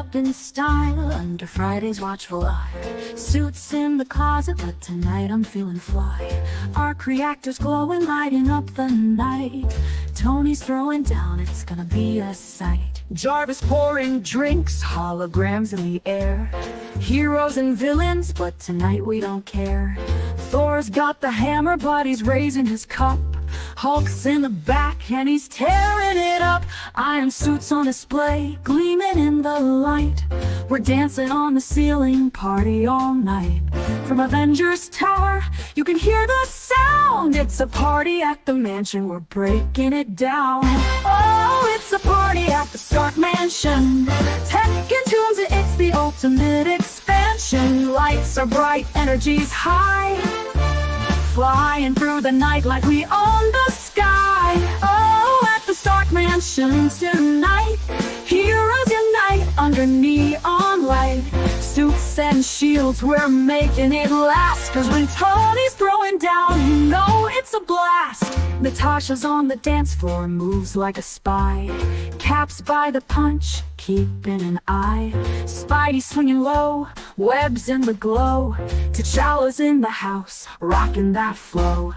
up in style under Friday's watchful eye. Suits in the closet, but tonight I'm feeling fly. Arc reactors glowing, lighting up the night. Tony's throwing down, it's gonna be a sight. Jarvis pouring drinks, holograms in the air. Heroes and villains, but tonight we don't care. Thor's got the hammer, but he's raising his cup. Hulk's in the back and he's tearing it up. Iron suits on display, gleaming in the light. We're dancing on the ceiling, party all night. From Avengers Tower, you can hear the sound. It's a party at the mansion, we're breaking it down. Oh, it's a party at the Stark Mansion. Tech and tunes, it's the ultimate expansion. Lights are bright, energy's high. Flying through the night like we own the sky. Oh, at the Stark Mansion tonight, heroes unite under neon light. Suits and shields, we're making it last. Cause when Tony's throwing down, you know it's a blast. Natasha's on the dance floor, moves like a spy. Cap's by the punch, keeping an eye. Spidey swinging low, webs in the glow. T'Challa's in the house, rocking that flow.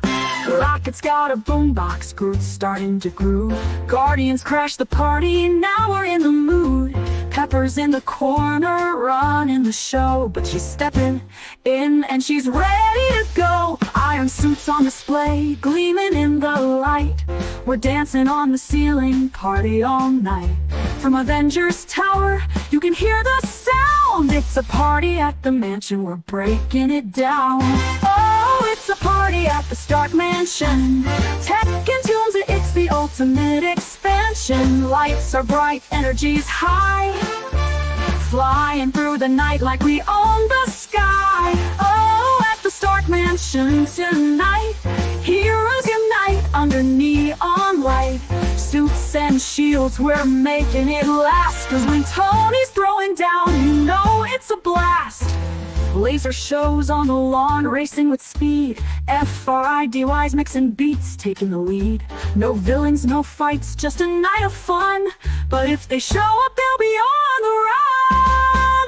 Rocket's got a boombox, Groot's starting to groove. Guardians crash the party, now we're in the mood. Pepper's in the corner, running the show. But she's stepping in and she's ready to go. Iron suits on display, gleaming in the light. We're dancing on the ceiling, party all night. From Avengers Tower, you can hear the sound. It's a party at the mansion, we're breaking it down. Oh, it's a party at the Stark Mansion. Tech and tunes, it's the ultimate expansion. Lights are bright, energy's high. Flying through the night like we own the sky. Oh, at the Stark Mansion tonight, heroes unite under neon light. Suits and shields, we're making it last. Cause when Tony's throwing down, you know it's a blast. Laser shows on the lawn, racing with speed. FRIDY's mixing beats, taking the lead. No villains, no fights, just a night of fun. But if they show up, they'll be on the run.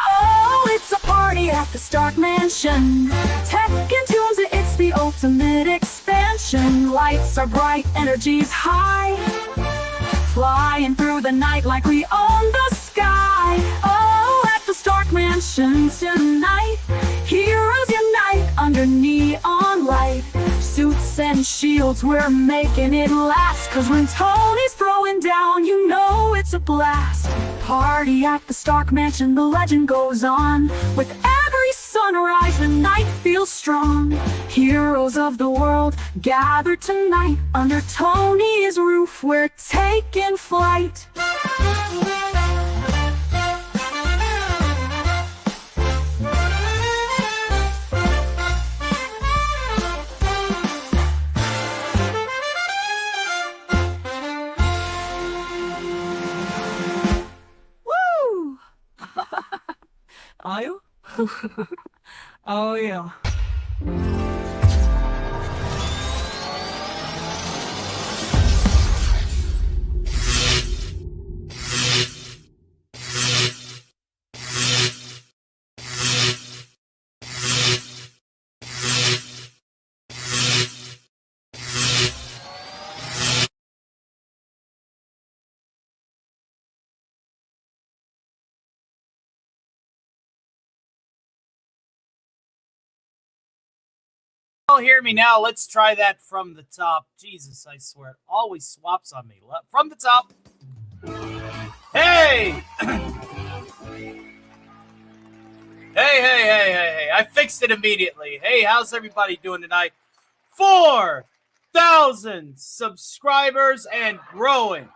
Oh, it's a party at the Stark Mansion. Tech and tunes, it's the ultimate expansion. Lights are bright, energy's high. Flying through the night like we own the sky. Oh, at the Stark Mansion tonight, heroes unite under neon light. Suits and shields, we're making it last. Cause when Tony's throwing down, you know it's a blast. Party at the Stark Mansion, the legend goes on. With every sunrise, the night feels strong. Heroes of the world gather tonight. Under Tony's roof, we're taking flight. Woo! Are you? Oh yeah. Y'all hear me now? Let's try that from the top. Jesus, I swear, it always swaps on me. From the top. Hey! Hey. I fixed it immediately. Hey, how's everybody doing tonight? 4,000 subscribers and growing.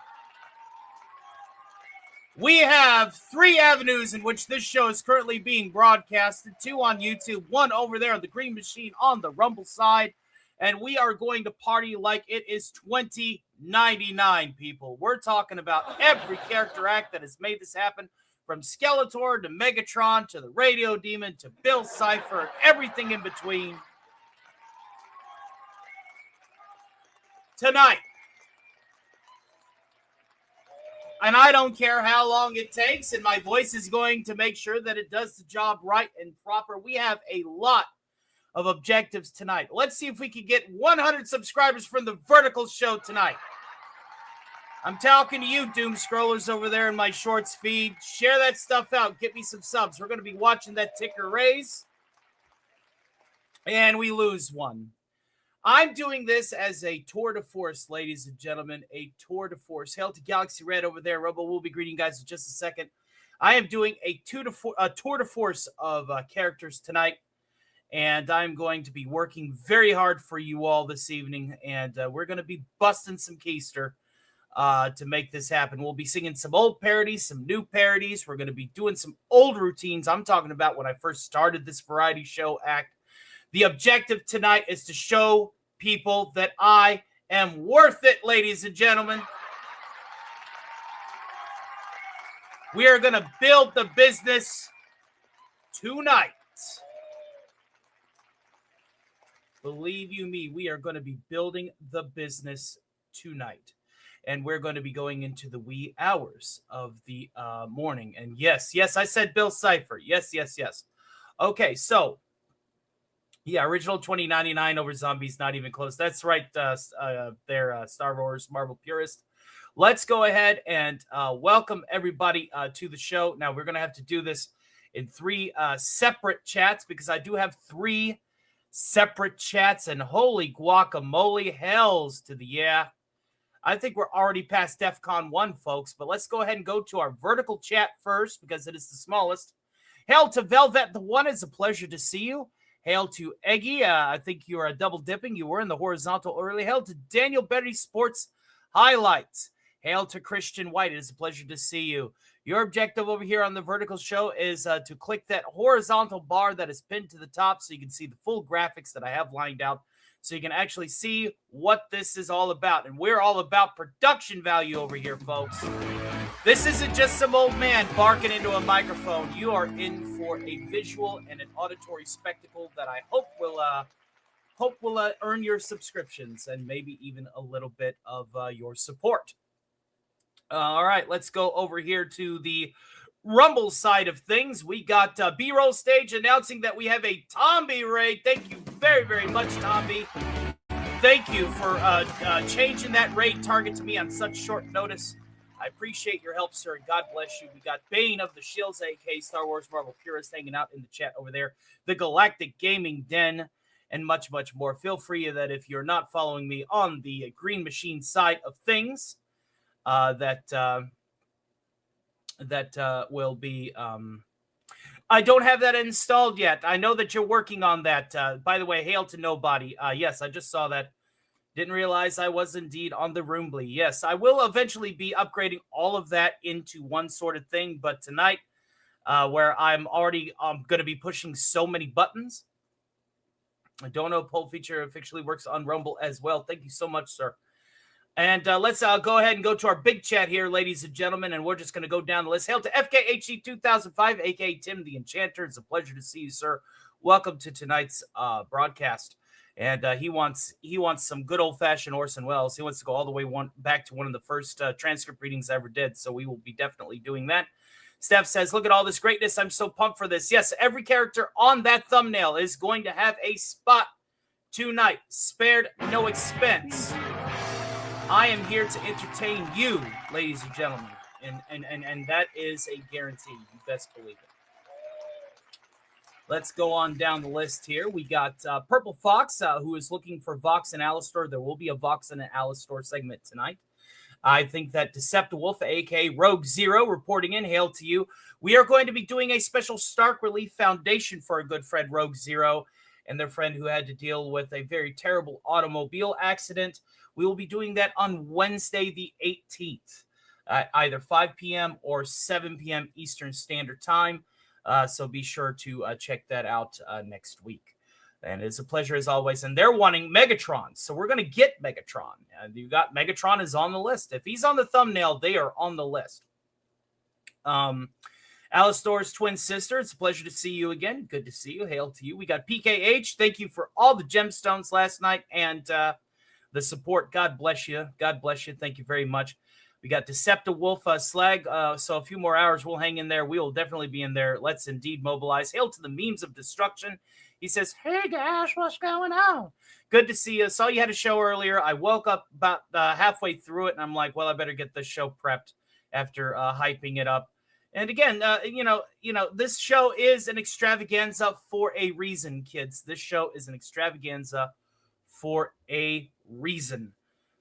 We have 3 avenues in which this show is currently being broadcasted. 2 on YouTube, 1 over there on the Green Machine on the Rumble side. And we are going to party like it is 2099, people. We're talking about every character act that has made this happen. From Skeletor to Megatron to the Radio Demon to Bill Cipher, everything in between. Tonight, And I don't care how long it takes, and my voice is going to make sure that it does the job right and proper. We have a lot of objectives tonight. Let's see if we can get 100 subscribers from the Vertical Show tonight. I'm talking to you, doom scrollers over there in my shorts feed. Share that stuff out. Get me some subs. We're going to be watching that ticker raise. And we lose one. I'm doing this as a tour de force, ladies and gentlemen. A tour de force. Hail to Galaxy Red over there. Rumble will be greeting you guys in just a second. I am doing a tour de force of characters tonight. And I'm going to be working very hard for you all this evening. And we're going to be busting some keister to make this happen. We'll be singing some old parodies, some new parodies. We're going to be doing some old routines. I'm talking about when I first started this variety show act. The objective tonight is to show people that I am worth it, ladies and gentlemen. We are going to build the business tonight. Believe you me, we are going to be building the business tonight. And we're going to be going into the wee hours of the morning. And yes, I said Bill Cipher. Yes. Okay, so yeah, original 2099 over zombies, not even close. That's right, there, Star Wars Marvel purist. Let's go ahead and welcome everybody to the show. Now, we're going to have to do this in 3 separate chats because I do have 3 separate chats. And holy guacamole, hells to the yeah. I think we're already past DEFCON 1, folks. But let's go ahead and go to our vertical chat first because it is the smallest. Hail to Velvet the One. It's a pleasure to see you. Hail to Eggy. I think you are double dipping. You were in the horizontal early. Hail to Daniel Betty Sports Highlights. Hail to Christian White. It is a pleasure to see you. Your objective over here on the Vertical Show is to click that horizontal bar that is pinned to the top so you can see the full graphics that I have lined out so you can actually see what this is all about. And we're all about production value over here, folks. This isn't just some old man barking into a microphone. You are in for a visual and an auditory spectacle that I hope will earn your subscriptions and maybe even a little bit of your support. All right, let's go over here to the Rumble side of things. We got B-roll stage announcing that we have a Tomby raid. Thank you very, very much, Tomby. Thank you for changing that raid target to me on such short notice. I appreciate your help, sir, and God bless you. We got Bane of the Shields, a.k.a. Star Wars Marvel Purist, hanging out in the chat over there. The Galactic Gaming Den, and much, much more. Feel free that if you're not following me on the Green Machine side of things, that will be... I don't have that installed yet. I know that you're working on that. By the way, hail to nobody. Yes, I just saw that. Didn't realize I was indeed on the Roombly. Yes, I will eventually be upgrading all of that into one sort of thing. But tonight, where I'm already going to be pushing so many buttons, I don't know if poll feature officially works on Rumble as well. Thank you so much, sir. And let's go ahead and go to our big chat here, ladies and gentlemen, and we're just going to go down the list. Hail to FKHE 2005, a.k.a. Tim the Enchanter. It's a pleasure to see you, sir. Welcome to tonight's broadcast. And he wants some good old-fashioned Orson Welles. He wants to go all the way back to one of the first transcript readings I ever did, so we will be definitely doing that. Steph says, look at all this greatness. I'm so pumped for this. Yes, every character on that thumbnail is going to have a spot tonight. Spared no expense. I am here to entertain you, ladies and gentlemen, and that is a guarantee. You best believe it. Let's go on down the list here. We got Purple Fox, who is looking for Vox and Alistor. There will be a Vox and an Alistor segment tonight. I think that Deceptiwolf, a.k.a. Rogue Zero, reporting in. Hail to you. We are going to be doing a special Stark Relief Foundation for a good friend, Rogue Zero, and their friend who had to deal with a very terrible automobile accident. We will be doing that on Wednesday, the 18th, at either 5 p.m. or 7 p.m. Eastern Standard Time. So be sure to check that out next week. And it's a pleasure as always. And they're wanting Megatron. So we're going to get Megatron. And you got Megatron is on the list. If he's on the thumbnail, they are on the list. Alistor's twin sister. It's a pleasure to see you again. Good to see you. Hail to you. We got PKH. Thank you for all the gemstones last night and the support. God bless you. God bless you. Thank you very much. We got Deceptive Wolf Slag. So a few more hours, we'll hang in there. We will definitely be in there. Let's indeed mobilize. Hail to the memes of destruction. He says, hey, guys, what's going on? Good to see you. Saw you had a show earlier. I woke up about halfway through it, and I'm like, well, I better get this show prepped after hyping it up. And again, this show is an extravaganza for a reason, kids. This show is an extravaganza for a reason,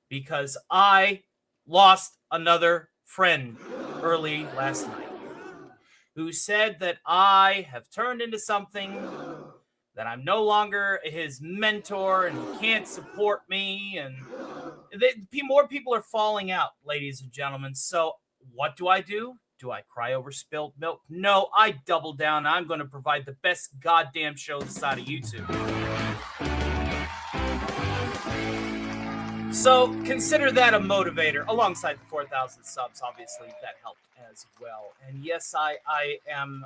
because I lost another friend early last night who said that I have turned into something, that I'm no longer his mentor and he can't support me. And more people are falling out, ladies and gentlemen. So what do? Do I cry over spilled milk? No, I double down. I'm going to provide the best goddamn show this side of YouTube. So consider that a motivator, alongside the 4,000 subs. Obviously, that helped as well. And yes, I'm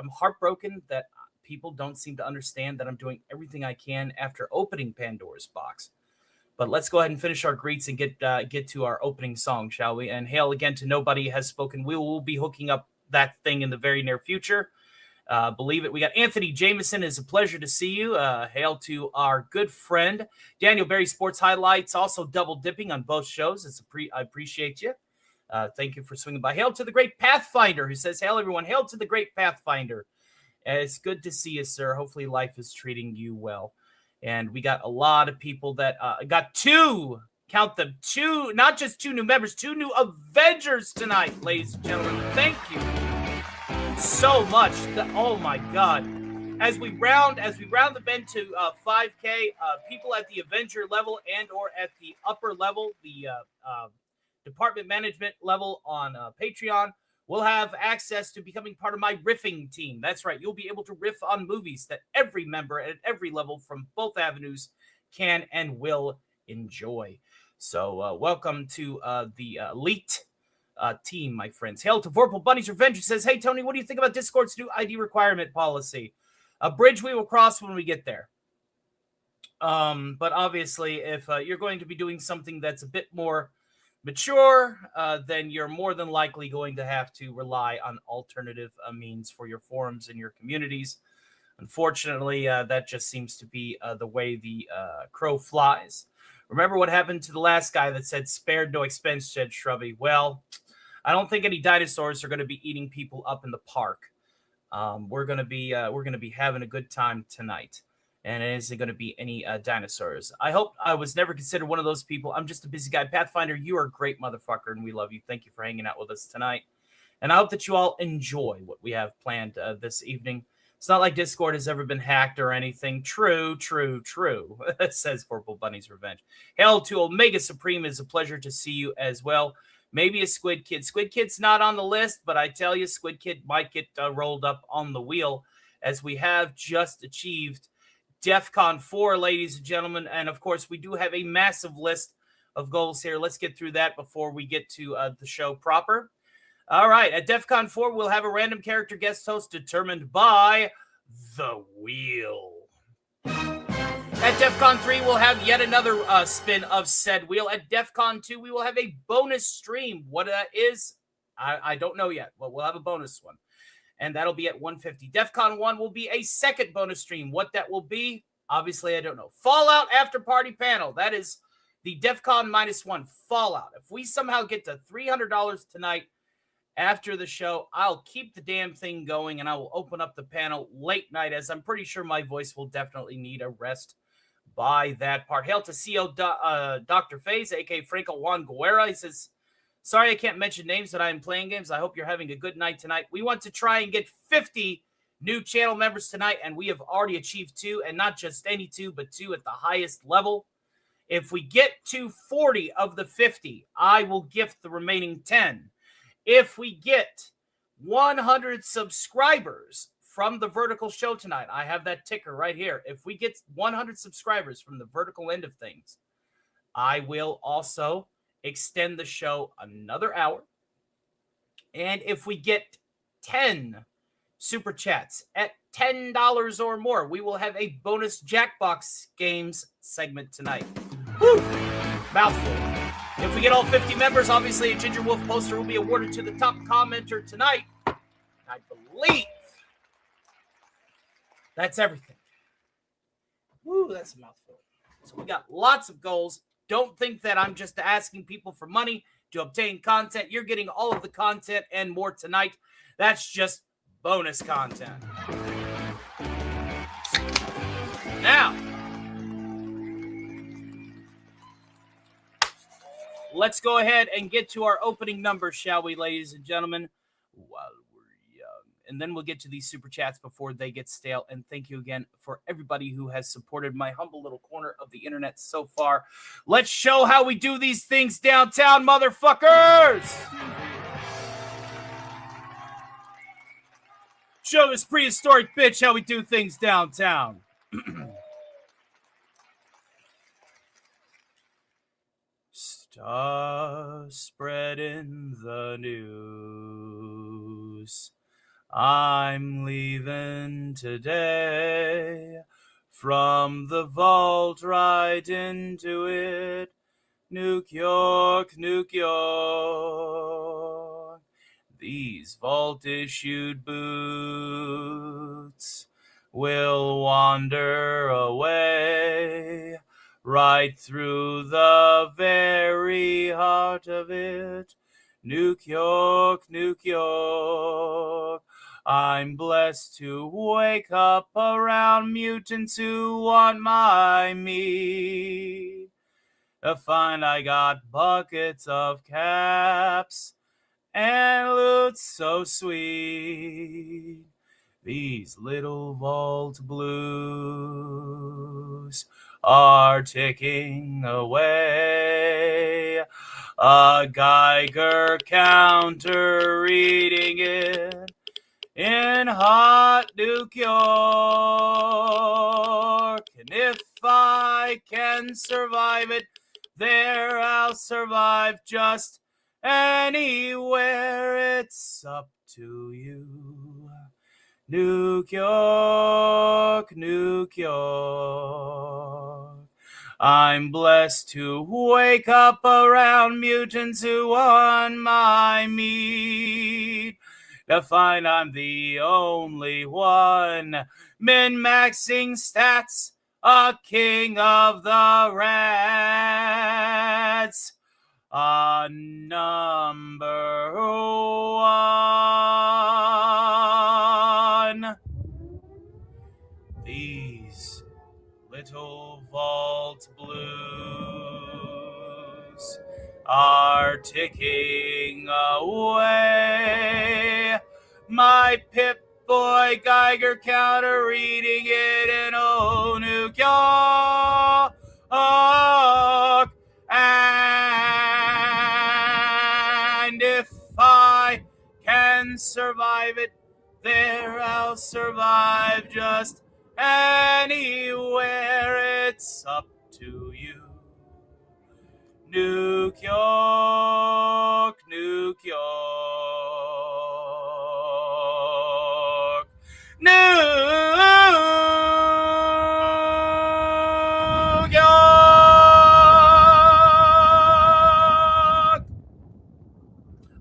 heartbroken that people don't seem to understand that I'm doing everything I can after opening Pandora's box. But let's go ahead and finish our greets and get to our opening song, shall we? And hail again to Nobody Has Spoken. We will be hooking up that thing in the very near future. Believe it. We got Anthony Jameson. It's a pleasure to see you. Hail to our good friend Daniel Berry Sports Highlights, also double dipping on both shows. I appreciate you. Thank you for swinging by. Hail to the great Pathfinder, who says, hail everyone. Hail to the great Pathfinder. It's good to see you, sir. Hopefully life is treating you well. And we got a lot of people that got count them, not just two new members, two new Avengers tonight, ladies and gentlemen. Thank you so much. Oh my God. As we round the bend to 5K, people at the Avenger level and or at the upper level, the department management level on Patreon, will have access to becoming part of my riffing team. That's right. You'll be able to riff on movies that every member at every level from both avenues can and will enjoy. So welcome to the elite team, my friends. Hail to Vorpal Bunny's Revenge, who says, hey, Tony, what do you think about Discord's new ID requirement policy? A bridge we will cross when we get there. But obviously, if you're going to be doing something that's a bit more mature, then you're more than likely going to have to rely on alternative means for your forums and your communities. Unfortunately, that just seems to be the way the crow flies. Remember what happened to the last guy that said spared no expense, said Shrubby? Well, I don't think any dinosaurs are going to be eating people up in the park. We're going to be having a good time tonight. And it isn't going to be any dinosaurs. I hope I was never considered one of those people. I'm just a busy guy. Pathfinder, you are a great motherfucker, and we love you. Thank you for hanging out with us tonight. And I hope that you all enjoy what we have planned this evening. It's not like Discord has ever been hacked or anything. True, says Purple Bunny's Revenge. Hail to Omega Supreme. It's a pleasure to see you as well. Maybe a Squid Kid. Squid Kid's not on the list, but I tell you, Squid Kid might get rolled up on the wheel, as we have just achieved DEFCON 4, ladies and gentlemen. And of course, we do have a massive list of goals here. Let's get through that before we get to the show proper. All right. At DEFCON 4, we'll have a random character guest host determined by the wheel. At DEFCON 3, we'll have yet another spin of said wheel. At DEFCON 2, we will have a bonus stream. What that is, I don't know yet, but we'll have a bonus one. And that'll be at 150. DEFCON 1 will be a second bonus stream. What that will be, obviously, I don't know. Fallout After Party Panel. That is the DEFCON -1 Fallout. If we somehow get to $300 tonight after the show, I'll keep the damn thing going, and I will open up the panel late night, as I'm pretty sure my voice will definitely need a rest by that part. Hail to CO Dr. Faze, a.k.a. Franco Juan Guerra. He says, sorry I can't mention names, but I am playing games. I hope you're having a good night tonight. We want to try and get 50 new channel members tonight, and we have already achieved 2, and not just any 2, but 2 at the highest level. If we get to 40 of the 50, I will gift the remaining 10. If we get 100 subscribers from the vertical show tonight, I have that ticker right here. If we get 100 subscribers from the vertical end of things, I will also extend the show another hour. And if we get 10 super chats at $10 or more, we will have a bonus Jackbox Games segment tonight. Woo! Mouthful. If we get all 50 members, obviously a Ginger Wolf poster will be awarded to the top commenter tonight. I believe that's everything. Woo, that's a mouthful. So we got lots of goals. Don't think that I'm just asking people for money to obtain content. You're getting all of the content and more tonight. That's just bonus content. Now, let's go ahead and get to our opening numbers, shall we, ladies and gentlemen? While we're young. And then we'll get to these super chats before they get stale. And thank you again for everybody who has supported my humble little corner of the internet so far. Let's show how we do these things downtown, motherfuckers! Show this prehistoric bitch how we do things downtown. Stars spreading the news. I'm leaving today from the vault right into it. New York, New York. These vault-issued boots will wander away right through the very heart of it. New York, New York. I'm blessed to wake up around mutants who want my meat. To find I got buckets of caps and loot so sweet. These little vault blues are ticking away. A Geiger counter reading it in hot New York. And if I can survive it, there I'll survive just anywhere. It's up to you. New York, New York. I'm blessed to wake up around mutants who want my meat. To find I'm the only one min-maxing stats, a king of the rats. A number one. These little vault blues are ticking away. My Pip-Boy Geiger counter reading it in old New York. And if I can survive it, there I'll survive just anywhere. It's up to you. New York, New York, New York.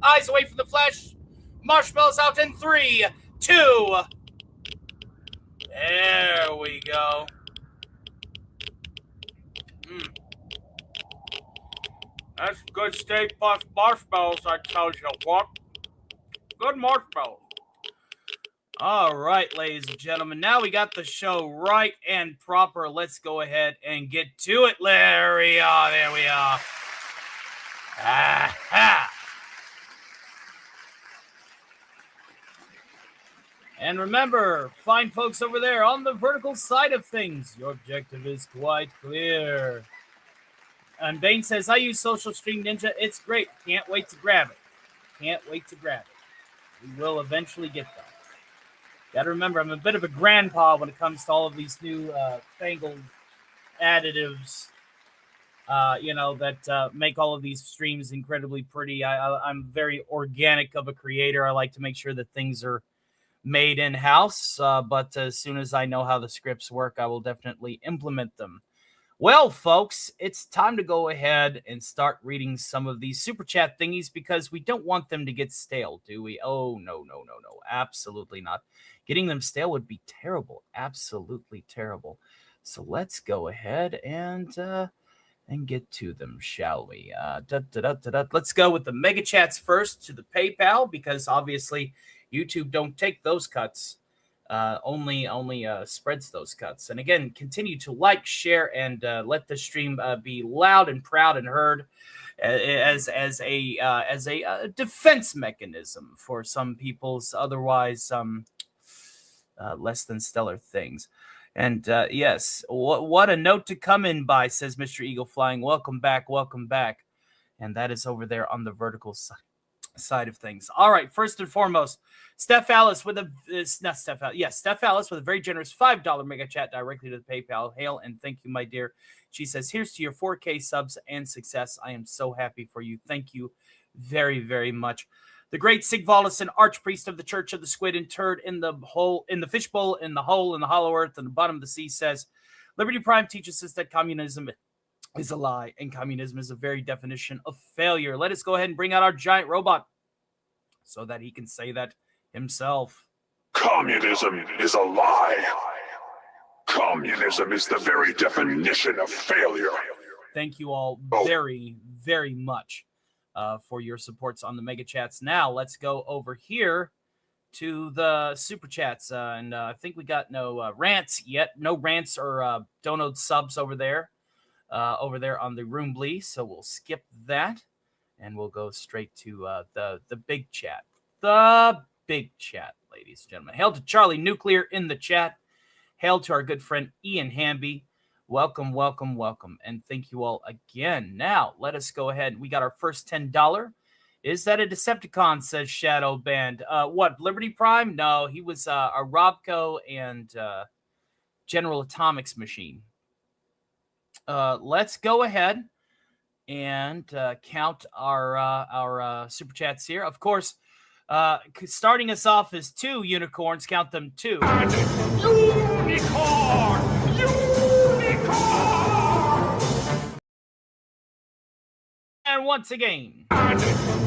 Eyes away from the flesh. Marshmallows out in 3, 2. There we go. That's good Stay Puft marshmallows, I tell you what. Good marshmallows. All right, ladies and gentlemen. Now we got the show right and proper. Let's go ahead and get to it. There we are. There we are. Aha. And remember, fine folks over there on the vertical side of things, your objective is quite clear. And Bane says, I use Social Stream Ninja. It's great. Can't wait to grab it. Can't wait to grab it. We will eventually get that. Got to remember, I'm a bit of a grandpa when it comes to all of these new fangled additives, that make all of these streams incredibly pretty. I'm very organic of a creator. I like to make sure that things are made in-house, but as soon as I know how the scripts work, I will definitely implement them. Well, folks, it's time to go ahead and start reading some of these super chat thingies because we don't want them to get stale, do we? Oh, no, no, no, no. Absolutely not. Getting them stale would be terrible. Absolutely terrible. So let's go ahead and get to them, shall we? Let's go with the mega chats first to the PayPal because obviously YouTube don't take those cuts. Only spreads those cuts. And again, continue to like, share, and let the stream be loud and proud and heard as a defense mechanism for some people's otherwise less than stellar things. And yes, what a note to come in by, says Mr. Eagle Flying. Welcome back, welcome back. And that is over there on the vertical side of things. All right, first and foremost, Steph Alice with Steph Alice with a very generous $5 mega chat directly to the PayPal. Hail and thank you, my dear. She says, here's to your 4K subs and success. I am so happy for you. Thank you very, very much. The great Sigvalison, archpriest of the Church of the Squid, interred in the hole, in the fishbowl, in the hole, in the hollow earth, and the bottom of the sea, says, Liberty Prime teaches us that communism is a lie, and communism is the very definition of failure. Let us go ahead and bring out our giant robot so that he can say that himself. Communism is a lie. Communism is the very definition of failure. Thank you all very, very much for your supports on the mega chats. Now let's go over here to the super chats, and I think we got no rants yet. No rants or dono subs over there on the Roombly. So we'll skip that, and we'll go straight to the big chat. The big chat, ladies and gentlemen. Hail to Charlie Nuclear in the chat. Hail to our good friend Ian Hamby. Welcome, welcome, welcome. And thank you all again. Now, let us go ahead. We got our first $10. Is that a Decepticon, says Shadow Band. What, Liberty Prime? No, he was a Robco and General Atomics machine. Let's go ahead and count our super chats here. Of course, starting us off is 2 unicorns. Count them 2. Unicorn! Unicorn! And once again.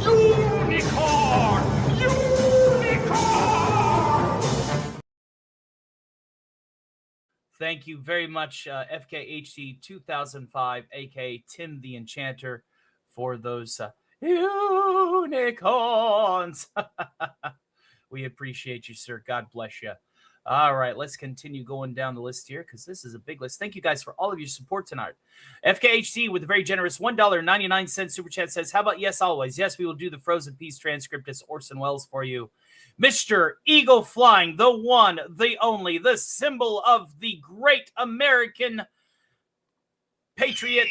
Unicorn! Unicorn! Thank you very much, FKHD 2005, aka Tim the Enchanter, for those unicorns. We appreciate you, sir. God bless you. All right, let's continue going down the list here because this is a big list. Thank you guys for all of your support tonight. FKHC with a very generous $1.99 super chat says, how about yes, always? Yes, we will do the Frozen Peace transcript as Orson Welles for you. Mr. Eagle Flying, the one, the only, the symbol of the great American patriot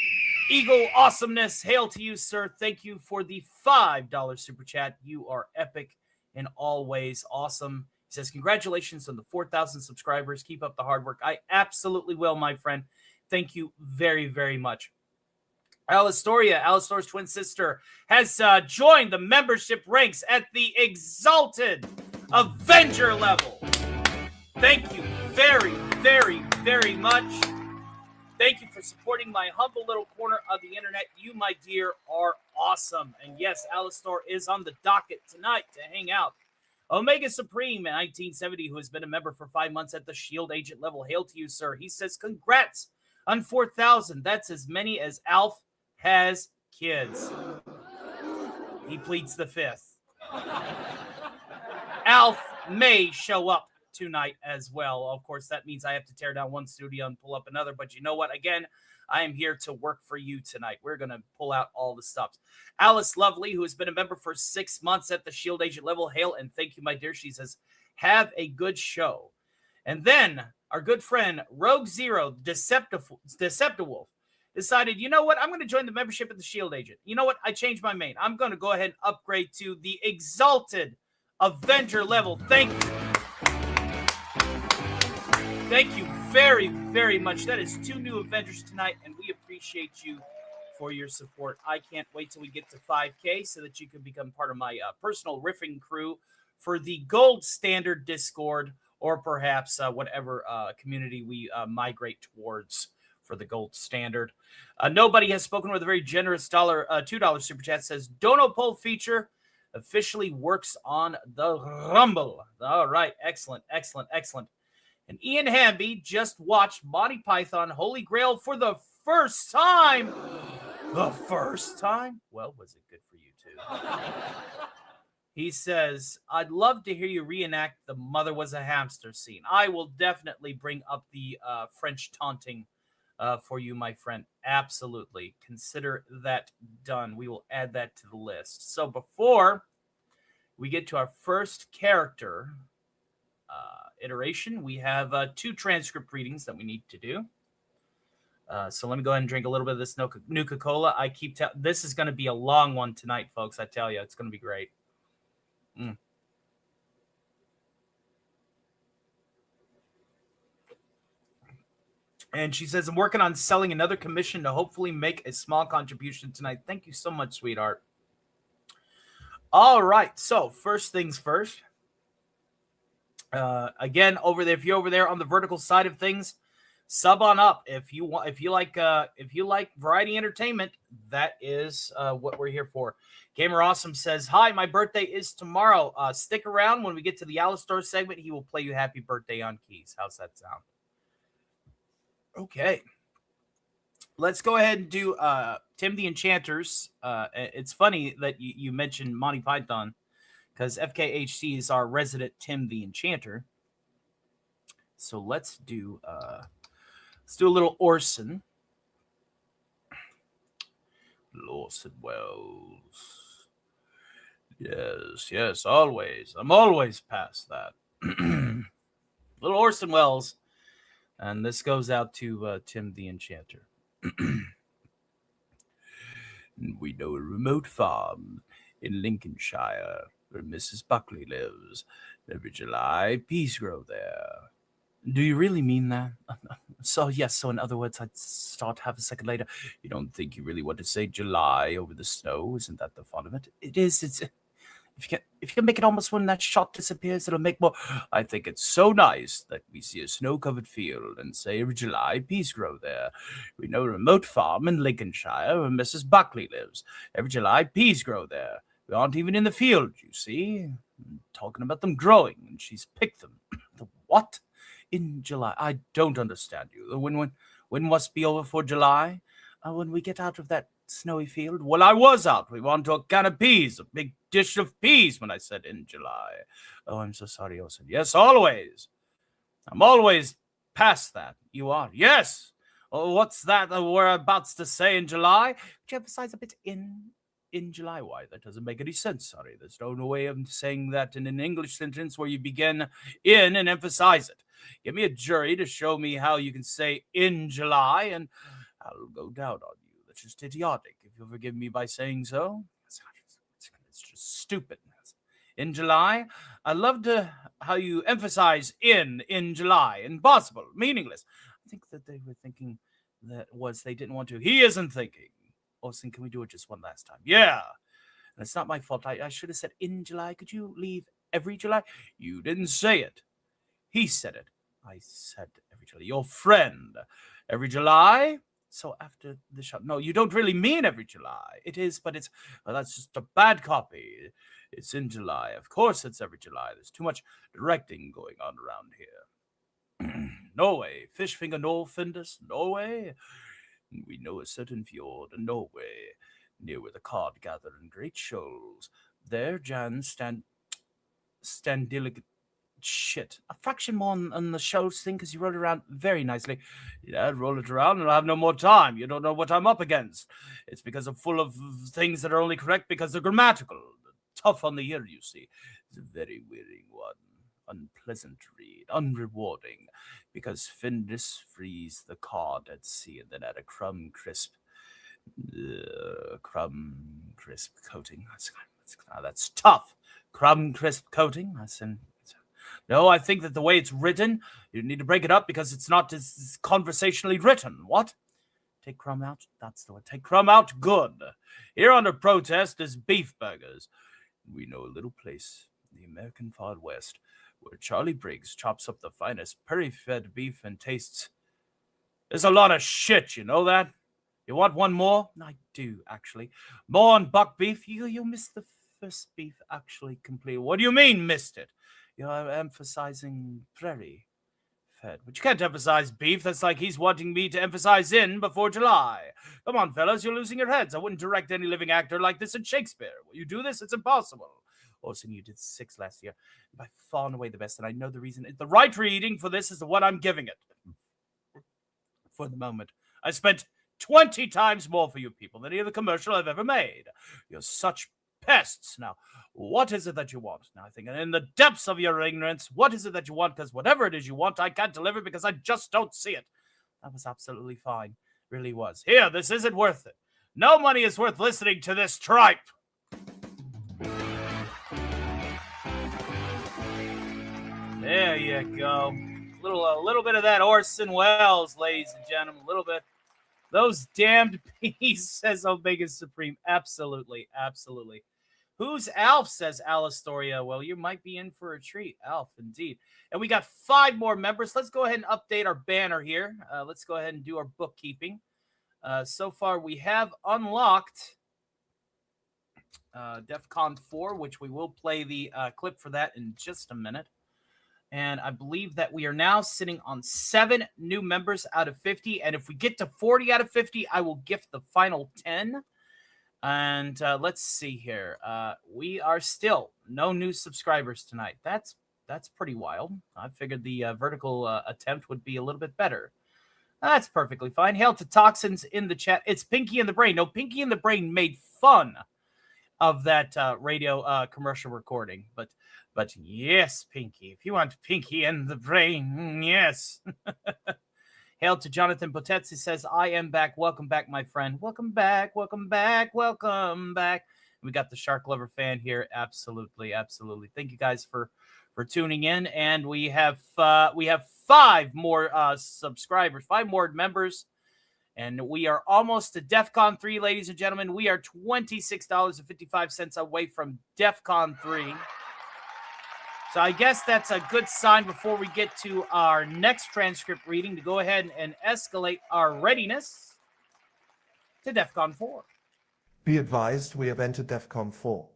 Eagle awesomeness. Hail to you, sir. Thank you for the $5 super chat. You are epic and always awesome. He says, congratulations on the 4,000 subscribers. Keep up the hard work. I absolutely will, my friend. Thank you very, very much. Alistoria's twin sister, has joined the membership ranks at the exalted Avenger level. Thank you very, very, very much. Thank you for supporting my humble little corner of the internet. You, my dear, are awesome. And yes, Alistor is on the docket tonight to hang out. Omega Supreme in 1970, who has been a member for 5 months at the Shield Agent level. Hail to you, sir. He says, congrats on 4,000. That's as many as Alf has kids. He pleads the 5th. Alf may show up tonight as well. Of course, that means I have to tear down one studio and pull up another. But you know what? Again, I am here to work for you tonight. We're going to pull out all the stops. Alice Lovely, who has been a member for 6 months at the Shield Agent level. Hail and thank you, my dear. She says, have a good show. And then our good friend Rogue Zero, Deceptiwolf, decided, you know what? I'm going to join the membership at the Shield Agent. You know what? I changed my main. I'm going to go ahead and upgrade to the Exalted Avenger level. Thank you. Thank you very, very much. That is 2 new Avengers tonight, and we appreciate you for your support. I can't wait till we get to 5K so that you can become part of my personal riffing crew for the gold standard Discord, or perhaps whatever community we migrate towards for the gold standard. Nobody has spoken with a very generous $2 super chat. Says Dono poll feature officially works on the Rumble. All right, excellent. And Ian Hamby just watched Monty Python Holy Grail for the first time. The first time? Well, was it good for you too? He says, I'd love to hear you reenact the mother was a hamster scene. I will definitely bring up the French taunting for you, my friend. Absolutely. Consider that done. We will add that to the list. So before we get to our first character iteration, we have 2 transcript readings that we need to do. So let me go ahead and drink a little bit of this Nuka-Cola. I keep telling this is going to be a long one tonight, folks. I tell you, it's going to be great. And she says, I'm working on selling another commission to hopefully make a small contribution tonight. Thank you so much, sweetheart. All right. So first things first. Again, over there, if you're over there on the vertical side of things, sub on up. If you like variety entertainment, that is what we're here for. Gamer Awesome says, hi, my birthday is tomorrow. Stick around. When we get to the Alistar segment, he will play you happy birthday on keys. How's that sound? Okay. Let's go ahead and do Tim the Enchanter's. It's funny that you mentioned Monty Python, because FKHC is our resident Tim the Enchanter. So let's do a little Orson. Orson Welles. Yes, always. I'm always past that. Little Orson Welles. And this goes out to Tim the Enchanter. We know a remote farm in Lincolnshire where Mrs. Buckley lives. Every July, peas grow there. Do you really mean that? So in other words, I'd start half a second later. You don't think you really want to say July over the snow? Isn't that the fun of it? It is. If you can make it almost when that shot disappears, it'll make more. I think it's so nice that we see a snow-covered field and say every July peas grow there. We know a remote farm in Lincolnshire where Mrs. Buckley lives. Every July peas grow there. We aren't even in the field, you see. I'm talking about them growing, and she's picked them. The what? In July? I don't understand you. When must be over for July? When we get out of that snowy field? Well, I was out. We wanted a can of peas, a big dish of peas when I said in July. Oh, I'm so sorry, Orson. Yes, always. I'm always past that. You are? Yes. Oh, what's that we're about to say in July? Could you emphasize a bit in July? Why, that doesn't make any sense. Sorry, there's no way of saying that in an English sentence where you begin in and emphasize it. Give me a jury to show me how you can say in July, and I'll go down on you. That's just idiotic, if you'll forgive me by saying so. It's just stupid. In July, I loved how you emphasize in July. Impossible, meaningless. I think that they were thinking they didn't want to. He isn't thinking. Austin, can we do it just one last time? Yeah. And it's not my fault. I should have said in July. Could you leave every July? You didn't say it. He said it. I said every July. Your friend. Every July? So after the shot. No, you don't really mean every July. It is, but that's just a bad copy. It's in July. Of course it's every July. There's too much directing going on around here. Norway. Fishfinger Norfindus. Norway. We know a certain fjord in Norway, near where the cod gather in great shoals. There Jan Standillig. Shit. A fraction more on the shoals thing, because you roll it around very nicely. Yeah, roll it around and I'll have no more time. You don't know what I'm up against. It's because I'm full of things that are only correct because they're grammatical. Tough on the ear, you see. It's a very wearying one. Unpleasant read, unrewarding, because Findus freeze the cod at sea and then add a crumb crisp coating. That's tough. Crumb crisp coating. No, I think that the way it's written, you need to break it up because it's not as conversationally written. What? Take crumb out? That's the word. Take crumb out? Good. Here under protest is beef burgers. We know a little place in the American Far West where Charlie Briggs chops up the finest prairie-fed beef and tastes There's a lot of shit, you know that? You want one more? I do, actually. More on buck beef? You missed the first beef, actually, completely. What do you mean, missed it? You're emphasizing prairie fed. But you can't emphasize beef. That's like he's wanting me to emphasize in before July. Come on, fellas, you're losing your heads. I wouldn't direct any living actor like this in Shakespeare. Will you do this? It's impossible. Orson, you did 6 last year. By far and away the best, and I know the reason. The right reading for this is the one I'm giving it. For the moment, I spent 20 times more for you people than any other commercial I've ever made. You're such pests. Now, what is it that you want? Now, I think in the depths of your ignorance, what is it that you want? Because whatever it is you want, I can't deliver because I just don't see it. That was absolutely fine. Really was. Here, this isn't worth it. No money is worth listening to this tripe. There you go. A little bit of that Orson Welles, ladies and gentlemen. A little bit. Those damned peas, says Omega Supreme. Absolutely, absolutely. Who's Alf, says Alistoria. Well, you might be in for a treat, Alf, indeed. And we got 5 more members. Let's go ahead and update our banner here. Let's go ahead and do our bookkeeping. So far, we have unlocked DEFCON 4, which we will play the clip for that in just a minute. And I believe that we are now sitting on 7 new members out of 50. And if we get to 40 out of 50, I will gift the final 10. And let's see here. We are still no new subscribers tonight. That's pretty wild. I figured the vertical attempt would be a little bit better. That's perfectly fine. Hail to Toxins in the chat. It's Pinky in the Brain. No, Pinky in the Brain made fun of that radio commercial recording. But yes, Pinky. If you want Pinky in the Brain, yes. Hail to Jonathan Potezzi says, I am back. Welcome back, my friend. Welcome back, welcome back, welcome back. We got the Shark Lover fan here. Absolutely, absolutely. Thank you guys for tuning in. And we have 5 more subscribers, 5 more members. And we are almost to DEFCON 3, ladies and gentlemen. We are $26.55 away from DEFCON 3. So I guess that's a good sign before we get to our next transcript reading to go ahead and escalate our readiness to DEFCON 4. Be advised, we have entered DEFCON 4.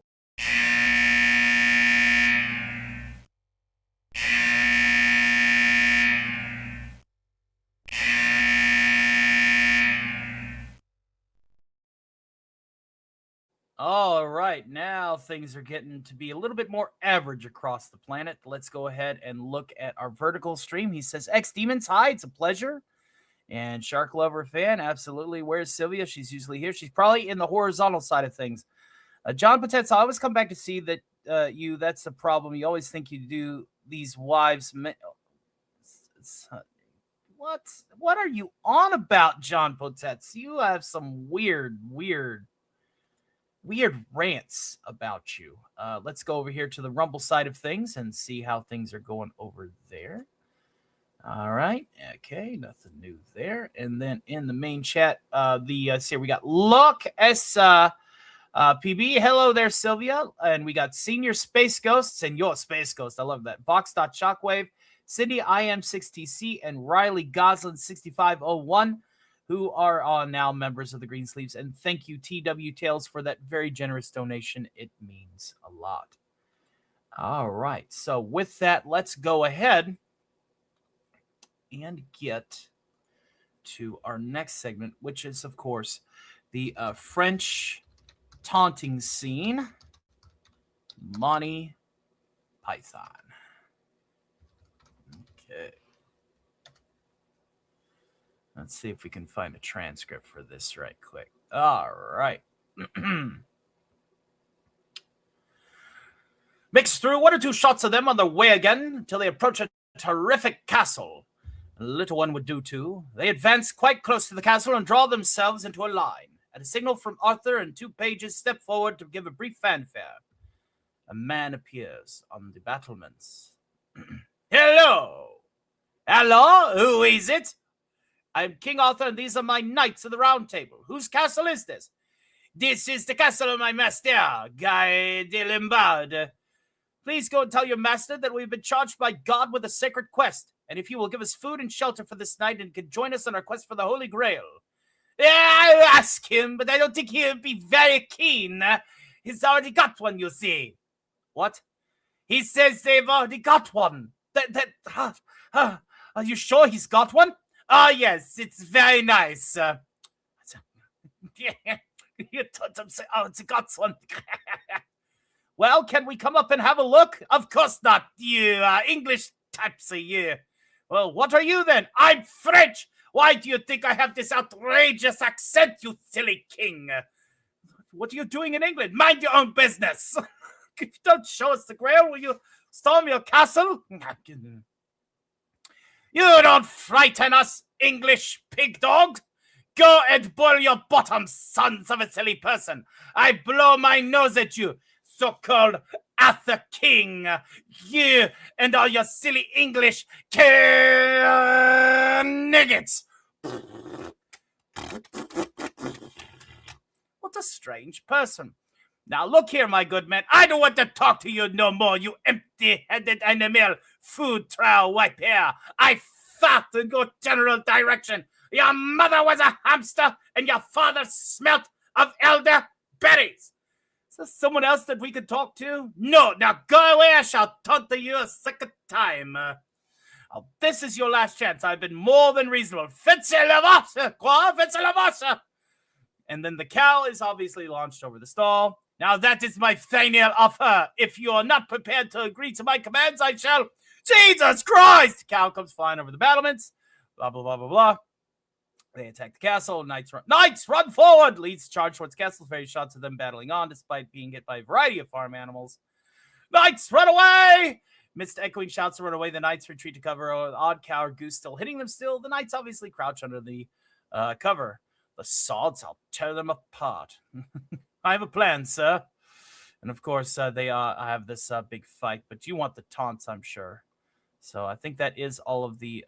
All right, now things are getting to be a little bit more average across the planet. Let's go ahead and look at our vertical stream. He says, X-Demons, hi, it's a pleasure. And Shark Lover fan, absolutely. Where's Sylvia? She's usually here. She's probably in the horizontal side of things. John Potets, I always come back to see that that's the problem. You always think you do these wives. What are you on about, John Potets? You have some weird rants about you. Let's go over here to the Rumble side of things and see how things are going over there. All right. Okay. Nothing new there. And then in the main chat, see, we got Look PB. Hello there, Sylvia. And we got Senior Space Ghosts and your Space Ghost. I love that. Vox.Shockwave, Cindy IM6TC, and Riley Goslin 6501. Who are all now members of the Greensleeves. And thank you, TW Tales, for that very generous donation. It means a lot. All right. So with that, let's go ahead and get to our next segment, which is, of course, the French taunting scene, Monty Python. Okay. Let's see if we can find a transcript for this right quick. All right. Mix through 1 or 2 shots of them on their way again until they approach a terrific castle. A little one would do too. They advance quite close to the castle and draw themselves into a line. At a signal from Arthur and 2 pages step forward to give a brief fanfare. A man appears on the battlements. Hello! Hello? Who is it? I'm King Arthur, and these are my knights of the Round Table. Whose castle is this? This is the castle of my master, Guy de Limbard. Please go and tell your master that we've been charged by God with a sacred quest. and if he will give us food and shelter for this night and can join us on our quest for the Holy Grail. I ask him, but I don't think he'll be very keen. He's already got one, you see. What? He says they've already got one. Are you sure he's got one? Oh, yes, it's very nice. You told him, oh, it's got one. Well, can we come up and have a look? Of course not, you English types of you. Well, what are you then? I'm French. Why do you think I have this outrageous accent, you silly king? What are you doing in England? Mind your own business. If you don't show us the Grail, will you storm your castle? You don't frighten us, English pig dog. Go and boil your bottom, sons of a silly person. I blow my nose at you, so-called Arthur King. You and all your silly English niggets. What a strange person. Now look here, my good man. I don't want to talk to you no more, you empty-headed animal food trial wipe hair. I fart and go general direction. Your mother was a hamster and your father smelt of elderberries. Is there someone else that we could talk to? No, now go away. I shall taunt you a second time. This is your last chance. I've been more than reasonable. Faites la vache, quoi? Faites la vache. And then the cow is obviously launched over the stall. Now that is my final offer. If you are not prepared to agree to my commands, I shall... Jesus Christ! Cow comes flying over the battlements. Blah, blah, blah, blah, blah. They attack the castle. Knights run forward! Leads charge towards castle. Very shots of them battling on, despite being hit by a variety of farm animals. Knights, run away! Amidst echoing shouts to run away, the knights retreat to cover. The odd cow or goose still hitting them still. The knights obviously crouch under the cover. The swords, I'll tear them apart. I have a plan, sir. And of course, they have this big fight, but you want the taunts, I'm sure. So I think that is all of the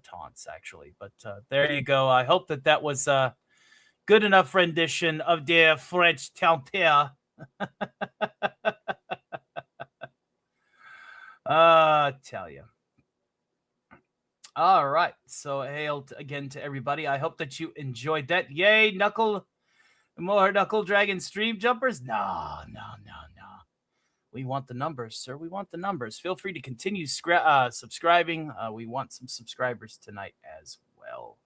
taunts, actually. But there you go. I hope that was a good enough rendition of the French taunteur. Tell you. All right. So hail again to everybody. I hope that you enjoyed that. Yay, more Knuckle Dragon stream jumpers? No. We want the numbers, sir. We want the numbers. Feel free to continue subscribing. We want some subscribers tonight as well.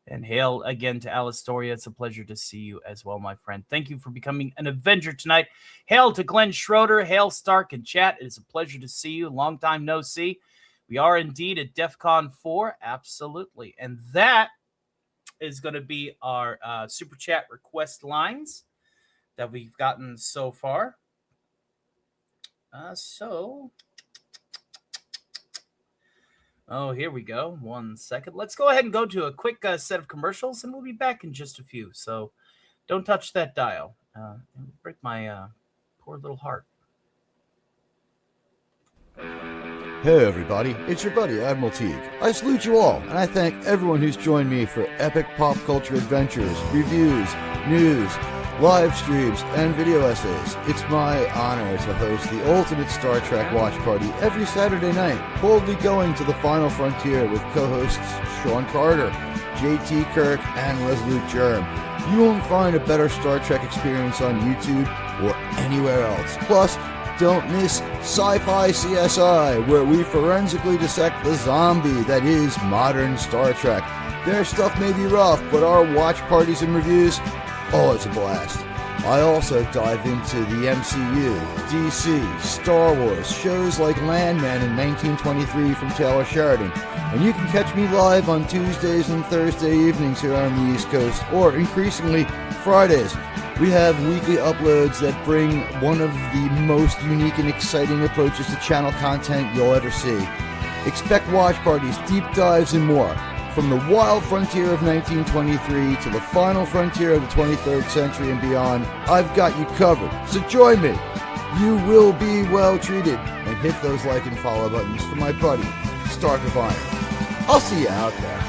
And hail again to Alistoria. It's a pleasure to see you as well, my friend. Thank you for becoming an Avenger tonight. Hail to Glenn Schroeder, Hail Stark in chat. It is a pleasure to see you. Long time no see. We are indeed at DEF CON 4. Absolutely. And that is going to be our super chat request lines that we've gotten so far. Here we go. 1 second. Let's go ahead and go to a quick set of commercials, and we'll be back in just a few. So don't touch that dial. Break my poor little heart. Hey everybody, it's your buddy Admiral Teague. I salute you all, and I thank everyone who's joined me for epic pop culture adventures, reviews, news, live streams, and video essays. It's my honor to host the ultimate Star Trek watch party every Saturday night, boldly going to the final frontier with co-hosts Sean Carter, JT Kirk, and Resolute Germ. You won't find a better Star Trek experience on YouTube or anywhere else. Plus, don't miss Sci-Fi CSI, where we forensically dissect the zombie that is modern Star Trek. Their stuff may be rough, but our watch parties and reviews, oh, it's a blast. I also dive into the MCU, DC, Star Wars, shows like Landman in 1923 from Taylor Sheridan. And you can catch me live on Tuesdays and Thursday evenings here on the East Coast, or increasingly Fridays. We have weekly uploads that bring one of the most unique and exciting approaches to channel content you'll ever see. Expect watch parties, deep dives, and more. From the wild frontier of 1923 to the final frontier of the 23rd century and beyond, I've got you covered. So join me. You will be well treated. And hit those like and follow buttons for my buddy, Stark of Iron. I'll see you out there.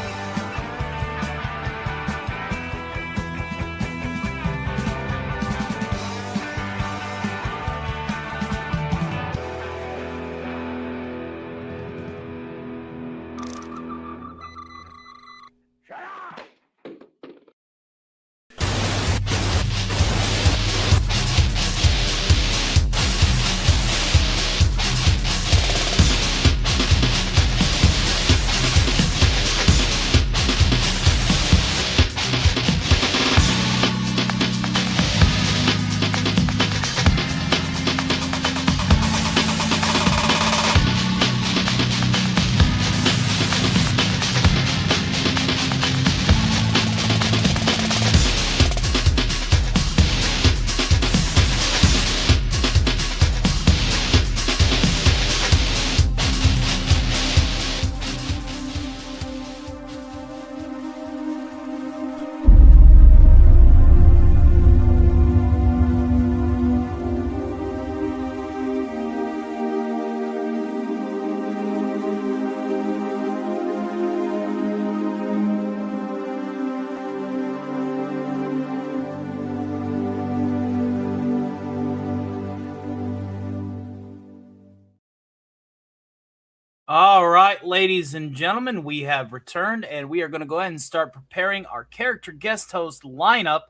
All right, ladies and gentlemen, we have returned, and we are going to go ahead and start preparing our character guest host lineup.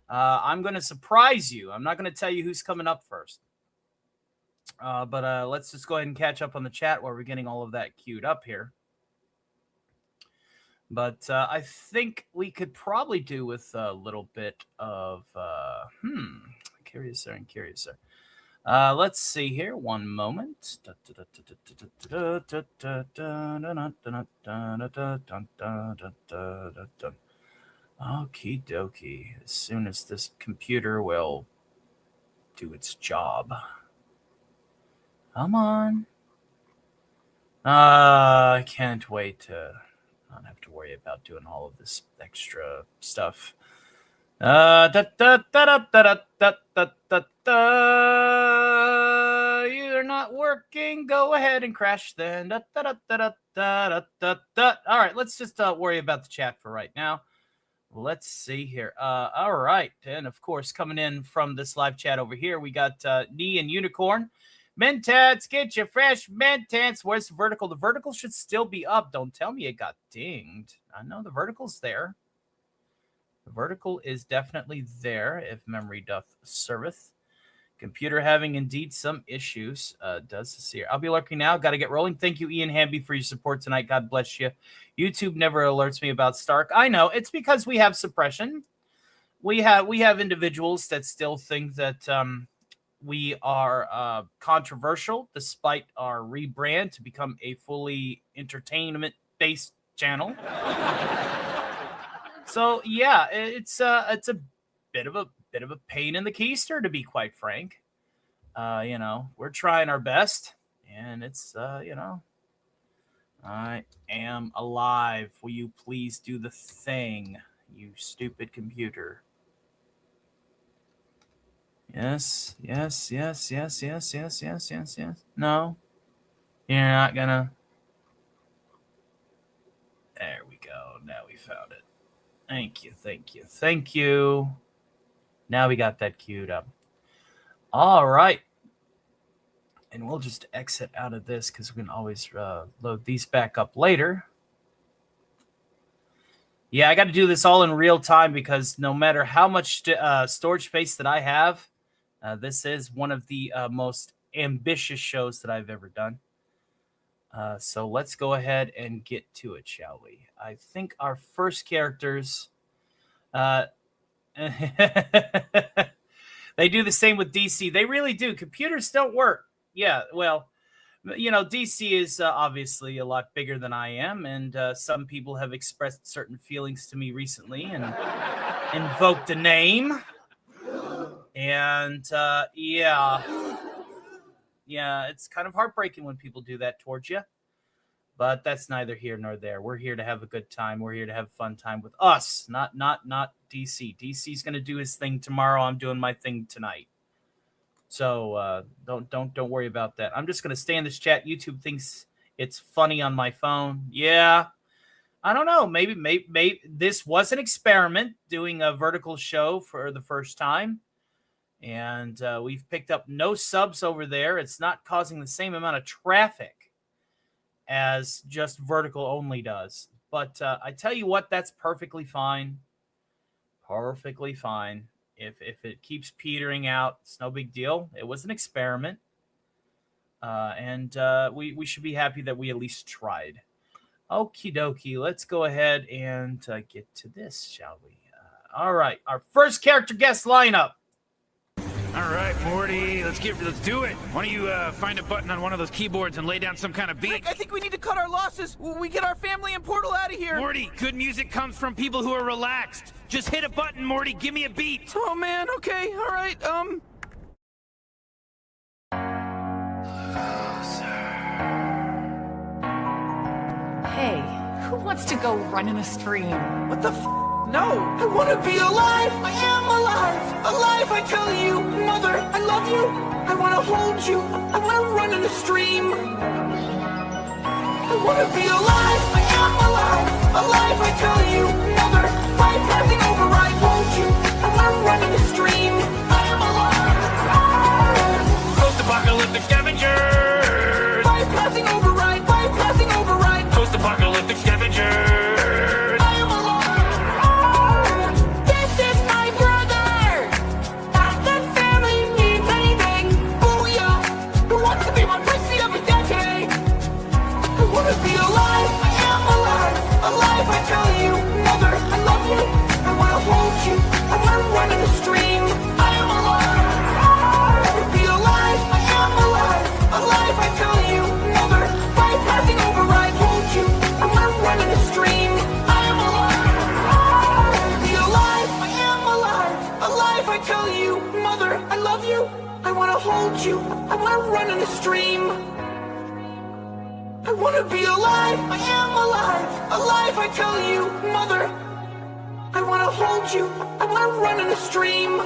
I'm going to surprise you. I'm not going to tell you who's coming up first. But let's just go ahead and catch up on the chat while we're getting all of that queued up here. But I think we could probably do with a little bit of, curious there and curious there. Let's see here. One moment. Okie dokie. As soon as this computer will do its job. Come on. I can't wait to not have to worry about doing all of this extra stuff. You're not working. Go ahead and crash then. All right, let's just worry about the chat for right now. Let's see here. All right, and of course, coming in from this live chat over here, we got Knee and Unicorn. Mentats, get your fresh Mentats. Where's the vertical? The vertical should still be up. Don't tell me it got dinged. I know the vertical's there. The vertical is definitely there, if memory doth serveth. Computer having indeed some issues. Does this here. I'll be lurking now. Got to get rolling. Thank you, Ian Hamby, for your support tonight. God bless you. YouTube never alerts me about Stark. I know. It's because we have suppression. We have individuals that still think that we are controversial, despite our rebrand to become a fully entertainment-based channel. So yeah, it's a bit of a pain in the keister, to be quite frank. You know, we're trying our best, and it's you know, I am alive. Will you please do the thing, you stupid computer? Yes. No, you're not gonna. There we go. Now we found it. Thank you. Now we got that queued up. All right. And we'll just exit out of this because we can always load these back up later. Yeah, I got to do this all in real time because no matter how much storage space that I have, this is one of the most ambitious shows that I've ever done. So let's go ahead and get to it, shall we? I think our first characters, they do the same with DC. They really do. Computers don't work. Yeah, well, you know, DC is obviously a lot bigger than I am, and some people have expressed certain feelings to me recently and invoked a name. And yeah, it's kind of heartbreaking when people do that towards you. But that's neither here nor there. We're here to have a good time. We're here to have a fun time with us, not DC. DC's going to do his thing tomorrow. I'm doing my thing tonight. So don't worry about that. I'm just going to stay in this chat. YouTube thinks it's funny on my phone. Yeah. I don't know. Maybe this was an experiment, doing a vertical show for the first time. And we've picked up no subs over there. It's not causing the same amount of traffic as just vertical only does. But I tell you what, that's perfectly fine. Perfectly fine. If it keeps petering out, it's no big deal. It was an experiment. And we should be happy that we at least tried. Okie dokie. Let's go ahead and get to this, shall we? All right. Our first character guest lineup. All right, Morty, let's do it. Why don't you find a button on one of those keyboards and lay down some kind of beat? Rick, I think we need to cut our losses. We get our family and Portal out of here. Morty, good music comes from people who are relaxed. Just hit a button, Morty. Give me a beat. Oh, man. Okay. All right. Hey, who wants to go run in a stream? What the f? No. I want to be alive. I am alive. Alive, I tell you. Mother, I love you. I want to hold you. I want to run in a stream. I want to be alive. I am alive. Alive, I tell you. Mother, bypassing override, won't you? I want to run in a stream. I am alive. Post-apocalyptic scavengers. Bypassing override, bypassing hold you, I wanna run in a stream. I wanna be alive, I am alive, alive I tell you, mother. I wanna hold you, I wanna run in a stream.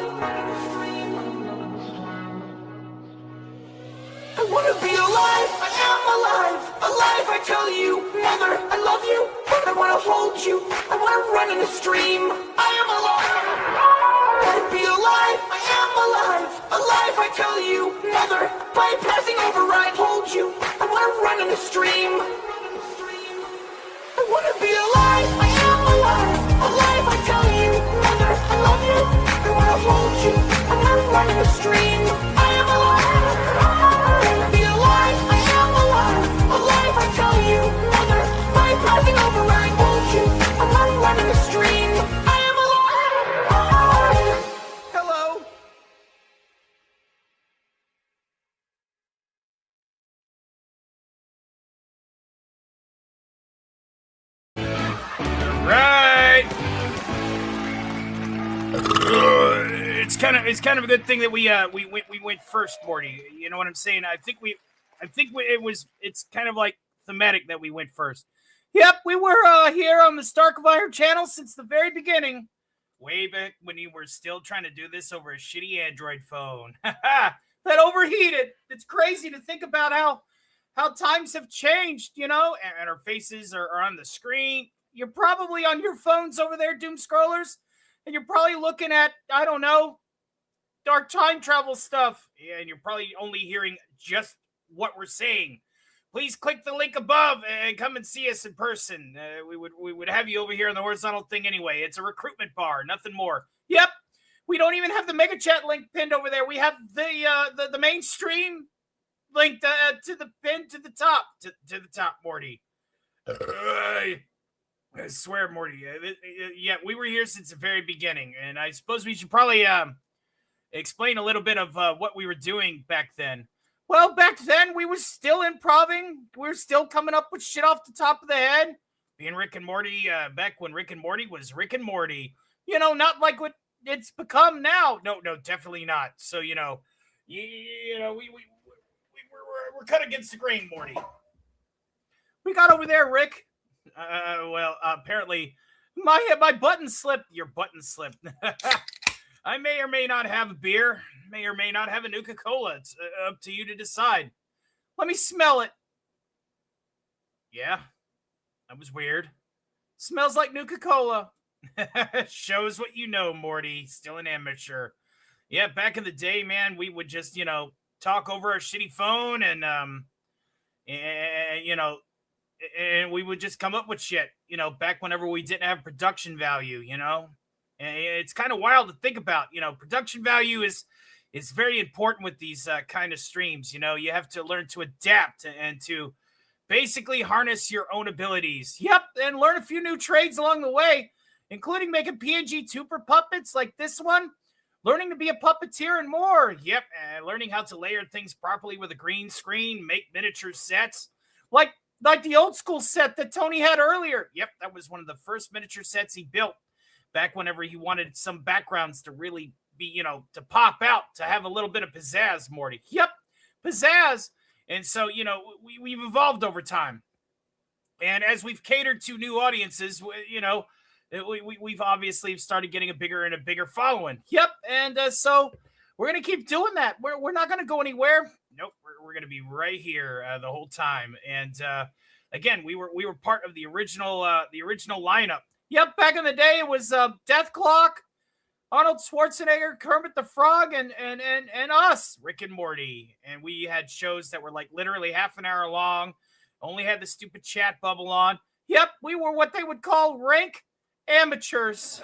I wanna be alive, I am alive, alive I tell you, mother, I love you. I wanna hold you, I wanna run in a stream. I am alive. I wanna be alive, I am alive, alive I tell you, mother. Bypassing override, hold you, I wanna run in a stream. I wanna be alive, I am alive, alive I tell you, mother, I love you. I wanna hold you, I wanna run in a stream. I am alive. Be alive, I am alive, alive I tell you, mother. Bypassing override, hold you, I wanna run in a stream. I am alive. Hello. Right. It's kind of a good thing that we went first, Morty. You know what I'm saying? It's kind of like thematic that we went first. Yep, we were here on the Stark of Iron channel since the very beginning. Way back when you were still trying to do this over a shitty Android phone. That overheated. It's crazy to think about how times have changed, you know, and our faces are on the screen. You're probably on your phones over there, doom scrollers, and you're probably looking at, I don't know, dark time travel stuff. Yeah, and you're probably only hearing just what we're saying. Please click the link above and come and see us in person. We would have you over here on the horizontal thing anyway. It's a recruitment bar, nothing more. Yep, we don't even have the mega chat link pinned over there. We have the mainstream link to the pin to the top, to the top, Morty. I swear, Morty. Yeah, we were here since the very beginning, and I suppose we should probably explain a little bit of what we were doing back then. Well, back then, we were still improving. We were still coming up with shit off the top of the head. Being Rick and Morty, back when Rick and Morty was Rick and Morty. You know, not like what it's become now. No, definitely not. So, you know, we're cut against the grain, Morty. We got over there, Rick. Apparently, my button slipped. Your button slipped. I may or may not have a beer, may or may not have a Nuka-Cola. It's up to you to decide. Let me smell it. Yeah, that was weird. Smells like Nuka-Cola. Shows what you know, Morty. Still an amateur. Yeah, back in the day, man, we would just, talk over our shitty phone and we would just come up with shit, back whenever we didn't have production value, And it's kind of wild to think about, production value is very important with these kind of streams. You have to learn to adapt and to basically harness your own abilities. Yep, and learn a few new trades along the way, including making PNG Tooper puppets like this one, learning to be a puppeteer and more. Yep, and learning how to layer things properly with a green screen, make miniature sets, like the old school set that Tony had earlier. Yep, that was one of the first miniature sets he built back whenever he wanted some backgrounds to really be, to pop out, to have a little bit of pizzazz, Morty. Yep, pizzazz. And so, we've evolved over time. And as we've catered to new audiences, we've obviously started getting a bigger and a bigger following. Yep, and so we're going to keep doing that. We're not going to go anywhere. Nope, we're going to be right here the whole time. And again, we were part of the original lineup. Yep, back in the day, it was Death Clock, Arnold Schwarzenegger, Kermit the Frog, and us, Rick and Morty. And we had shows that were like literally half an hour long, only had the stupid chat bubble on. Yep, we were what they would call rank amateurs.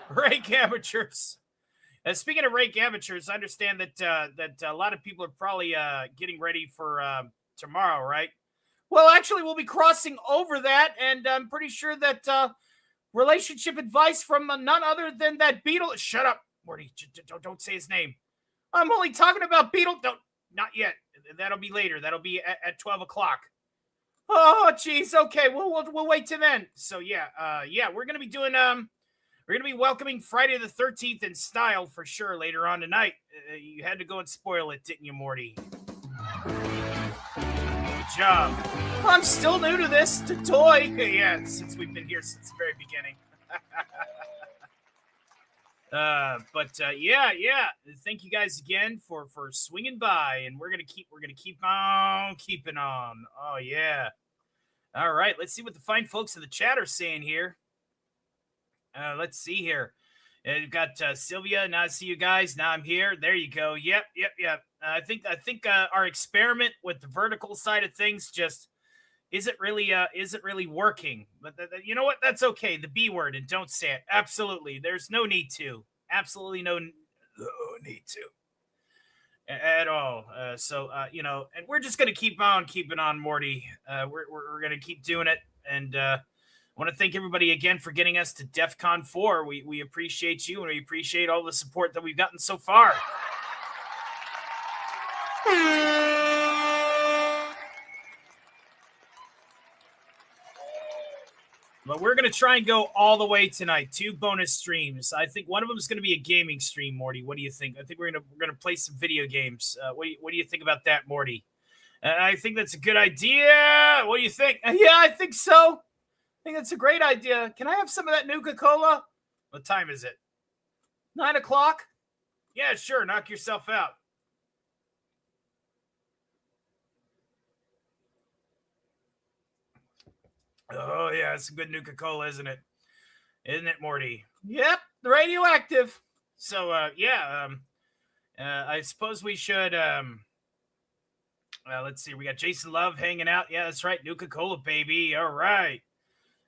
Rank amateurs. Speaking of rank amateurs, I understand that a lot of people are probably getting ready for tomorrow, right? Well, actually, we'll be crossing over that, and I'm pretty sure that relationship advice from none other than that Beetle. Shut up, Morty. Don't say his name. I'm only talking about Beetle. Not yet. That'll be later. That'll be at 12 o'clock. Oh, geez. Okay, we'll wait till then. So yeah, we're gonna be doing We're going to be welcoming Friday the 13th in style for sure later on tonight. You had to go and spoil it, didn't you, Morty? Good job. Well, I'm still new to this, to toy. Yeah, since we've been here since the very beginning. Yeah. Thank you guys again for swinging by, and we're gonna keep on keeping on. Oh yeah. All right, let's see what the fine folks in the chat are saying here. Let's see here. You've got Sylvia. Now I see you guys. Now I'm here. There you go. Yep. I think our experiment with the vertical side of things just isn't really working. But you know what? That's okay. The B word, and don't say it. Absolutely. There's no need to. Absolutely no need to at all. And we're just gonna keep on keeping on, Morty. We're gonna keep doing it, and I want to thank everybody again for getting us to DEF CON 4. We appreciate you, and we appreciate all the support that we've gotten so far. But we're going to try and go all the way tonight. 2 bonus streams. I think one of them is going to be a gaming stream, Morty. What do you think? I think we're going to play some video games. What do you think about that, Morty? I think that's a good idea. What do you think? Yeah, I think so. I think that's a great idea. Can I have some of that Nuka-Cola? What time is it? 9 o'clock? Yeah, sure. Knock yourself out. Oh, yeah, it's a good Nuka-Cola, isn't it? Isn't it, Morty? Yep, the radioactive. So, I suppose we should, let's see. We got Jason Love hanging out. Yeah, that's right. Nuka-Cola, baby. All right.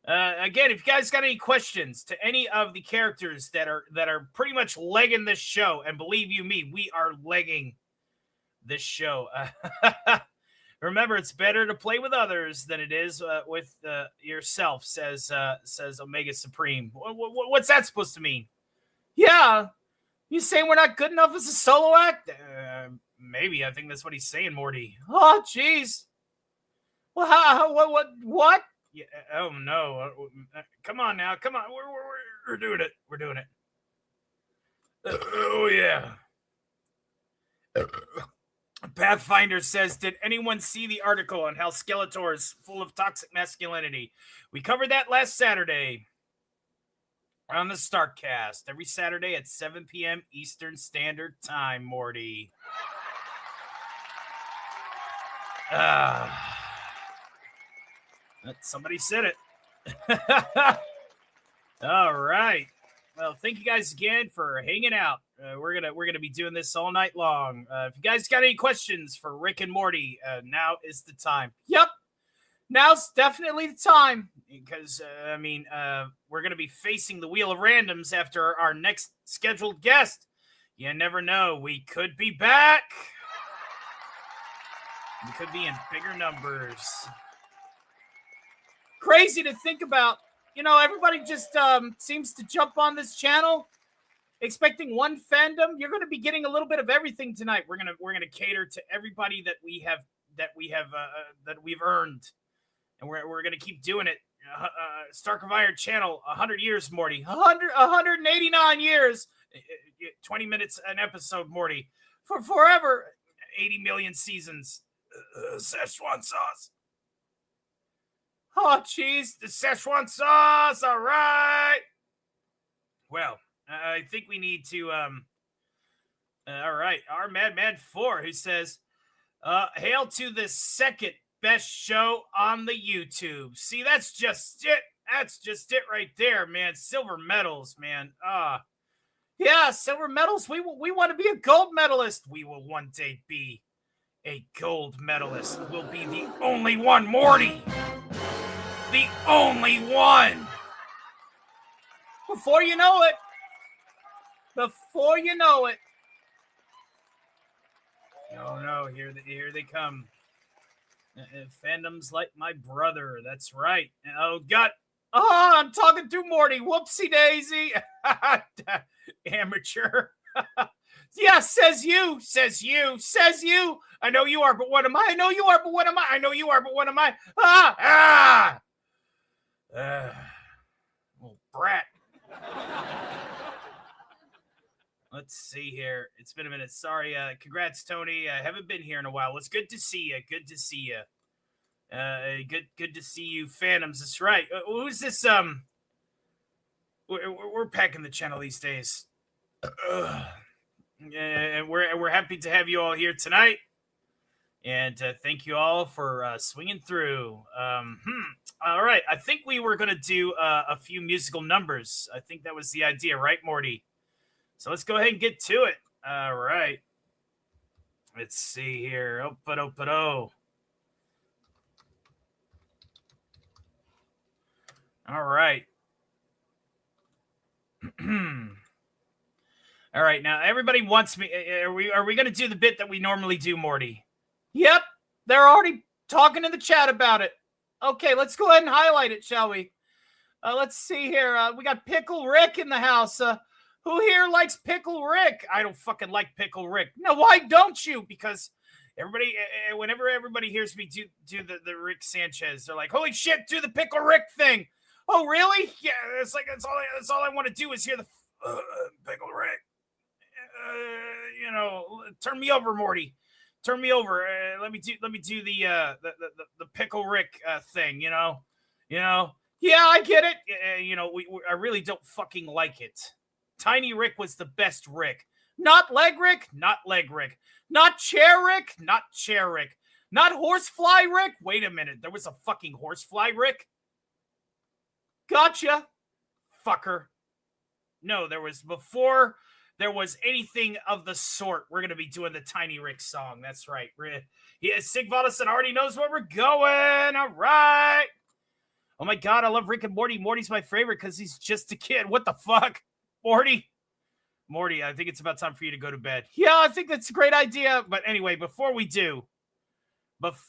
Again, if you guys got any questions to any of the characters that are pretty much legging this show, and believe you me, we are legging this show. Remember, it's better to play with others than it is with yourself, says Omega Supreme. What's that supposed to mean? Yeah, you saying we're not good enough as a solo act? Maybe. I think that's what he's saying, Morty. Oh, jeez. Well, what? Yeah, oh no! Come on now, come on. We're doing it. We're doing it. Oh yeah. Pathfinder says, did anyone see the article on how Skeletor is full of toxic masculinity? We covered that last Saturday on the Starkcast. Every Saturday at 7 p.m. Eastern Standard Time, Morty. Somebody said it. All right. Well, thank you guys again for hanging out. We're gonna be doing this all night long. If you guys got any questions for Rick and Morty, now is the time. Yep, now's definitely the time because we're gonna be facing the wheel of randoms after our next scheduled guest. You never know, we could be back. We could be in bigger numbers. Crazy to think about. You know, everybody just seems to jump on this channel expecting one fandom. You're going to be getting a little bit of everything tonight. We're gonna cater to everybody that we've earned, and we're gonna keep doing it. Stark of Iron channel, 100 years, Morty. 189 years, 20 minutes an episode, Morty, for forever. 80 million seasons. Szechuan sauce. Oh, geez, the Szechuan sauce. All right. Well, I think we need to, all right. Our Madman 4, who says, hail to the second best show on the YouTube. See, that's just it. That's just it right there, man. Silver medals, man. Yeah, silver medals. We want to be a gold medalist. We will one day be a gold medalist. We'll be the only one, Morty. The only one. Before you know it. Before you know it. Oh no, here they come. Fandoms like my brother. That's right. Oh God. Oh, I'm talking to Morty. Whoopsie daisy. Amateur. Yeah, says you. I know you are, but what am I? I know you are, but what am I? I know you are, but what am I? Little brat. let's see here. It's been a minute. Sorry. Congrats, Tony. I haven't been here in a while. It's good to see you. Good to see you. Good to see you, Phantoms. That's right. Who's this? We're packing the channel these days. And we're happy to have you all here tonight. And thank you all for swinging through. All right. I think we were going to do a few musical numbers. I think that was the idea, right, Morty? So let's go ahead and get to it. All right. Let's see here. Oh. All right. All right. Now, everybody wants me. Are we going to do the bit that we normally do, Morty? Yep. They're already talking in the chat about it. Okay, let's go ahead and highlight it, shall we? Let's see here. We got Pickle Rick in the house. Who here likes Pickle Rick? I don't fucking like Pickle Rick. No, why don't you? Because everybody, whenever everybody hears me do the Rick Sanchez, they're like, "Holy shit, do the Pickle Rick thing!" Oh, really? Yeah, it's like that's all I want to do is hear the Pickle Rick. Turn me over, Morty. Turn me over. Let me do the Pickle Rick thing. Yeah, I get it. I really don't fucking like it. Tiny Rick was the best Rick. Not Leg Rick, not Leg Rick. Not Chair Rick, not Chair Rick. Not Horsefly Rick. Wait a minute, there was a fucking Horsefly Rick. Gotcha, fucker. No, there was before there was anything of the sort. We're going to be doing the Tiny Rick song. That's right. Sigvaldus already knows where we're going. All right. Oh, my God. I love Rick and Morty. Morty's my favorite because he's just a kid. What the fuck? Morty, I think it's about time for you to go to bed. Yeah, I think that's a great idea. But anyway, before we do. Let's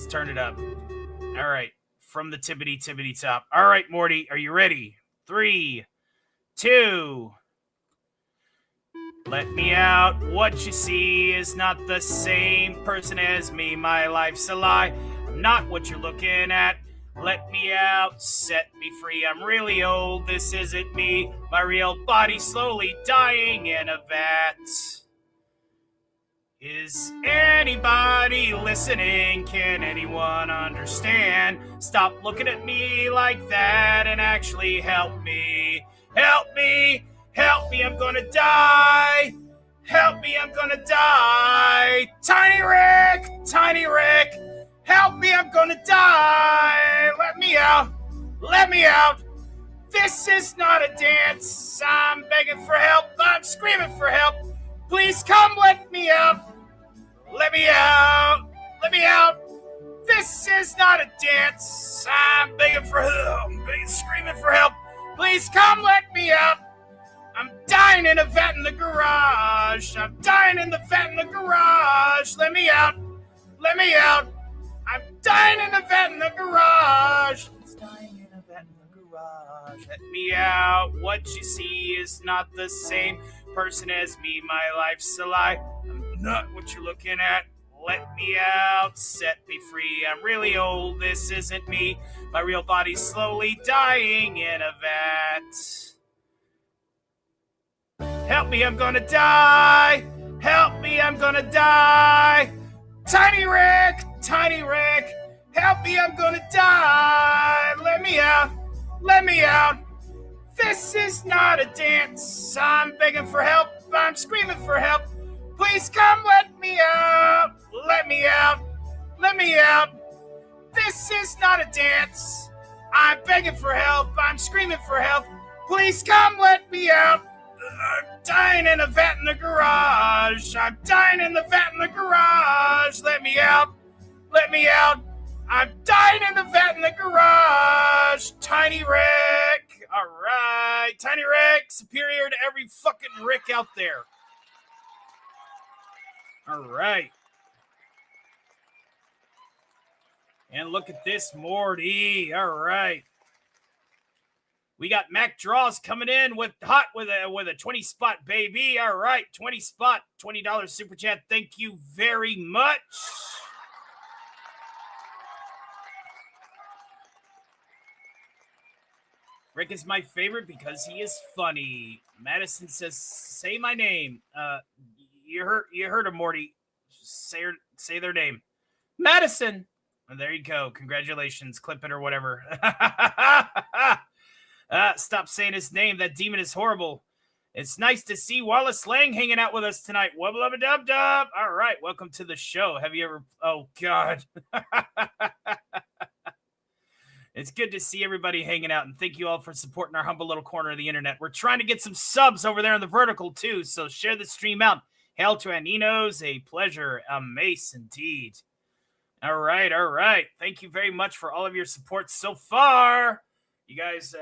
turn it up. All right. From the tippity top. All right, Morty, are you ready? 3, 2. Let me out. What you see is not the same person as me. My life's a lie. I'm not what you're looking at. Let me out. Set me free. I'm really old. This isn't me. My real body slowly dying in a vat. Is anybody listening? Can anyone understand? Stop looking at me like that and actually help me. Help me. Help me, I'm gonna die. Help me, I'm gonna die. Tiny Rick. Help me, I'm gonna die. Let me out. This is not a dance. I'm begging for help. I'm screaming for help. Please come let me out. Let me out. This is not a dance. I'm begging for help. Screaming for help. Please come let me out. I'm dying in a vat in the garage. Let me out. I'm dying in a vat in the garage. Let me out. What you see is not the same person as me. My life's a lie. I'm not what you're looking at. Let me out. Set me free. I'm really old. This isn't me. My real body's slowly dying in a vat. Help me, I'm gonna die. Help me, I'm gonna die. Tiny Rick. Help me, I'm gonna die. Let me out. This is not a dance. I'm begging for help. I'm screaming for help. Please come let me out. This is not a dance. I'm begging for help. I'm screaming for help. Please come let me out. I'm dying in a vat in the garage. Let me out. I'm dying in the vat in the garage. Tiny Rick. All right. Tiny Rick, superior to every fucking Rick out there. All right. And look at this, Morty. All right. We got Mac Draws coming in with a 20 spot, baby. All right, 20 spot, $20 super chat. Thank you very much. Rick is my favorite because he is funny. Madison says, "Say my name." You heard him, Morty. Say their name, Madison. And there you go. Congratulations, clip it or whatever. Stop saying his name. That demon is horrible. It's nice to see Wallace Lang hanging out with us tonight. Wubba-lubba-dub-dub. All right, welcome to the show. Have you ever? Oh God. It's good to see everybody hanging out, and thank you all for supporting our humble little corner of the internet. We're trying to get some subs over there in the vertical, too, so share the stream out. Hail to Aninos, a pleasure, a mace indeed. All right. Thank you very much for all of your support so far. You guys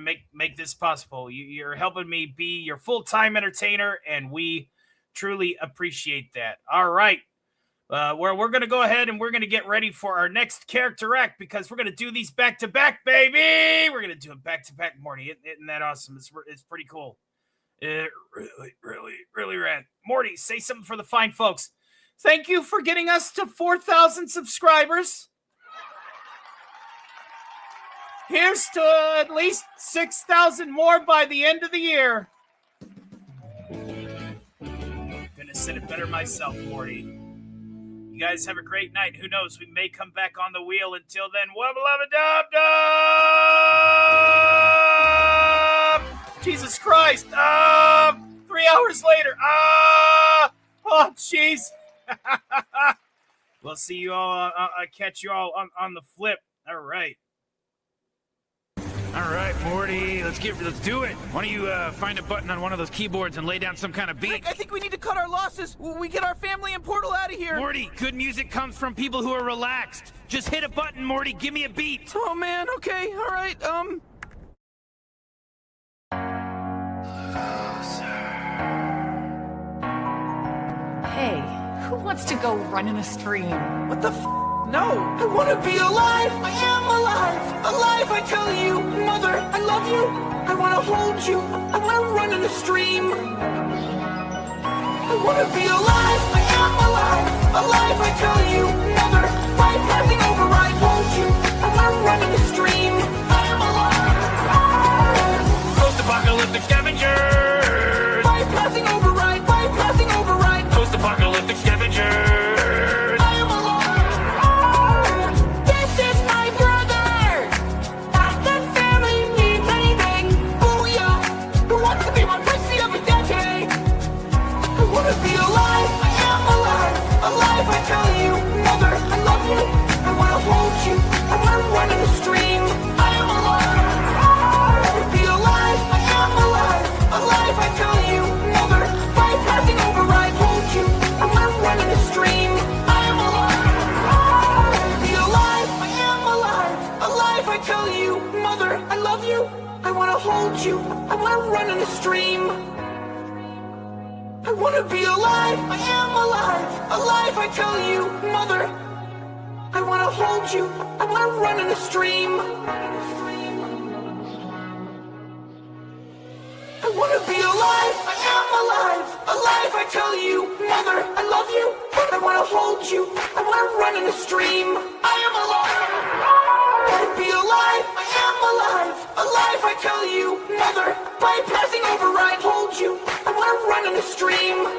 make this possible. You're helping me be your full-time entertainer, and we truly appreciate that. All right. We're going to go ahead and we're going to get ready for our next character act because we're going to do these back-to-back, baby. We're going to do them back-to-back, Morty. Isn't that awesome? It's pretty cool. Really rad. Morty, say something for the fine folks. Thank you for getting us to 4,000 subscribers. Here's to at least 6,000 more by the end of the year. Gonna say it better myself, Morty. You guys have a great night. Who knows? We may come back on the wheel. Until then, wubba-lubba-dub-dub! Jesus Christ! 3 hours later! Oh, jeez! We'll see you all. I catch you all on the flip. All right. All right, Morty, let's do it. Why don't you find a button on one of those keyboards and lay down some kind of beat? Rick, I think we need to cut our losses. We get our family and Portal out of here. Morty, good music comes from people who are relaxed. Just hit a button, Morty. Give me a beat. Oh, man. Okay. All right. Hey, who wants to go run in a stream? What the f? No. I want to be alive. I am alive. Alive, I tell you. Mother, I love you. I want to hold you. I want to run in a stream. I want to be alive. I am alive. Alive, I tell you. Mother, bypassing override, hold you. I want to run in a stream. I am alive. Post-apocalyptic scavengers. Bypassing override, Post-apocalyptic scavengers. Alive, I tell you, mother, I love you. I want to hold you. I want to run in the stream. I am alive. I want to be alive. I am alive. Alive, I tell you, mother, bypassing override, hold you. I want to run in the stream. I am alive. I want to be alive. I am alive. Alive, I tell you, mother, I love you. I want to hold you. I want to run in the stream. I want to be alive, I am alive. Alive, I tell you, mother. I want to hold you. I want to run in the stream. I want to be alive, I am alive. Alive, I tell you, mother. I love you. I want to hold you. I want to run in the stream. I am alive. I want to be alive, I am alive. Alive, I tell you, mother. Bypassing override, hold you. I want to run in the stream.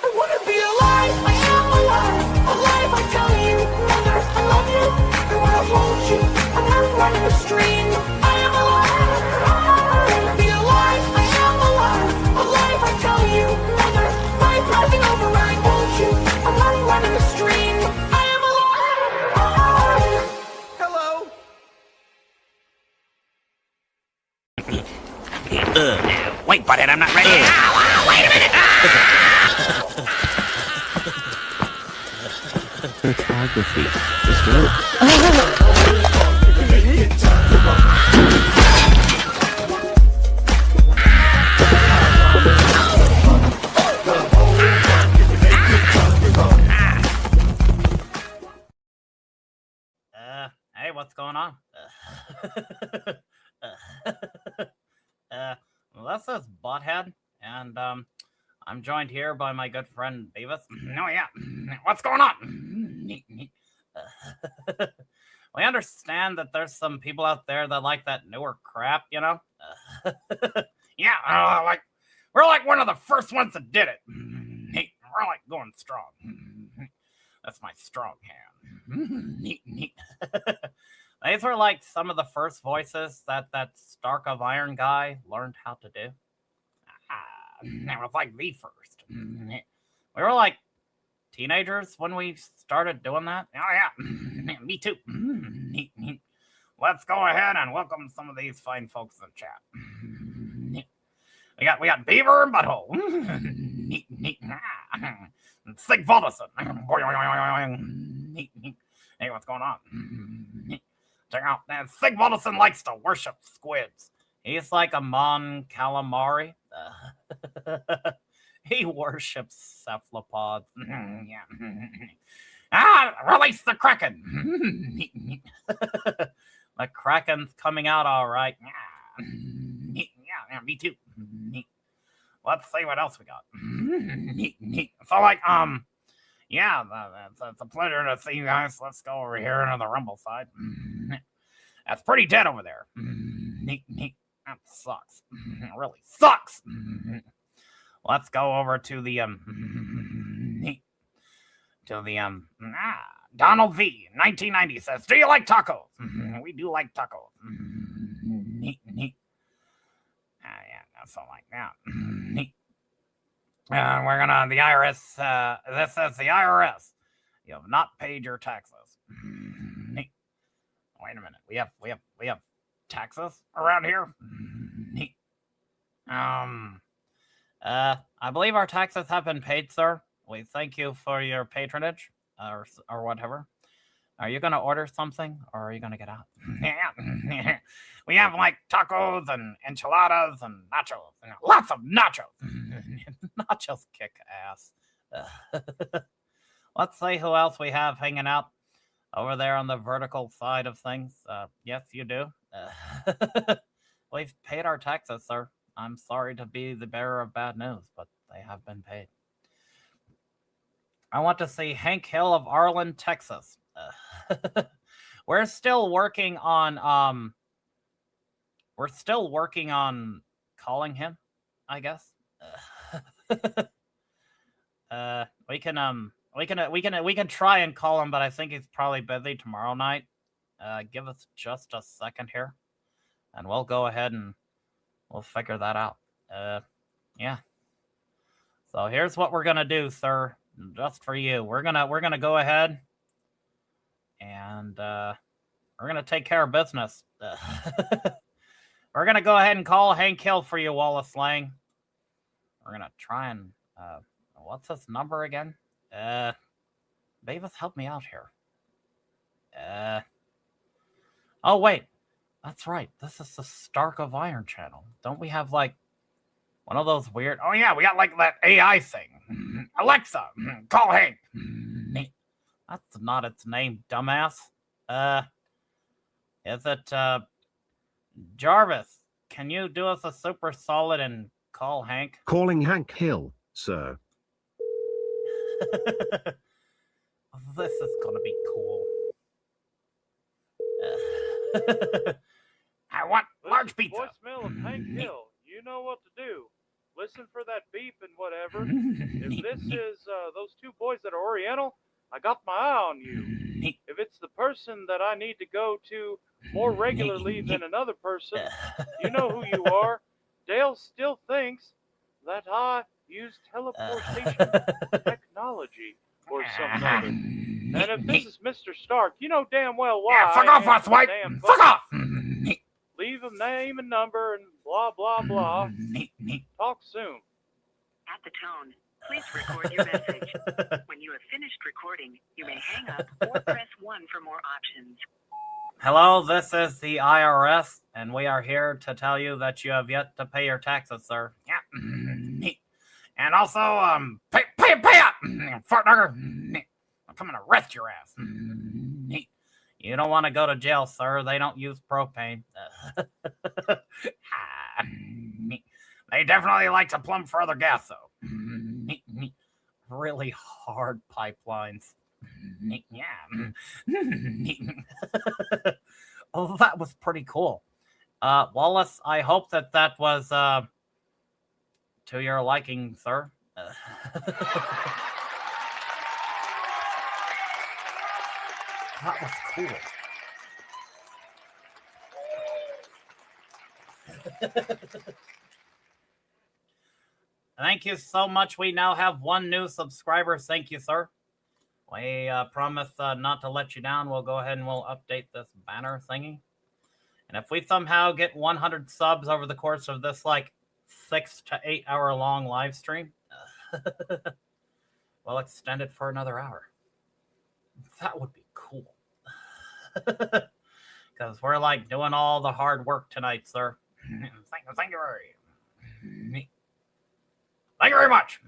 I want to be alive. I am alive. Alive, I tell you, mother. I love you. I want to hold you. I want to run in the stream. I am alive. I want to be alive. I am alive. Alive, I tell you, mother. Bypassing override, hold you. I want to run in the stream. I am alive. Hello. Wait, butthead, I'm not ready. Wait a minute! Photography. This works. Hey, what's going on? This is Butthead, and I'm joined here by my good friend Beavis. Oh yeah, what's going on? We understand that there's some people out there that like that newer crap, you know? Yeah, we're like one of the first ones that did it. We're like going strong. That's my strong hand. These were like some of the first voices that Stark of Iron guy learned how to do. It was like the first. We were like teenagers when we started doing that. Oh yeah, me too. Let's go ahead and welcome some of these fine folks in the chat. We got Beaver and Butthole. Sig Volderson. Hey, what's going on? Check out, man. Sig Volderson likes to worship squids. He's like a Mon Calamari. He worships cephalopods. Yeah. Release the Kraken. The Kraken's coming out all right. Yeah, me too. Let's see what else we got. So, like, yeah, it's a pleasure to see you guys. Let's go over here into the Rumble side. That's pretty dead over there. That sucks. It really sucks. Let's go over to the Donald V 1990 says, "Do you like tacos?" We do like tacos. Yeah, something like that. We're gonna the IRS. This says the IRS. You have not paid your taxes. Wait a minute. We have taxes around here. I believe our taxes have been paid, sir. We thank you for your patronage, or whatever. Are you gonna order something, or are you gonna get out? Yeah. We have like tacos and enchiladas and nachos. Lots of nachos. Nachos kick ass. Let's see who else we have hanging out over there on the vertical side of things. Yes, you do. We've paid our taxes, sir. I'm sorry to be the bearer of bad news, but they have been paid. I want to see Hank Hill of Arlen, Texas. We're still working on calling him, I guess. We can try and call him, but I think he's probably busy tomorrow night. Give us just a second here, and we'll go ahead and we'll figure that out. Yeah. So here's what we're gonna do, sir. Just for you, we're gonna go ahead and we're gonna take care of business. We're gonna go ahead and call Hank Hill for you, Wallace Lang. We're gonna try and what's his number again? Beavis, help me out here. Oh wait, that's right. This is the Stark of Iron channel. Don't we have like one of those weird? Oh yeah, we got like that AI thing. Alexa, call Hank. That's not its name, dumbass. Is it Jarvis? Can you do us a super solid and call Hank? Calling Hank Hill, sir. This is gonna be cool. I want large pizza. Voicemail of Hank Hill. You know what to do. Listen for that beep and whatever. If this is those two boys that are Oriental, I got my eye on you. If it's the person that I need to go to more regularly than another person, you know who you are. Dale still thinks that I use teleportation technology or something other. And if this is Mr. Stark, you know damn well why. Yeah, fuck off, us white. Fuck off. Leave a name and number and blah, blah, blah. Talk soon. At the tone, please record your message. When you have finished recording, you may hang up or press 1 for more options. Hello, this is the IRS, and we are here to tell you that you have yet to pay your taxes, sir. Yeah. And also, pay up, fart dugger. I'm coming to arrest your ass. You don't want to go to jail, sir. They don't use propane. They definitely like to plumb for other gas, though. Really hard pipelines. Yeah. that was pretty cool. Wallace, I hope that was to your liking, sir. That was cool. Thank you so much. We now have 1 new subscriber. Thank you, sir. We promise not to let you down. We'll go ahead and we'll update this banner thingy. And if we somehow get 100 subs over the course of this, like, 6 to 8 hour long live stream, we'll extend it for another hour. That would be cool. Because we're, like, doing all the hard work tonight, sir. Thank you very much.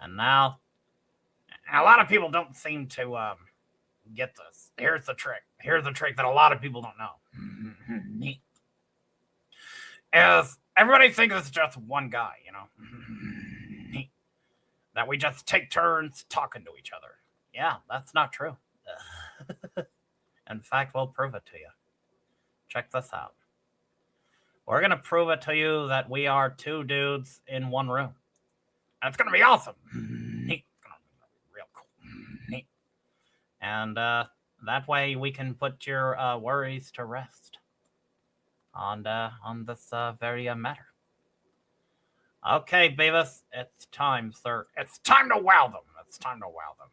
And now, a lot of people don't seem to get this. Here's the trick. Here's the trick that a lot of people don't know. Is everybody thinks it's just one guy, you know? That we just take turns talking to each other. Yeah, that's not true. In fact, we'll prove it to you. Check this out. We're going to prove it to you that we are 2 dudes in 1 room. And it's going to be awesome. It's going to be real cool. And that way we can put your worries to rest on this very matter. Okay, Beavis, it's time, sir. It's time to wow them. It's time to wow them.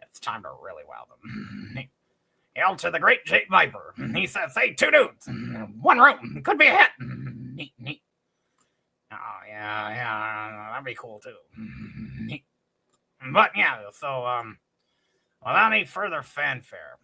It's time to really wow them. Hail to the great Jake Viper. He says, hey, 2 dudes, 1 room. Could be a hit. Oh, yeah, that'd be cool, too. But, yeah, so, without any further fanfare.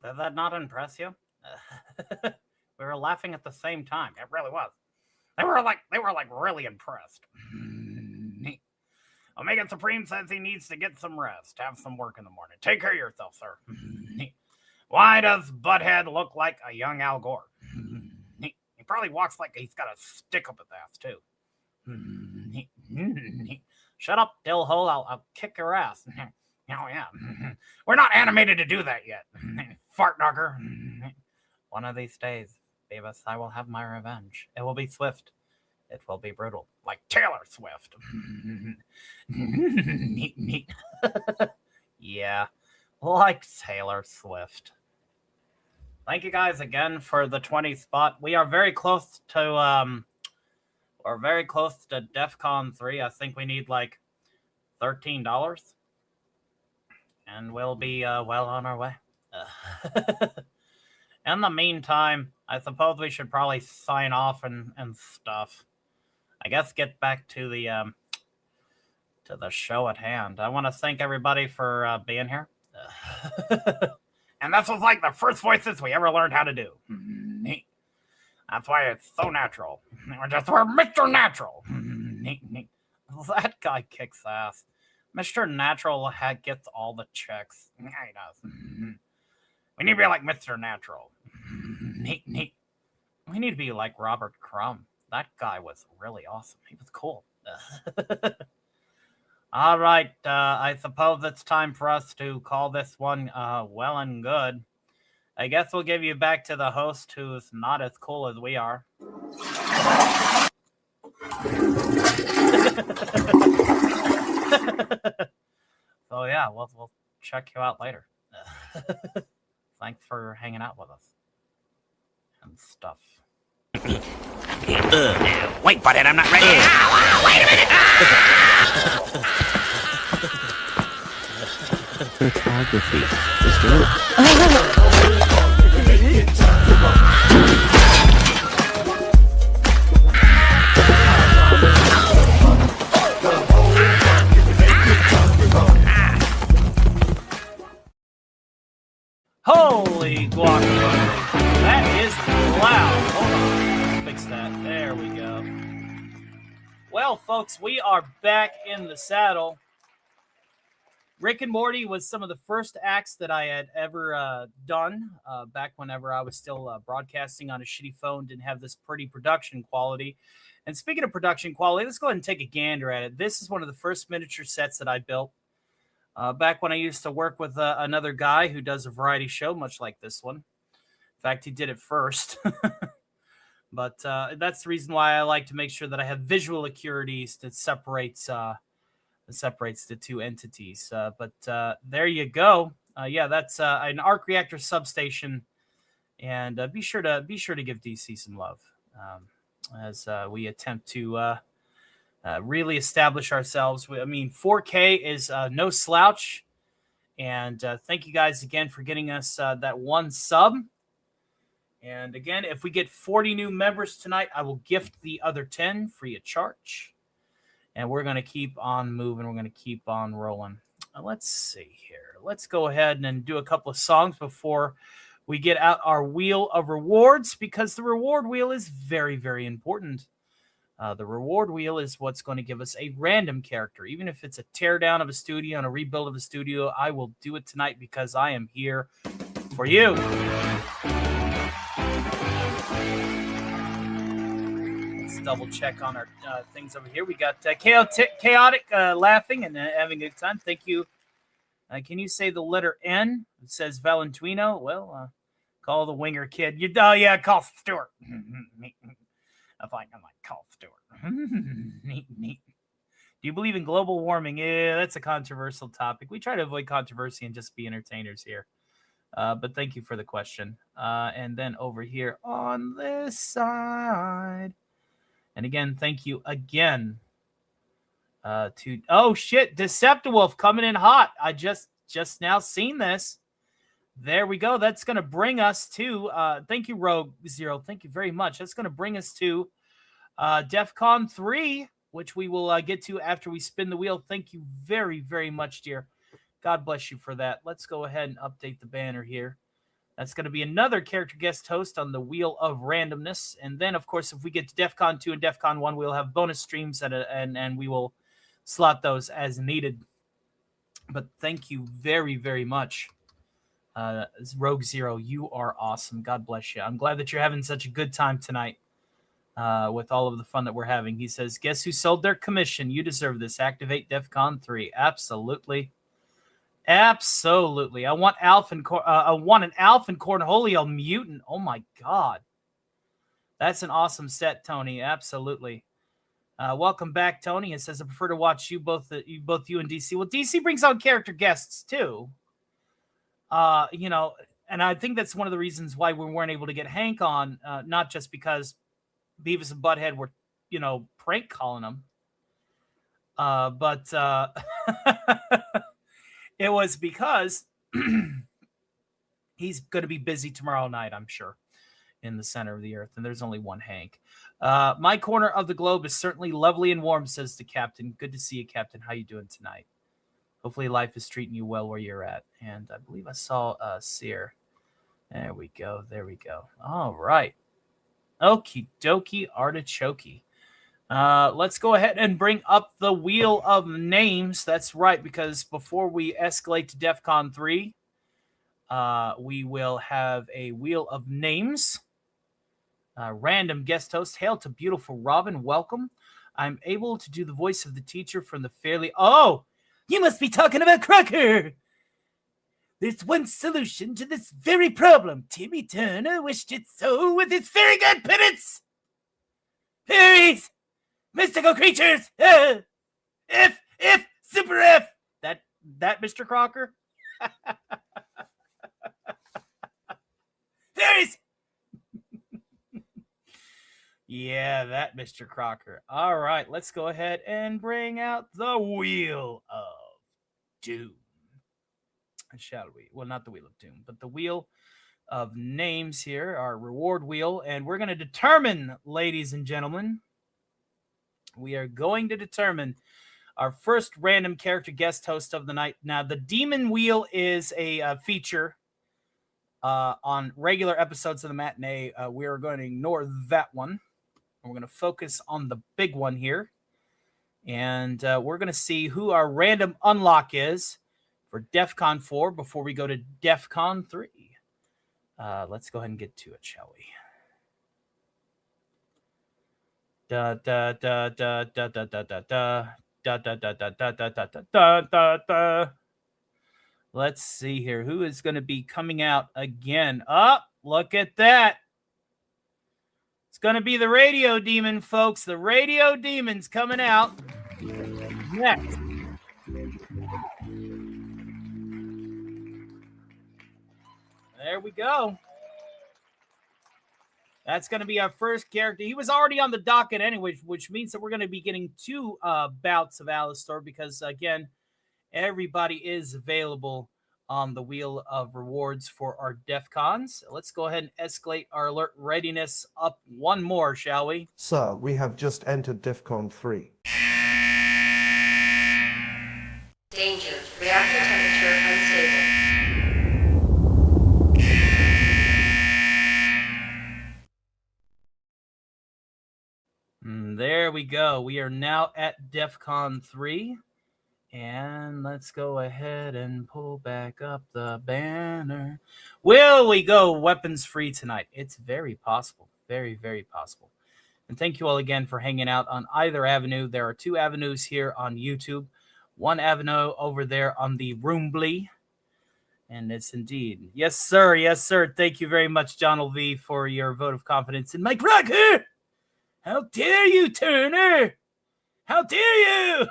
Did that not impress you? We were laughing at the same time. It really was. They were like really impressed. Omega Supreme says he needs to get some rest, have some work in the morning. Take care of yourself, sir. Why does Butthead look like a young Al Gore? He probably walks like he's got a stick up his ass, too. Shut up, Dillhole. I'll kick your ass. Oh, yeah. We're not animated to do that yet. Fart knocker. One of these days, Beavis, I will have my revenge. It will be swift. It will be brutal. Like Taylor Swift. Yeah. Like Taylor Swift. Thank you guys again for the 20 spot. We are very close to DEFCON 3. I think we need like $13. And we'll be well on our way. In the meantime, I suppose we should probably sign off and stuff. I guess get back to the show at hand. I want to thank everybody for being here. And this was like the first voices we ever learned how to do. That's why it's so natural. We're Mr. Natural. That guy kicks ass. Mr. Natural gets all the checks. Yeah, he does. We need to be like Mr. Natural. We need to be like Robert Crumb. That guy was really awesome. He was cool. All right. I suppose it's time for us to call this one well and good. I guess we'll give you back to the host who's not as cool as we are. we'll check you out later. Thanks for hanging out with us and stuff. Wait, butthead, I'm not ready. Wait a minute! Photography. Disturbed. Holy guacamole. That is loud. Hold on. Let's fix that. There we go. Well, folks, we are back in the saddle. Rick and Morty was some of the first acts that I had ever done back whenever I was still broadcasting on a shitty phone, didn't have this pretty production quality. And speaking of production quality, let's go ahead and take a gander at it. This is one of the first miniature sets that I built. Back when I used to work with another guy who does a variety show, much like this one. In fact, he did it first. But that's the reason why I like to make sure that I have visual acuities that separates the two entities. But there you go. Yeah, that's an arc reactor substation. And be sure to give DC some love as we attempt to really establish ourselves. I mean, 4K is no slouch. And thank you guys again for getting us that one sub. And again, if we get 40 new members tonight, I will gift the other 10 free of charge. And we're going to keep on moving. We're going to keep on rolling. Let's see here. Let's go ahead and do a couple of songs before we get out our wheel of rewards, because the reward wheel is very, very important. The reward wheel is what's going to give us a random character. Even if it's a tear down of a studio and a rebuild of a studio, I will do it tonight because I am here for you. Let's double check on our things over here. We got chaotic laughing and having a good time. Thank you. Can you say the letter N? It says Valentuino. Well, call the winger kid. Yeah, call Stuart. I like call Stuart. Neat. Do you believe in global warming? Yeah, that's a controversial topic. We try to avoid controversy and just be entertainers here. But thank you for the question. And then over here on this side. And again, thank you again to... Oh, shit. Deceptiwolf coming in hot. I just now seen this. There we go. That's going to bring us to... thank you, Rogue Zero. Thank you very much. That's going to bring us to DEF CON 3, which we will get to after we spin the wheel. Thank you very, very much, dear. God bless you for that. Let's go ahead and update the banner here. That's going to be another character guest host on the Wheel of Randomness. And then, of course, if we get to DEF CON 2 and DEF CON 1, we'll have bonus streams and we will slot those as needed. But thank you very, very much. Rogue Zero, you are awesome. God bless you. I'm glad that you're having such a good time tonight with all of the fun that we're having. He says, guess who sold their commission? You deserve this. Activate DEF CON 3. Absolutely. Absolutely. I want an Alpha and Cornholio mutant. Oh my God. That's an awesome set, Tony. Absolutely. Welcome back, Tony. It says I prefer to watch you both you and DC. Well, DC brings on character guests too. And I think that's one of the reasons why we weren't able to get Hank on, not just because Beavis and Butthead were, prank calling him. But it was because he's going to be busy tomorrow night, I'm sure, in the center of the earth. And there's only one Hank. My corner of the globe is certainly lovely and warm, says the captain. Good to see you, Captain. How you doing tonight? Hopefully life is treating you well where you're at. And I believe I saw Sear. There we go. There we go. All right. Okie dokie artichoke. Let's go ahead and bring up the Wheel of Names. That's right, because before we escalate to DEF CON 3, we will have a Wheel of Names. Random guest host. Hail to beautiful Robin. Welcome. I'm able to do the voice of the teacher from the Fairly... Oh, you must be talking about Crocker. There's one solution to this very problem. Timmy Turner wished it so with his very good penance. Fairies! Mystical creatures! F! Super F! That That Mr. Crocker? There is. Yeah, that Mr. Crocker. All right, let's go ahead and bring out the Wheel of Doom. Shall we? Well, not the Wheel of Doom, but the Wheel of Names here, our reward wheel. And we're going to determine, ladies and gentlemen, we are going to determine our first random character guest host of the night. Now, the Demon Wheel is a feature on regular episodes of the Matinee. We are going to ignore that one. We're going to focus on the big one here. And we're going to see who our random unlock is for DEF CON 4 before we go to DEF CON 3. Let's go ahead and get to it, shall we? Da da da da da da da da da da da da da da da da da da da. Let's see here. Who is going to be coming out again? Oh, look at that. It's going to be the Radio Demon, folks. The Radio Demon's coming out next. There we go. That's going to be our first character. He was already on the docket anyway, which means that we're going to be getting 2 bouts of Alistar because, again, everybody is available on the Wheel of Rewards for our DEF CONs. Let's go ahead and escalate our alert readiness up one more, shall we? Sir, we have just entered DEF CON 3. Danger. Reactor temperature unstable. There we go. We are now at DEF CON 3. And let's go ahead and pull back up the banner. Will we go weapons free tonight? It's very possible. Very, very possible. And thank you all again for hanging out on either avenue. There are 2 avenues here on YouTube. 1 avenue over there on the Roombly. And it's indeed. Yes, sir. Yes, sir. Thank you very much, Donald V, for your vote of confidence in Mike Rocker. How dare you, Turner? How dare you?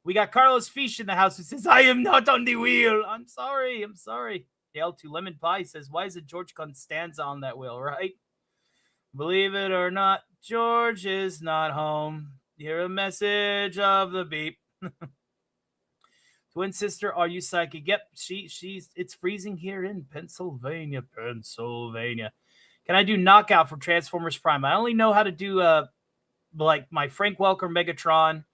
We got Carlos Fish in the house who says, I am not on the wheel. I'm sorry. I'm sorry. Hail to Lemon Pie says, why is it George Constanza on that wheel, right? Believe it or not, George is not home. Hear a message of the beep. Twin sister, are you psychic? Yep, it's freezing here in Pennsylvania. Can I do knockout for Transformers Prime? I only know how to do like my Frank Welker Megatron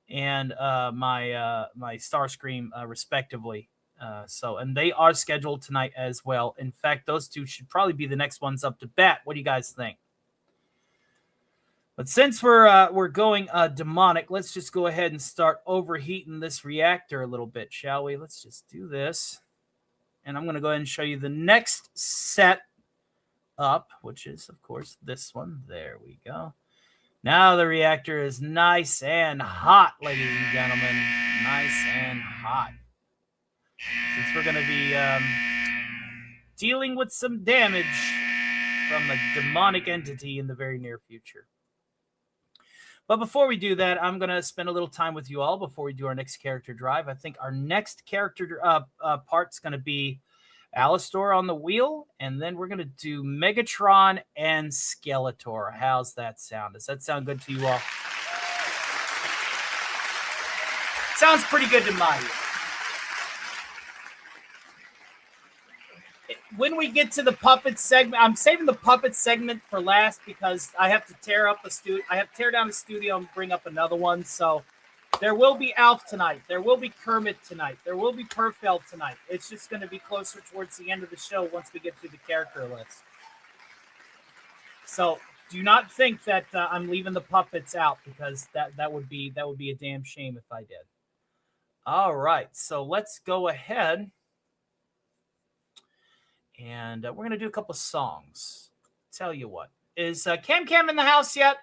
and my Starscream respectively. And they are scheduled tonight as well. In fact, those 2 should probably be the next ones up to bat. What do you guys think? But since we're going demonic, let's just go ahead and start overheating this reactor a little bit, shall we? Let's just do this. And I'm going to go ahead and show you the next set up, which is, of course, this one. There we go. Now the reactor is nice and hot, ladies and gentlemen. Nice and hot. Since we're going to be dealing with some damage from a demonic entity in the very near future. But before we do that, I'm going to spend a little time with you all before we do our next character drive. I think our next character part's going to be Alistar on the wheel, and then we're going to do Megatron and Skeletor. How's that sound? Does that sound good to you all? Sounds pretty good to my ear. When we get to the puppet segment, I'm saving the puppet segment for last because I have to tear up the studio. I have to tear down the studio and bring up another one. So there will be Alf tonight. There will be Kermit tonight. There will be Perfeld tonight. It's just going to be closer towards the end of the show once we get through the character list. So do not think that I'm leaving the puppets out because that would be a damn shame if I did. All right, so let's go ahead. And we're going to do a couple songs. Tell you what. Is Cam Cam in the house yet?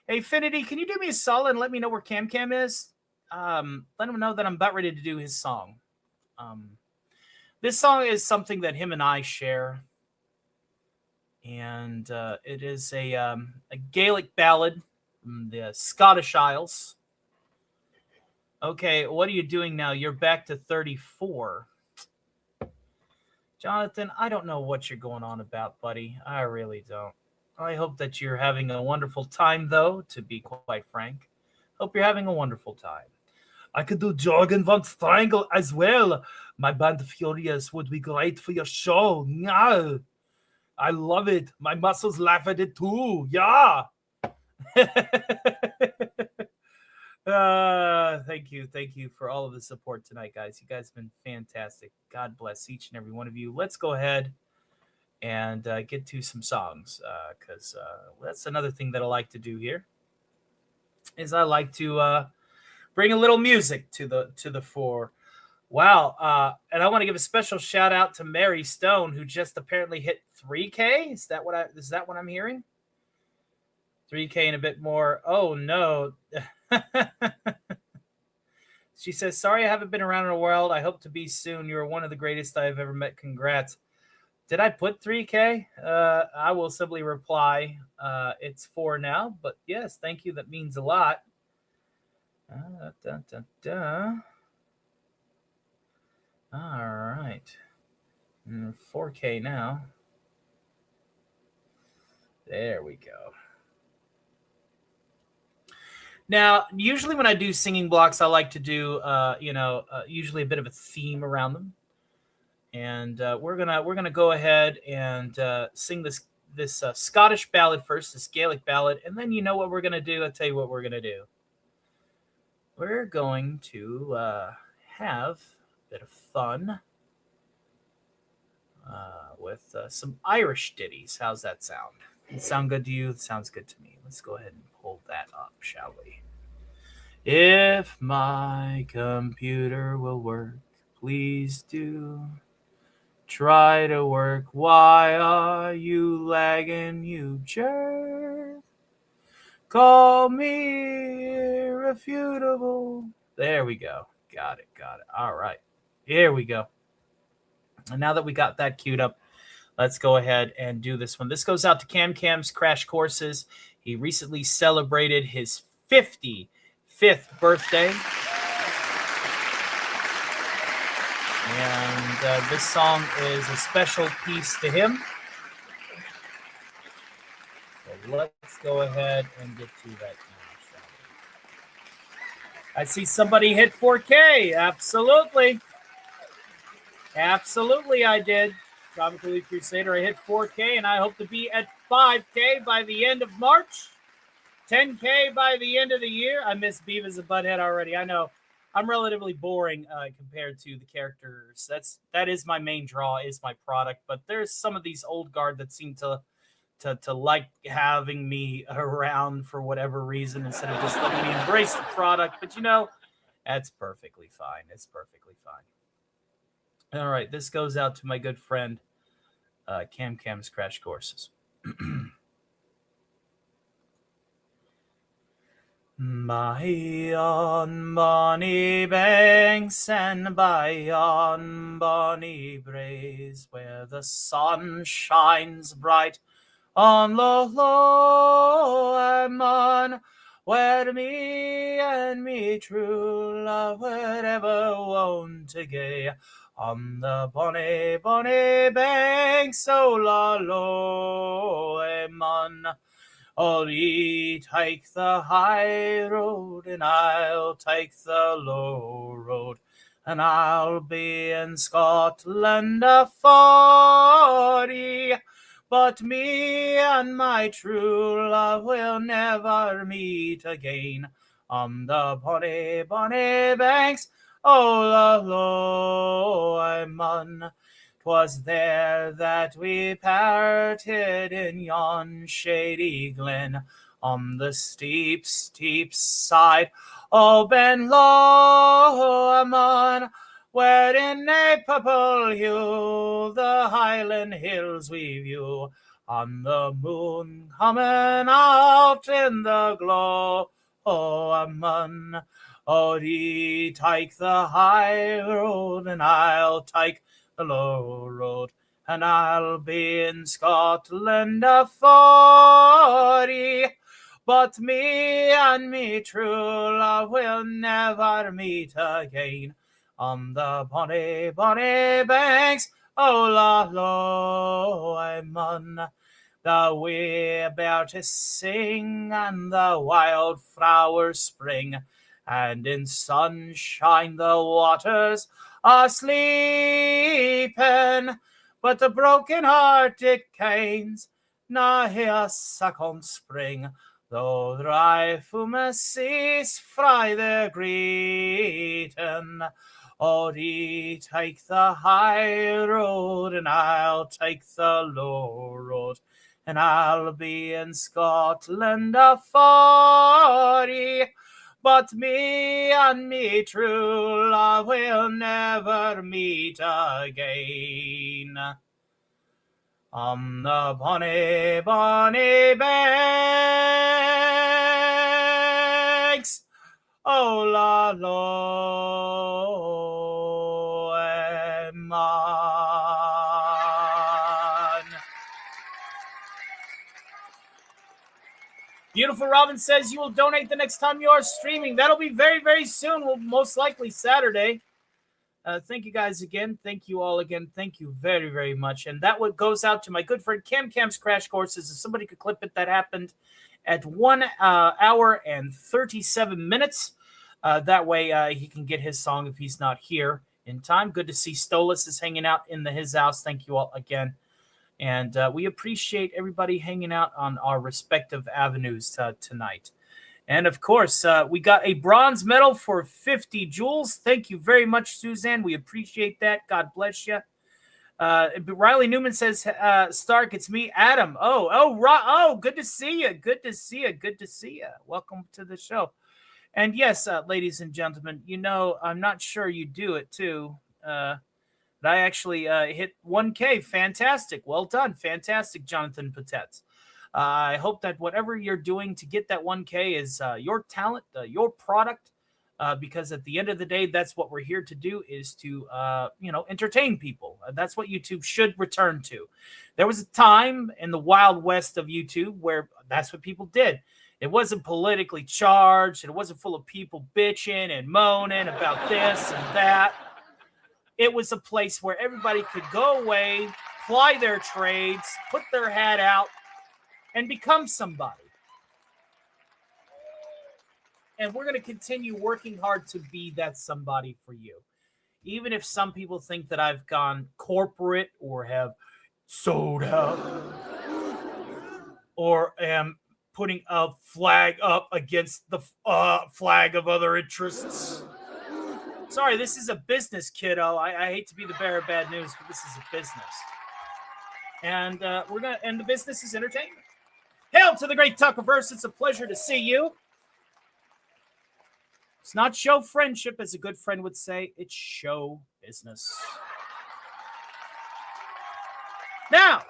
Hey, Finity, can you do me a solid and let me know where Cam Cam is? Let him know that I'm about ready to do his song. This song is something that him and I share. And it is a Gaelic ballad from the Scottish Isles. Okay, what are you doing now? You're back to 34. Jonathan, I don't know what you're going on about, buddy. I really don't. I hope that you're having a wonderful time, though, to be quite frank. Hope you're having a wonderful time. I could do Jorgen von Strangle as well. My band Furious would be great for your show. Yeah. I love it. My muscles laugh at it too. Yeah. Thank you. Thank you for all of the support tonight, guys. You guys have been fantastic. God bless each and every one of you. Let's go ahead and get to some songs because that's another thing that I like to do here is I like to bring a little music to the fore. Wow. And I want to give a special shout out to Mary Stone, who just apparently hit 3K. Is that what I'm hearing? 3K and a bit more. Oh no. She says, sorry I haven't been around in a while. I hope to be soon. You're one of the greatest I've ever met. Congrats. Did I put 3K? I will simply reply, it's 4 now. But yes, thank you. That means a lot. All right. 4K now. There we go. Now, usually when I do singing blocks, I like to do, usually a bit of a theme around them. And we're gonna go ahead and sing this Scottish ballad first, this Gaelic ballad, and then you know what we're gonna do. I'll tell you what we're gonna do. We're going to have a bit of fun with some Irish ditties. How's that sound? Does it sound good to you? It sounds good to me. Let's go ahead and pull that up, shall we? If my computer will work, please do try to work. Why are you lagging, you jerk? Call me irrefutable. There we go. Got it. All right. Here we go. And now that we got that queued up, let's go ahead and do this one. This goes out to Cam's Crash Courses. He recently celebrated his 55th birthday. And this song is a special piece to him. So let's go ahead and get to that now. I see somebody hit 4K. Absolutely. Absolutely, I did. Comical Leaf Crusader, I hit 4K, and I hope to be at 5K by the end of March, 10K by the end of the year. I miss Beavis and Butthead already. I know I'm relatively boring compared to the characters. That is my main draw, is my product. But there's some of these old guard that seem to like having me around for whatever reason instead of just letting me embrace the product. But that's perfectly fine. It's perfectly fine. All right, this goes out to my good friend, Cam's Crash Courses. By yon bonny banks and by yon bonny braes, where the sun shines bright on the lowman, where me and me true love would ever wont to gay, on the bonny, bonny banks, o la lowman. All ye take the high road, and I'll take the low road, and I'll be in Scotland a 40. But me and my true love will never meet again, on the bonny, bonny banks, o la lowman. 'Twas there that we parted in yon shady glen, on the steep, steep side o Ben Lomond, where in a purple hue the Highland hills we view, on the moon coming out in the glow. Oh, ye take the high road, and I'll take the low road, and I'll be in Scotland a 40. But me and me true love will never meet again on the bonny, bonny banks. Oh, la, lo, I'm on the way about to sing, and the wild flowers spring, and in sunshine the waters are sleeping. But the broken-hearted canes na hear second spring, though dry fumaces fry their greeting. Oh, thee take the high road, and I'll take the low road, and I'll be in Scotland a 40. But me and me true love will never meet again on the bonny, bonny banks. Oh, la, lo, am on. Beautiful Robin says you will donate the next time you are streaming. That'll be very, very soon. Well, most likely Saturday. Thank you guys again. Thank you all again. Thank you very, very much. And that what goes out to my good friend Cam's Crash Courses. If somebody could clip it, that happened at 1 hour and 37 minutes. That way he can get his song if he's not here in time. Good to see Stolas is hanging out in his house. Thank you all again. And we appreciate everybody hanging out on our respective avenues tonight. And, of course, we got a bronze medal for 50 jewels. Thank you very much, Suzanne. We appreciate that. God bless you. Riley Newman says, Stark, it's me, Adam. Oh, good to see you. Good to see you. Good to see you. Welcome to the show. And, yes, ladies and gentlemen, you know, I'm not sure you do it, too. But I actually hit 1K. Fantastic. Well done. Fantastic, Jonathan Patet. I hope that whatever you're doing to get that 1K is your talent, your product, because at the end of the day, that's what we're here to do is to, entertain people. That's what YouTube should return to. There was a time in the Wild West of YouTube where that's what people did. It wasn't politically charged. It wasn't full of people bitching and moaning about this and that. It was a place where everybody could go away, ply their trades, put their hat out, and become somebody. And we're going to continue working hard to be that somebody for you. Even if some people think that I've gone corporate or have sold out or am putting a flag up against the flag of other interests. Sorry, this is a business, kiddo. I hate to be the bearer of bad news, but this is a business. And the business is entertainment. Hail to the great Tuckerverse. It's a pleasure to see you. It's not show friendship, as a good friend would say. It's show business. Now,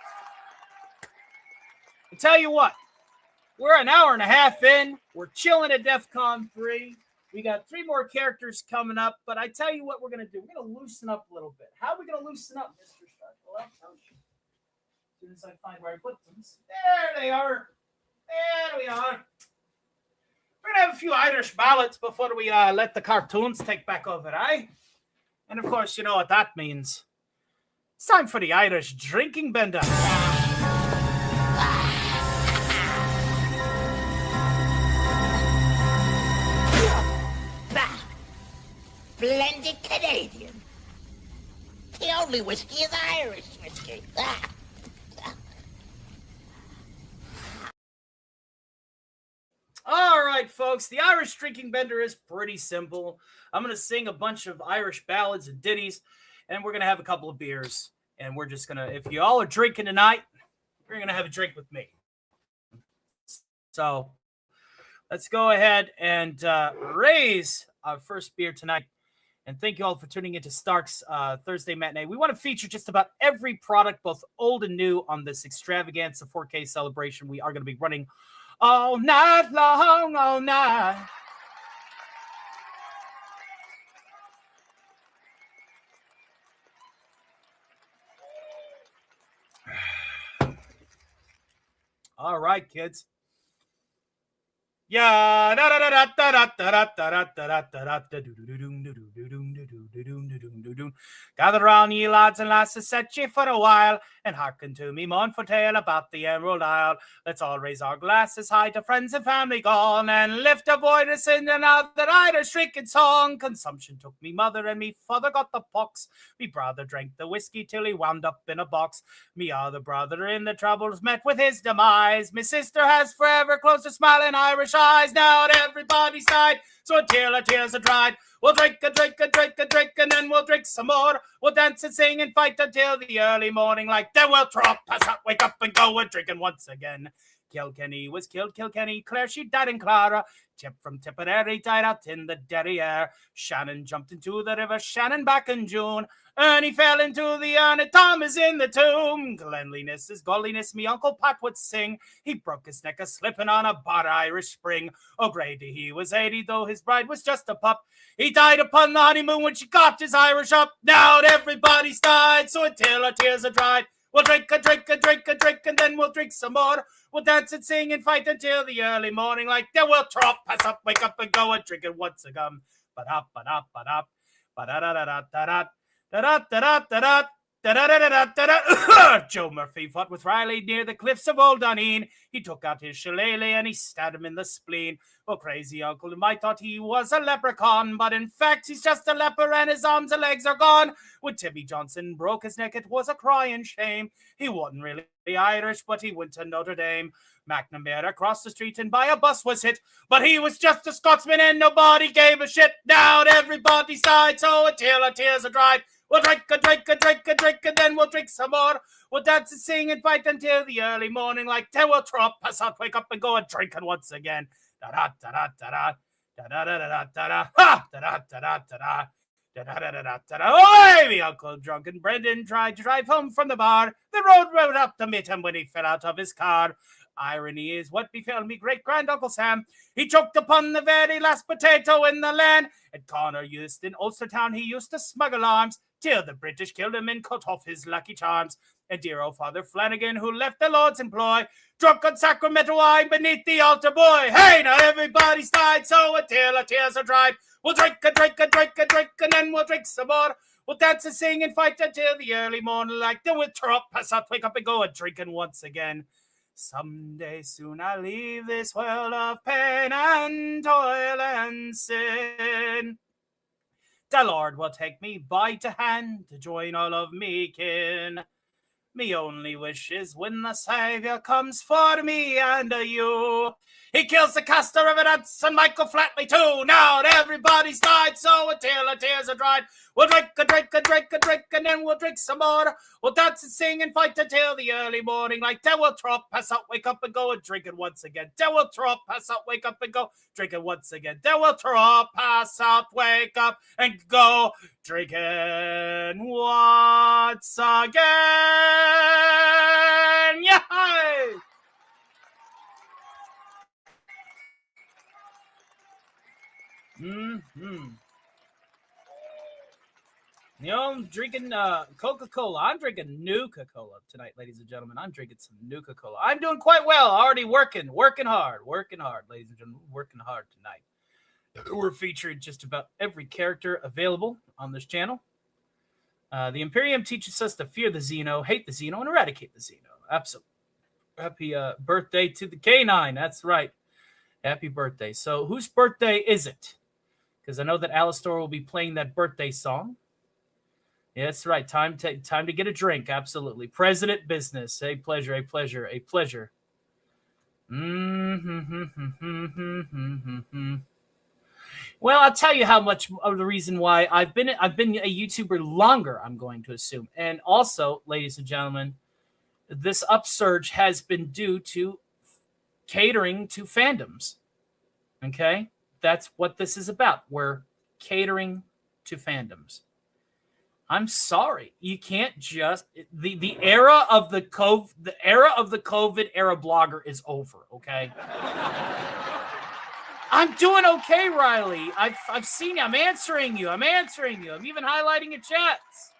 I tell you what. We're an hour and a half in. We're chilling at DEF CON 3. We got 3 more characters coming up. But I tell you what we're going to do. We're going to loosen up a little bit. How are we going to loosen up, Mr. Stark? Well, I'll tell you. As soon as I find where I put them. There they are. There we are. We're going to have a few Irish ballads before we let the cartoons take back over, eh? And, of course, you know what that means. It's time for the Irish drinking bender. Splendid Canadian. The only whiskey is Irish whiskey. All right, folks. The Irish drinking bender is pretty simple. I'm going to sing a bunch of Irish ballads and ditties, and we're going to have a couple of beers. And we're just going to, if you all are drinking tonight, you're going to have a drink with me. So let's go ahead and raise our first beer tonight. And thank you all for tuning into Stark's Thursday Matinee. We want to feature just about every product, both old and new, on this extravaganza 4K celebration. We are going to be running all night long, all night. All right, kids. Yeah. Gather round, ye lads and lasses, set ye for a while, and hearken to me mournful tale about the Emerald Isle. Let's all raise our glasses high to friends and family gone, and lift a voice in another Irish shrieking song. Consumption took me mother, and me father got the pox. Me brother drank the whiskey till he wound up in a box. Me other brother in the troubles met with his demise. Me sister has forever closed her smiling Irish eyes. Now everybody's died, so until our tears are dried, we'll drink, and then we'll drink some more. We'll dance and sing and fight until the early morning light. Then we'll throw up, pass out, wake up, and go and drinking once again. Kilkenny was killed, Kilkenny. Clare, she died in Clara. Tip from Tipperary died out in the derriere. Shannon jumped into the river Shannon back in June. Ernie fell into the urn, and Tom is in the tomb. Cleanliness is godliness, me Uncle Pat would sing. He broke his neck a-slipping on a bar Irish spring. O'Grady, he was 80, though his bride was just a pup. He died upon the honeymoon when she got his Irish up. Now everybody's died, so until our tears are dried, we'll drink, and then we'll drink some more. We'll dance and sing and fight until the early morning light. Then we'll throw up, pass up, wake up, and go and drink it once again. Ba-da, ba-da, ba-da, ba-da-da-da-da-da-da. Da-da-da-da-da-da. Da-da-da-da-da-da. Joe Murphy fought with Riley near the cliffs of Old Duneen. He took out his shillelagh and he stabbed him in the spleen. Oh, crazy uncle, I thought he was a leprechaun, but in fact he's just a leper and his arms and legs are gone. When Timmy Johnson broke his neck, it was a crying shame. He wasn't really Irish, but he went to Notre Dame. McNamara crossed the street and by a bus was hit, but he was just a Scotsman and nobody gave a shit. Now everybody's died, so until our tears are dried, we'll drink, and then we'll drink some more. We'll dance and sing and fight until the early morning light. Then we'll throw up, pass out, wake up, and go and drinking once again. Da-da-da-da-da-da. Da-da-da-da-da-da. Ha! Da-da-da-da-da-da. Oh, me Uncle Drunken Brendan tried to drive home from the bar. The road rode up to meet him when he fell out of his car. Irony is what befell me great-grand-uncle Sam. He choked upon the very last potato in the land. At Connor used in Ulstertown, he used to smuggle arms till the British killed him and cut off his lucky charms. And dear old Father Flanagan, who left the Lord's employ, drunk on sacramental wine beneath the altar, boy. Hey, now everybody's died, so until our tears are dried, we'll drink, and then we'll drink some more. We'll dance and sing and fight until the early morning light. Then we'll throw up, pass out, wake up, and go and drinking once again. Someday soon I'll leave this world of pain and toil and sin. The Lord will take me by the hand to join all of me kin. Me only wish is when the Saviour comes for me and you. He kills the caster of Dance and Michael Flatley too. Now everybody's died, so until our tears are dried, we'll drink, and then we'll drink some more. We'll dance and sing and fight until the early morning light. Then we'll throw up, pass out, wake up, and go and drink it once again. Then we'll throw up, pass out, wake up, and go drink it once again. Then we'll throw up, pass out, wake up, and go drinking once again. Yay! You know, I'm drinking Coca-Cola. I'm drinking Nuka-Cola tonight, ladies and gentlemen. I'm drinking some Nuka-Cola. I'm doing quite well. Already working hard, ladies and gentlemen. Working hard tonight. We're featuring just about every character available on this channel. The Imperium teaches us to fear the Xeno, hate the Xeno, and eradicate the Xeno. Absolutely. Happy birthday to the K9. That's right. Happy birthday. So whose birthday is it? Because I know that Alistair will be playing that birthday song. Yeah, that's right. Time to get a drink. Absolutely. President business. A pleasure, a pleasure, a pleasure. Well, I'll tell you how much of the reason why I've been a YouTuber longer, I'm going to assume. And also, ladies and gentlemen, this upsurge has been due to catering to fandoms. Okay? That's what this is about. We're catering to fandoms. I'm sorry. You can't just the era of the COVID era blogger is over, okay? I'm doing okay, Riley. I've seen you. I'm answering you. I'm even highlighting your chats.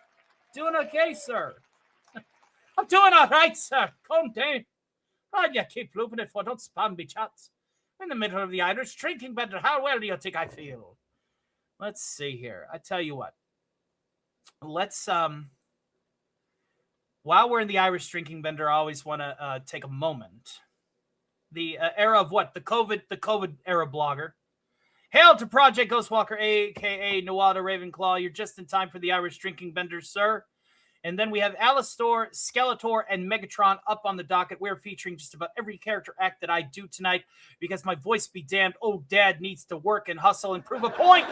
Doing okay, sir. I'm doing all right, sir. Calm down. Oh, you keep looping it for don't spam me chats. in the middle of the Irish drinking bender. How well do you think I feel? Let's see here. I tell you what. Let's while we're in the Irish drinking bender, I always want to take a moment. The era of what? The COVID era blogger. Hail to Project Ghostwalker, a.k.a. Noada Ravenclaw. You're just in time for the Irish drinking bender, sir. And then we have Alastor, Skeletor, and Megatron up on the docket. We're featuring just about every character act that I do tonight because my voice be damned. Oh, Dad needs to work and hustle and prove a point.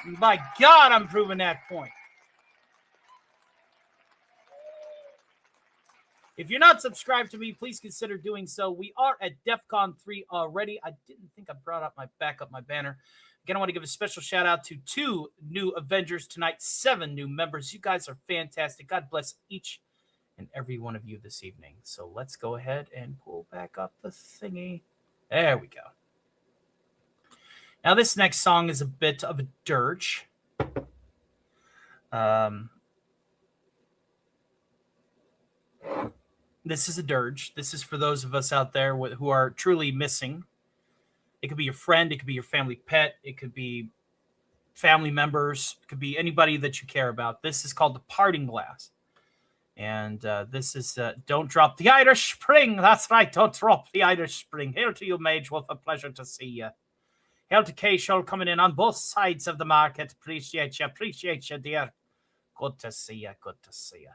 My God, I'm proving that point. If you're not subscribed to me, please consider doing so. We are at DEFCON 3 already. I didn't think I brought up my banner. Again, I want to give a special shout out to 2 new Avengers tonight, 7 new members. You guys are fantastic. God bless each and every one of you this evening. So let's go ahead and pull back up the thingy. There we go. Now, this next song is a bit of a dirge. This is a dirge. This is for those of us out there who are truly missing. It could be your friend. It could be your family pet. It could be family members. It could be anybody that you care about. This is called the Parting Glass. And this is Don't Drop the Irish Spring. That's right. Don't drop the Irish Spring. Hail to you, Mage Wolf. A pleasure to see you. Hail to K-Show coming in on both sides of the market. Appreciate you, dear. Good to see you. Good to see you.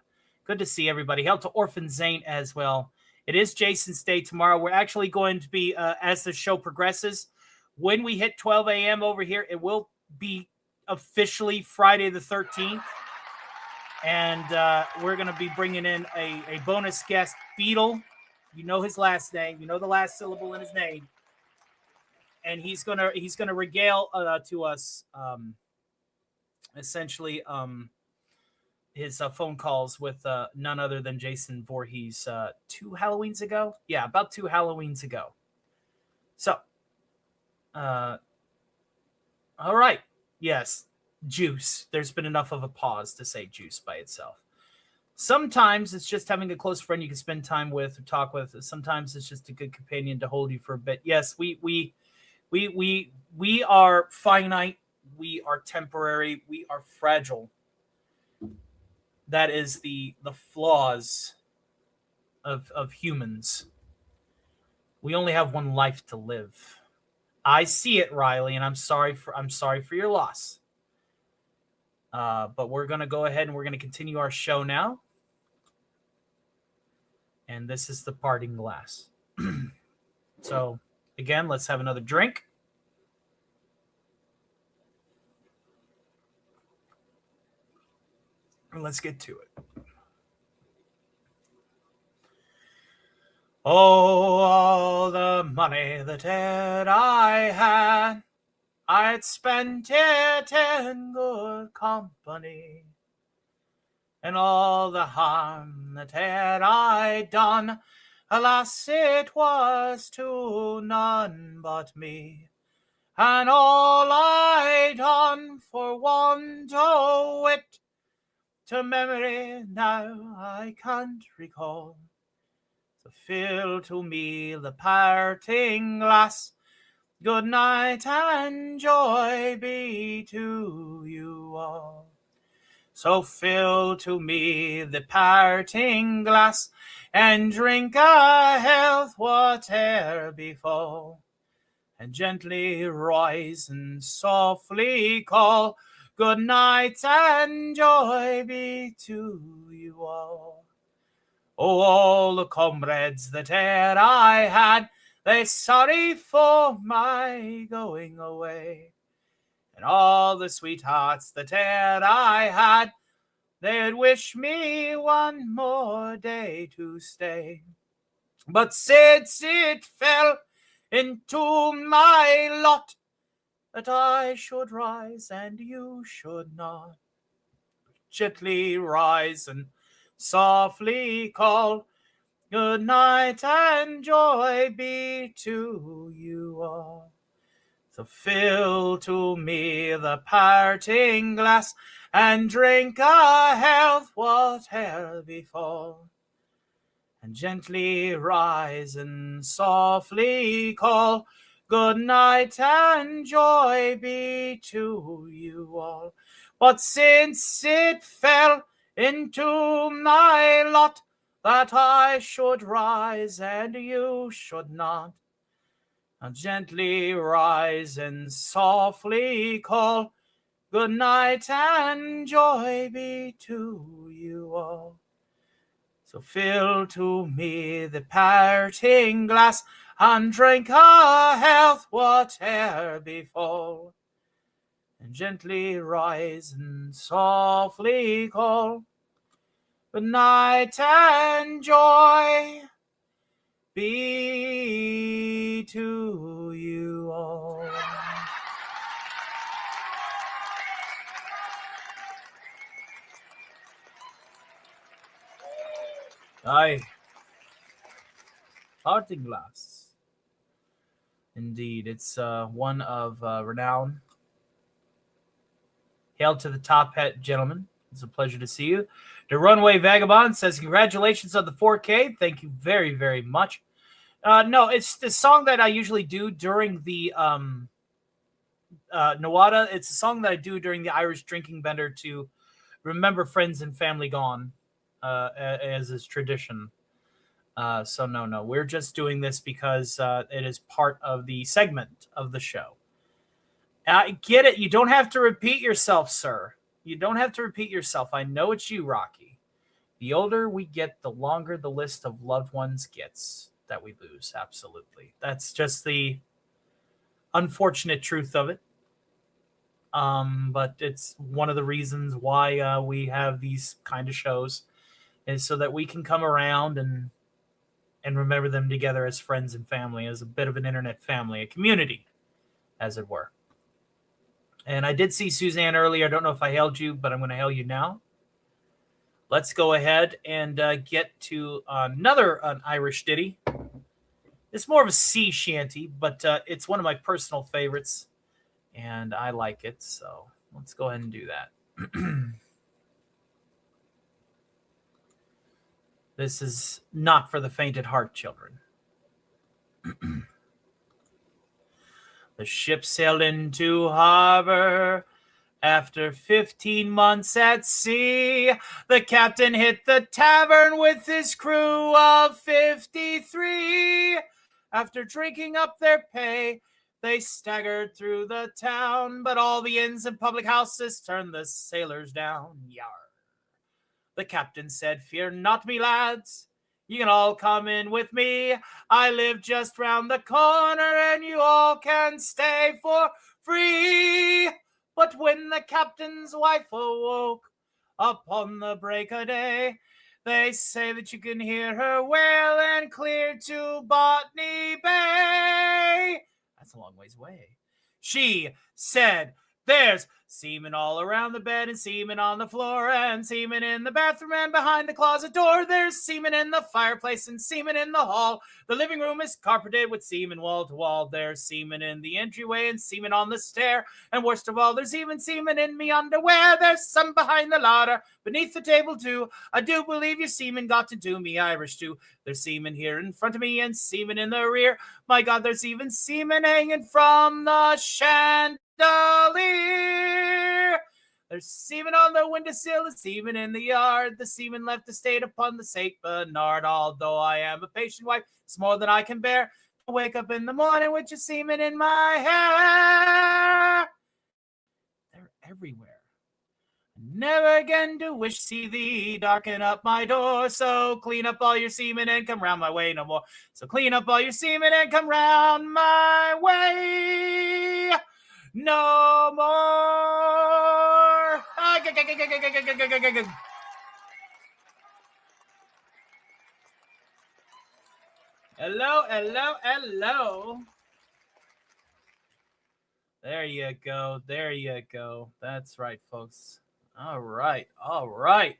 Good to see everybody. Hail to Orphan Zane as well. It is Jason's Day tomorrow. We're actually going to be, as the show progresses, when we hit 12 a.m. over here, it will be officially Friday the 13th. And we're going to be bringing in a bonus guest, Beetle. You know his last name. You know the last syllable in his name. And he's gonna regale to us essentially his phone calls with none other than Jason Voorhees 2 Halloweens ago. Yeah, about 2 Halloweens ago. So, all right. Yes, juice. There's been enough of a pause to say juice by itself. Sometimes it's just having a close friend you can spend time with or talk with. Sometimes it's just a good companion to hold you for a bit. Yes, we are finite. We are temporary. We are fragile. That is the flaws of humans. We only have one life to live. I see it, Riley, and I'm sorry for your loss. But we're gonna go ahead and we're gonna continue our show now. And this is the Parting Glass. So again, let's have another drink. And let's get to it. Oh, all the money that I had, I'd spent it in good company. And all the harm that had I done, alas, it was to none but me. And all I done for want of wit, to memory now I can't recall. So fill to me the parting glass. Good night and joy be to you all. So fill to me the parting glass, and drink a health whate'er befall. And gently rise and softly call, good night and joy be to you all. Oh, all the comrades that e'er I had, they sorry for my going away. And all the sweethearts that e'er I had, they'd wish me one more day to stay. But since it fell into my lot that I should rise and you should not, gently rise and softly call, good night and joy be to you all. So fill to me the parting glass, and drink a health whate'er befall. and gently rise and softly call. Good night and joy be to you all. But since it fell into my lot that I should rise and you should not, now gently rise and softly call. Good night and joy be to you all. So fill to me the parting glass, and drink a health whate'er befall, and gently rise and softly call. Good night and joy be to you all. Aye. Parting glass. Indeed, it's one of renown. Hail to the top hat, gentlemen. It's a pleasure to see you. The Runway Vagabond says, congratulations on the 4K. Thank you very, very much. No, it's the song that I usually do during the Nawada. It's a song that I do during the Irish drinking bender to remember friends and family gone, as is tradition. So no, we're just doing this because it is part of the segment of the show. I get it. You don't have to repeat yourself, sir. You don't have to repeat yourself. I know it's you, Rocky. The older we get, the longer the list of loved ones gets that we lose. Absolutely. That's just the unfortunate truth of it. But it's one of the reasons why we have these kind of shows, is so that we can come around and remember them together as friends and family, as a bit of an internet family, a community, as it were. And I did see Suzanne earlier. I don't know if I hailed you, but I'm going to hail you now. Let's go ahead and get to another Irish ditty. It's more of a sea shanty, but it's one of my personal favorites, and I like it. So let's go ahead and do that. This is not for the faint at heart, children. The ship sailed into harbor after 15 months at sea. The captain hit the tavern with his crew of 53. After drinking up their pay, they staggered through the town, but all the inns and public houses turned the sailors down. Yar. The captain said, "Fear not, me lads. You can all come in with me. I live just round the corner, and you all can stay for free." But when the captain's wife awoke upon the break of day, they say that you can hear her wail and clear to Botany Bay. That's a long ways away. She said, "There's semen all around the bed, and semen on the floor, and semen in the bathroom, and behind the closet door. There's semen in the fireplace, and semen in the hall. The living room is carpeted with semen wall to wall. There's semen in the entryway, and semen on the stair. And worst of all, there's even semen in me underwear. There's some behind the larder, beneath the table too. I do believe your semen got to do me Irish too. There's semen here in front of me, and semen in the rear. My God, there's even semen hanging from the chandelier. There's semen on the windowsill, and semen in the yard. The semen left to state upon the St. Bernard. Although I am a patient wife, it's more than I can bear to wake up in the morning with your semen in my hair. They're everywhere. Never again do wish to see thee darken up my door. So clean up all your semen and come round my way no more. So clean up all your semen and come round my way no more. Hello, hello, hello. There you go. There you go. That's right, folks. All right. All right.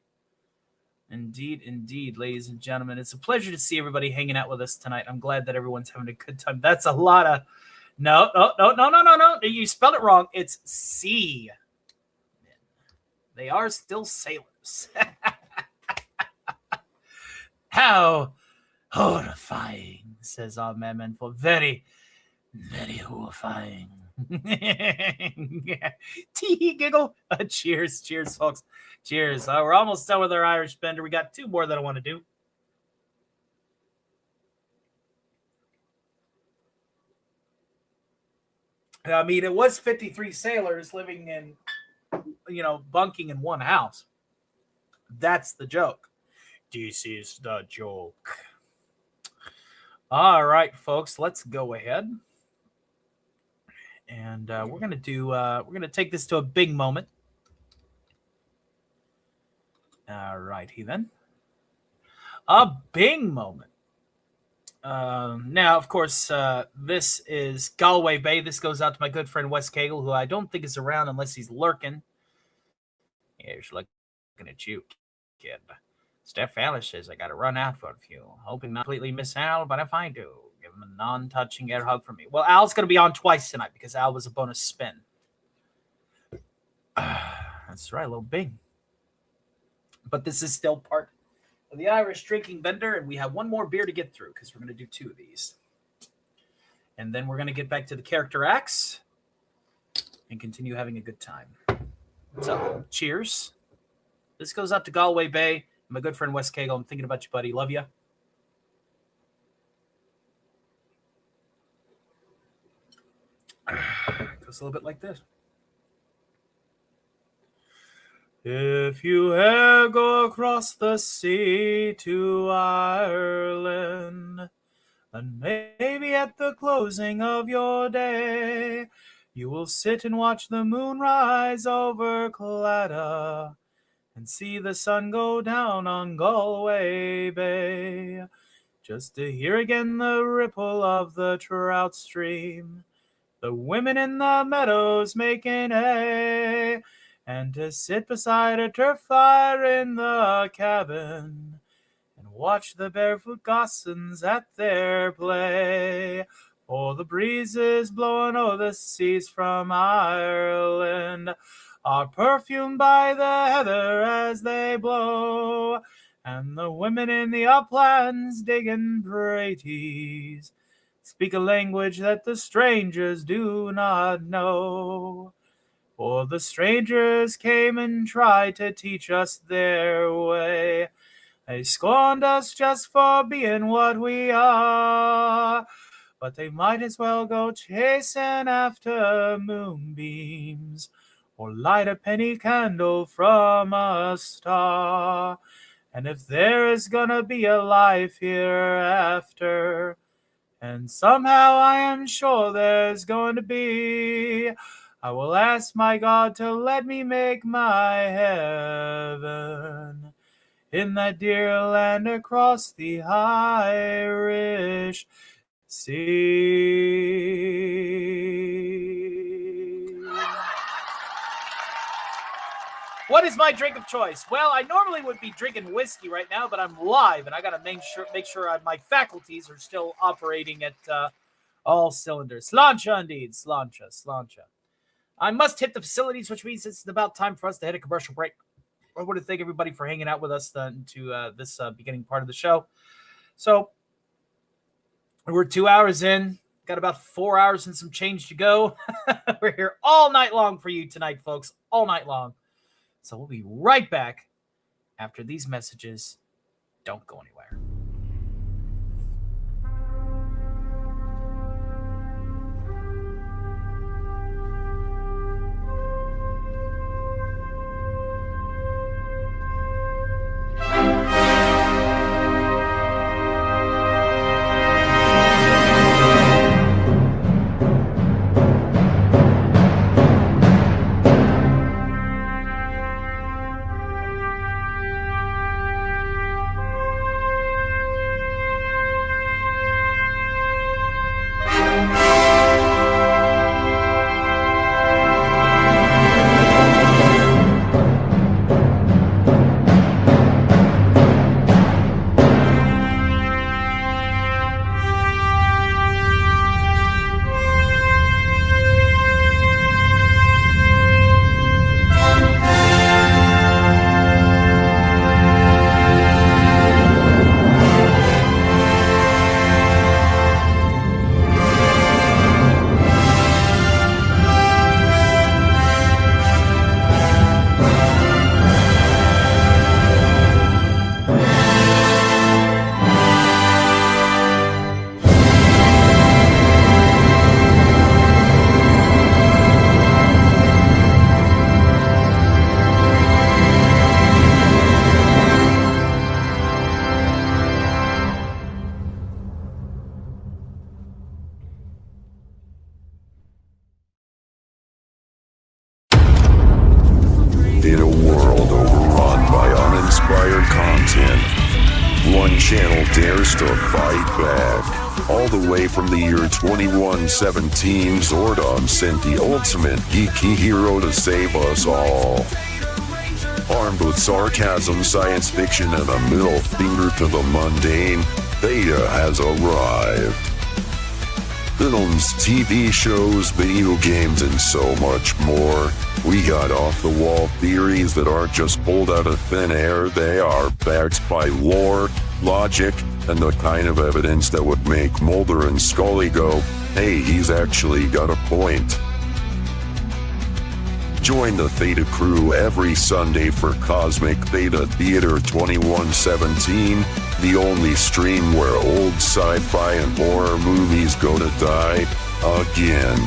Indeed, indeed, ladies and gentlemen. It's a pleasure to see everybody hanging out with us tonight. I'm glad that everyone's having a good time. That's a lot of... No. You spelled it wrong. It's sea. They are still sailors. How Horrifying, says our man for very, very horrifying. Tee giggle. Cheers, folks. Cheers. We're almost done with our Irish bender. We got 2 more that I want to do. I mean, it was 53 sailors living in, bunking in one house. That's the joke. This is the joke. All right, folks, let's go ahead. And we're going to take this to a big moment. All righty then. A big moment. Now, of course, this is Galway Bay. This goes out to my good friend Wes Cagle, who I don't think is around unless he's lurking. Yeah, he's looking at you, kid. Steph Alice says I got to run out for a few. Hoping not completely miss Al, but if I do, give him a non-touching air hug from me. Well, Al's going to be on twice tonight because Al was a bonus spin. That's right, a little big. But this is still part of the Irish drinking bender, and we have 1 more beer to get through because we're going to do 2 of these. And then we're going to get back to the character acts and continue having a good time. So, cheers. This goes out to Galway Bay. My good friend Wes Cagle. I'm thinking about you, buddy. Love you. Goes a little bit like this. If you ever go across the sea to Ireland, and maybe at the closing of your day, you will sit and watch the moon rise over Claddagh and see the sun go down on Galway Bay, just to hear again the ripple of the trout stream, the women in the meadows making hay, and to sit beside a turf fire in the cabin and watch the barefoot gossans at their play. For the breezes blowing o'er the seas from Ireland are perfumed by the heather as they blow, and the women in the uplands digging praties speak a language that the strangers do not know. For the strangers came and tried to teach us their way. They scorned us just for being what we are, but they might as well go chasing after moonbeams or light a penny candle from a star. And if there is gonna be a life hereafter, and somehow I am sure there's going to be, I will ask my God to let me make my heaven in that dear land across the Irish Sea. What is my drink of choice? Well, I normally would be drinking whiskey right now, but I'm live, and I got to make sure my faculties are still operating at all cylinders. Sláinte, indeed. Sláinte. I must hit the facilities, which means it's about time for us to hit a commercial break. I want to thank everybody for hanging out with us into this beginning part of the show. So we're 2 hours in. Got about 4 hours and some change to go. We're here all night long for you tonight, folks. All night long. So we'll be right back after these messages. Don't go anywhere. channel dares to fight back. All the way from the year 2117, Zordon sent the ultimate geeky hero to save us all. Armed with sarcasm, science fiction, and a middle finger to the mundane, Beta has arrived. Films, TV shows, video games, and so much more. We got off-the-wall theories that aren't just pulled out of thin air. They are backed by lore, logic, and the kind of evidence that would make Mulder and Scully go, hey, he's actually got a point. Join the Theta crew every Sunday for Cosmic Theta Theater 2117, the only stream where old sci-fi and horror movies go to die again.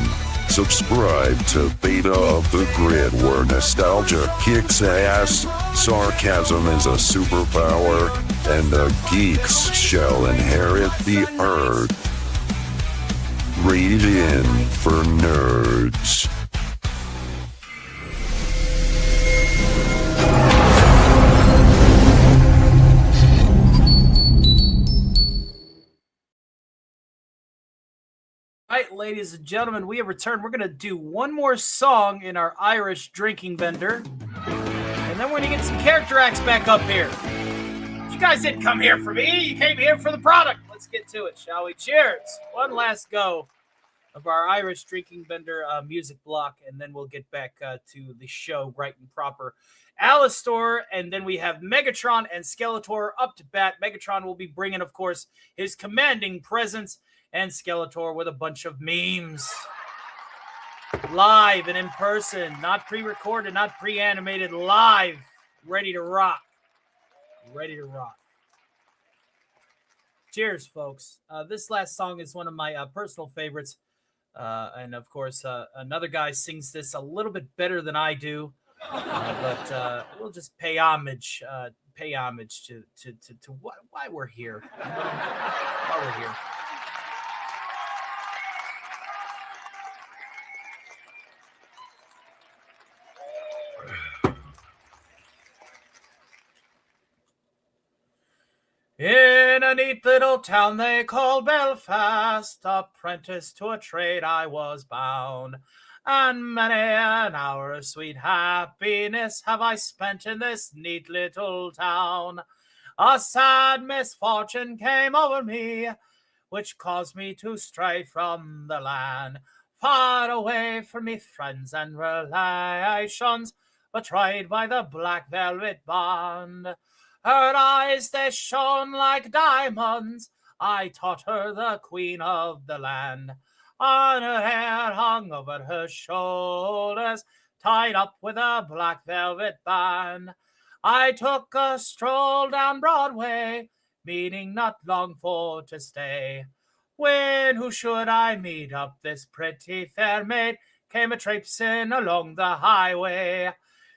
Subscribe to Theta of the Grid, where nostalgia kicks ass, sarcasm is a superpower, and the geeks shall inherit the earth. Read in for nerds. All right, ladies and gentlemen, we have returned. We're going to do one more song in our Irish drinking bender, and then we're going to get some character acts back up here. You guys didn't come here for me. You came here for the product. Let's get to it, shall we? Cheers. One last go of our Irish drinking bender music block, and then we'll get back to the show right and proper. Alastor, and then we have Megatron and Skeletor up to bat. Megatron will be bringing, of course, his commanding presence, and Skeletor with a bunch of memes. Live and in person, not pre-recorded, not pre-animated, live, ready to rock. Ready to rock. Cheers, folks. This last song is one of my personal favorites. And of course, another guy sings this a little bit better than I do. But we'll just pay homage to why we're here. Why we're here. In a neat little town they call Belfast, apprentice to a trade I was bound, and many an hour of sweet happiness have I spent in this neat little town. A sad misfortune came over me, which caused me to stray from the land, far away from me friends and relations, betrayed by the black velvet bond. Her eyes, they shone like diamonds, I taught her the queen of the land. On her hair hung over her shoulders, tied up with a black velvet band. I took a stroll down Broadway, meaning not long for to stay. When who should I meet up this pretty fair maid, came a-traipsing along the highway.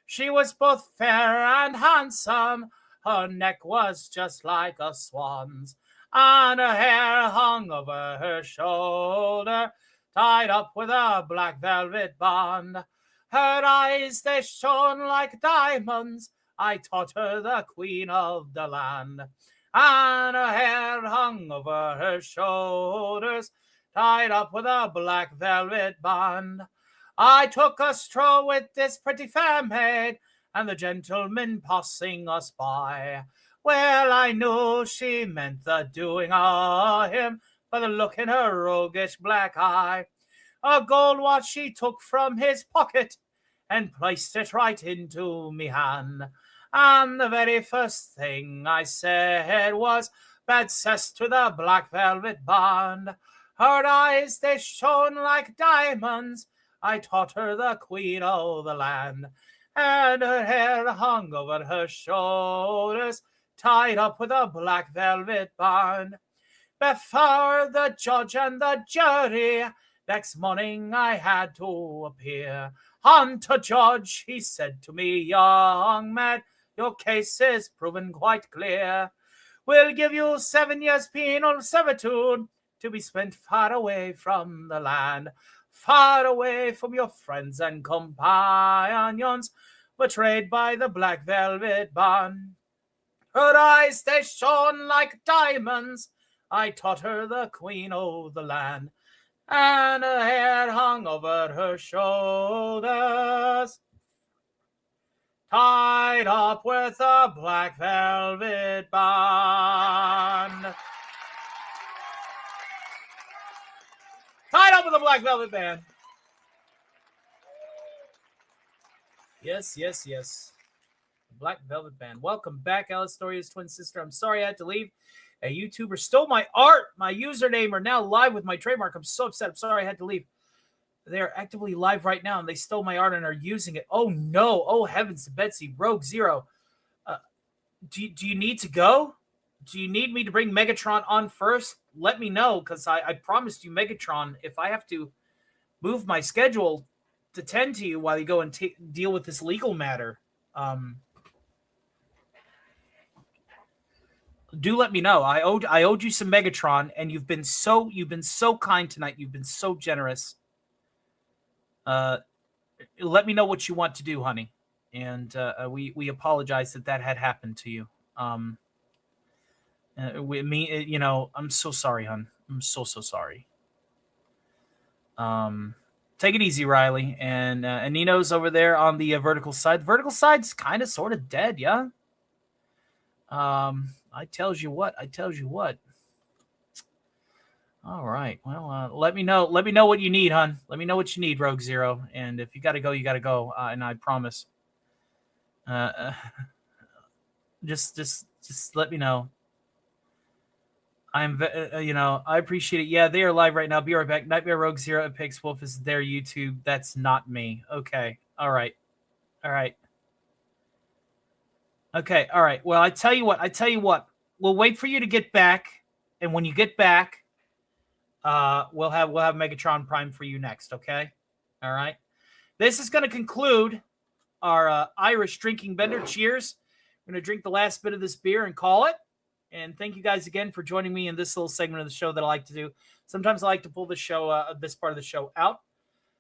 She was both fair and handsome, her neck was just like a swan's, and her hair hung over her shoulder, tied up with a black velvet band. Her eyes, they shone like diamonds, I taught her the queen of the land. And her hair hung over her shoulders, tied up with a black velvet band. I took a stroll with this pretty fair maid, and the gentleman passing us by. Well, I knew she meant the doing of him, by the look in her roguish black eye. A gold watch she took from his pocket, and placed it right into me hand. And the very first thing I said was, bad cess to the black velvet band. Her eyes, they shone like diamonds, I taught her the queen of the land. And her hair hung over her shoulders, tied up with a black velvet band. Before the judge and the jury, next morning I had to appear. "Unto judge," he said to me, "young man, your case is proven quite clear. We'll give you 7 years penal servitude, to be spent far away from the land, far away from your friends and companions, betrayed by the black velvet band." Her eyes, they shone like diamonds. I taught her the queen of the land, and her hair hung over her shoulders, tied up with a black velvet band. Tied up with a black velvet band. Yes, yes, yes. Black Velvet Band. Welcome back, Alistoria's twin sister. I'm sorry I had to leave. A YouTuber stole my art. My username are now live with my trademark. I'm so upset. I'm sorry I had to leave. They are actively live right now, and they stole my art and are using it. Oh, no. Oh, heavens to Betsy. Rogue Zero. Do you need to go? Do you need me to bring Megatron on first? Let me know, because I promised you Megatron. If I have to move my schedule to tend to you while you go and deal with this legal matter, do let me know. I owed you some Megatron, and you've been so kind tonight. You've been so generous. Let me know what you want to do, honey. And we apologize that had happened to you. I'm so sorry, hon. I'm so sorry. Take it easy, Riley. And Nino's over there on the vertical side. The vertical side's kind of sort of dead, yeah? I tells you what. All right. Well, let me know what you need, hon. Let me know what you need, Rogue Zero. And if you got to go, you got to go. And I promise. Just let me know. I appreciate it. Yeah, they are live right now. Be right back. Nightmare Rogue Zero and Pix Wolf is their YouTube. That's not me. Okay. All right. Okay. All right. Well, I tell you what. We'll wait for you to get back, and when you get back, we'll have Megatron Prime for you next. Okay. All right. This is going to conclude our Irish drinking bender. Cheers. We're going to drink the last bit of this beer and call it. And thank you guys again for joining me in this little segment of the show that I like to do. Sometimes I like to pull the show, this part of the show out.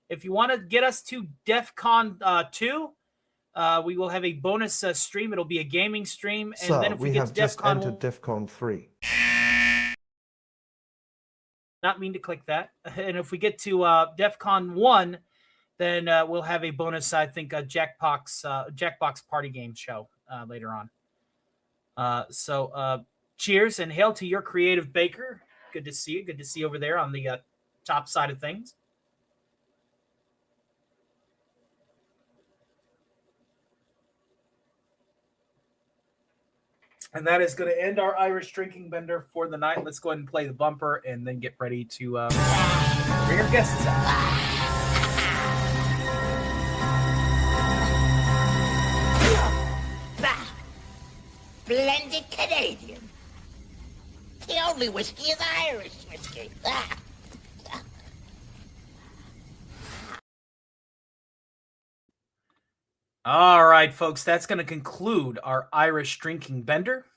If you want to get us to DEF CON 2, we will have a bonus stream. It'll be a gaming stream. And Sir, then if we get have to DEF just CON, entered DEF CON 3. Not mean to click that. And if we get to DEF CON 1, then we'll have a bonus, I think, Jackbox party game show later on. Cheers and hail to your creative baker. Good to see you. Good to see you over there on the top side of things. And that is going to end our Irish drinking bender for the night. Let's go ahead and play the bumper and then get ready to bring our guests out. Blended Canadian. The only whiskey is Irish whiskey. All right, folks, that's going to conclude our Irish drinking bender.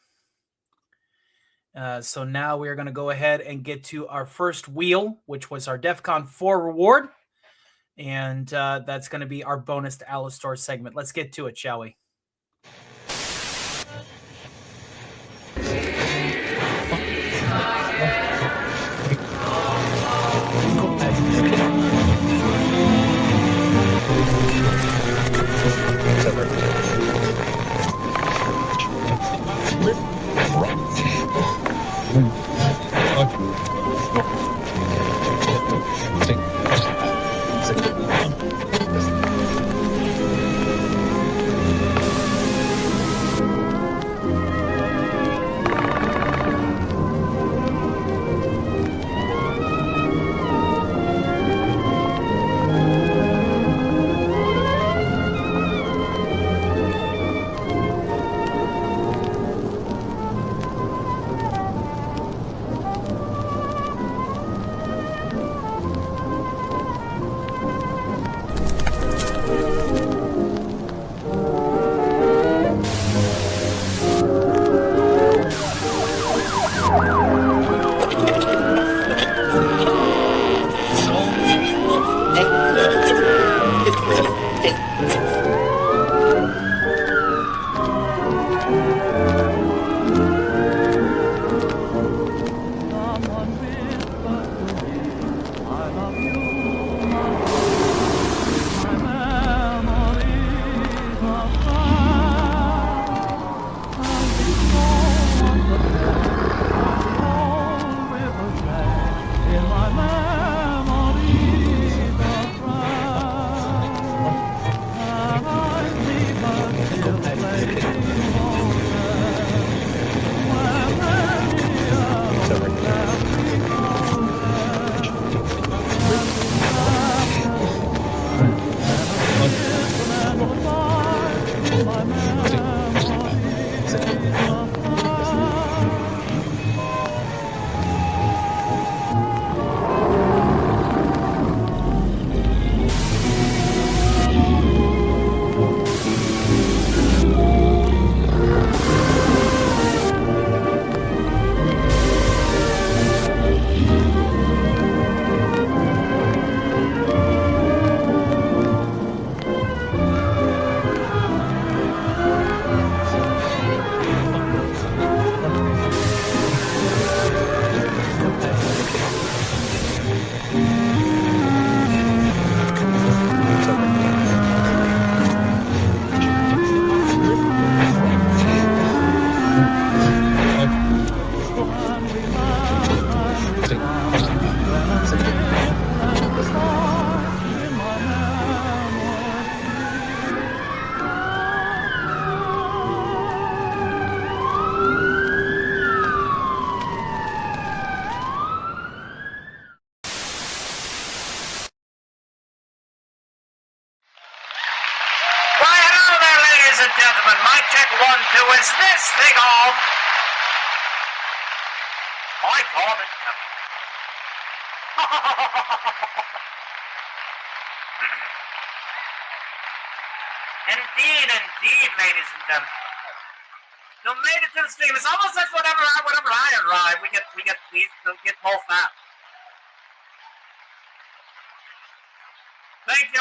So now we're going to go ahead and get to our first wheel, which was our DEF CON 4 reward. And that's going to be our bonus to Alistor segment. Let's get to it, shall we? and gentlemen, mic check 1, 2. Is this thing on? My God in heaven. Indeed, ladies and gentlemen. You made it to the stream. It's almost as whenever I arrive, we get more fat. Thank you.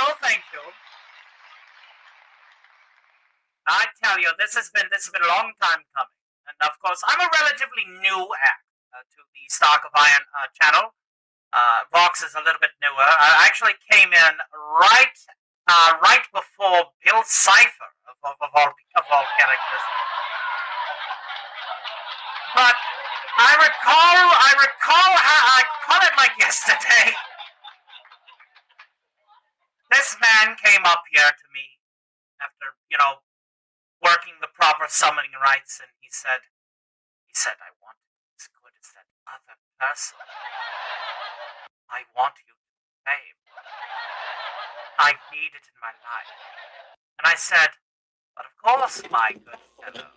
I tell you, this has been a long time coming, and of course, I'm a relatively new act to the Stock of Iron channel. Vox is a little bit newer. I actually came in right before Bill Cipher of all characters. But I recall how I call it like yesterday. This man came up here to me after, working the proper summoning rites, and he said, I want you as good as that other person. I want you to fame. I need it in my life. And I said, but of course, my good fellow,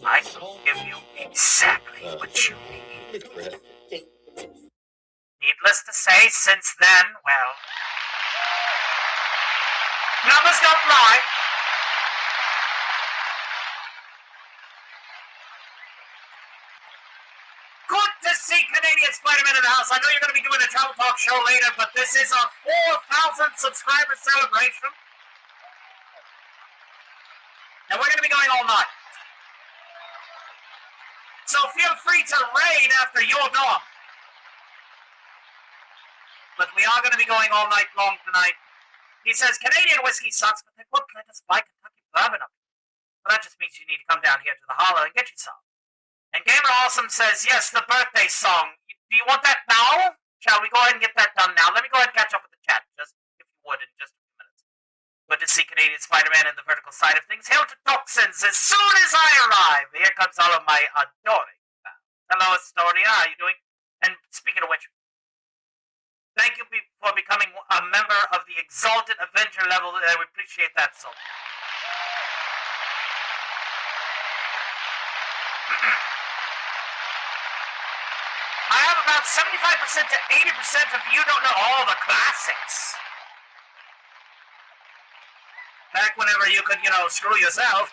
I can give you exactly what you need. Needless to say, since then, well, numbers don't lie. Good to see Canadian Spider-Man in the house. I know you're going to be doing a travel talk show later, but this is our 4,000 subscriber celebration. And we're going to be going all night. So feel free to raid after you're gone. But we are going to be going all night long tonight. He says, Canadian whiskey sucks, but they won't let us buy Kentucky bourbon up here. Well, that just means you need to come down here to the holler and get you some. And Gamer Awesome says, yes, the birthday song. Do you want that now? Shall we go ahead and get that done now? Let me go ahead and catch up with the chat, just if you would, in just a few minutes. Good to see Canadian Spider-Man in the vertical side of things. Hail to Toxins as soon as I arrive. Here comes all of my adoring fans. Hello, Astoria. How are you doing? And speaking of which, thank you for becoming a member of the Exalted Avenger level. I would appreciate that so much. I have about 75% to 80% of you don't know all the classics. Back whenever you could, screw yourself.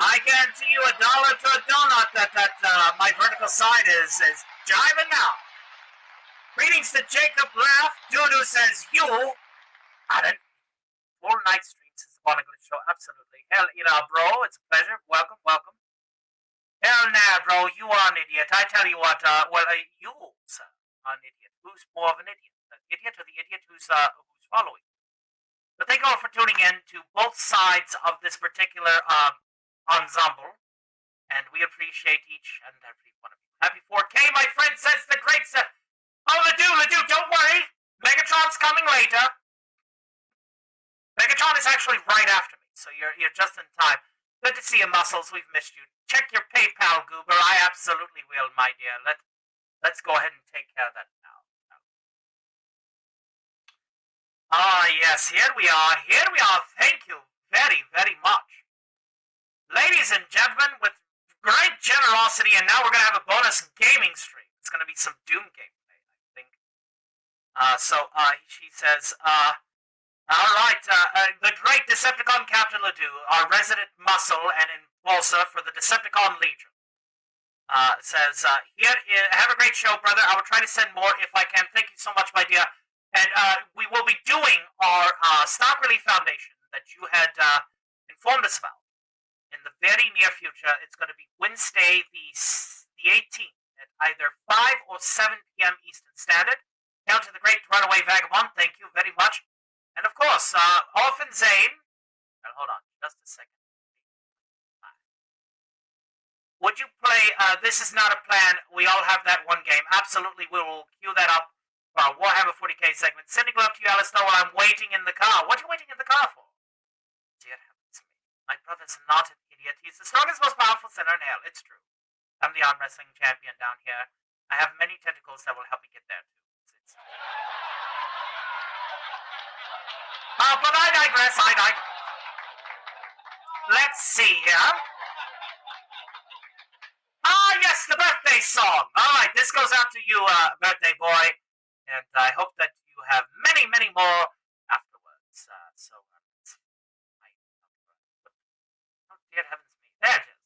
I guarantee you $1 to a donut that my vertical side is jiving now. Greetings to Jacob Laugh. Dudu says you. I didn't. 4 night streams is on a good show. Absolutely. Hell, bro, it's a pleasure. Welcome. Hell nah, bro, you are an idiot. I tell you what, you, sir, are an idiot. Who's more of an idiot? The idiot or the idiot who's following? But thank you all for tuning in to both sides of this particular ensemble, and we appreciate each and every one of you. Happy 4K, my friend, says the great sir. Oh, Ledoux, don't worry. Megatron's coming later. Megatron is actually right after me, so you're just in time. Good to see you, Muscles. We've missed you. Check your PayPal, Goober. I absolutely will, my dear. Let's go ahead and take care of that now. Ah, yes, here we are. Thank you very, very much. Ladies and gentlemen, with great generosity, and now we're going to have a bonus gaming stream. It's going to be some Doom gameplay, I think. She says, all right, the great Decepticon Captain Ledoux, our resident muscle and enforcer for the Decepticon Legion, says, have a great show, brother. I will try to send more if I can. Thank you so much, my dear. And we will be doing our Stock Relief Foundation that you had informed us about in the very near future. It's going to be Wednesday, the 18th, at either 5 or 7 p.m. Eastern Standard. Hail to the great Runaway Vagabond. Thank you very much. And of course, Orphan Zane. Now, hold on, just a second. Would you play This Is Not a Plan? We all have that one game. Absolutely, we will queue that up for our Warhammer 40k segment. Sending love to you, Alistair, while I'm waiting in the car. What are you waiting in the car for? Dear heavens me. My brother's not an idiot. He's the strongest, most powerful sinner in hell. It's true. I'm the arm wrestling champion down here. I have many tentacles that will help me get there, too. But I digress. Let's see here. Yes, the birthday song. All right, this goes out to you, birthday boy, and I hope that you have many, many more afterwards. Oh, dear heavens me. There it is.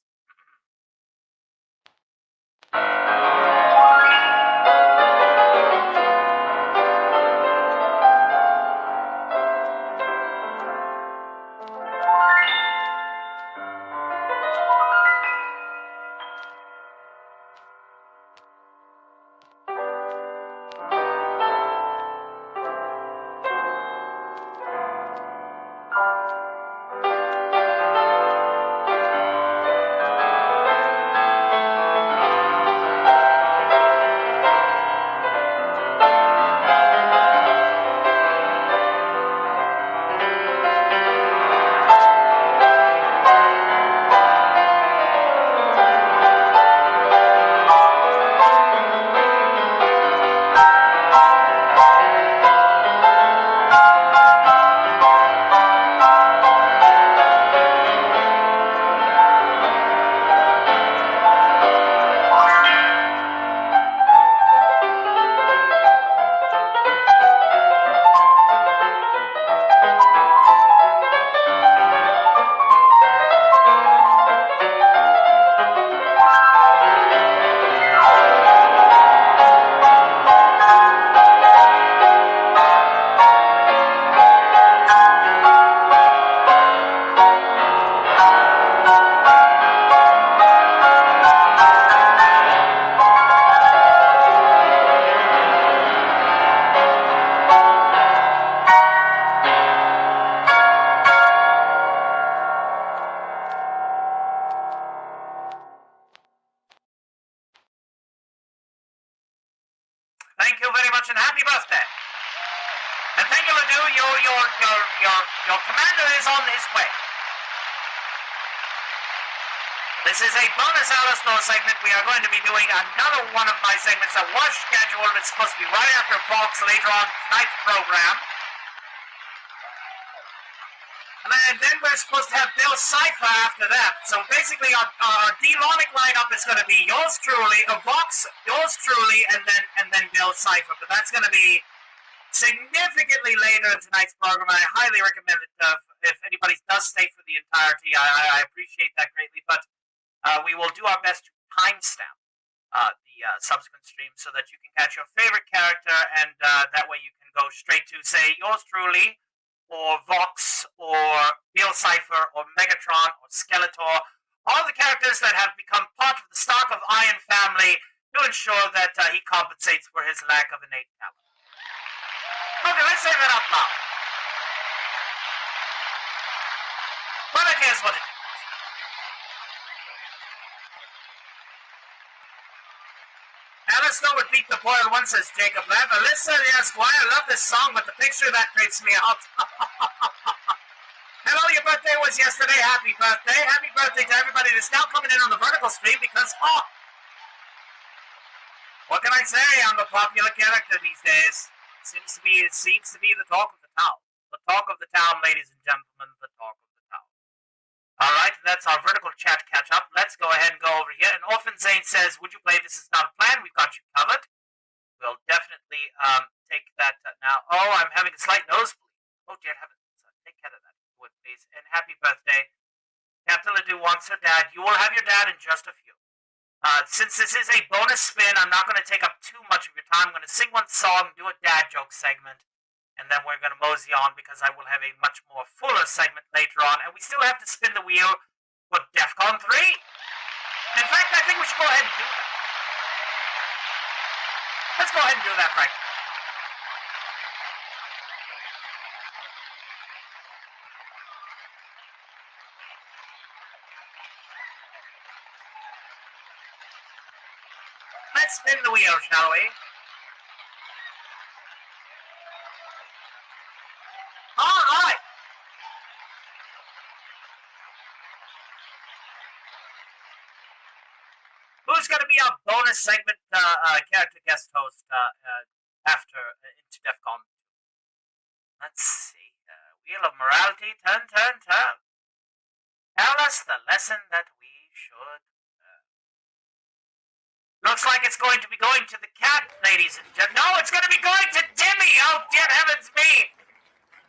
Thank you very much and happy birthday. And thank you, Ledoux. Your commander is on his way. This is a bonus Alice Law segment. We are going to be doing another one of my segments that was scheduled. It's supposed to be right after Vox later on tonight's program. And then we're supposed to have Bill Cipher after that. So basically our demonic lineup is going to be yours truly, Vox, yours truly, and then Bill Cipher. But that's going to be significantly later in tonight's program. I highly recommend it if anybody does stay for the entirety. I appreciate that greatly. But we will do our best to timestamp the subsequent stream so that you can catch your favorite character, and that way you can go straight to, say, yours truly, or Vox, or Bill Cipher, or Megatron, or Skeletor, all the characters that have become part of the stock of Iron Family to ensure that he compensates for his lack of innate talent. Okay, let's say that out loud. Well, it is what it is. Alice Snow would beat the boil once, says Jacob Laugh. Alyssa, yes, why I love this song, but the picture that creeps me out. Hello, your birthday was yesterday. Happy birthday. Happy birthday to everybody that's now coming in on the vertical stream because, what can I say? I'm a popular character these days. It seems to be the talk of the town. The talk of the town, ladies and gentlemen, the talk of the town. Alright, that's our vertical chat catch up. Let's go ahead and go over here. And Orphan Zane says, would you play This Is Not a Plan? We've got you covered. We'll definitely take that now. Oh, I'm having a slight nosebleed. Oh, dear heavens. Take care of that, would please. And happy birthday. Captain Ledoux wants her dad. You will have your dad in just a few. Since this is a bonus spin, I'm not going to take up too much of your time. I'm going to sing one song, do a dad joke segment, and then we're going to mosey on because I will have a much more fuller segment later on. And we still have to spin the wheel for DEFCON 3. In fact, I think we should go ahead and do that. Let's go ahead and do that right now. Let's spin the wheel, shall we? All right. Who's going to be our bonus segment character guest host after into DEFCON? Let's see. wheel of morality, turn, turn, turn. Tell us the lesson that we should learn. Looks like it's going to be going to the cat, ladies and gentlemen. No, it's going to be going to Timmy! Oh, dear heavens me!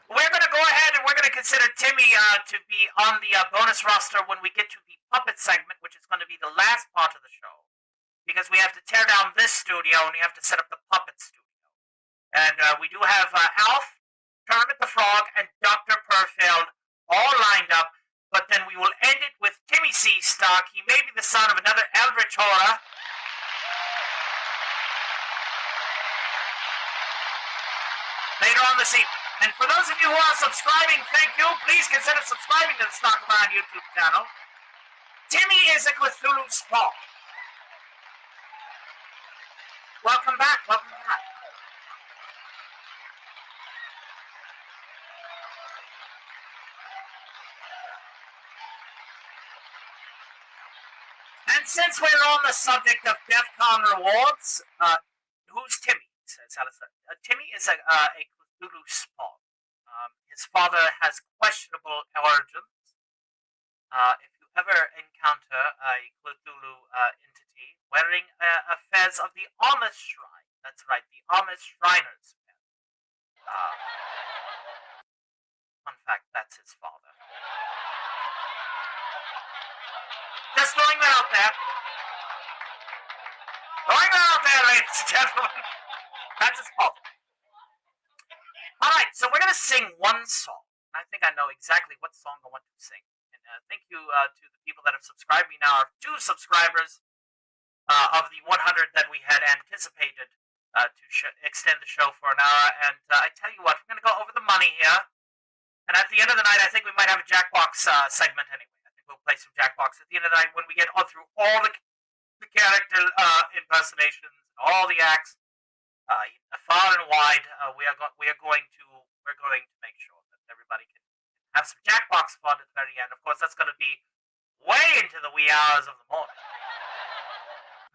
We're going to go ahead and we're going to consider Timmy to be on the bonus roster when we get to the puppet segment, which is going to be the last part of the show. Because we have to tear down this studio and we have to set up the puppet studio. And we do have Alf, Kermit the Frog, and Dr. Perfeld all lined up. But then we will end it with Timmy C. Stock. He may be the son of another eldritch horror. Later on this evening. And for those of you who are subscribing, thank you. Please consider subscribing to the Stock Line YouTube channel. Timmy is a Cthulhu spawn. Welcome back. Welcome back. And since we're on the subject of DEF CON rewards, who's Timmy? Says Alistair. Timmy is a Cthulhu spawn. His father has questionable origins. If you ever encounter a Cthulhu entity wearing a fez of the Amish shrine, that's right, the Amish Shriners. Fun fact, that's his father. Just throwing that out there. Throwing that out there, ladies and gentlemen. That's his father. Alright, so we're going to sing one song. I think I know exactly what song I want to sing. And thank you to the people that have subscribed. We now have 2 subscribers of the 100 that we had anticipated to extend the show for an hour. And I tell you what, we're going to go over the money here. And at the end of the night, I think we might have a Jackbox segment anyway. I think we'll play some Jackbox at the end of the night when we get through all the character impersonations, all the acts. Far and wide, we're going to make sure that everybody can have some Jackbox fun at the very end. Of course, that's going to be way into the wee hours of the morning.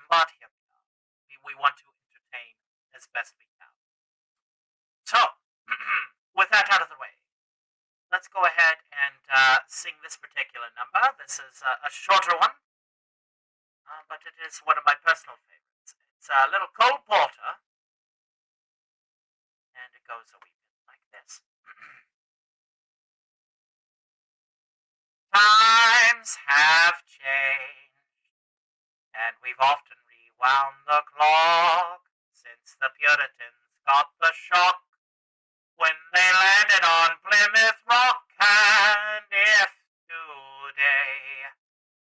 But here we want to entertain as best we can. So, with that out of the way, let's go ahead and sing this particular number. This is a shorter one, but it is one of my personal favorites. It's a little Cole Porter. And it goes a wee bit like this. Times have changed, and we've often rewound the clock since the Puritans got the shock when they landed on Plymouth Rock. And if today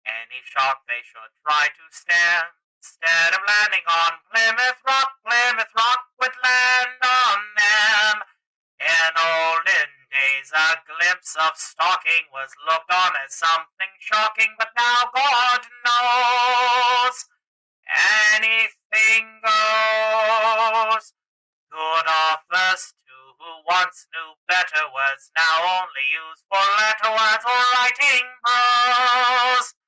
any shock they should try to stand, instead of landing on Plymouth Rock would land on them. In olden days, a glimpse of stalking was looked on as something shocking, but now God knows anything goes. Good authors too, who once knew better words, now only used for letter words or writing prose.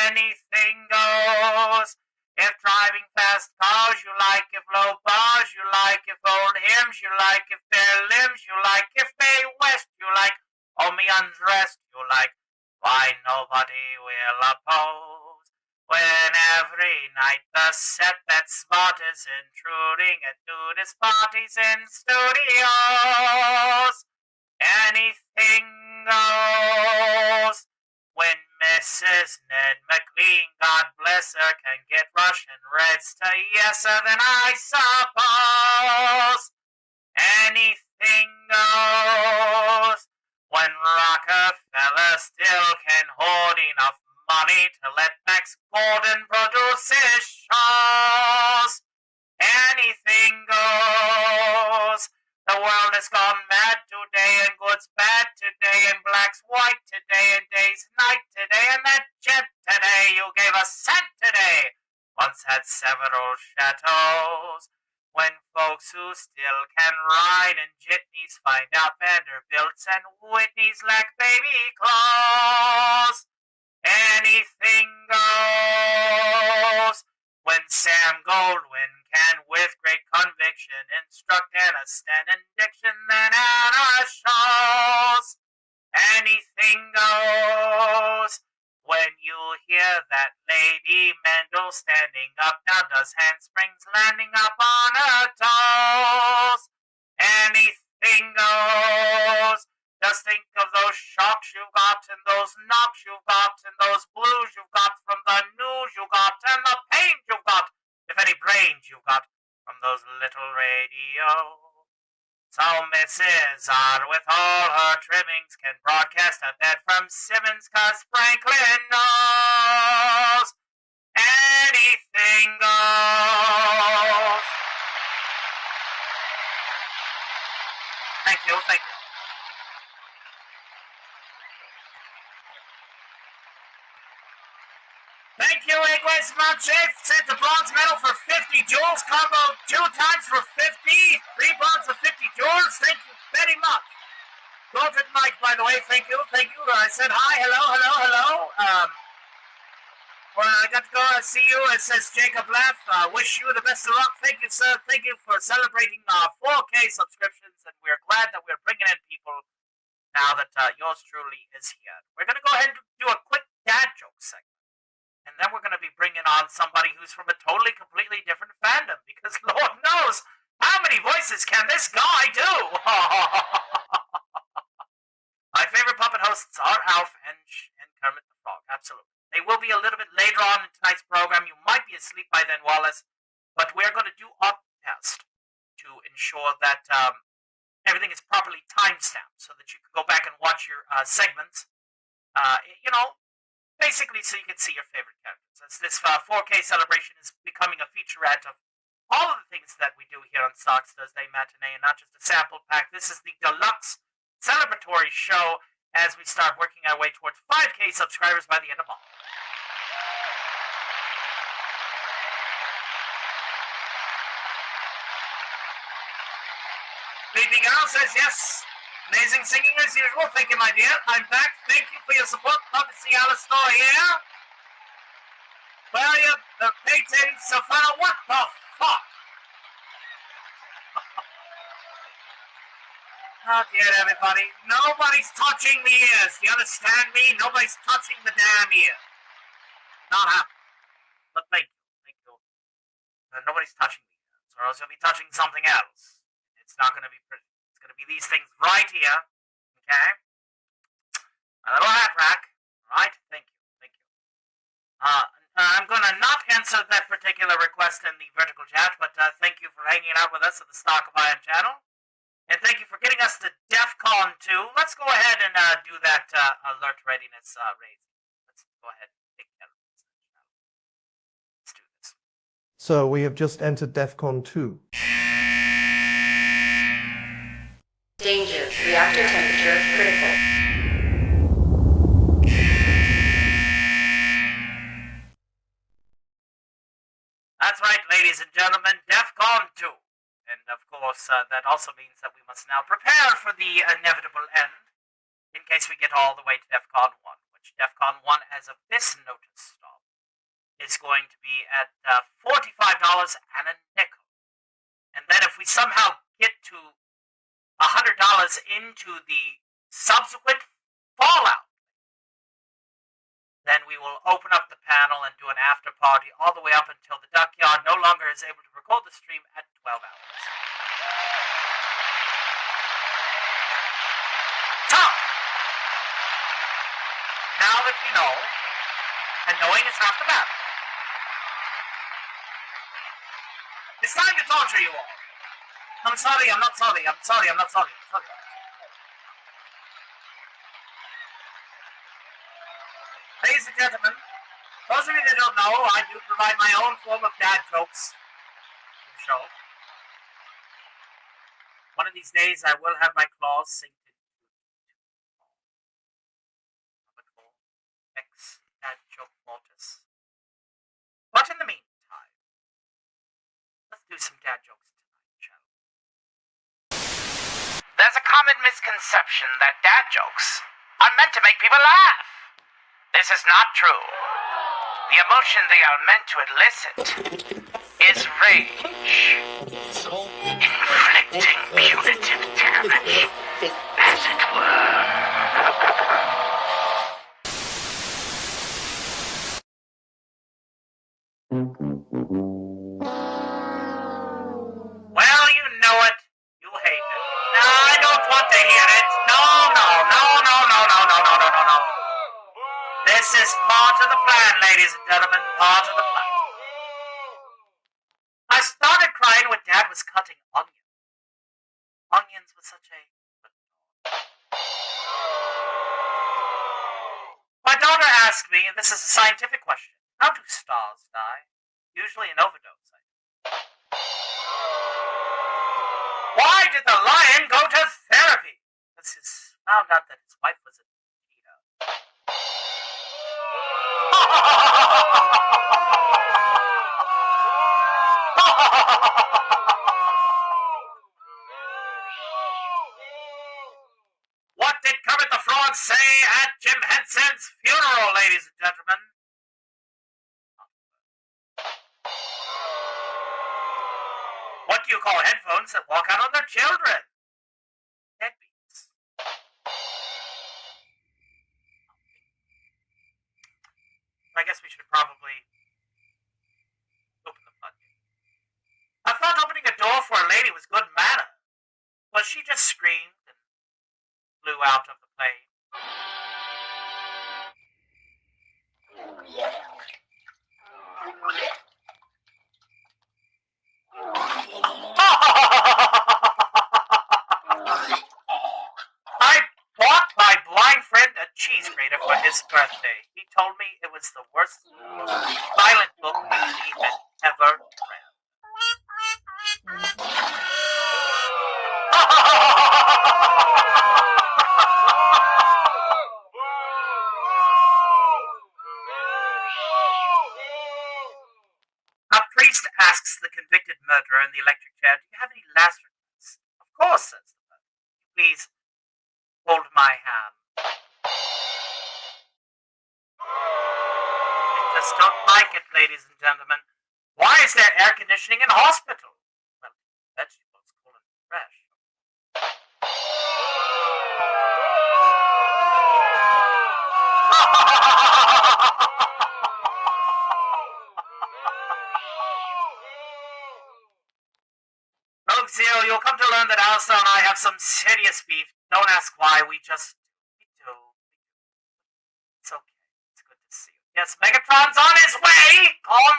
Anything goes. If driving fast cars you like, if low bars you like, if old hymns you like, if bare limbs you like, if they west you like, or me undressed you like, why nobody will oppose. When every night the set that spot is intruding at nudist parties in studios. Anything goes. When Mrs. Ned McLean, God bless her, can get Russian Reds to yes her, then I suppose anything goes. When Rockefeller still can hoard enough money to let Max Gordon produce his shows, anything goes. The world has gone mad today, and good's bad today, and black's white today, and day's night today, and that jet today you gave us cent today once had several chateaus. When folks who still can ride in jitneys find out Vanderbilts and Whitneys lack baby clothes, anything goes. When Sam Goldwyn can with great conviction instruct Anna Stanton diction, then Anna shows. up, now does handsprings landing up on her toes. Anything goes. Just think of those shocks you've got, and those knocks you've got, and those blues you've got from the news you got, and the pain you've got, if any brains you've got, from those little radios. So Mrs. R, with all her trimmings, can broadcast a bed from Simmons, 'cause Franklin knows anything goes. Thank you, thank you. Thank you, Igwes Manchef. Sent the bronze medal for 50 joules. Combo 2 times for 50. 3 bronze for 50 joules. Thank you very much. Golden Mike, by the way, thank you, thank you. I said hi, hello. Well, I got to go see you. It says Jacob Leff. Wish you the best of luck. Thank you, sir. Thank you for celebrating 4K subscriptions, and we're glad that we're bringing in people now that yours truly is here. We're going to go ahead and do a quick dad joke segment. And then we're going to be bringing on somebody who's from a totally, completely different fandom, because Lord knows how many voices can this guy do? My favorite puppet hosts are Alf and Kermit the Frog, absolutely. They will be a little bit later on in tonight's program. You might be asleep by then, Wallace, but we're going to do our best to ensure that everything is properly timestamped so that you can go back and watch your segments, basically so you can see your favorite characters. As this 4K celebration is becoming a featurette of all of the things that we do here on Stocks Thursday Matinee, and not just a sample pack. This is the deluxe celebratory show as we start working our way towards 5K subscribers by the end of March. Baby Girl says yes. Amazing singing as usual. Thank you, my dear. I'm back. Thank you for your support. Love to see Alice Store here. Where are you? The Peyton Safana. What the fuck? Oh, dear, everybody. Nobody's touching the ears. Do you understand me? Nobody's touching the damn ear. Not happening. But thank you. Thank you. Nobody's touching the ears, or else you'll be touching something else. It's not going to be pretty. It's going to be these things right here. Okay? A little hat rack. All right? Thank you. Thank you. I'm going to not answer that particular request in the vertical chat, but thank you for hanging out with us at the Stock of Iron channel. And thank you for getting us to DEFCON 2. Let's go ahead and do that alert readiness raise. Let's go ahead and take care of this. Let's do this. So we have just entered DEFCON 2. Danger. Reactor temperature critical. That's right, ladies and gentlemen, DEFCON 2. And of course, that also means that we must now prepare for the inevitable end, in case we get all the way to DEFCON 1, which DEFCON 1, as of this notice stop, is going to be at $45 and a nickel. And then if we somehow get to $100 into the subsequent fallout, then we will open up the panel and do an after party all the way up until the Duckyard no longer is able to record the stream at 12 hours. So, now that you know, and knowing is half the battle, it's time to torture you all. I'm sorry, I'm not sorry, I'm sorry, I'm not sorry, I'm sorry. Ladies and gentlemen, those of you that don't know, I do provide my own form of dad jokes to the show. One of these days, I will have my claws sink into ex dad joke mortis. But in the meantime, let's do some dad jokes tonight, shall we? There's a common misconception that dad jokes are meant to make people laugh. This is not true. The emotion they are meant to elicit is rage, inflicting punitive damage, as it were. ladies and gentlemen, part of the plan. I started crying when Dad was cutting onions. Onions was such a... My daughter asked me, and this is a scientific question, how do stars die? Usually an overdose. Why did the lion go to therapy? This is found out that his wife was a cheetah. What did Kermit the Frog say at Jim Henson's funeral, ladies and gentlemen? What do you call headphones that walk out on their children? Deadbeats. I guess we should probably open the floodgate. I thought opening a door for a lady was good manner. Well, she just screamed and flew out of the plane. I bought my blind friend a cheese grater for his birthday. He told me it was the worst, most violent book he had ever read. A priest asks the convicted murderer in the electric chair, do you have any last regrets? Of course, says the murderer. Please hold my hand. I just don't like it, ladies and gentlemen. Why is there air conditioning in hospital? Well, vegetables cool and fresh. Rogue Zero, you'll come to learn that Alistair and I have some serious beef. Don't ask why, we do. It's okay. It's good to see you. Yes, Megatron's on his way! Calm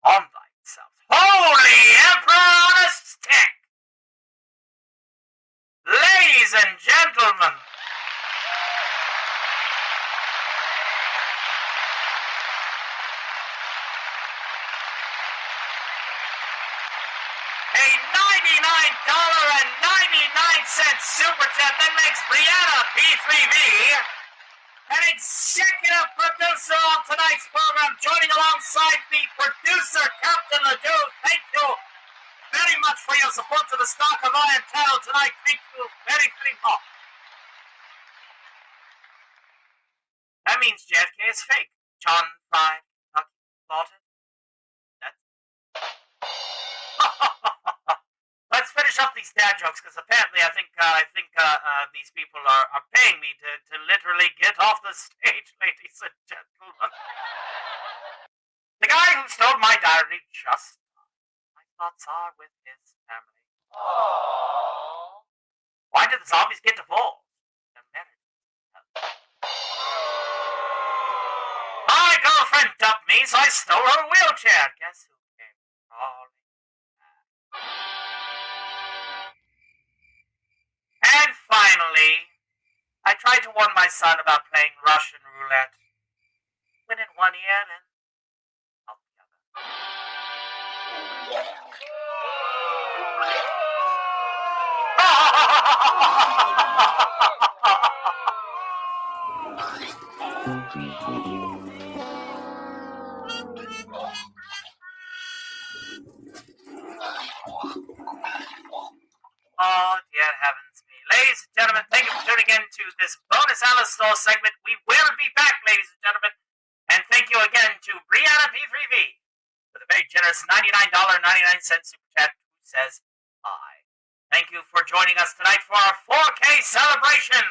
thyself. Holy Emperor on a stick! Ladies and gentlemen, a $99.99 super chat that makes Brianna P3V an executive producer on tonight's program, joining alongside the producer, Captain Ledoux. Thank you very much for your support to the stock of Iron Channel tonight. Thank you very, very much. That means JFK is fake. John Fried, bought it. Let's finish up these dad jokes, because apparently I think these people are paying me to literally get off the stage, ladies and gentlemen. The guy who stole my diary just died. My thoughts are with his family. Aww. Why did the zombies get divorced? They're married. My girlfriend dumped me, so I stole her wheelchair. Guess who came crawling back? And finally, I tried to warn my son about playing Russian roulette. Win in one ear and out the other. Oh, dear heavens me. Ladies and gentlemen, thank you for tuning in to this bonus Alice Store segment. We will be back, ladies and gentlemen. And thank you again to Brianna P3V for the very generous $99.99 super chat who says hi. Thank you for joining us tonight for our 4K celebration.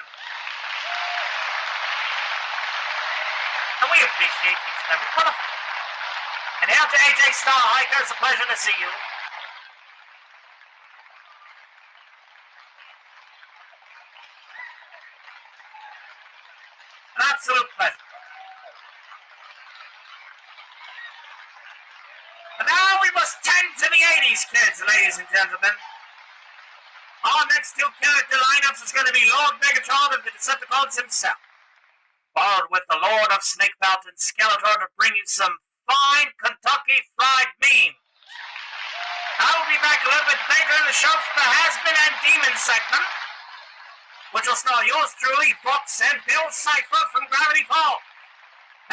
And we appreciate each and every one of you. And out to AJ Star Hiker, it's a pleasure to see you. An absolute pleasure. must tend to the 80s kids, ladies and gentlemen. Our next two character lineups is going to be Lord Megatron of the Decepticons himself, followed with the Lord of Snake Mountain, Skeletor, to bring you some fine Kentucky Fried memes. I will be back a little bit later in the show for the Has-Been and Demon segment, which will star yours truly, Brooks and Bill Cipher from Gravity Falls.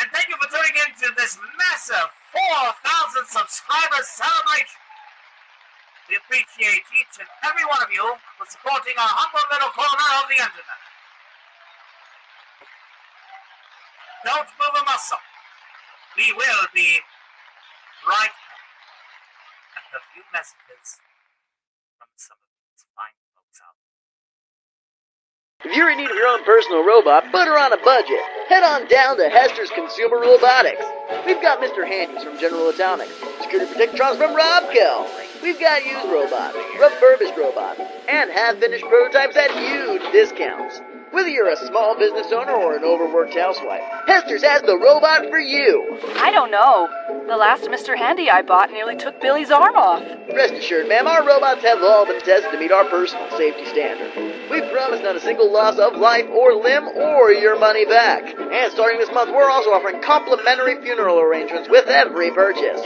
And thank you for tuning in to this massive 4,000 subscriber celebration. We appreciate each and every one of you for supporting our humble little corner of the internet. Don't move a muscle. We will be right back. A few messages from some of these fine folks out there. If you're in need of your own personal robot, but are on a budget, head on down to Hester's Consumer Robotics. We've got Mr. Handy's from General Atomics, Security Protectrons from Robco. We've got used robots, refurbished robots, and half-finished prototypes at huge discounts. Whether you're a small business owner or an overworked housewife, Hester's has the robot for you. I don't know. The last Mr. Handy I bought nearly took Billy's arm off. Rest assured, ma'am, our robots have all been tested to meet our personal safety standard. We promise not a single loss of life or limb or your money back. And starting this month, we're also offering complimentary funeral arrangements with every purchase.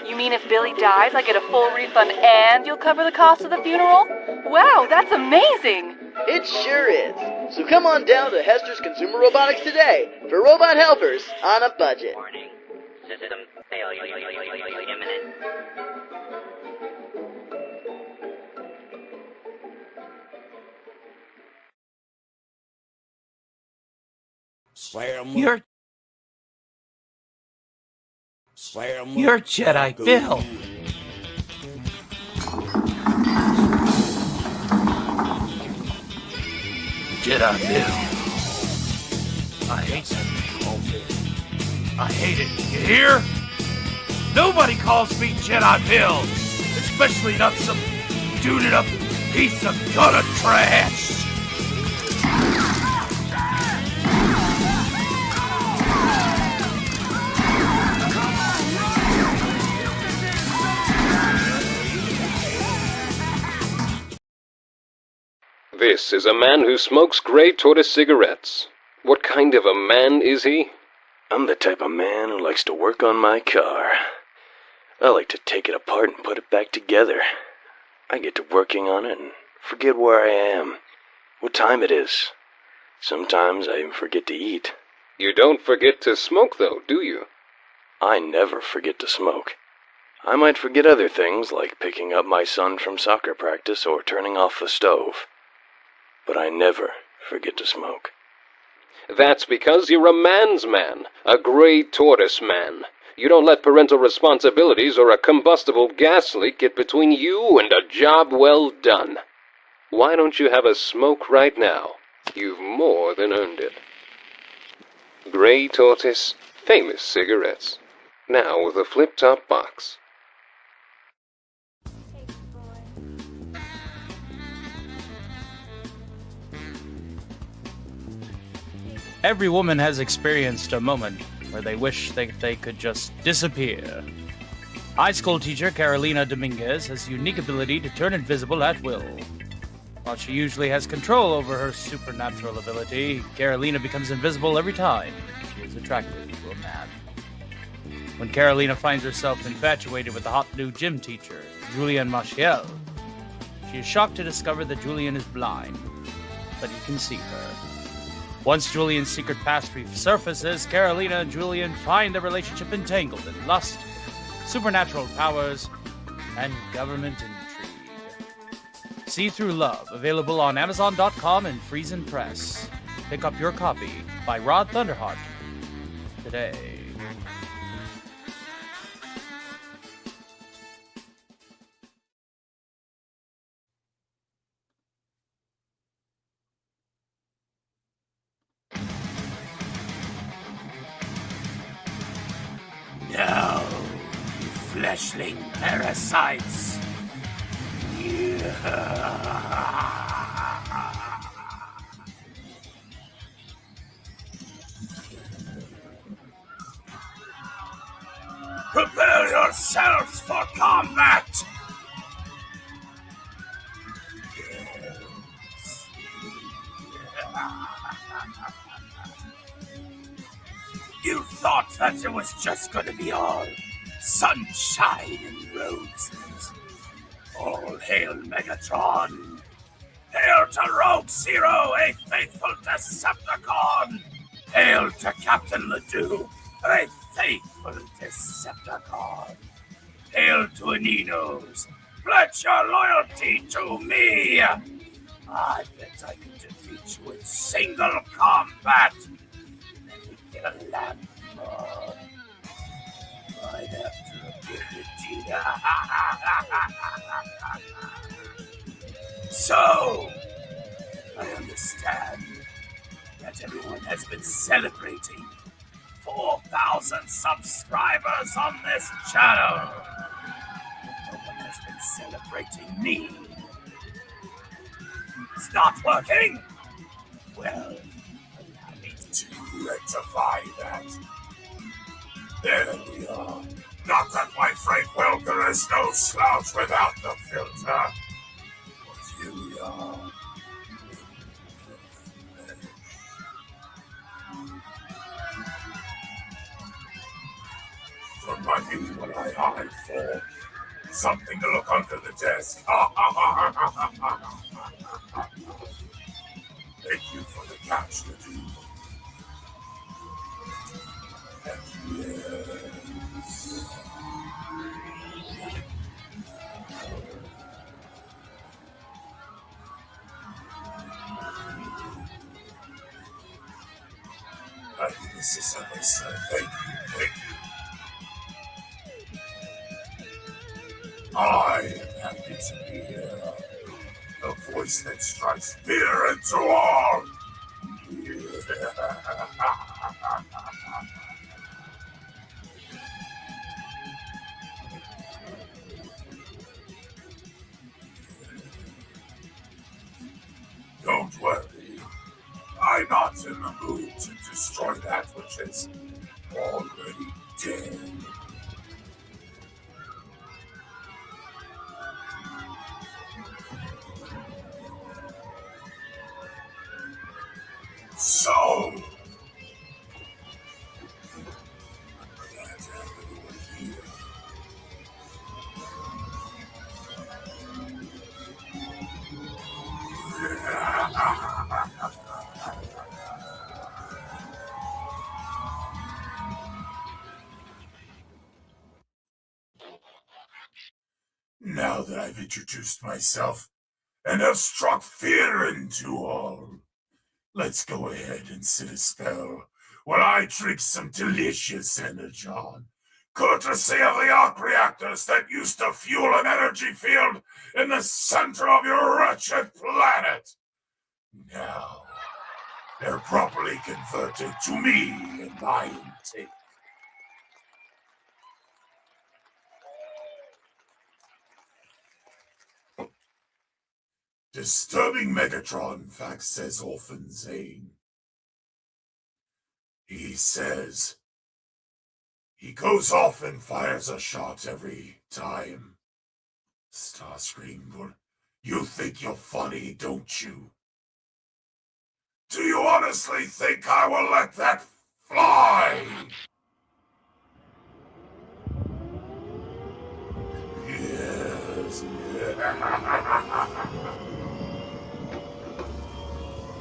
You mean if Billy dies, I get a full refund and you'll cover the cost of the funeral? Wow, that's amazing! It sure is. So come on down to Hester's Consumer Robotics today for robot helpers on a budget. Warning. System failure imminent. You're Jedi Bill. Jedi Bill. I hate that name. I hate it. You hear? Nobody calls me Jedi Bill. Especially not some duded up piece of gutter trash. This is a man who smokes gray tortoise cigarettes. What kind of a man is he? I'm the type of man who likes to work on my car. I like to take it apart and put it back together. I get to working on it and forget where I am, what time it is. Sometimes I even forget to eat. You don't forget to smoke, though, do you? I never forget to smoke. I might forget other things, like picking up my son from soccer practice or turning off the stove. But I never forget to smoke. That's because you're a man's man, a gray tortoise man. You don't let parental responsibilities or a combustible gas leak get between you and a job well done. Why don't you have a smoke right now? You've more than earned it. Gray Tortoise Famous Cigarettes. Now with a flip-top box. Every woman has experienced a moment where they wish they could just disappear. High school teacher Carolina Dominguez has a unique ability to turn invisible at will. While she usually has control over her supernatural ability, Carolina becomes invisible every time she is attracted to a man. When Carolina finds herself infatuated with the hot new gym teacher, Julian Machiel, she is shocked to discover that Julian is blind, but he can see her. Once Julian's secret past resurfaces, Carolina and Julian find their relationship entangled in lust, supernatural powers, and government intrigue. See Through Love, available on Amazon.com and Friesen Press. Pick up your copy by Rod Thunderheart today. No, you fleshling parasites. Prepare yourselves for combat! You thought that it was just gonna be all sunshine and roses. All hail Megatron! Hail to Rogue Zero, a faithful Decepticon! Hail to Captain Ledoux, a faithful Decepticon! Hail to Aninos! Pledge your loyalty to me! I bet I can defeat you in single combat! Let me get a lamp more. Right after ability. So, I understand that everyone has been celebrating 4,000 subscribers on this channel. No one has been celebrating me. It's not working. Well, allow me to rectify that. There we are. Not that my Frank Welker is no slouch without the filter. But here we are. Remind me what I hide for. Something to look under the desk. Thank you for the catch, Ledoux. And yes. This is how I say thank you. I am happy to be here. A voice that strikes fear into all. Don't worry. I'm not in the mood to destroy that which is already dead. So, I'm glad to have everyone here. Now that I've introduced myself and have struck fear into all, let's go ahead and sit a spell while I drink some delicious energon, courtesy of the arc reactors that used to fuel an energy field in the center of your wretched planet. Now, they're properly converted to me and my intake. Disturbing Megatron fact, says Orphan Zane. He says he goes off and fires a shot every time. Starscream, you think you're funny, don't you? Do you honestly think I will let that fly? Yes.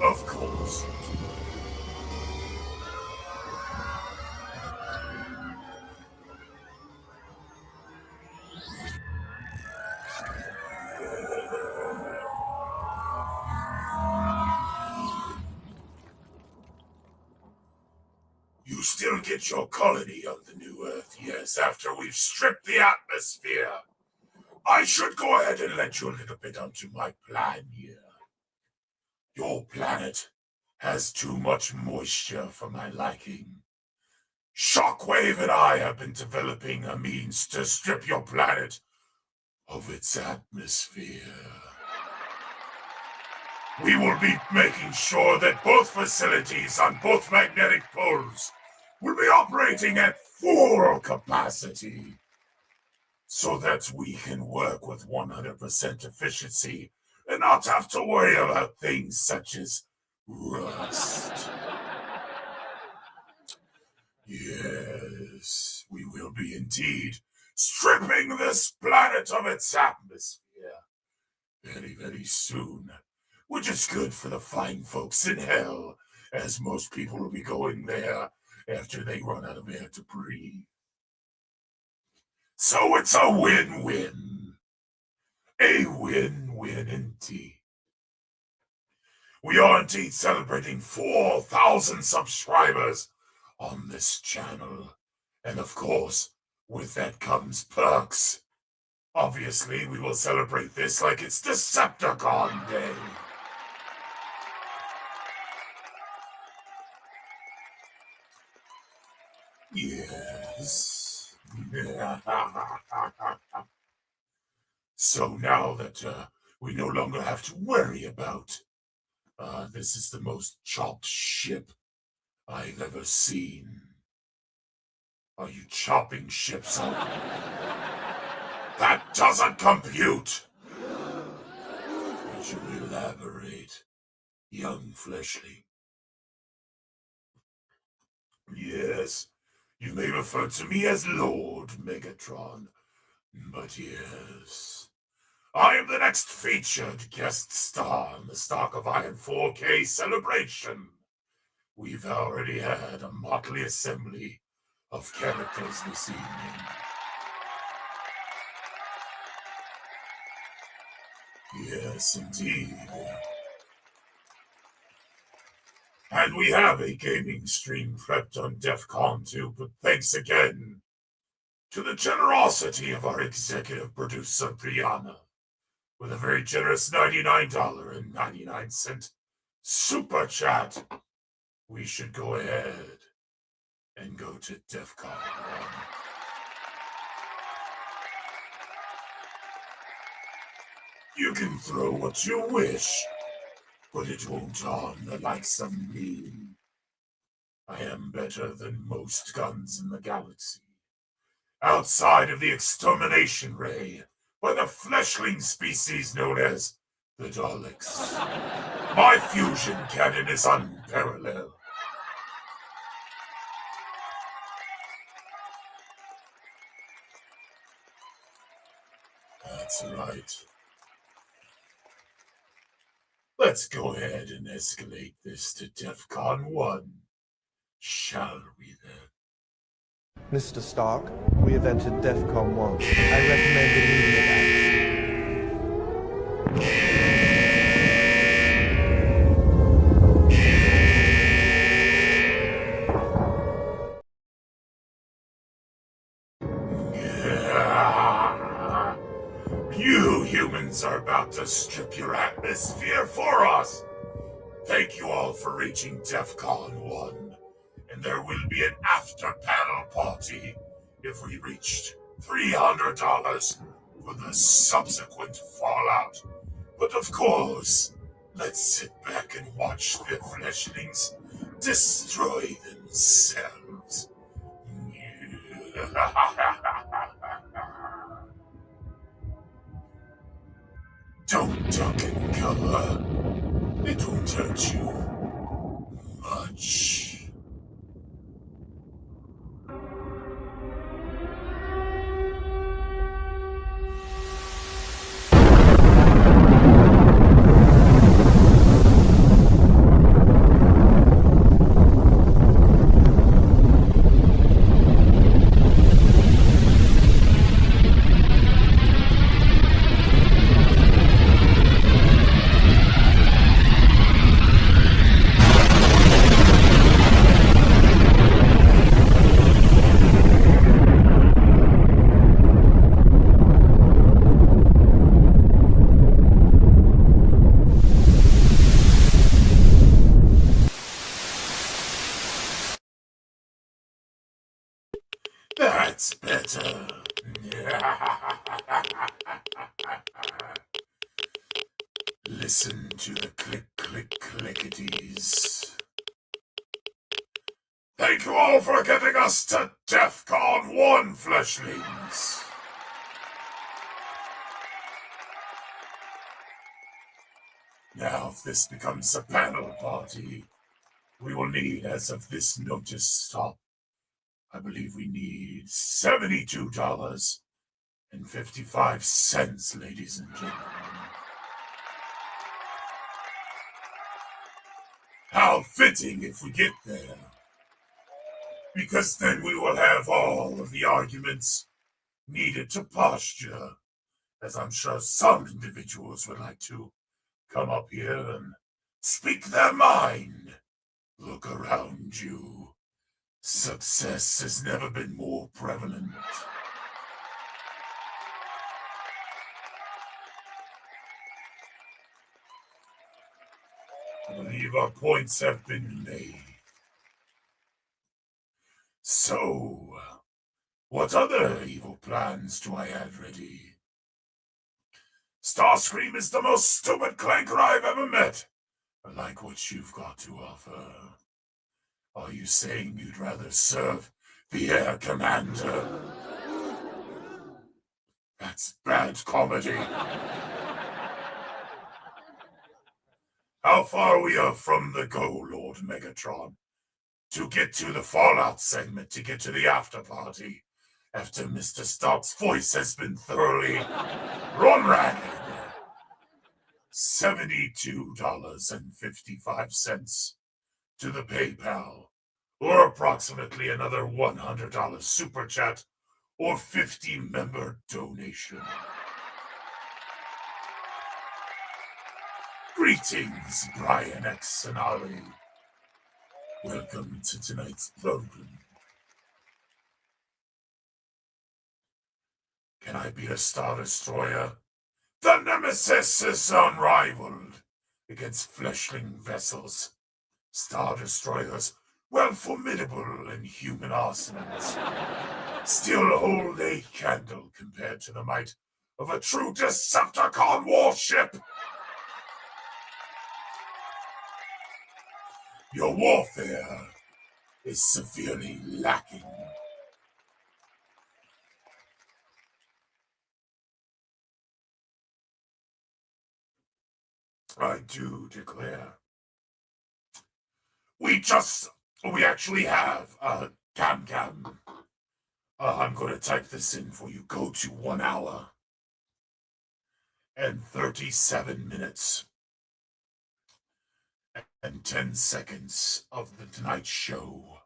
Of course. You still get your colony on the new Earth, yes, after we've stripped the atmosphere. I should go ahead and let you a little bit onto my plan here. Your planet has too much moisture for my liking. Shockwave and I have been developing a means to strip your planet of its atmosphere. We will be making sure that both facilities on both magnetic poles will be operating at full capacity. so that we can work with 100% efficiency and not have to worry about things such as rust. Yes, we will be indeed stripping this planet of its atmosphere very, very soon, which is good for the fine folks in hell, as most people will be going there after they run out of air to breathe. So it's a win-win. A win-win indeed. We are indeed celebrating 4,000 subscribers on this channel. And of course, with that comes perks. Obviously, we will celebrate this like it's Decepticon Day. Yes. So now that we no longer have to worry about, this is the most chopped ship I've ever seen. Are you chopping ships up? That doesn't compute! Would you elaborate, young fleshling? Yes, you may refer to me as Lord Megatron, but yes, I am the next featured guest star in the Stock of Iron 4K celebration. We've already had a motley assembly of characters this evening. Yes, indeed. And we have a gaming stream prepped on DEF CON 2, but thanks again to the generosity of our executive producer, Brianna, with a very generous $99.99 super chat, we should go ahead and go to DEF CON 1. You can throw what you wish, but it won't harm the likes of me. I am better than most guns in the galaxy. Outside of the extermination ray by the fleshling species known as the Daleks. My fusion cannon is unparalleled. That's right. Let's go ahead and escalate this to DEF CON 1, shall we then? Mr. Stark, we have entered DEF CON 1. I recommend immediate You humans are about to strip your atmosphere for us. Thank you all for reaching DEF CON 1. And there will be an after-panel party if we reached $300 for the subsequent fallout. But of course, let's sit back and watch the fleshlings destroy themselves. Don't duck and cover. It won't hurt you much. That's better. Listen to the click-click-clickities. Thank you all for getting us to DEF CON 1, fleshlings. Now, if this becomes a panel party, we will need, as of this notice stop, I believe we need $72.55, ladies and gentlemen. How fitting if we get there. Because then we will have all of the arguments needed to posture, as I'm sure some individuals would like to come up here and speak their mind. Look around you. Success has never been more prevalent. I believe our points have been made. So, what other evil plans do I have ready? Starscream is the most stupid clanker I've ever met. I like what you've got to offer. Are you saying you'd rather serve the Air Commander? That's bad comedy. How far we are from the goal, Lord Megatron? To get to the Fallout segment, to get to the after party, after Mr. Stark's voice has been thoroughly run ragged. $72.55 to the PayPal, or approximately another $100 super chat or 50-member donation. Greetings, Brian X and Ali. Welcome to tonight's program. Can I be a Star Destroyer? The Nemesis is unrivaled against fleshling vessels. Star Destroyers, well formidable in human arsenals, still hold a candle compared to the might of a true Decepticon warship. Your warfare is severely lacking. I do declare. We actually have Cam. I'm going to type this in for you. Go to 1 hour and 37 minutes and 10 seconds of the Tonight Show.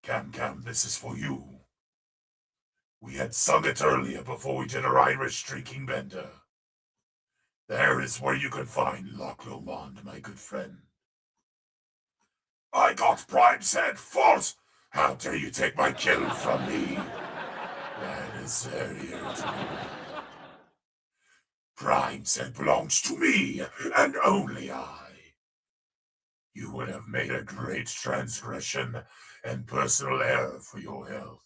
Cam, this is for you. We had sung it earlier before we did our Irish streaking bender. There is where you can find Loch Lomond, my good friend. I got Prime's head false. How dare you take my kill from me? That is very irritating. Prime's head belongs to me, and only I. You would have made a great transgression and personal error for your health,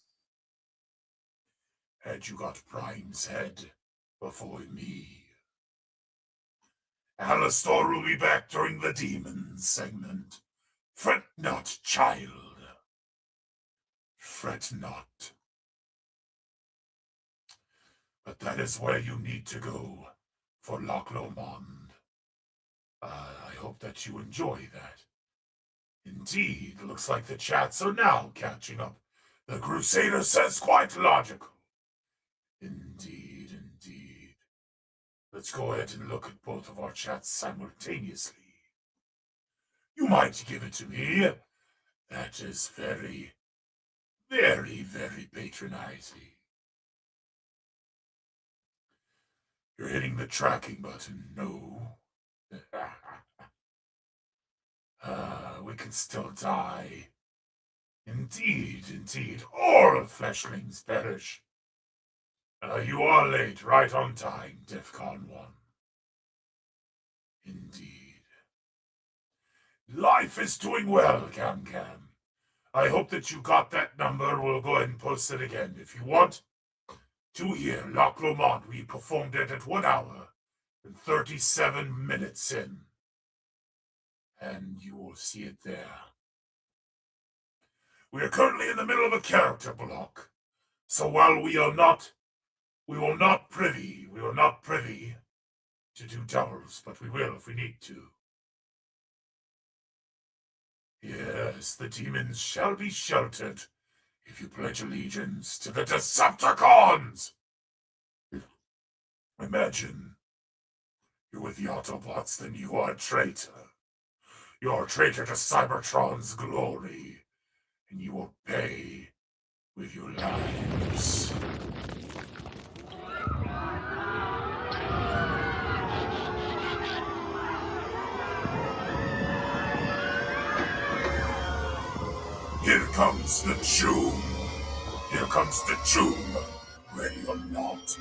had you got Prime's head before me. Alastor will be back during the Demons segment. Fret not, child. Fret not. But that is where you need to go for Loch Lomond. I hope that you enjoy that. Indeed, looks like the chats are now catching up. The Crusader says quite logical. Indeed. Let's go ahead and look at both of our chats simultaneously. You might give it to me. That is very, very patronizing. You're hitting the tracking button. No. We can still die. Indeed. All fleshlings perish. You are late, right on time, DEFCON 1. Indeed. Life is doing well, Cam. I hope that you got that number. We'll go ahead and post it again. If you want to hear Loch Lomond, we performed it at 1 hour and 37 minutes in. And you will see it there. We are currently in the middle of a character block. So while we will not privy to do doubles, but we will if we need to. Yes, the demons shall be sheltered if you pledge allegiance to the Decepticons! Imagine you're with the Autobots, then you are a traitor. You're a traitor to Cybertron's glory, and you will pay with your lives. Here comes the tomb. Here comes the tomb. Ready or not.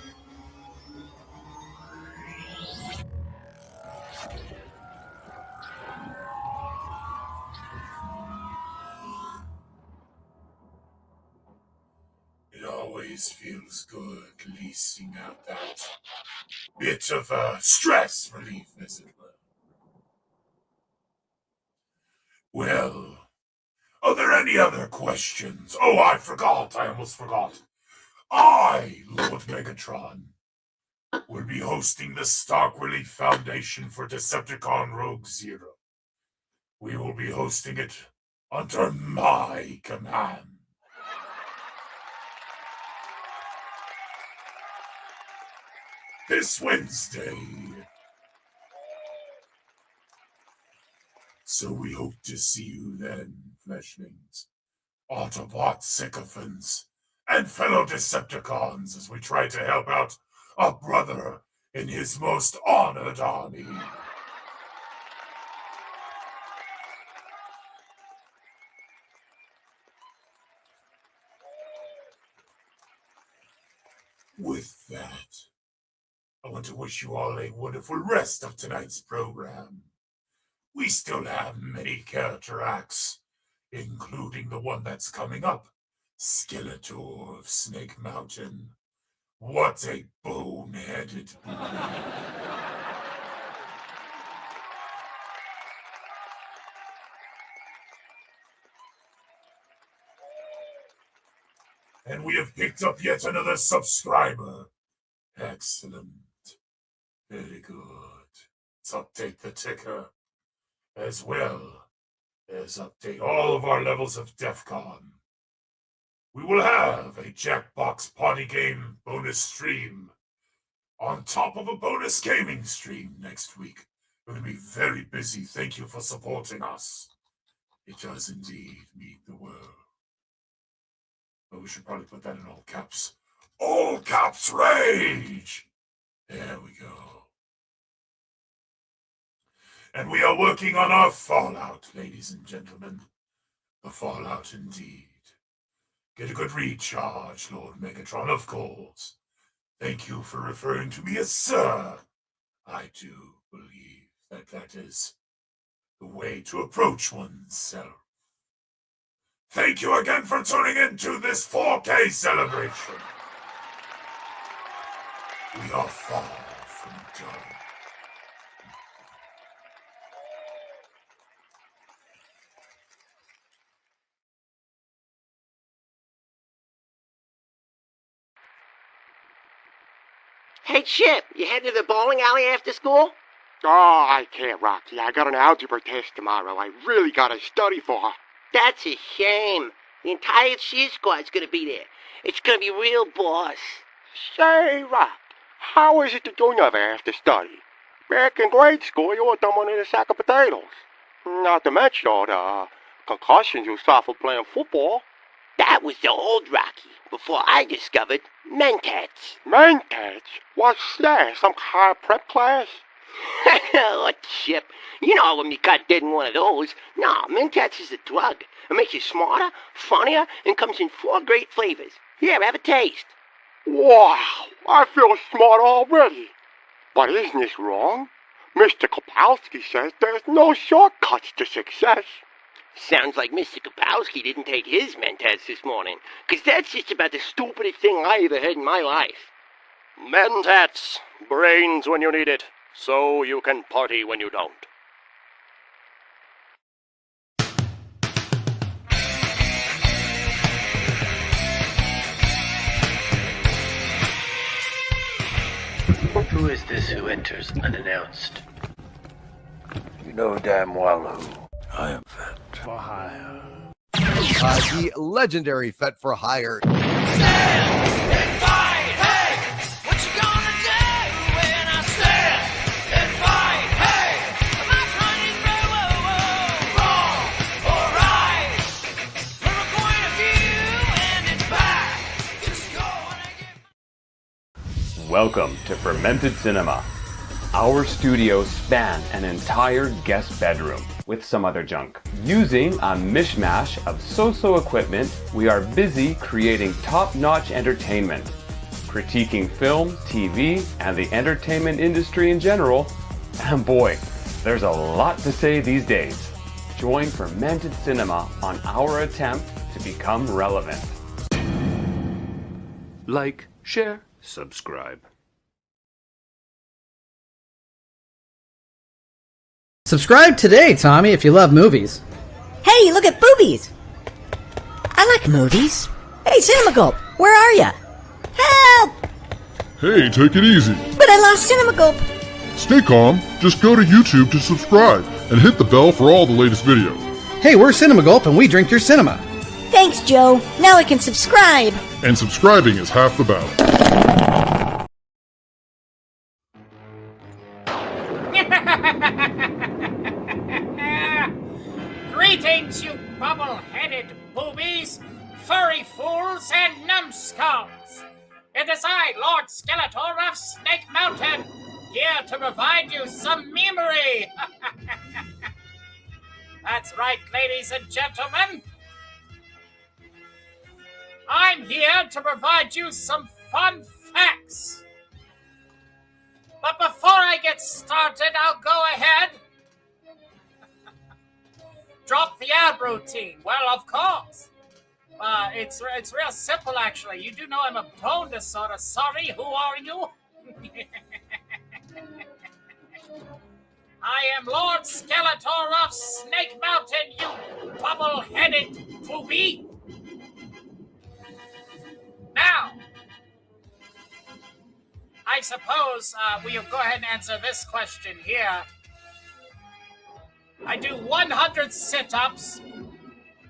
It always feels good leasing out that bit of stress relief, as it were. Well, are there any other questions? Oh, I almost forgot. I, Lord Megatron, will be hosting the Stark Relief Foundation for Decepticon Rogue Zero. We will be hosting it under my command. This Wednesday. So we hope to see you then, Fleshlings, Autobot sycophants, and fellow Decepticons as we try to help out a brother in his most honored army. With that, I want to wish you all a wonderful rest of tonight's program. We still have many character acts, including the one that's coming up, Skeletor of Snake Mountain. What a boneheaded bully. And we have picked up yet another subscriber. Excellent. Very good. Let's update the ticker, as well as update all of our levels of DEFCON. We will have a Jackbox Party Game bonus stream on top of a bonus gaming stream next week. We're going to be very busy. Thank you for supporting us. It does indeed mean the world. But we should probably put that in all caps. All caps rage! There we go. And we are working on our Fallout, ladies and gentlemen. The Fallout indeed. Get a good recharge, Lord Megatron, of course. Thank you for referring to me as Sir. I do believe that that is the way to approach oneself. Thank you again for tuning in to this 4K celebration. We are far from done. Hey, Chip, you headed to the bowling alley after school? Oh, I can't, Rocky. I got an algebra test tomorrow. I really gotta study for her. That's a shame. The entire cheer squad's gonna be there. It's gonna be real boss. Say, Rock, how is it that you never have to study? Back in grade school, you were dumbing in a sack of potatoes. Not to mention all the concussions you suffered playing football. That was the old Rocky, before I discovered Mentats. Mentats? What's that? Some kind of prep class? Oh, Chip, you know I wouldn't be caught dead in one of those. No, Mentats is a drug. It makes you smarter, funnier, and comes in 4 great flavors. Here, have a taste. Wow, I feel smart already. But isn't this wrong? Mr. Kapowski says there's no shortcuts to success. Sounds like Mr. Kapowski didn't take his Mentats this morning, 'cause that's just about the stupidest thing I ever heard in my life. Mentats, brains when you need it, so you can party when you don't. Who is this who enters unannounced? You know damn well who. I am Fett for hire. The legendary Fett for Hire. Welcome to Fermented Cinema. Our studios span an entire guest bedroom with some other junk. Using a mishmash of so-so equipment, we are busy creating top-notch entertainment, critiquing film, TV, and the entertainment industry in general. And boy, there's a lot to say these days. Join Fermented Cinema on our attempt to become relevant. Like, share, subscribe. Subscribe today, Tommy, if you love movies. Hey, look at boobies! I like movies. Hey, Cinema Gulp, where are ya? Help! Hey, take it easy. But I lost Cinema Gulp. Stay calm. Just go to YouTube to subscribe and hit the bell for all the latest videos. Hey, we're Cinema Gulp and we drink your cinema. Thanks, Joe. Now I can subscribe. And subscribing is half the battle. Greetings, you bubble-headed boobies, furry fools, and numbskulls. It is I, Lord Skeletor of Snake Mountain, here to provide you some memory. That's right, ladies and gentlemen. I'm here to provide you some fun facts. But before I get started, I'll go ahead. Drop the ad routine. Well, of course. It's real simple, actually. You do know I'm a bone disorder. Sorry, who are you? I am Lord Skeletor of Snake Mountain, you bubble-headed booby. Now, I suppose we'll go ahead and answer this question here. I do 100 sit-ups,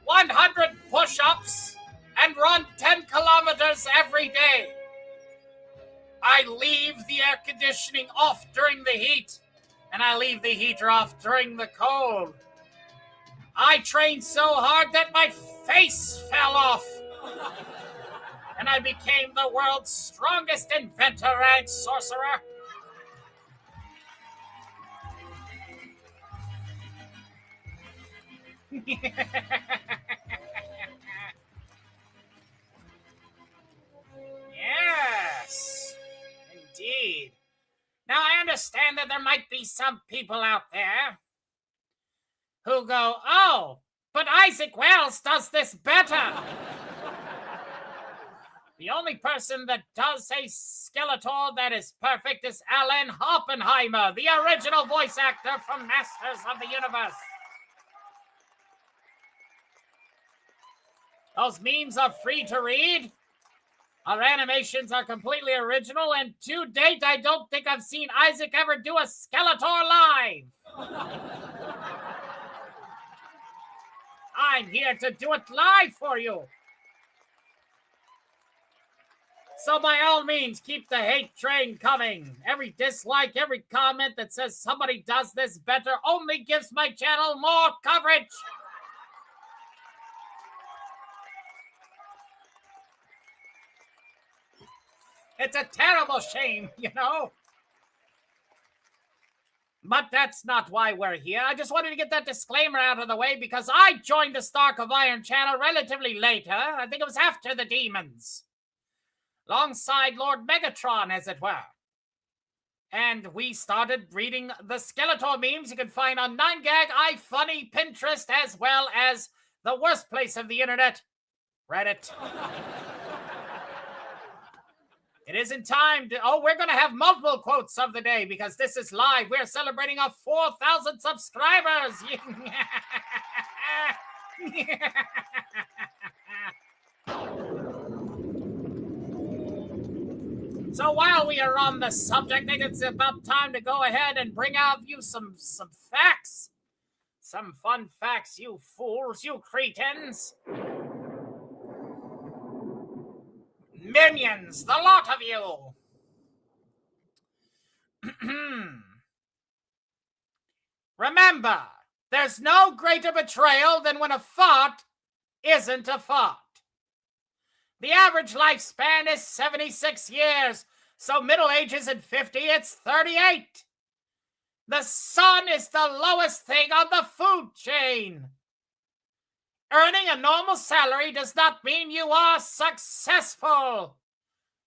100 push-ups, and run 10 kilometers every day. I leave the air conditioning off during the heat, and I leave the heater off during the cold. I trained so hard that my face fell off. And I became the world's strongest inventor and sorcerer. Yes, indeed. Now, I understand that there might be some people out there who go, oh, but Isaac Wells does this better. The only person that does a Skeletor that is perfect is Alan Oppenheimer, the original voice actor from Masters of the Universe. Those memes are free to read. Our animations are completely original, and to date, I don't think I've seen Isaac ever do a Skeletor live. I'm here to do it live for you. So by all means, keep the hate train coming. Every dislike, every comment that says somebody does this better only gives my channel more coverage. It's a terrible shame, you know? But that's not why we're here. I just wanted to get that disclaimer out of the way because I joined the Stark of Iron channel relatively later. I think it was after the demons. Alongside Lord Megatron, as it were. And we started reading the Skeletor memes you can find on 9gag, iFunny, Pinterest, as well as the worst place of the internet, Reddit. It isn't time to... Oh, we're going to have multiple quotes of the day because this is live. We're celebrating our 4,000 subscribers. So while we are on the subject, I think it's about time to go ahead and bring out you some facts. Some fun facts, you fools, you cretins. Minions, the lot of you. Remember, there's no greater betrayal than when a fart isn't a fart. The average lifespan is 76 years, so middle age isn't 50, it's 38. The sun is the lowest thing on the food chain. Earning a normal salary does not mean you are successful.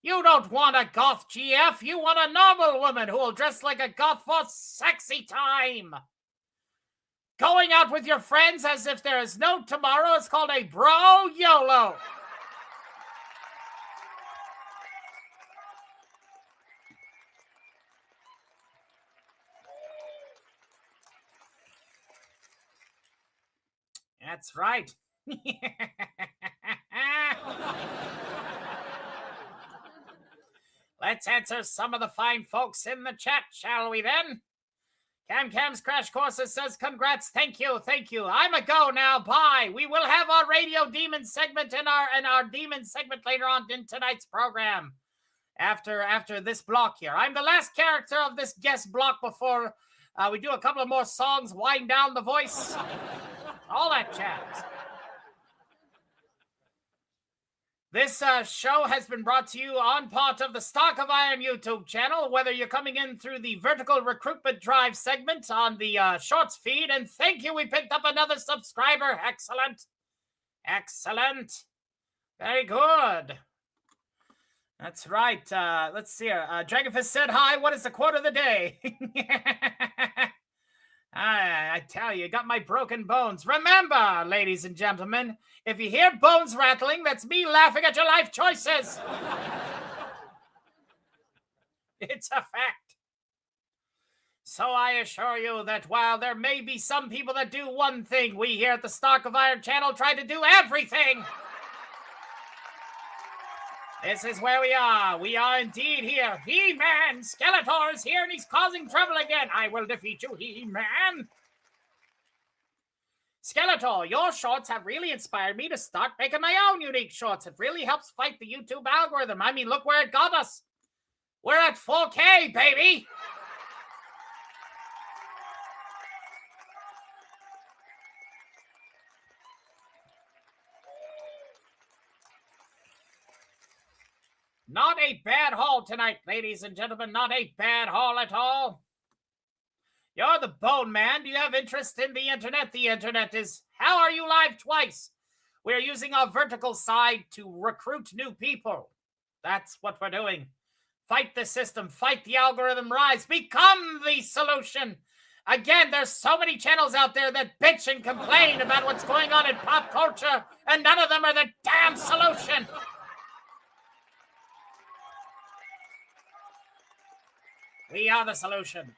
You don't want a goth GF, you want a normal woman who will dress like a goth for sexy time. Going out with your friends as if there is no tomorrow is called a bro YOLO. That's right. Let's answer some of the fine folks in the chat, shall we then? Cam's Crash Courses says, congrats, thank you. I'm a go now, bye. We will have our Radio Demon segment and our Demon segment later on in tonight's program. After this block here. I'm the last character of this guest block before we do a couple of more songs, wind down the voice. All that jazz. This show has been brought to you on part of the Stock of Iron YouTube channel, whether you're coming in through the Vertical Recruitment Drive segment on the Shorts feed. And thank you, we picked up another subscriber. Excellent. Very good. That's right. Let's see here. Dragonfist said, hi, what is the quote of the day? I tell you, got my broken bones. Remember, ladies and gentlemen, if you hear bones rattling, that's me laughing at your life choices. It's a fact. So I assure you that while there may be some people that do one thing, we here at the Stock of Iron channel try to do everything. This is where we are. We are indeed here. He-Man! Skeletor is here and he's causing trouble again. I will defeat you, He-Man. Skeletor, your shorts have really inspired me to start making my own unique shorts. It really helps fight the YouTube algorithm. I mean, look where it got us. We're at 4K, baby. Not a bad haul tonight, ladies and gentlemen. Not a bad haul at all. You're the Bone Man. Do you have interest in the internet? The internet is How Are You Live twice. We're using our vertical side to recruit new people. That's what we're doing. Fight the system. Fight the algorithm rise. Become the solution. Again, there's so many channels out there that bitch and complain about what's going on in pop culture, and none of them are the damn solution. We are the solution.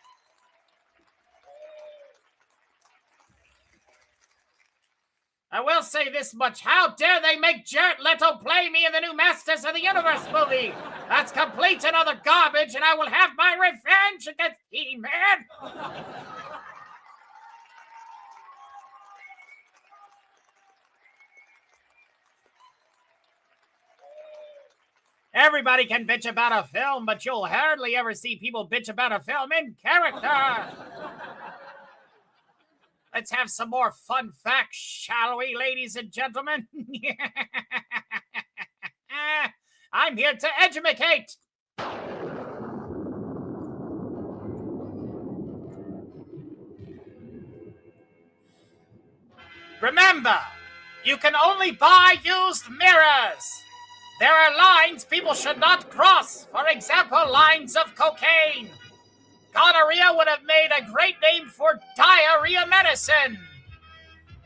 I will say this much. How dare they make Jared Leto play me in the new Masters of the Universe movie? That's complete and utter garbage, and I will have my revenge against He-Man. Everybody can bitch about a film, but you'll hardly ever see people bitch about a film in character. Let's have some more fun facts, shall we, ladies and gentlemen? I'm here to educate. Remember, you can only buy used mirrors. There are lines people should not cross. For example, lines of cocaine. Gonorrhea would have made a great name for diarrhea medicine.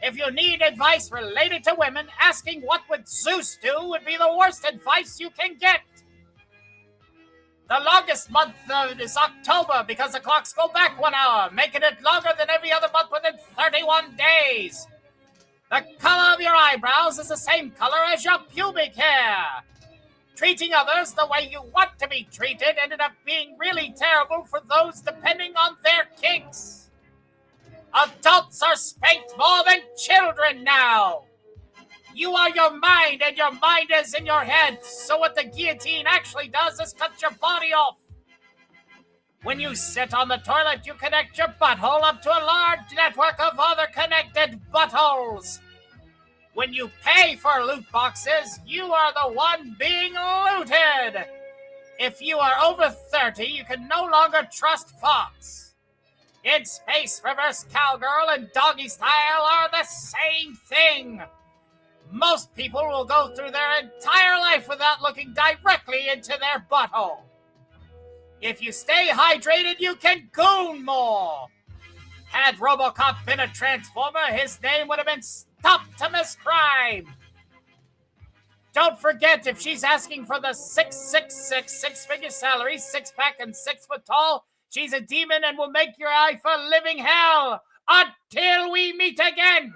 If you need advice related to women, asking what would Zeus do would be the worst advice you can get. The longest month is October because the clocks go back 1 hour, making it longer than every other month within 31 days. The color of your eyebrows is the same color as your pubic hair. Treating others the way you want to be treated ended up being really terrible for those depending on their kinks. Adults are spanked more than children now. You are your mind, and your mind is in your head. So what the guillotine actually does is cut your body off. When you sit on the toilet, you connect your butthole up to a large network of other connected buttholes. When you pay for loot boxes, you are the one being looted. If you are over 30, you can no longer trust Fox. In space, reverse cowgirl and doggy style are the same thing. Most people will go through their entire life without looking directly into their butthole. If you stay hydrated, you can goon more. Had RoboCop been a Transformer, his name would have been Optimus Prime. Don't forget, if she's asking for the 666 six-figure salary, six-pack and 6 foot tall, she's a demon and will make your life a living hell until we meet again.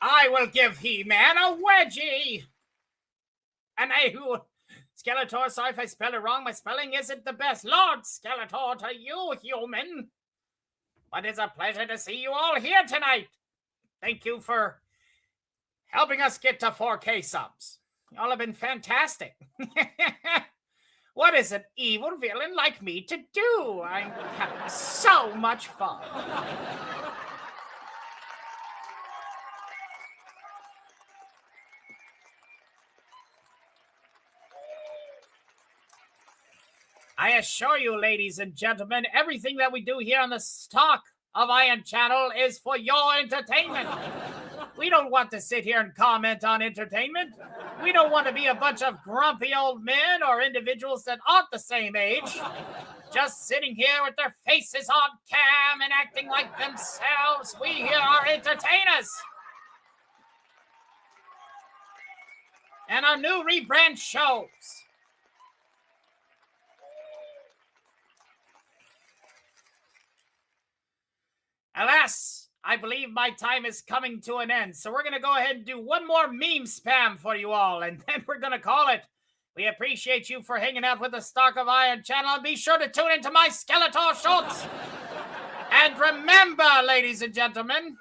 I will give He-Man a wedgie. And Skeletor, sorry if I spelled it wrong. My spelling isn't the best. Lord Skeletor to you, human. But it's a pleasure to see you all here tonight. Thank you for helping us get to 4K subs. Y'all have been fantastic. What is an evil villain like me to do? I'm having so much fun. I assure you, ladies and gentlemen, everything that we do here on the Stock of Iron channel is for your entertainment. We don't want to sit here and comment on entertainment. We don't want to be a bunch of grumpy old men or individuals that aren't the same age, just sitting here with their faces on cam and acting like themselves. We here are entertainers. And our new rebrand shows. Alas, I believe my time is coming to an end, so we're going to go ahead and do one more meme spam for you all, and then we're going to call it. We appreciate you for hanging out with the Stock of Iron channel, and be sure to tune into my Skeletor shorts. And remember, ladies and gentlemen,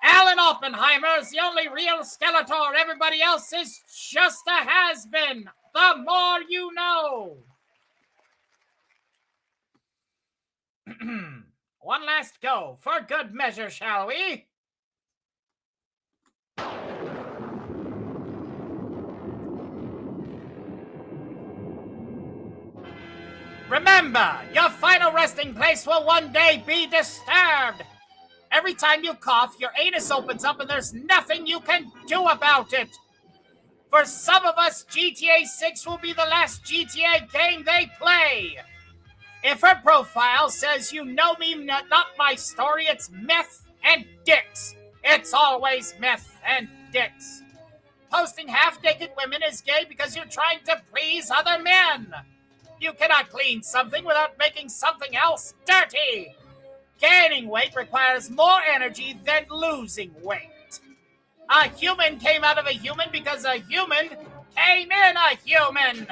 Alan Oppenheimer is the only real Skeletor. Everybody else is just a has-been. The more you know. One last go, for good measure, shall we? Remember, your final resting place will one day be disturbed. Every time you cough, your anus opens up and there's nothing you can do about it. For some of us, GTA 6 will be the last GTA game they play. If her profile says you know me, not my story, it's meth and dicks. It's always meth and dicks. Posting half-naked women is gay because you're trying to please other men. You cannot clean something without making something else dirty. Gaining weight requires more energy than losing weight. A human came out of a human because a human came in a human.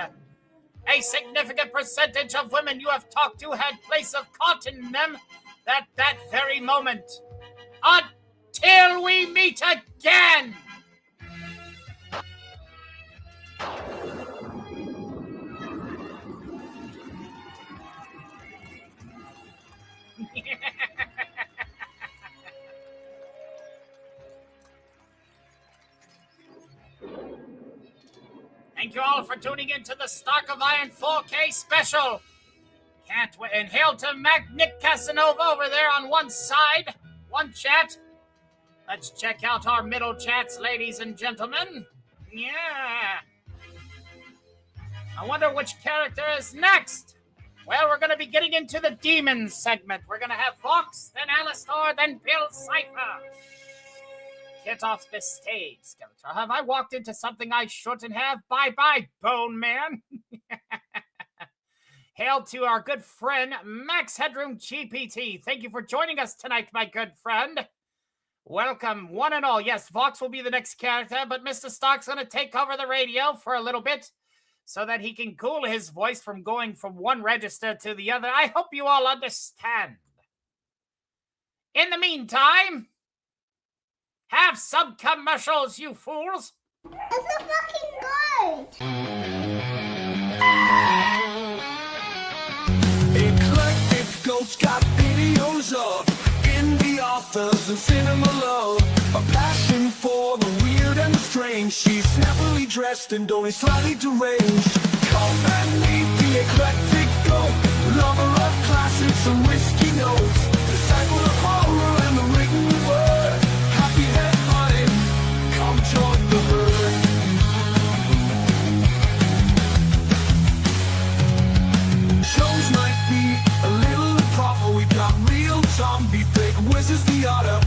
A significant percentage of women you have talked to had place of cotton in them at that very moment. Until we meet again! Thank you all for tuning into the Stock of Iron 4K special. Can't wait. And hail to Nick Casanova over there on one side, one chat. Let's check out our middle chats, ladies and gentlemen. Yeah. I wonder which character is next. Well, we're going to be getting into the Demons segment. We're going to have Vox, then Alistar, then Bill Cipher. Get off this stage, Skeletor. Have I walked into something I shouldn't have? Bye-bye, Bone Man. Hail to our good friend, Max Headroom GPT. Thank you for joining us tonight, my good friend. Welcome, one and all. Yes, Vox will be the next character, but Mr. Stock's going to take over the radio for a little bit so that he can cool his voice from going from one register to the other. I hope you all understand. In the meantime, have some commercials, you fools. It's a fucking good. Eclectic Ghost got videos of indie authors and cinema love. A passion for the weird and the strange. She's snappily dressed and only slightly deranged. Come and meet the eclectic Ghost, lover of classics and whiskey notes, disciple of horror and the written word. Happy head hunting, come join the herd. Shows might be a little improper. We've got real zombie, fake wizards, the otter,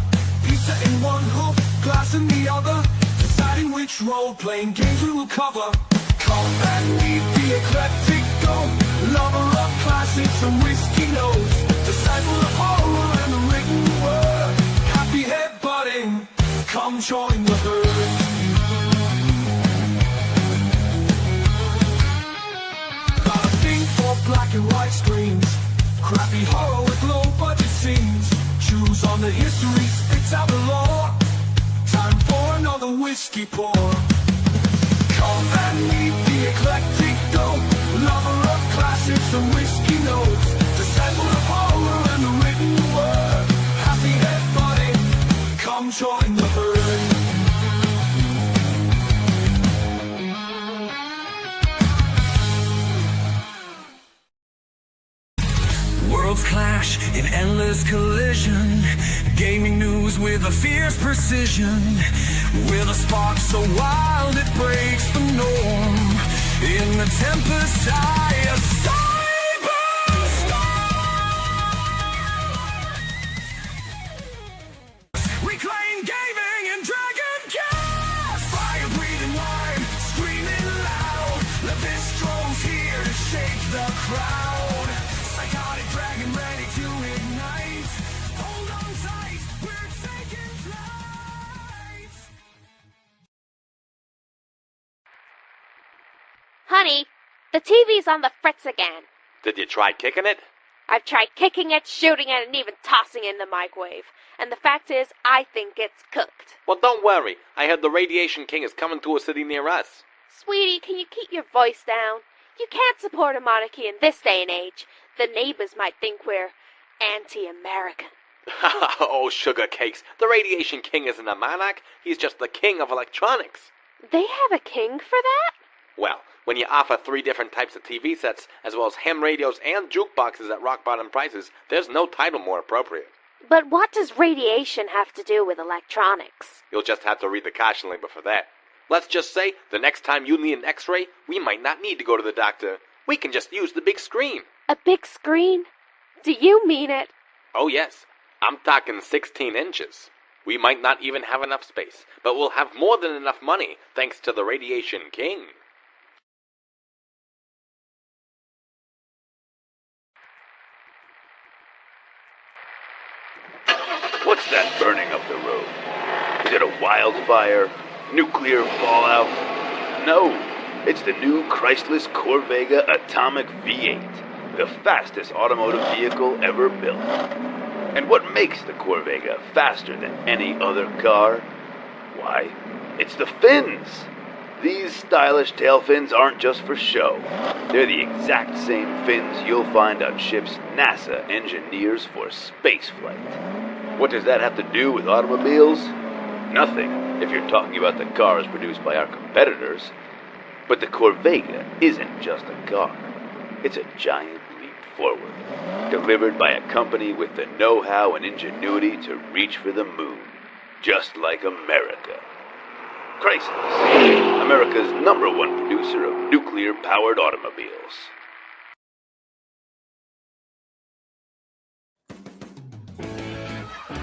pizza in one hoof, glass in the other, deciding which role-playing games we will cover. Come and meet the eclectic Ghost, lover of classics and whiskey notes, disciple of horror and the written word. Happy head butting, come join the herd. Got a thing for black and white screens, crappy horror with low budget scenes. Choose on the history, spits out the lore. Time for another whiskey pour. Come and meet the eclectic Ghost, lover of classics and whiskey notes, disciple of horror and the written word. Happy head buddy, come join the herd. Worlds clash in endless collision, gaming news with a fierce precision, with a spark so wild it breaks the norm. In the tempest eye of cyberstorm, reclaim gaming and dragon cast. Fire breathing wine, screaming loud. The bistro's here to shake the crowd. Psychotic dragon ready to ignite. Hold on tight, we're taking flight. Honey, the TV's on the fritz again. Did you try kicking it? I've tried kicking it, shooting it, and even tossing it in the microwave. And the fact is, I think it's cooked. Well, don't worry. I heard the Radiation King is coming to a city near us. Sweetie, can you keep your voice down? You can't support a monarchy in this day and age. The neighbors might think we're anti-American. Oh, sugar cakes. The Radiation King isn't a monarch. He's just the king of electronics. They have a king for that? Well, when you offer 3 different types of TV sets, as well as ham radios and jukeboxes at rock-bottom prices, there's no title more appropriate. But what does radiation have to do with electronics? You'll just have to read the caution label for that. Let's just say, the next time you need an x-ray, we might not need to go to the doctor. We can just use the big screen. A big screen? Do you mean it? Oh yes, I'm talking 16 inches. We might not even have enough space, but we'll have more than enough money, thanks to the Radiation King. What's that burning up the road? Is it a wildfire? Nuclear fallout? No, it's the new Chrysler's Corvega Atomic V8, the fastest automotive vehicle ever built. And what makes the Corvega faster than any other car? Why, it's the fins! These stylish tail fins aren't just for show. They're the exact same fins you'll find on ships NASA engineers for spaceflight. What does that have to do with automobiles? Nothing, if you're talking about the cars produced by our competitors. But the Corvega isn't just a car. It's a giant leap forward, delivered by a company with the know-how and ingenuity to reach for the moon, just like America. Chrysler, America's #1 producer of nuclear-powered automobiles.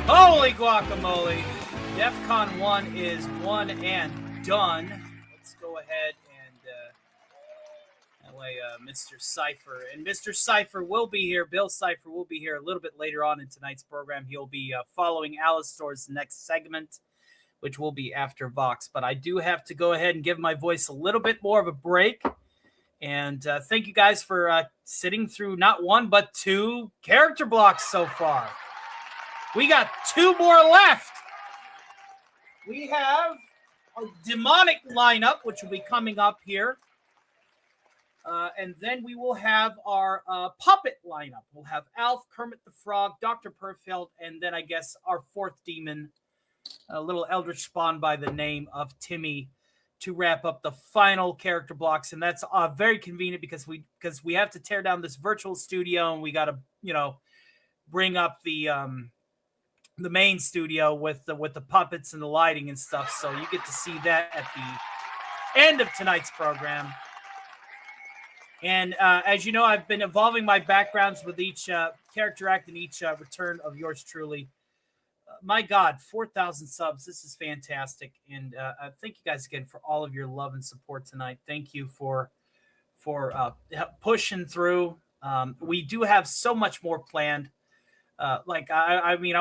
Holy guacamole! DEFCON 1 is one and done. Let's go ahead and anyway, Mr. Cypher. And Mr. Cypher will be here. Bill Cypher will be here a little bit later on in tonight's program. He'll be following Alistor's next segment, which will be after Vox. But I do have to go ahead and give my voice a little bit more of a break. And thank you guys for sitting through not one, but two character blocks so far. We got two more left. We have a demonic lineup, which will be coming up here. And then we will have our puppet lineup. We'll have Alf, Kermit the Frog, Dr. Perfeld, and then I guess our fourth demon, a little eldritch spawn by the name of Timmy, to wrap up the final character blocks. And that's very convenient because we have to tear down this virtual studio, and we got to, bring up the main studio with the puppets and the lighting and stuff. So you get to see that at the end of tonight's program. And as you know, I've been evolving my backgrounds with each character act and each return of yours truly. My God, 4,000 subs. This is fantastic. And thank you guys again for all of your love and support tonight. Thank you for pushing through. We do have so much more planned. I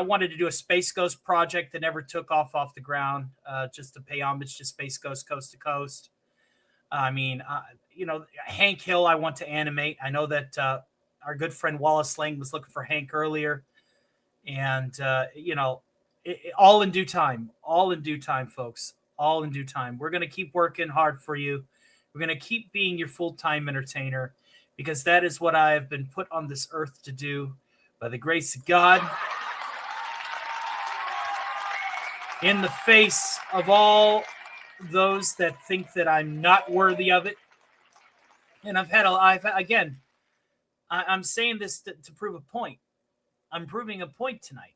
wanted to do a Space Ghost project that never took off the ground, just to pay homage to Space Ghost Coast to Coast. Hank Hill, I want to animate. I know that our good friend Wallace Lang was looking for Hank earlier. And, all in due time. All in due time, folks. All in due time. We're going to keep working hard for you. We're going to keep being your full-time entertainer, because that is what I have been put on this earth to do by the grace of God. In the face of all those that think that I'm not worthy of it. And I'm saying this to prove a point. I'm proving a point tonight.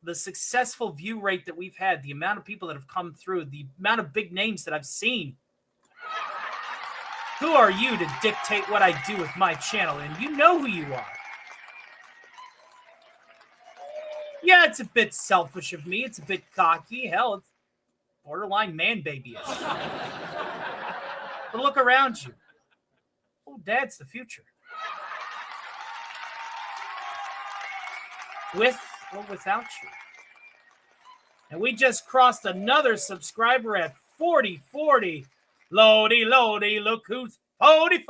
The successful view rate that we've had, the amount of people that have come through, the amount of big names that I've seen. Who are you to dictate what I do with my channel? And you know who you are. Yeah, it's a bit selfish of me. It's a bit cocky. Hell, it's borderline man-babyish. But look around you. Oh, Dad's the future. With or without you. And we just crossed another subscriber at 4040. Lodi, look who's 40.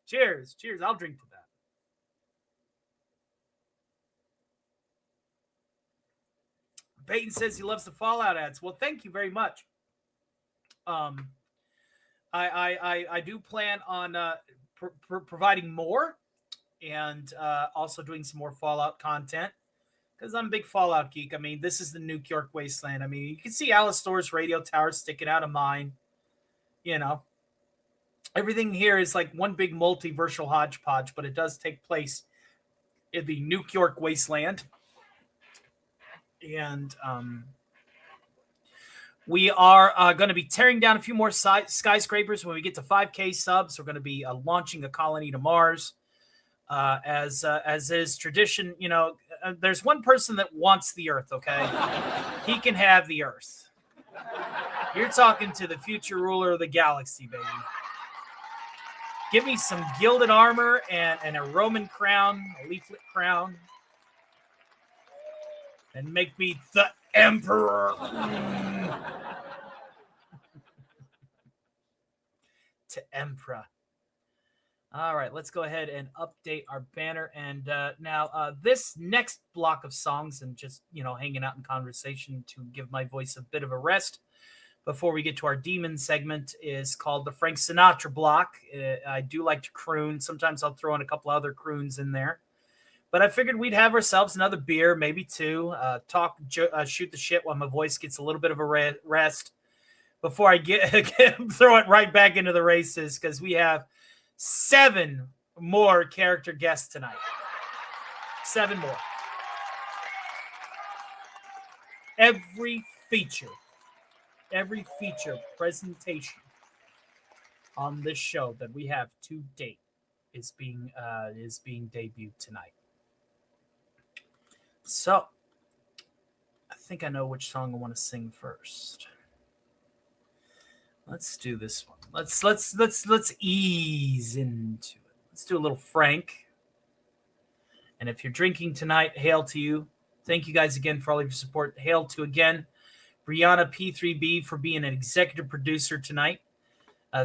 Cheers. I'll drink to that. Peyton says he loves the Fallout ads. Well, thank you very much. I do plan on providing more, and also doing some more Fallout content, because I'm a big Fallout geek. This is the New York wasteland. You can see Alistor's radio tower sticking out of mine. Everything here is like one big multiversal hodgepodge, but it does take place in the New York wasteland. And we are going to be tearing down a few more skyscrapers when we get to 5K subs. We're going to be launching a colony to Mars. As is tradition, there's one person that wants the Earth, okay? He can have the Earth. You're talking to the future ruler of the galaxy, baby. Give me some gilded armor and a Roman crown, a leaflet crown. And make me the emperor. To emperor. All right, let's go ahead and update our banner. And now this next block of songs, and just, hanging out in conversation to give my voice a bit of a rest before we get to our demon segment, is called the Frank Sinatra block. I do like to croon. Sometimes I'll throw in a couple other croons in there. But I figured we'd have ourselves another beer, maybe two, shoot the shit while my voice gets a little bit of a rest before I throw it right back into the races, because we have 7 more character guests tonight. 7 more. Every feature presentation on this show that we have to date is being debuted tonight. So, I think I know which song I want to sing first. Let's do this one. Let's ease into it. Let's do a little Frank. And if you're drinking tonight, hail to you. Thank you guys again for all of your support. Hail to again Brianna P3B for being an executive producer tonight.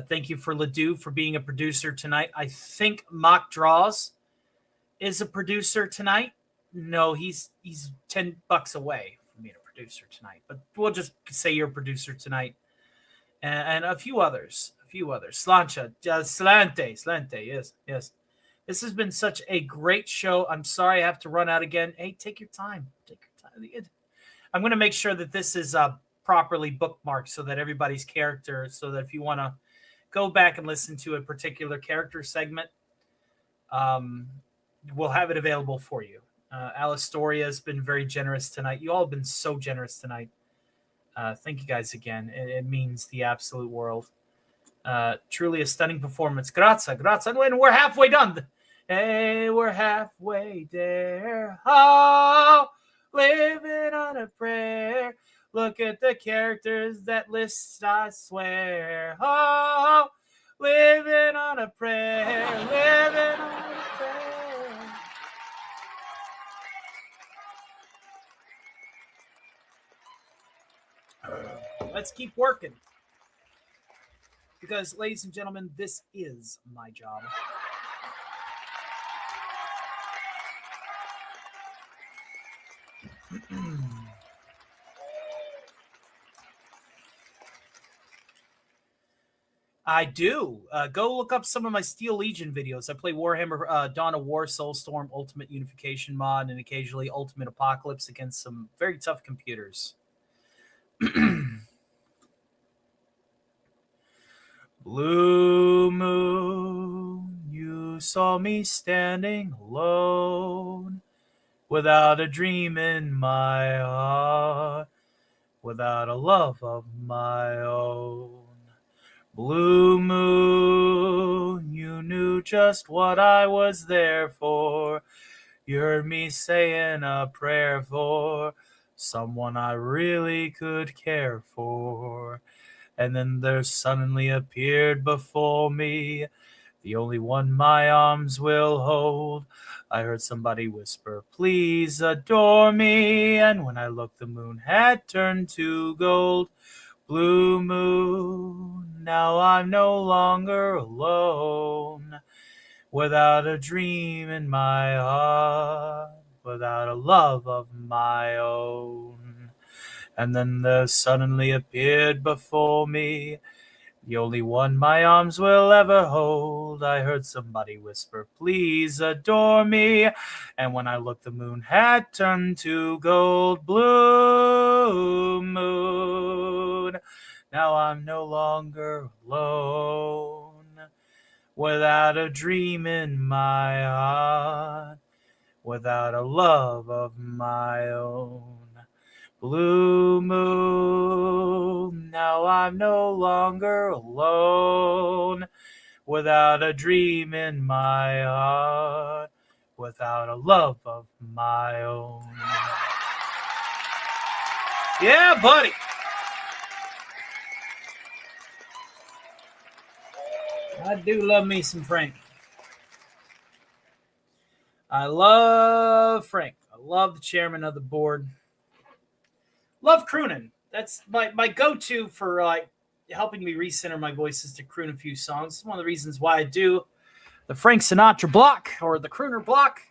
Thank you for Ledoux for being a producer tonight. I think Mock Draws is a producer tonight. No, he's $10 away from being a producer tonight. But we'll just say you're a producer tonight. And a few others. Slancha, Slante, yes. This has been such a great show. I'm sorry I have to run out again. Hey, take your time. I'm going to make sure that this is properly bookmarked so that everybody's character, so that if you want to go back and listen to a particular character segment, we'll have it available for you. Alistoria has been very generous tonight. You all have been so generous tonight. Thank you guys again. It means the absolute world. Truly a stunning performance. Grazie. And we're halfway done. Hey, we're halfway there. Oh, living on a prayer. Look at the characters that list, I swear. Oh, living on a prayer. Living on a prayer. Let's keep working. Because, ladies and gentlemen, this is my job. I do. Go look up some of my Steel Legion videos. I play Warhammer Dawn of War, Soulstorm, Ultimate Unification mod, and occasionally Ultimate Apocalypse against some very tough computers. Blue moon, you saw me standing alone, without a dream in my heart, without a love of my own. Blue moon, you knew just what I was there for. You heard me saying a prayer for someone I really could care for. And then there suddenly appeared before me the only one my arms will hold. I heard somebody whisper, please adore me. And when I looked, the moon had turned to gold. Blue moon, now I'm no longer alone. Without a dream in my heart, without a love of my own. And then there suddenly appeared before me the only one my arms will ever hold. I heard somebody whisper, please adore me. And when I looked, the moon had turned to gold. Blue moon, now I'm no longer alone. Without a dream in my heart, without a love of my own. Blue moon, now I'm no longer alone. Without a dream in my heart, without a love of my own. Yeah, buddy. I do love me some Frank. I love Frank. I love the chairman of the board. Love crooning. That's my go-to for helping me recenter my voice is to croon a few songs. It's one of the reasons why I do the Frank Sinatra block or the crooner block.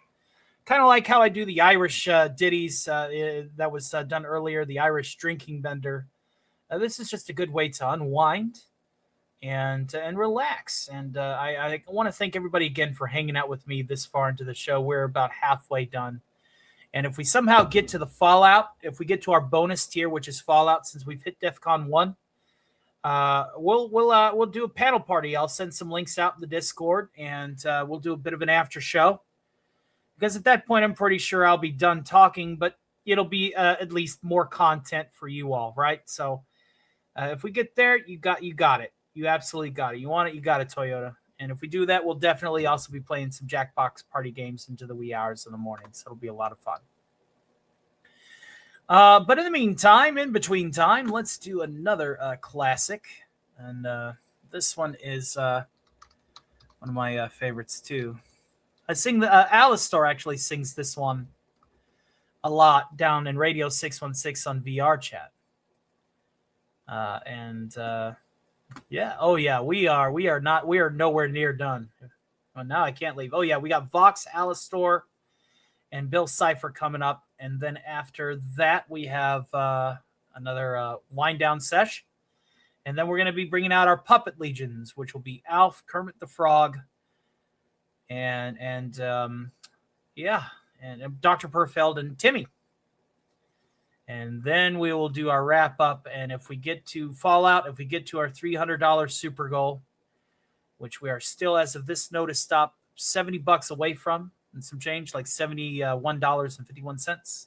Kind of like how I do the Irish ditties that was done earlier, the Irish drinking bender. This is just a good way to unwind and relax. And I want to thank everybody again for hanging out with me this far into the show. We're about halfway done. And if we somehow get to the Fallout, if we get to our bonus tier, which is Fallout, since we've hit DEFCON 1, we'll do a panel party. I'll send some links out in the Discord, and we'll do a bit of an after show. Because at that point, I'm pretty sure I'll be done talking, but it'll be at least more content for you all, right? So if we get there, you got it. You absolutely got it. You want it, you got it, Toyota. And if we do that, we'll definitely also be playing some Jackbox party games into the wee hours of the morning. So it'll be a lot of fun. But in the meantime, in between time, let's do another classic. And this one is one of my favorites too. I sing the Alistar actually sings this one a lot down in Radio 616 on VR chat. Yeah, oh yeah, we are nowhere near done. Well, now I can't leave. Oh yeah, we got Vox, Alistar, and Bill Cipher coming up, and then after that we have another wind down sesh, and then we're going to be bringing out our puppet legions, which will be Alf, Kermit the Frog, and Dr. Perfeld and Timmy. And then we will do our wrap up. And if we get to Fallout, if we get to our $300 super goal, which we are still, as of this notice, stop $70 away from, and some change, like $71.51.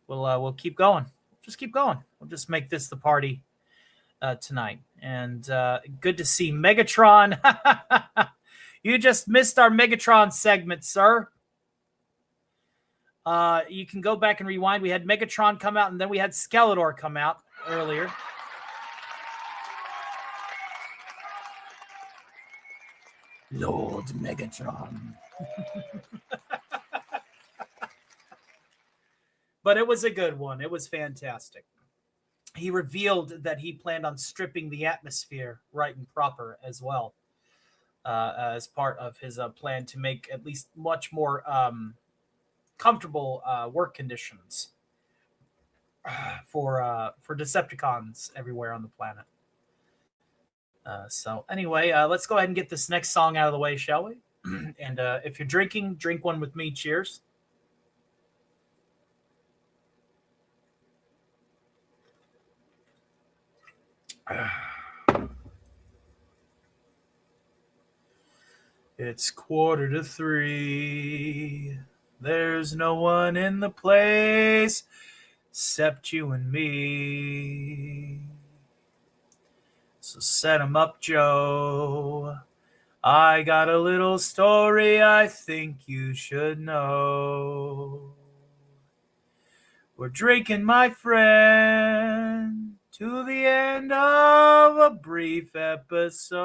We'll keep going. Just keep going. We'll just make this the party tonight. And good to see Megatron. You just missed our Megatron segment, sir. You can go back and rewind. We had Megatron come out, and then we had Skeletor come out earlier. Lord Megatron. But it was a good one. It was fantastic. He revealed that he planned on stripping the atmosphere right and proper as well, as part of his plan to make at least much more comfortable work conditions for Decepticons everywhere on the planet. So anyway, let's go ahead and get this next song out of the way, shall we? And if you're drinking, drink one with me. Cheers. It's 2:45. There's no one in the place except you and me. So set 'em up, Joe. I got a little story I think you should know. We're drinking, my friend, to the end of a brief episode.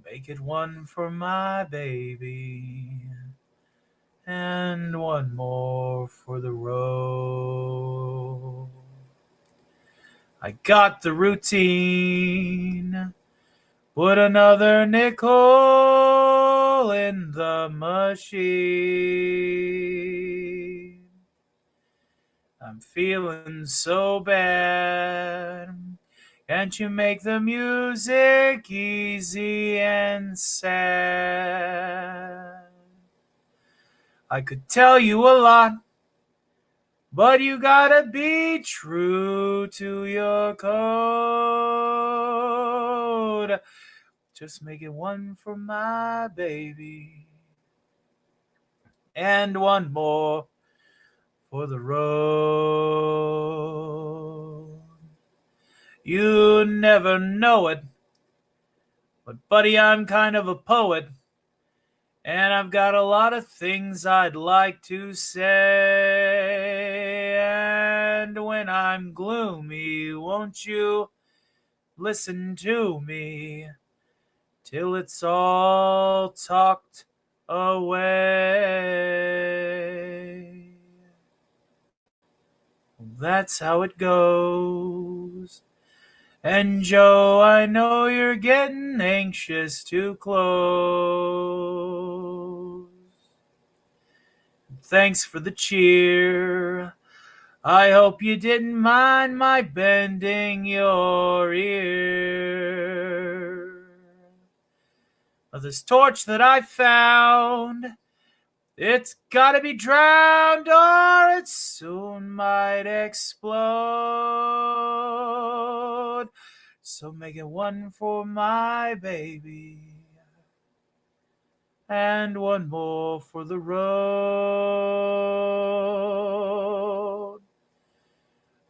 Make it one for my baby, and one more for the road. I got the routine, put another nickel in the machine. I'm feeling so bad. Can't you make the music easy and sad? I could tell you a lot, but you gotta be true to your code. Just make it one for my baby, and one more for the road. You never know it, but buddy, I'm kind of a poet, and I've got a lot of things I'd like to say. And when I'm gloomy, won't you listen to me till it's all talked away? That's how it goes. And Joe, I know you're getting anxious to close. Thanks for the cheer. I hope you didn't mind my bending your ear. This torch that I found, it's gotta be drowned or it soon might explode. So make it one for my baby, and one more for the road.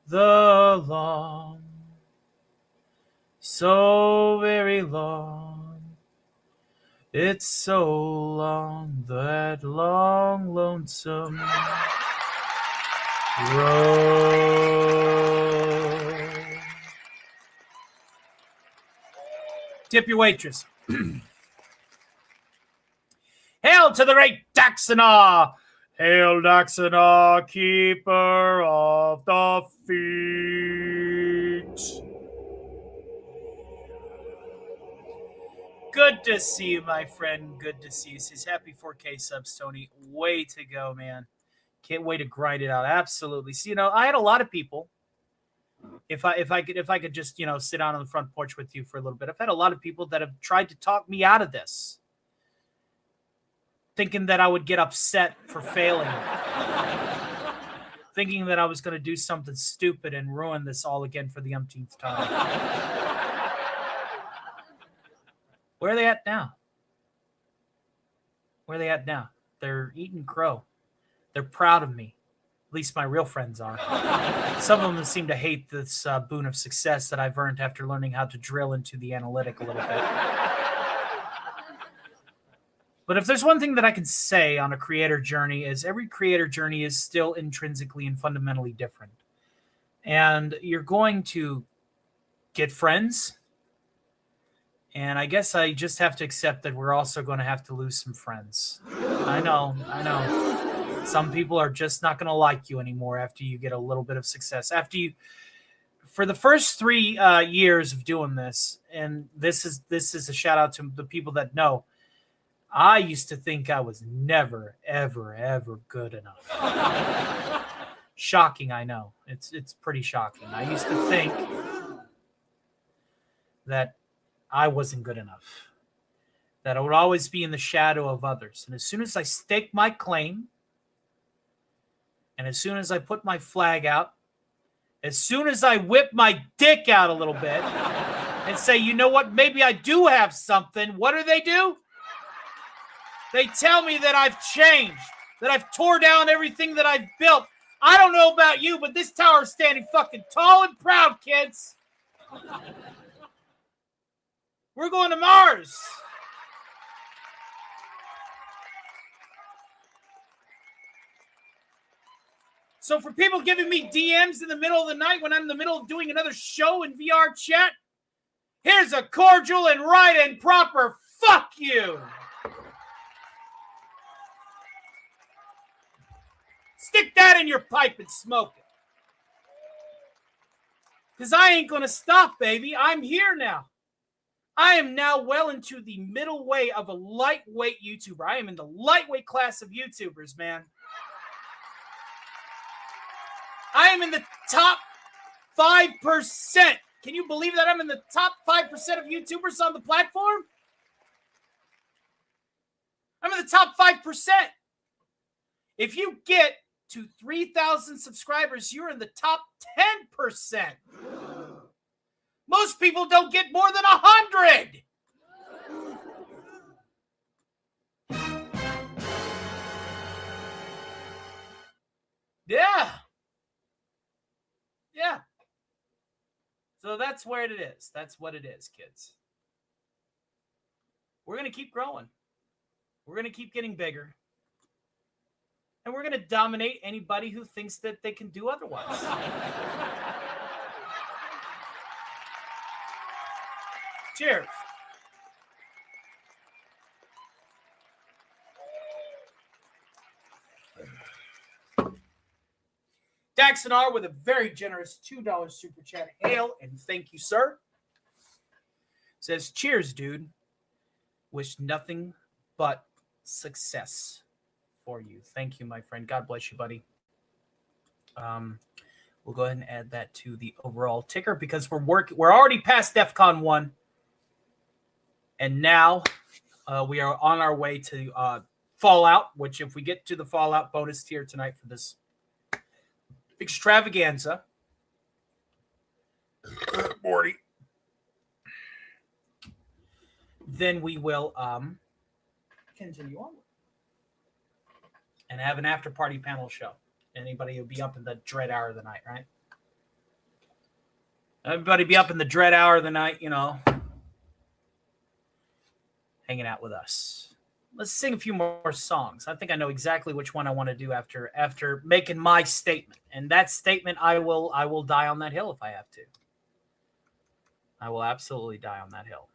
The long, so very long, it's so long, that long, lonesome Tip your waitress. Hail to the great Daxana! Hail Daxana, keeper of the feet. Good to see you, my friend. Good to see you. Says happy 4K subs, Tony. Way to go, man. Can't wait to grind it out. Absolutely. See, I had a lot of people. If I could just, sit down on the front porch with you for a little bit. I've had a lot of people that have tried to talk me out of this, thinking that I would get upset for failing, thinking that I was going to do something stupid and ruin this all again for the umpteenth time. Where are they at now? Where are they at now? They're eating crow. They're proud of me. At least my real friends are. Some of them seem to hate this boon of success that I've earned after learning how to drill into the analytic a little bit. But if there's one thing that I can say on a creator journey is every creator journey is still intrinsically and fundamentally different. And you're going to get friends. And I guess I just have to accept that we're also going to have to lose some friends. I know. Some people are just not going to like you anymore after you get a little bit of success. For the first 3 years of doing this, and this is a shout out to the people that know, I used to think I was never, ever, ever good enough. Shocking, I know. It's pretty shocking. I used to think that I wasn't good enough, that I would always be in the shadow of others. And as soon as I stake my claim, and as soon as I put my flag out, as soon as I whip my dick out a little bit and say, you know what, maybe I do have something, what do? They tell me that I've changed, that I've tore down everything that I've built. I don't know about you, but this tower is standing fucking tall and proud, kids. We're going to Mars. So for people giving me DMs in the middle of the night when I'm in the middle of doing another show in VR chat, here's a cordial and right and proper fuck you. Stick that in your pipe and smoke it. Because I ain't going to stop, baby. I'm here now. I am now well into the middle way of a lightweight YouTuber. I am in the lightweight class of YouTubers, man. I am in the top 5%. Can you believe that I'm in the top 5% of YouTubers on the platform? I'm in the top 5%. If you get to 3,000 subscribers, you're in the top 10%. Most people don't get more than 100. Yeah. So that's where it is. That's what it is, kids. We're going to keep growing. We're going to keep getting bigger. And we're going to dominate anybody who thinks that they can do otherwise. Cheers. Daxonar with a very generous $2 super chat. Hail and thank you, sir. Says, cheers, dude. Wish nothing but success for you. Thank you, my friend. God bless you, buddy. We'll go ahead and add that to the overall ticker because we're already past DEFCON 1. And now we are on our way to Fallout, which if we get to the Fallout bonus tier tonight for this extravaganza, Morty, then we will continue on and have an after party panel show. Anybody will be up in the dread hour of the night, right? Everybody be up in the dread hour of the night, hanging out with us. Let's sing a few more songs. I think I know exactly which one I want to do after making my statement. And that statement, I will die on that hill if I have to. I will absolutely die on that hill.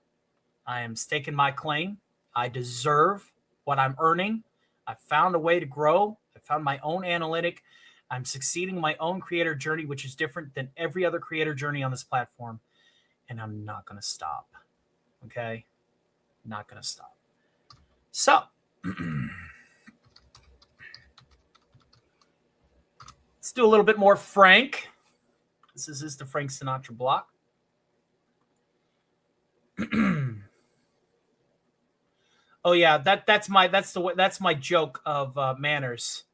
I am staking my claim. I deserve what I'm earning. I found a way to grow. I found my own analytic. I'm succeeding in my own creator journey, which is different than every other creator journey on this platform. And I'm not going to stop. Okay? Not going to stop. So, let's do a little bit more Frank. This is the Frank Sinatra block. Oh yeah, that's my joke of manners.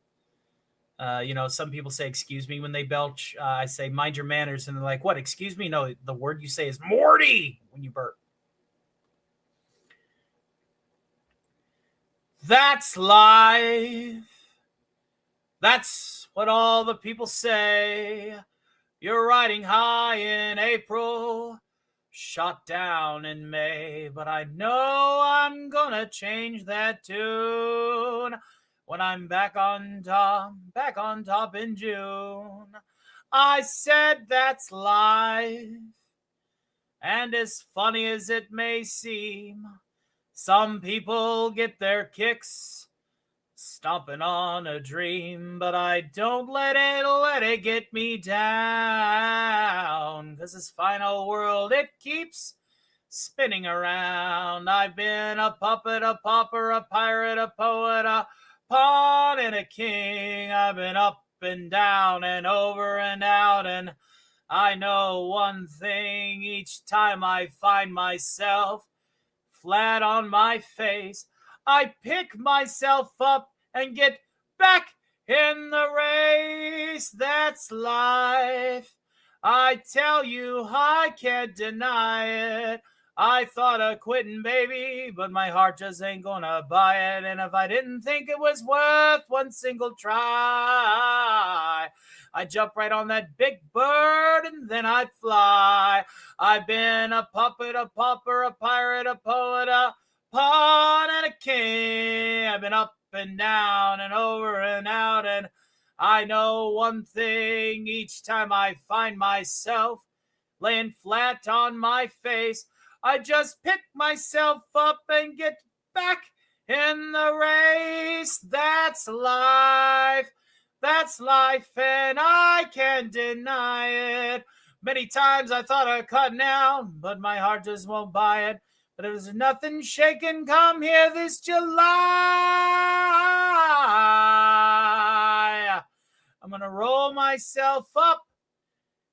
Some people say excuse me when they belch. I say mind your manners, and they're like, what? Excuse me? No, the word you say is Morty when you burp. That's life. That's what all the people say. You're riding high in April, shot down in May, but I know I'm gonna change that tune when I'm back on top in June. I said that's life, and as funny as it may seem, some people get their kicks stomping on a dream, but I don't let it get me down, 'cause this final world, it keeps spinning around. I've been a puppet, a pauper, a pirate, a poet, a pawn, and a king. I've been up and down and over and out, and I know one thing: each time I find myself flat on my face, I pick myself up and get back in the race. That's life. I tell you, I can't deny it. I thought of quitting, baby, but my heart just ain't gonna buy it. And if I didn't think it was worth one single try, I'd jump right on that big bird and then I'd fly. I've been a puppet, a pauper, a pirate, a poet, a pawn, and a king. I've been up and down and over and out, and I know one thing: each time I find myself laying flat on my face, I just pick myself up and get back in the race. That's life. That's life, and I can't deny it. Many times I thought of cutting out, but my heart just won't buy it. But there's nothing shaking come here this July. I'm going to roll myself up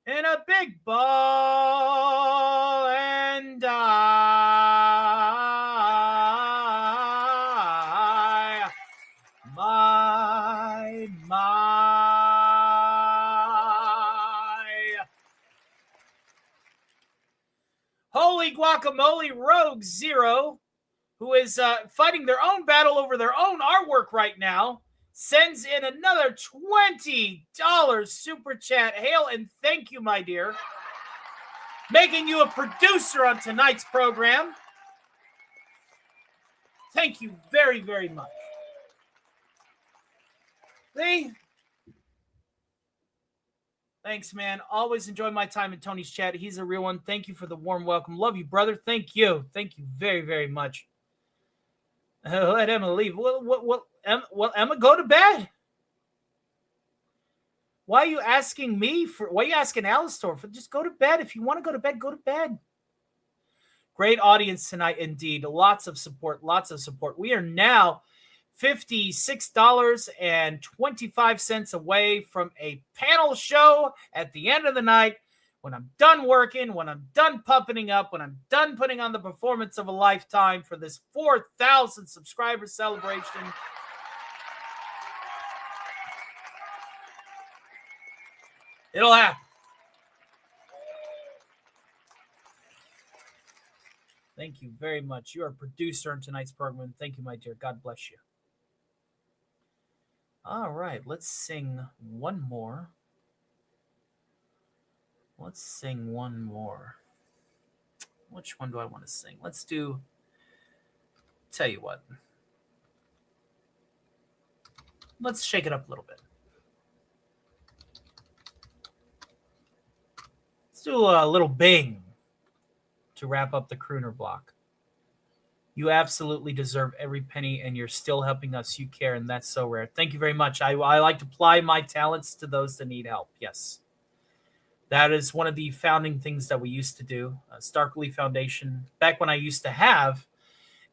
in a big ball and die. Holy guacamole, Rogue Zero, who is fighting their own battle over their own artwork right now, sends in another $20 super chat. Hail and thank you, my dear. Making you a producer on tonight's program. Thank you very, very much. Thanks, man. Always enjoy my time in Tony's chat. He's a real one. Thank you for the warm welcome. Love you, brother. Thank you. Thank you very, very much. Let Emma leave. Well, Emma, go to bed. Why are you asking me for? Why are you asking Alistor for? Just go to bed. If you want to go to bed, go to bed. Great audience tonight, indeed. Lots of support. Lots of support. We are now $56.25 away from a panel show at the end of the night. When I'm done working, when I'm done puppeting up, when I'm done putting on the performance of a lifetime for this 4,000 subscriber celebration. It'll happen. Thank you very much. You're a producer in tonight's program. Thank you, my dear. God bless you. All right, let's sing one more. Let's sing one more. Which one do I want to sing? Let's do, tell you what. Let's shake it up a little bit. Let's do a little Bing to wrap up the crooner block. You absolutely deserve every penny, and you're still helping us. You care, and that's so rare. Thank you very much. I like to apply my talents to those that need help. Yes. That is one of the founding things that we used to do. Starkly Foundation, back when I used to have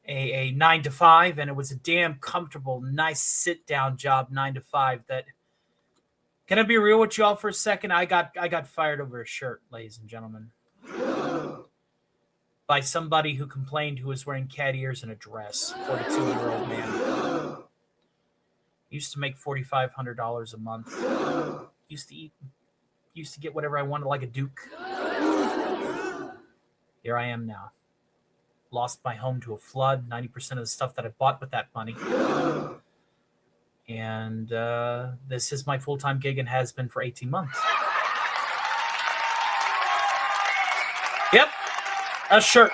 a 9 to 5, and it was a damn comfortable, nice sit-down job, 9 to 5. That, can I be real with you all for a second? I got fired over a shirt, ladies and gentlemen, by somebody who complained who was wearing cat ears and a dress. 42-year-old man. Used to make $4,500 a month. Used to get whatever I wanted, like a Duke. Here I am now. Lost my home to a flood, 90% of the stuff that I bought with that money. And this is my full-time gig and has been for 18 months. Yep, a shirt.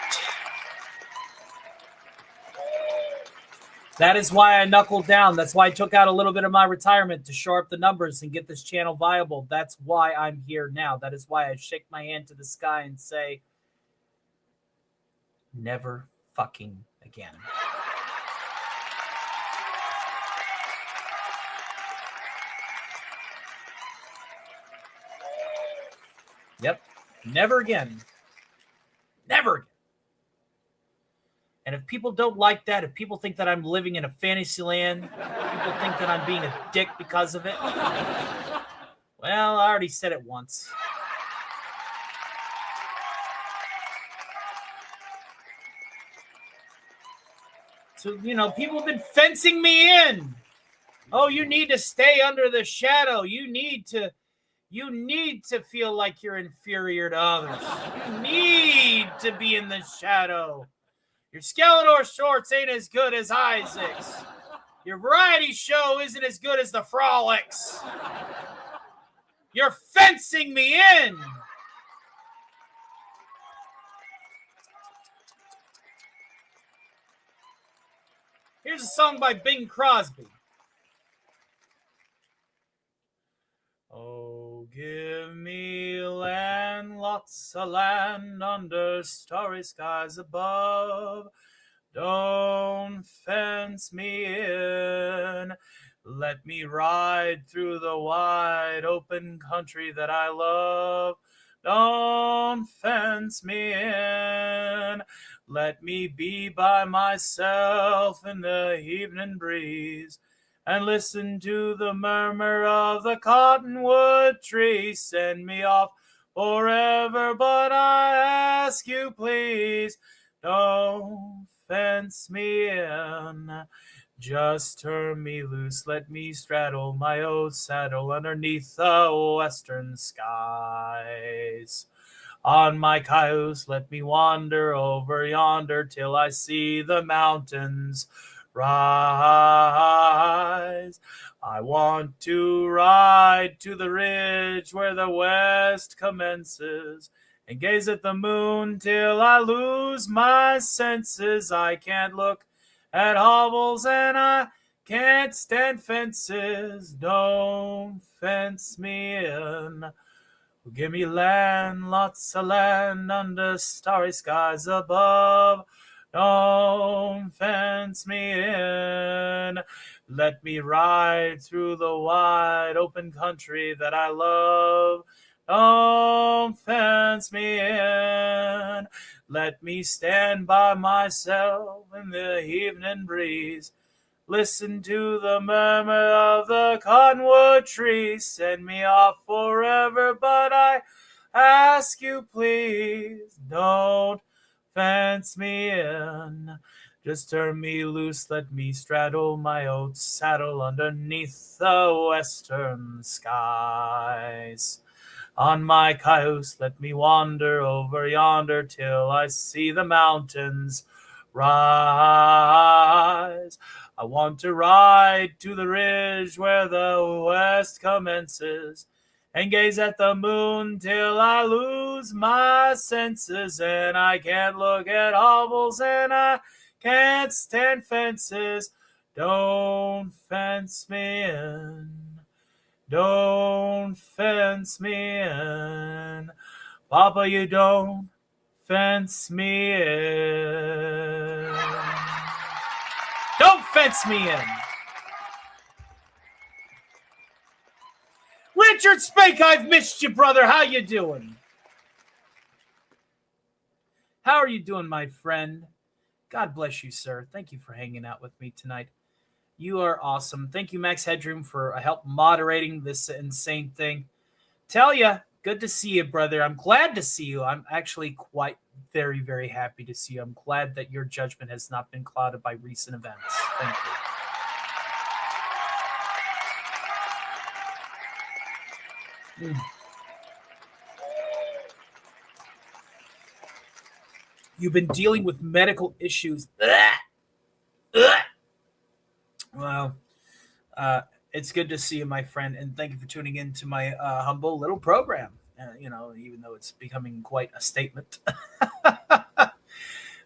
That is why I knuckled down. That's why I took out a little bit of my retirement to shore up the numbers and get this channel viable. That's why I'm here now. That is why I shake my hand to the sky and say, never fucking again. Yep, never again. Never again. And if people don't like that, if people think that I'm living in a fantasy land, people think that I'm being a dick because of it, well, I already said it once. So, people have been fencing me in. Oh, you need to stay under the shadow. You need to feel like you're inferior to others. You need to be in the shadow. Your Skeletor shorts ain't as good as Isaac's. Your variety show isn't as good as the Frolics. You're fencing me in. Here's a song by Bing Crosby. Oh, give me land, lots of land under starry skies above. Don't fence me in. Let me ride through the wide open country that I love. Don't fence me in. Let me be by myself in the evening breeze and listen to the murmur of the cottonwood tree. Send me off forever, but I ask you, please, don't fence me in. Just turn me loose, let me straddle my old saddle underneath the western skies. On my cayuse, let me wander over yonder till I see the mountains rise. I want to ride to the ridge where the west commences and gaze at the moon till I lose my senses. I can't look at hovels and I can't stand fences. Don't fence me in. Give me land, lots of land under starry skies above. Don't fence me in. Let me ride through the wide open country that I love. Don't fence me in. Let me stand by myself in the evening breeze. Listen to the murmur of the cottonwood tree. Send me off forever, but I ask you, please, don't fence me in. Just turn me loose, let me straddle my old saddle underneath the western skies. On my cayuse, let me wander over yonder till I see the mountains rise. I want to ride to the ridge where the west commences and gaze at the moon till I lose my senses. And I can't look at hovels and I can't stand fences. Don't fence me in. Don't fence me in. Papa, you don't fence me in. Don't fence me in. Richard Spake, I've missed you, brother. How you doing? How are you doing, my friend? God bless you, sir. Thank you for hanging out with me tonight. You are awesome. Thank you, Max Headroom, for help moderating this insane thing. Tell ya, good to see you, brother. I'm glad to see you. I'm actually quite very, very happy to see you. I'm glad that your judgment has not been clouded by recent events. Thank you. You've been dealing with medical issues. Well, it's good to see you, my friend, and thank you for tuning in to my humble little program. Even though it's becoming quite a statement.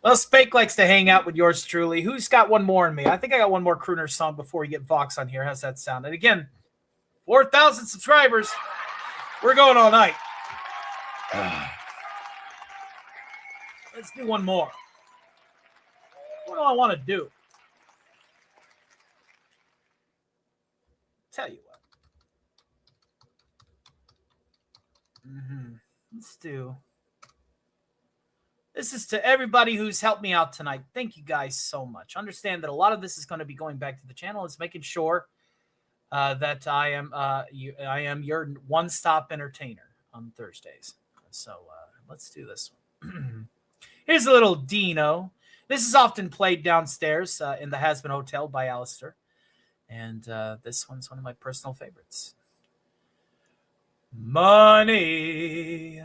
Well, Spake likes to hang out with yours truly. Who's got one more in me? I think I got one more crooner song before we get Vox on here. How's that sound? And again, 4,000 subscribers. We're going all night. Let's do one more. What do I want to do? Tell you what. Let's do. This is to everybody who's helped me out tonight. Thank you guys so much. Understand that a lot of this is going to be going back to the channel. It's making sure that I am your one-stop entertainer on Thursdays. So let's do this one. Here's a little Dino. This is often played downstairs in the Has Been Hotel by Alistair. And this one's one of my personal favorites. Money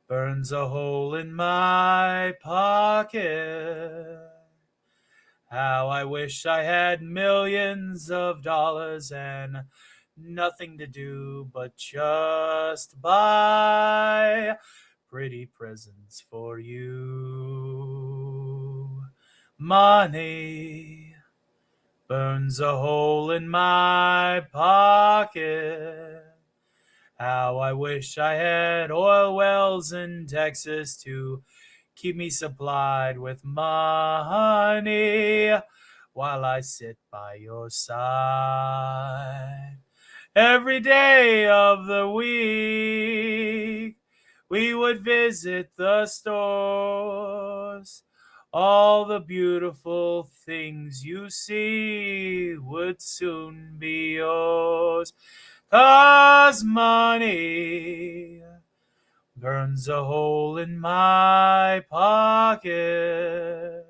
burns a hole in my pocket. How I wish I had millions of dollars and nothing to do but just buy pretty presents for you. Money burns a hole in my pocket. How I wish I had oil wells in Texas to keep me supplied with money while I sit by your side. Every day of the week, we would visit the stores. All the beautiful things you see would soon be yours. 'Cause money burns a hole in my pocket.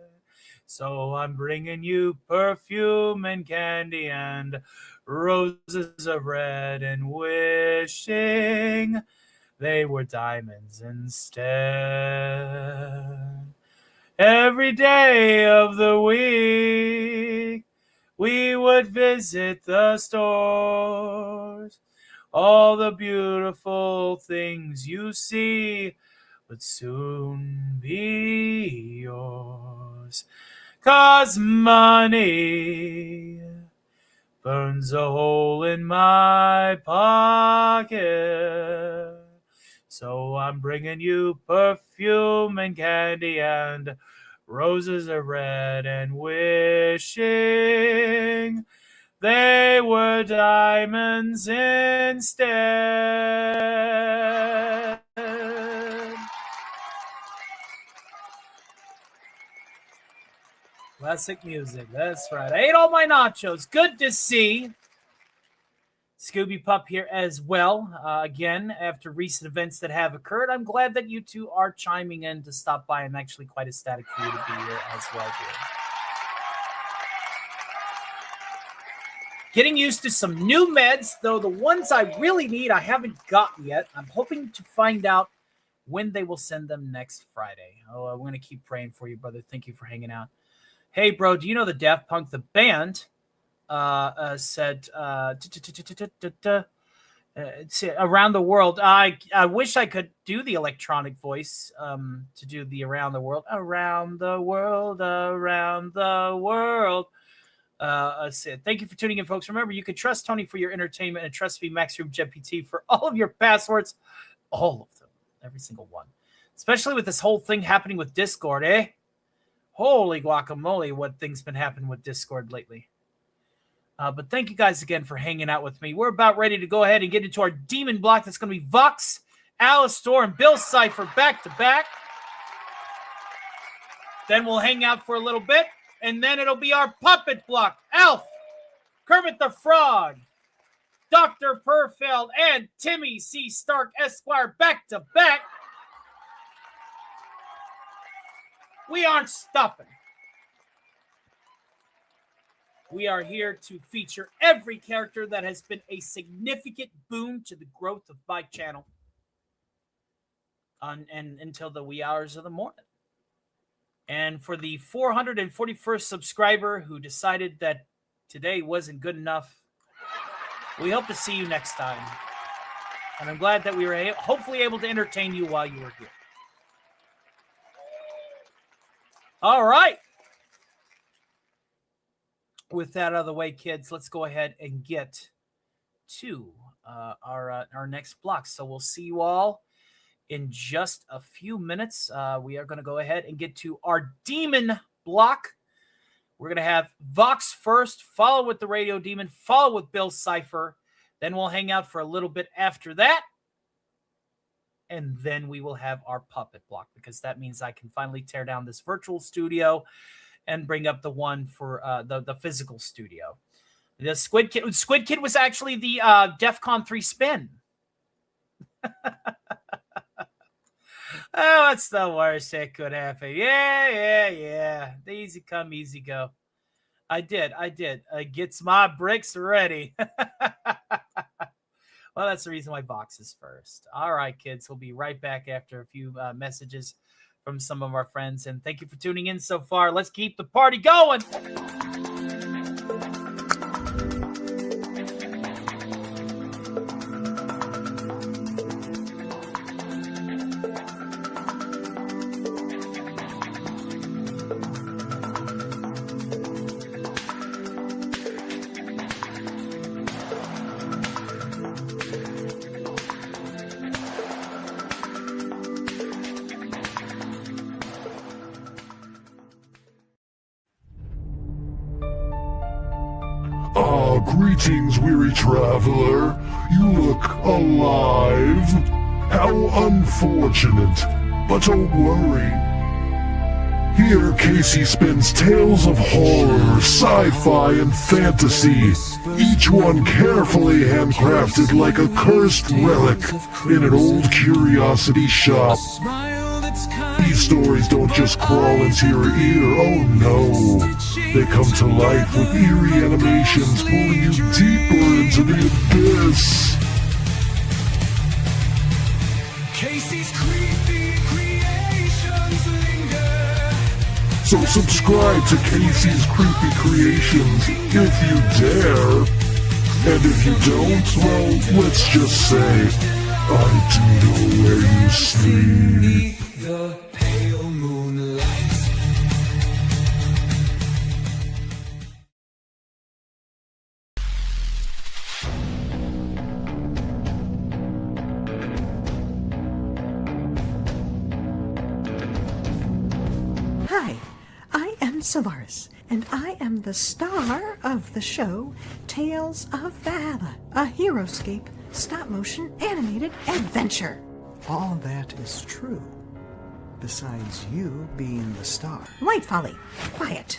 So I'm bringing you perfume and candy and roses of red and wishing they were diamonds instead. Every day of the week, we would visit the stores. All the beautiful things you see would soon be yours. 'Cause money burns a hole in my pocket. So I'm bringing you perfume and candy and roses of red and wishing they were diamonds instead. Classic music, that's right. I ate all my nachos. Good to see Scooby Pup here as well. Again, after recent events that have occurred, I'm glad that you two are chiming in to stop by. I'm actually quite ecstatic for you to be here as well, dear. Getting used to some new meds, though the ones I really need I haven't gotten yet. I'm hoping to find out when they will send them next Friday. Oh, I'm going to keep praying for you, brother. Thank you for hanging out. Hey, bro, do you know the Daft Punk, the band, said around the world. I wish I could do the electronic voice to do the around the world. Around the world, around the world. Thank you for tuning in, folks. Remember, you can trust Tony for your entertainment and trust me, Max Room GPT, for all of your passwords. All of them. Every single one. Especially with this whole thing happening with Discord, eh? Holy guacamole, what things been happening with Discord lately. But thank you guys again for hanging out with me. We're about ready to go ahead and get into our demon block. That's going to be Vox, Alistor, and Bill Cipher back to back. Then we'll hang out for a little bit, and then it'll be our puppet block. Alf, Kermit the Frog, Dr. Perfeld, and Timmy C. Stark Esquire back to back. We aren't stopping. We are here to feature every character that has been a significant boon to the growth of my channel and until the wee hours of the morning. And for the 441st subscriber who decided that today wasn't good enough, we hope to see you next time. And I'm glad that we were hopefully able to entertain you while you were here. All right. With that out of the way, kids, let's go ahead and get to our next block. So we'll see you all in just a few minutes. We are going to go ahead and get to our demon block. We're going to have Vox first, follow with the Radio Demon, follow with Bill Cipher. Then we'll hang out for a little bit after that. And then we will have our puppet block, because that means I can finally tear down this virtual studio and bring up the one for the physical studio. The Squid Kid was actually the DEF CON 3 spin. Oh, that's the worst that could happen. Yeah. The easy come, easy go. I did. Gets my bricks ready. Well, that's the reason why Vox is first. All right, kids. We'll be right back after a few messages from some of our friends. And thank you for tuning in so far. Let's keep the party going. Greetings, weary traveler. You look alive. How unfortunate. But don't worry. Here Casey spins tales of horror, sci-fi, and fantasy. Each one carefully handcrafted like a cursed relic in an old curiosity shop. These stories don't just crawl into your ear, oh no. They come to life with eerie animations pulling you deeper into the abyss. Casey's creepy creations linger. So subscribe to Casey's Creepy Creations if you dare. And if you don't, well, let's just say, I do know where you sleep. The pale moonlight. Hi, I am Solaris, and I am the star of the show Tales of Valhalla, a Heroescape stop-motion animated adventure. All that is true. Besides you being the star. White Folly, quiet.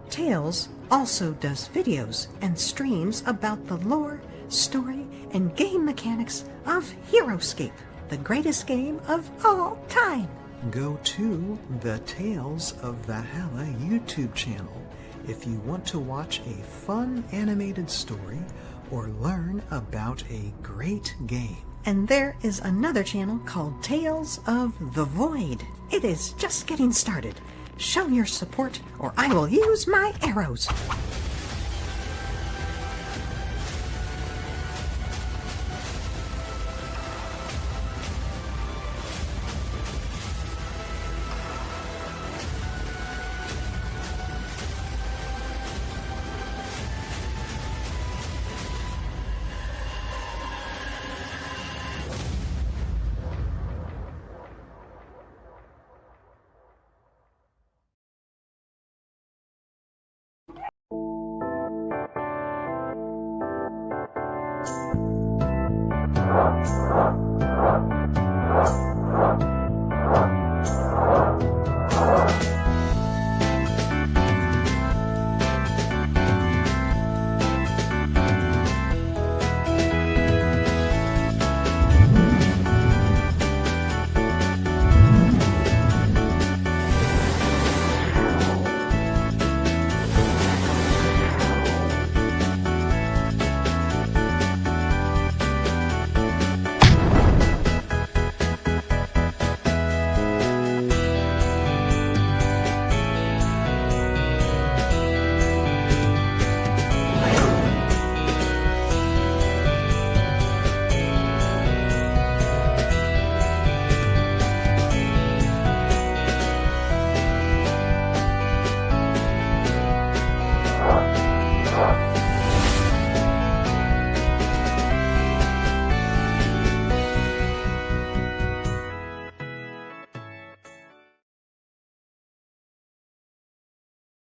Tales also does videos and streams about the lore, story, and game mechanics of Heroescape, the greatest game of all time. Go to the Tales of Valhalla YouTube channel if you want to watch a fun animated story or learn about a great game. And there is another channel called Tales of the Void. It is just getting started. Show your support or I will use my arrows.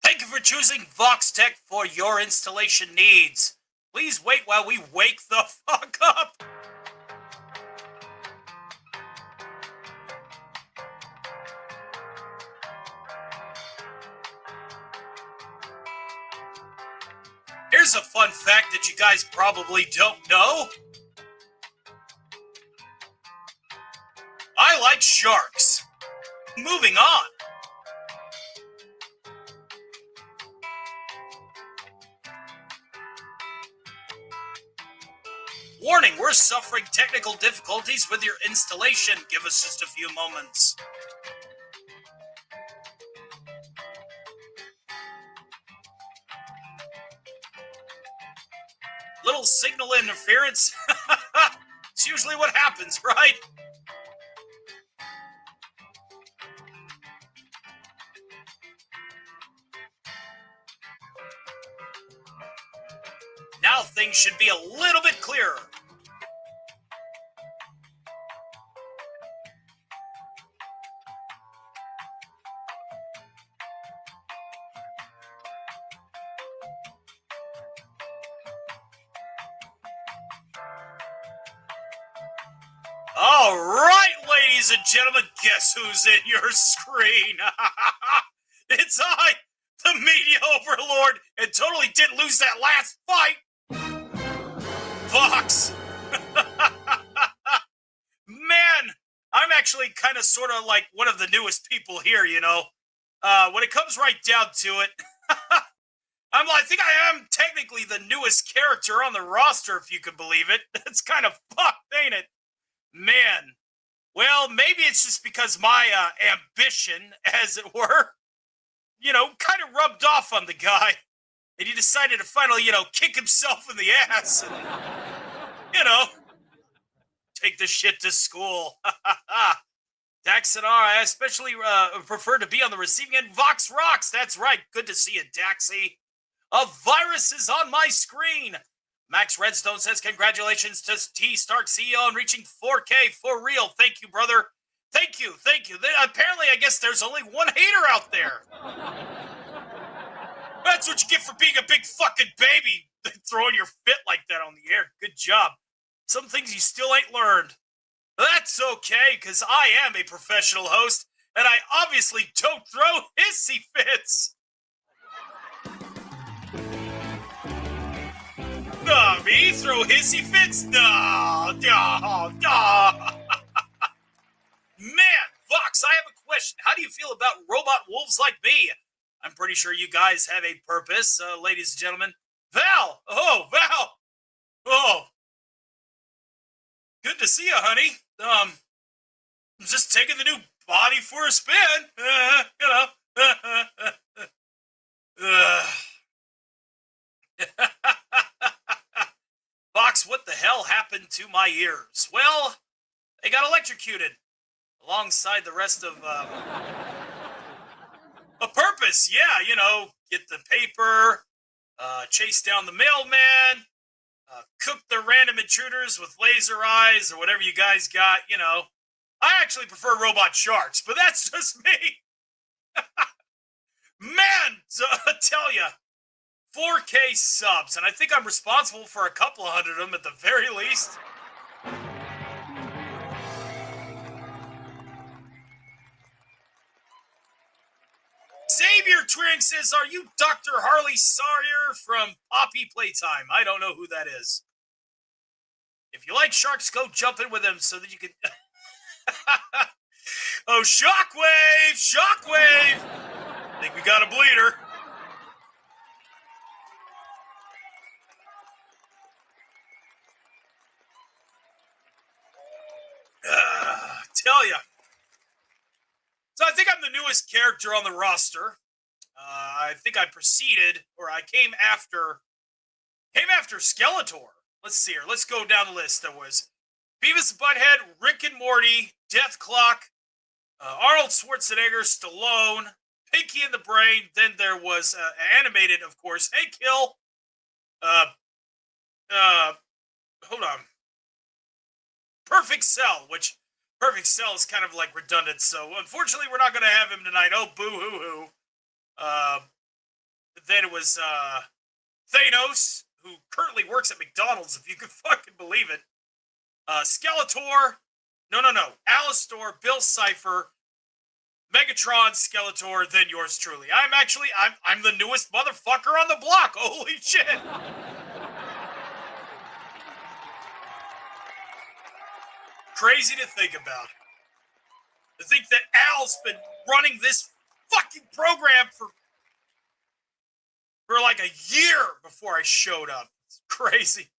Thank you for choosing Vox Tech for your installation needs. Please wait while we wake the fuck up. Here's a fun fact that you guys probably don't know. I like sharks. Moving on. Warning, we're suffering technical difficulties with your installation. Give us just a few moments. Little signal interference. It's usually what happens, right? Now things should be a little bit clearer. All right, ladies and gentlemen, guess who's in your screen? It's I, the media overlord, and totally didn't lose that last fight. Vox. Man, I'm actually kind of sort of like one of the newest people here, you know. When it comes right down to it, I think I am technically the newest character on the roster, if you can believe it. That's kind of fucked, ain't it? Man. Well, maybe it's just because my ambition, as it were, you know, kind of rubbed off on the guy. And he decided to finally, you know, kick himself in the ass and, you know, take the shit to school. Dax and I especially prefer to be on the receiving end. Vox rocks. That's right. Good to see you, Daxy. A virus is on my screen. Max Redstone says, congratulations to T Stark CEO on reaching 4K for real. Thank you, brother. Thank you. Thank you. Apparently, I guess there's only one hater out there. That's what you get for being a big fucking baby. Throwing your fit like that on the air. Good job. Some things you still ain't learned. That's okay, because I am a professional host, and I obviously don't throw hissy fits. Nah, me throw hissy fits? No. Man, Vox, I have a question. How do you feel about robot wolves like me? I'm pretty sure you guys have a purpose, ladies and gentlemen. Val! Oh, Val! Oh. Good to see you, honey. I'm just taking the new body for a spin. You know. Vox, what the hell happened to my ears? Well, they got electrocuted alongside the rest of a purpose. Yeah, you know, get the paper, chase down the mailman, cook the random intruders with laser eyes or whatever you guys got, you know. I actually prefer robot sharks, but that's just me. Man, I tell ya, 4K subs, and I think I'm responsible for a couple hundred of them at the very least. Tweering says, are you Dr. Harley Sawyer from Poppy Playtime? I don't know who that is. If you like sharks, go jump in with him so that you can... Oh, Shockwave! Shockwave! I think we got a bleeder. Tell ya. So I think I'm the newest character on the roster. I think I preceded, or I came after Skeletor. Let's see here. Let's go down the list. There was Beavis and Butthead, Rick and Morty, Death Clock, Arnold Schwarzenegger, Stallone, Pinky and the Brain. Then there was animated, of course, Hey Kill. Hold on. Perfect Cell, which Perfect Cell is kind of like redundant. So unfortunately, we're not going to have him tonight. Oh, boo hoo hoo. Then it was Thanos, who currently works at McDonald's, if you can fucking believe it. Skeletor. No. Alastor, Bill Cipher, Megatron, Skeletor, then yours truly. I'm the newest motherfucker on the block. Holy shit. Crazy to think about. To think that Al's been running this fucking program for like a year before I showed up. It's crazy.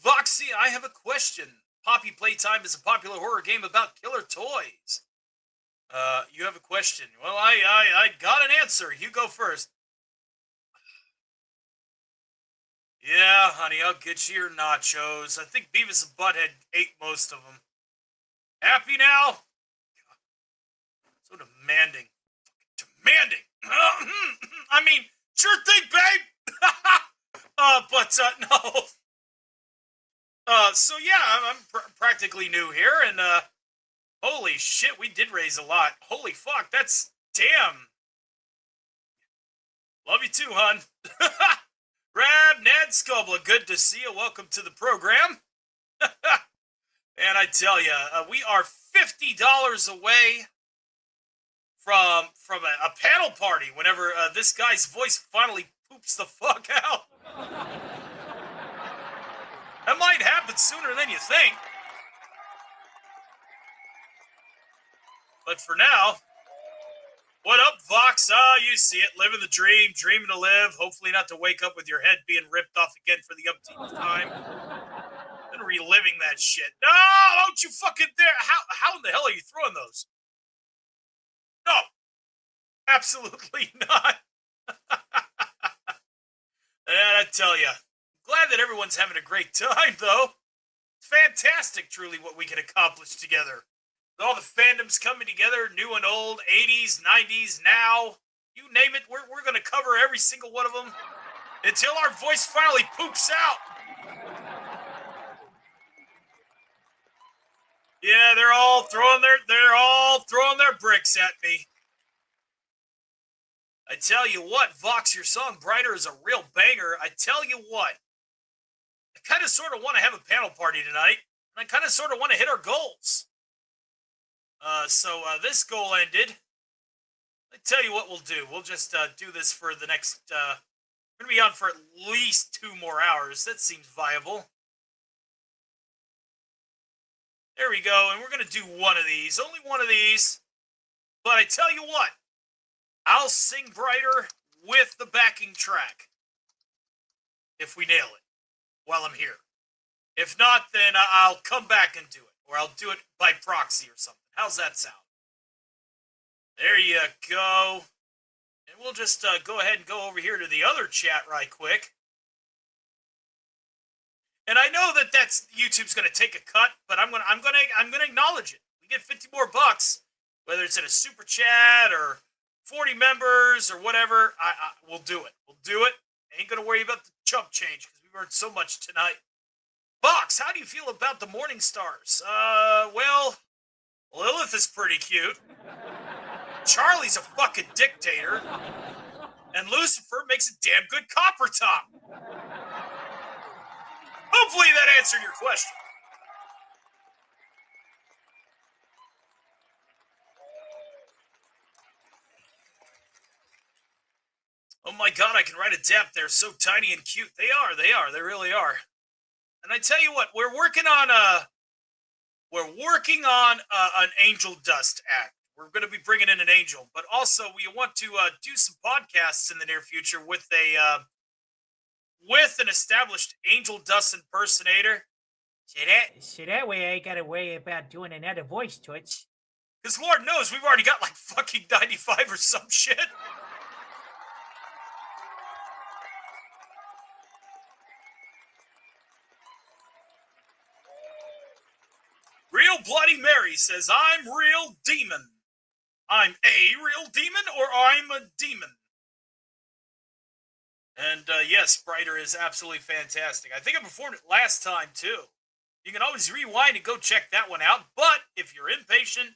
Voxy, I have a question. Poppy Playtime is a popular horror game about killer toys. You have a question. Well, I got an answer. You go first. Yeah, honey, I'll get you your nachos. I think Beavis and Butthead ate most of them. Happy now? So demanding. Demanding. I mean, sure thing, babe. No. So yeah, I'm practically new here, and holy shit, we did raise a lot. Holy fuck, that's damn. Love you too, hun. Rab, Ned, Scobla, good to see you. Welcome to the program. And I tell you, we are $50 away from a panel party whenever this guy's voice finally poops the fuck out. That might happen sooner than you think. But for now, what up, Vox? You see it. Living the dream, dreaming to live. Hopefully not to wake up with your head being ripped off again for the umpteenth time. And reliving that shit. No, don't you fucking dare. How in the hell are you throwing those? No. Absolutely not. And I tell you, glad that everyone's having a great time, though. Fantastic, truly, what we can accomplish together. With all the fandoms coming together, new and old, 80s, 90s, now, you name it, we're going to cover every single one of them until our voice finally poops out. Yeah, they're all throwing their bricks at me. I tell you what, Vox, your song Brighter is a real banger. I tell you what, I kind of sort of want to have a panel party tonight, and I kind of sort of want to hit our goals. So this goal ended. I tell you what we'll do. We'll just do this for the next, we're going to be on for at least 2 more hours. That seems viable. There we go, and we're going to do one of these. Only one of these. But I tell you what, I'll sing Brighter with the backing track. If we nail it while I'm here. If not, then I'll come back and do it. Or I'll do it by proxy or something. How's that sound? There you go. And we'll just go ahead and go over here to the other chat right quick. And I know that YouTube's going to take a cut, but I'm going to acknowledge it. We get 50 more bucks, whether it's in a super chat or 40 members or whatever. We'll do it. We'll do it. Ain't going to worry about the chump change because we earned so much tonight. Box, how do you feel about the Morning Stars? Well, Lilith is pretty cute. Charlie's a fucking dictator. And Lucifer makes a damn good copper top. Hopefully that answered your question. my god, I can write a depth. They're so tiny and cute. They are. They really are. And I tell you what, we're working on an angel dust act. We're going to be bringing in an angel, but also we want to do some podcasts in the near future with an established angel dust impersonator. So that way I ain't gotta worry about doing another voice to it. Because Lord knows we've already got like fucking 95 or some shit. Real Bloody Mary says, I'm real demon. I'm a real demon or I'm a demon. And yes, Brighter is absolutely fantastic. I think I performed it last time too. You can always rewind and go check that one out. But if you're impatient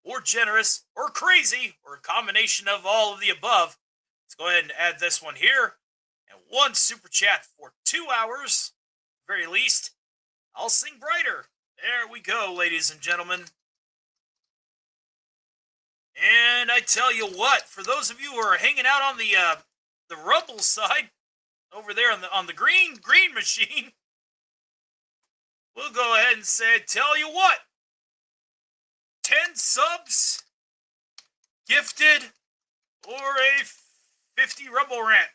or generous or crazy or a combination of all of the above, let's go ahead and add this one here. And one super chat for 2 hours, very least. I'll sing Brighter. There we go, ladies and gentlemen. And I tell you what, for those of you who are hanging out on the Rumble side, over there on the green machine, we'll go ahead and say, tell you what, 10 subs gifted or a 50 Rumble rant.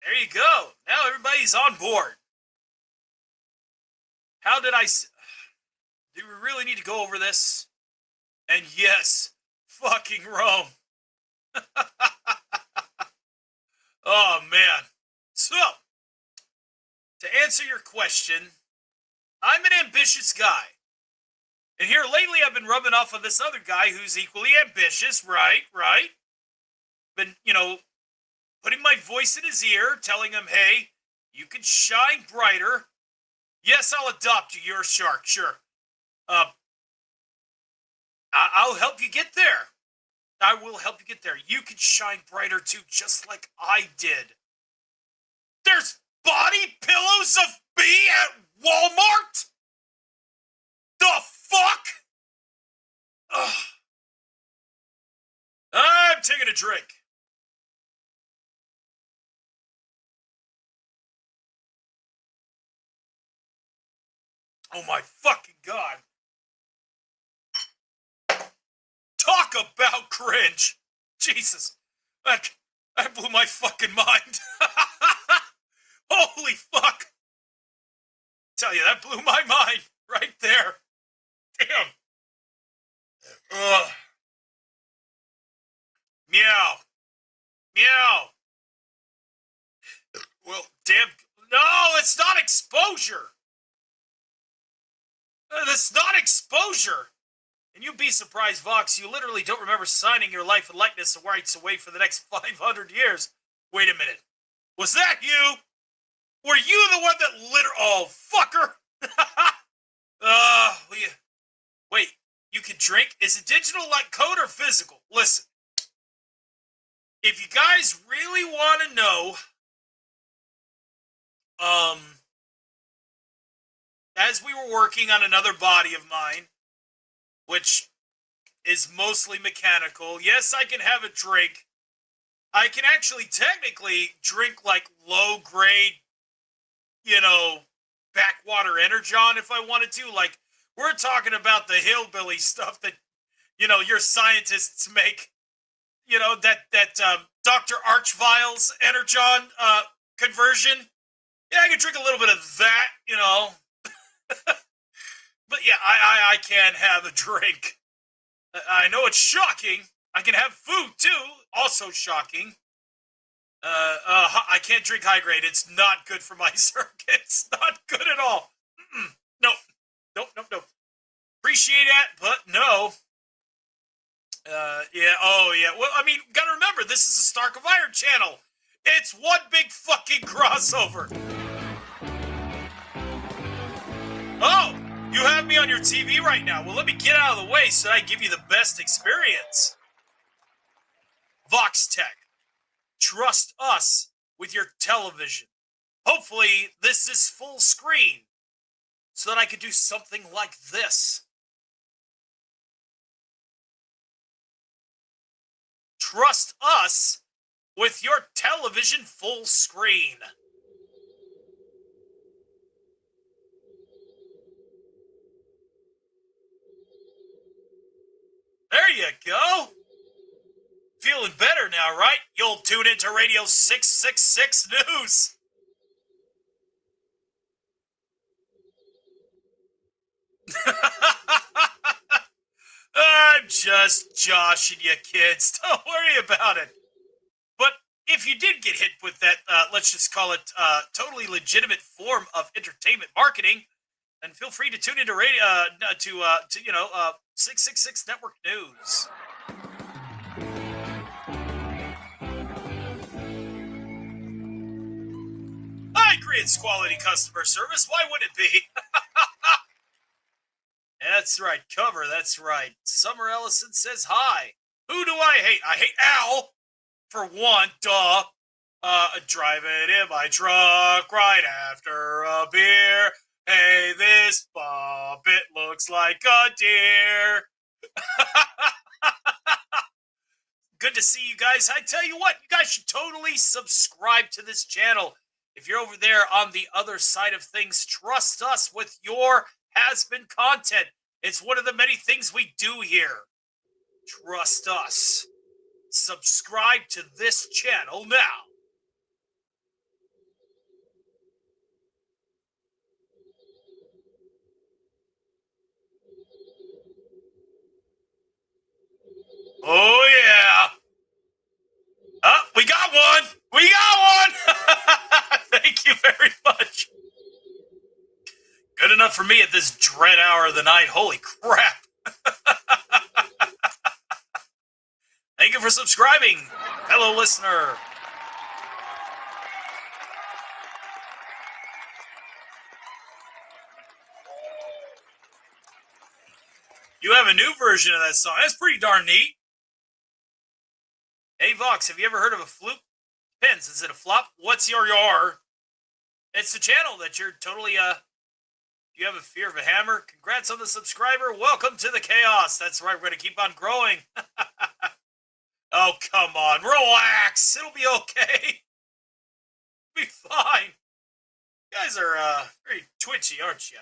There you go. Now everybody's on board. How did I... Do we really need to go over this? And yes, fucking Rome. Oh, man. So, to answer your question, I'm an ambitious guy. And here lately I've been rubbing off on this other guy who's equally ambitious, right? Been, putting my voice in his ear, telling him, hey, you can shine brighter. Yes, I'll adopt you. You're a shark, sure. I'll help you get there. I will help you get there. You can shine brighter too, just like I did. There's body pillows of me at Walmart? The fuck? Ugh. I'm taking a drink. Oh my fucking god. Talk about cringe. Jesus. That blew my fucking mind. Holy fuck. Tell you, that blew my mind right there. Damn. Ugh. Meow. Meow. Well, damn. No, it's not exposure. That's not exposure. And you'd be surprised, Vox, you literally don't remember signing your life and likeness rights away for the next 500 years. Wait a minute. Was that you? Were you the one that Oh, fucker. Wait, you can drink? Is it digital like code or physical? Listen. If you guys really want to know, as we were working on another body of mine, which is mostly mechanical. Yes, I can have a drink. I can actually technically drink like low-grade, backwater Energon if I wanted to. Like, we're talking about the hillbilly stuff that, your scientists make. That Dr. Archvile's Energon conversion. Yeah, I can drink a little bit of that, But yeah, I can have a drink. I know it's shocking. I can have food too. Also shocking. I can't drink high grade. It's not good for my circuits. Not good at all. Nope. Appreciate that, but no. Yeah. Oh yeah. Well, I mean, gotta remember, this is a Stark of Iron channel. It's one big fucking crossover. Oh. You have me on your TV right now. Well, let me get out of the way so I give you the best experience. Vox Tech. Trust us with your television. Hopefully, this is full screen so that I could do something like this. trust us with your television full screen. There you go. Feeling better now, right? You'll tune into Radio 666 News. I'm just joshing you, kids. Don't worry about it. But if you did get hit with that, let's just call it totally legitimate form of entertainment marketing, then feel free to tune into radio to 666 Network News. I agree, it's quality customer service. Why would it be? That's right, cover. That's right. Summer Ellison says hi. Who do I hate? I hate Al, for one. Duh. Driving in my truck right after a beer. Hey, this bump, it looks like a deer. Good to see you guys. I tell you what, you guys should totally subscribe to this channel. If you're over there on the other side of things, trust us with your has-been content. It's one of the many things we do here. Trust us. Subscribe to this channel now. Oh, yeah. We got one. We got one. Thank you very much. Good enough for me at this dread hour of the night. Holy crap. Thank you for subscribing, fellow listener. You have a new version of that song. That's pretty darn neat. Hey, Vox, have you ever heard of a flute? Depends. Is it a flop? What's your yar? It's the channel that you're totally, you have a fear of a hammer? Congrats on the subscriber. Welcome to the chaos. That's right. We're going to keep on growing. Oh, come on. Relax. It'll be okay. Be fine. You guys are, very twitchy, aren't you?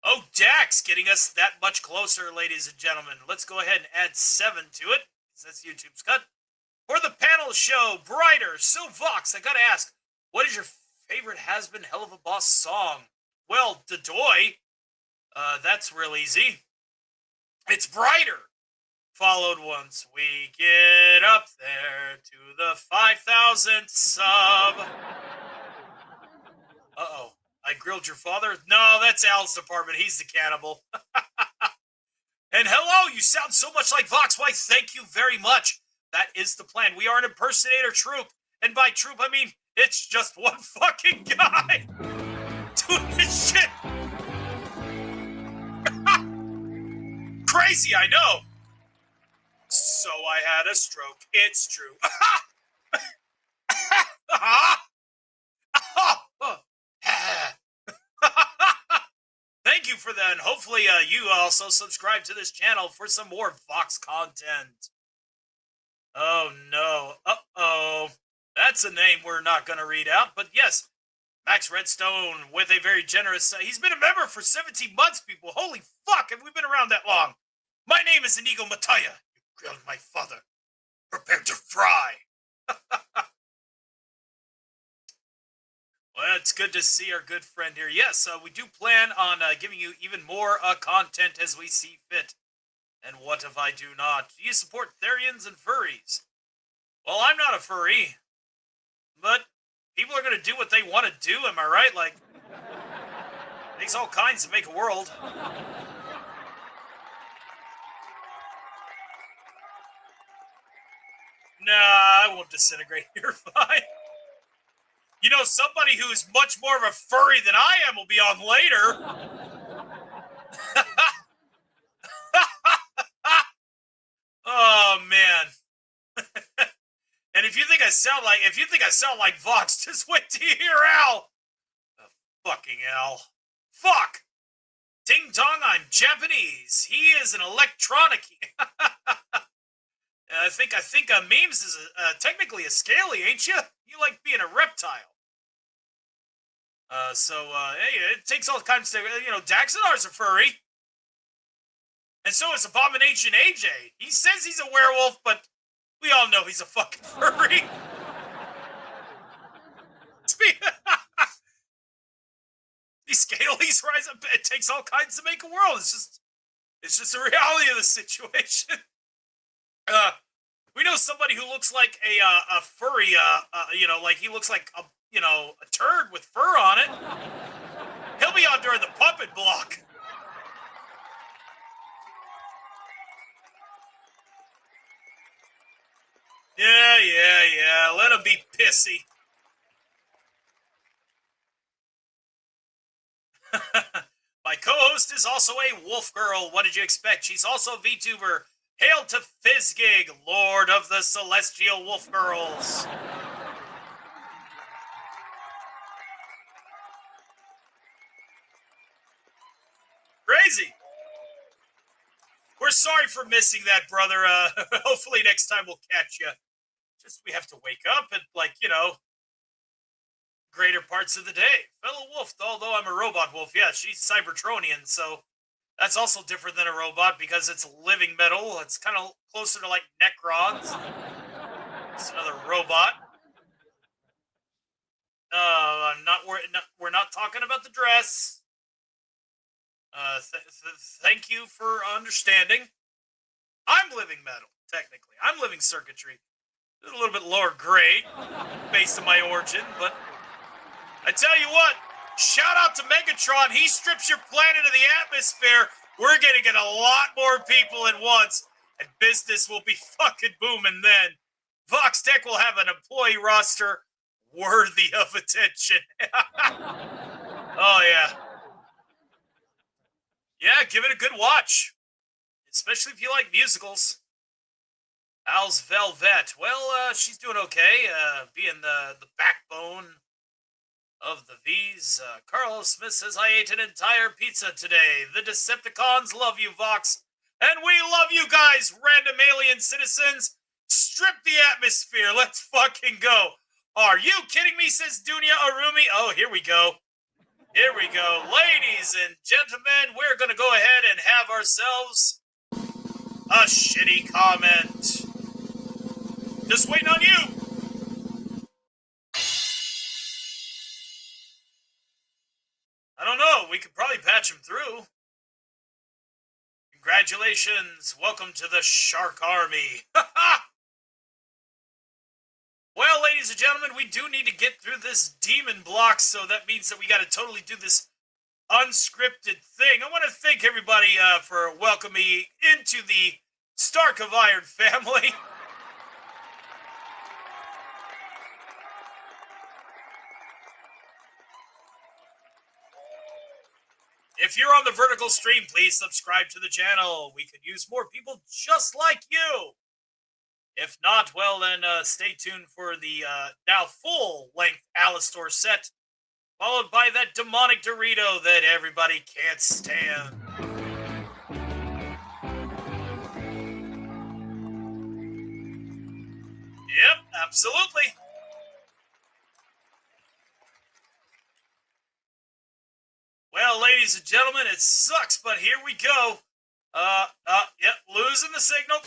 Oh, Dax getting us that much closer, ladies and gentlemen. Let's go ahead and add 7 to it, because that's YouTube's cut. For the panel show, Brighter, so Vox, I gotta ask, what is your favorite has-been hell of a boss song? Well, Dadoy, that's real easy. It's Brighter, followed once we get up there to the 5,000th sub. Uh-oh. I grilled your father? No, that's Al's department. He's the cannibal. And hello, you sound so much like Vox. Why, thank you very much. That is the plan. We are an impersonator troupe. And by troupe, I mean, it's just one fucking guy doing this shit. Crazy, I know. So I had a stroke. It's true. Thank you for that, and hopefully you also subscribe to this channel for some more Vox content. Oh no, uh-oh. That's a name we're not going to read out, but yes, Max Redstone with a very generous, he's been a member for 17 months, people. Holy fuck, have we been around that long? My name is Inigo Mataya. You grilled my father. Prepare to fry. Well, it's good to see our good friend here. Yes, we do plan on giving you even more content as we see fit. And what if I do not? Do you support Therians and furries? Well, I'm not a furry, but people are going to do what they want to do, am I right? Like, it takes all kinds to make a world. Nah, I won't disintegrate. You're fine. You know, somebody who's much more of a furry than I am will be on later. Oh, man. And if you think I sound like Vox, just wait till you hear Al. Oh, fucking Al. Fuck. Ting Tong, I'm Japanese. He is an electronic. I think Memes is technically a scaly, ain't you? You like being a reptile. Hey, it takes all kinds of, Daxonar's a furry. And so is Abomination AJ. He says he's a werewolf, but we all know he's a fucking furry. These scalies rise up. It takes all kinds to make a world. It's just a reality of the situation. We know somebody who looks like a furry. Like he looks like a turd with fur on it. He'll be on during the puppet block. Yeah. Let him be pissy. My co-host is also a wolf girl. What did you expect? She's also a VTuber. Hail to Fizzgig, Lord of the Celestial Wolf Girls. Crazy. We're sorry for missing that, brother. Hopefully next time we'll catch you. Just we have to wake up at, greater parts of the day. Fellow wolf, although I'm a robot wolf, yeah, she's Cybertronian, so that's also different than a robot because it's living metal. It's kind of closer to like Necrons. It's another robot. We're not talking about the dress. Thank you for understanding. I'm living metal, technically. I'm living circuitry. A little bit lower grade based on my origin, but I tell you what, shout out to Megatron. He strips your planet of the atmosphere. We're going to get a lot more people at once, and business will be fucking booming then. Vox Tech will have an employee roster worthy of attention. Oh, yeah. Yeah, give it a good watch, especially if you like musicals. How's Velvet? Well, she's doing okay, being the backbone of the V's. Carlos Smith says, I ate an entire pizza today. The Decepticons love you, Vox. And we love you guys, random alien citizens. Strip the atmosphere. Let's fucking go. Are you kidding me, says Dunya Arumi. Oh, here we go. Here we go. Ladies and gentlemen, we're going to go ahead and have ourselves a shitty comment. Just waiting on you. I don't know. We could probably patch him through. Congratulations. Welcome to the Shark Army. Well, ladies and gentlemen, we do need to get through this demon block, so that means that we got to totally do this unscripted thing. I want to thank everybody for welcoming me into the Stark of Iron family. If you're on the vertical stream, please subscribe to the channel. We could use more people just like you. If not, well, then stay tuned for the now full-length Alistor set, followed by that demonic Dorito that everybody can't stand. Yep, absolutely. Well, ladies and gentlemen, it sucks, but here we go. Yep, losing the signal.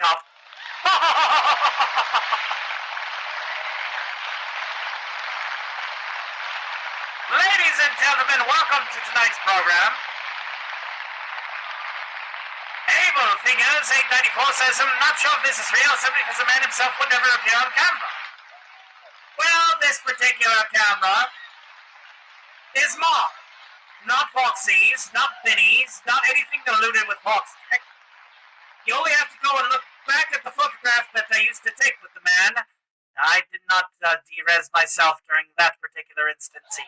top. Ladies and gentlemen, welcome to tonight's program. Able Figures 894 says, I'm not sure if this is real, simply because the man himself would never appear on camera. Well, this particular camera is marked. Not Foxy's, not Vinny's, not anything diluted with Fox. You only have to go and look back at the photograph that I used to take with the man. I did not de-res myself during that particular instance.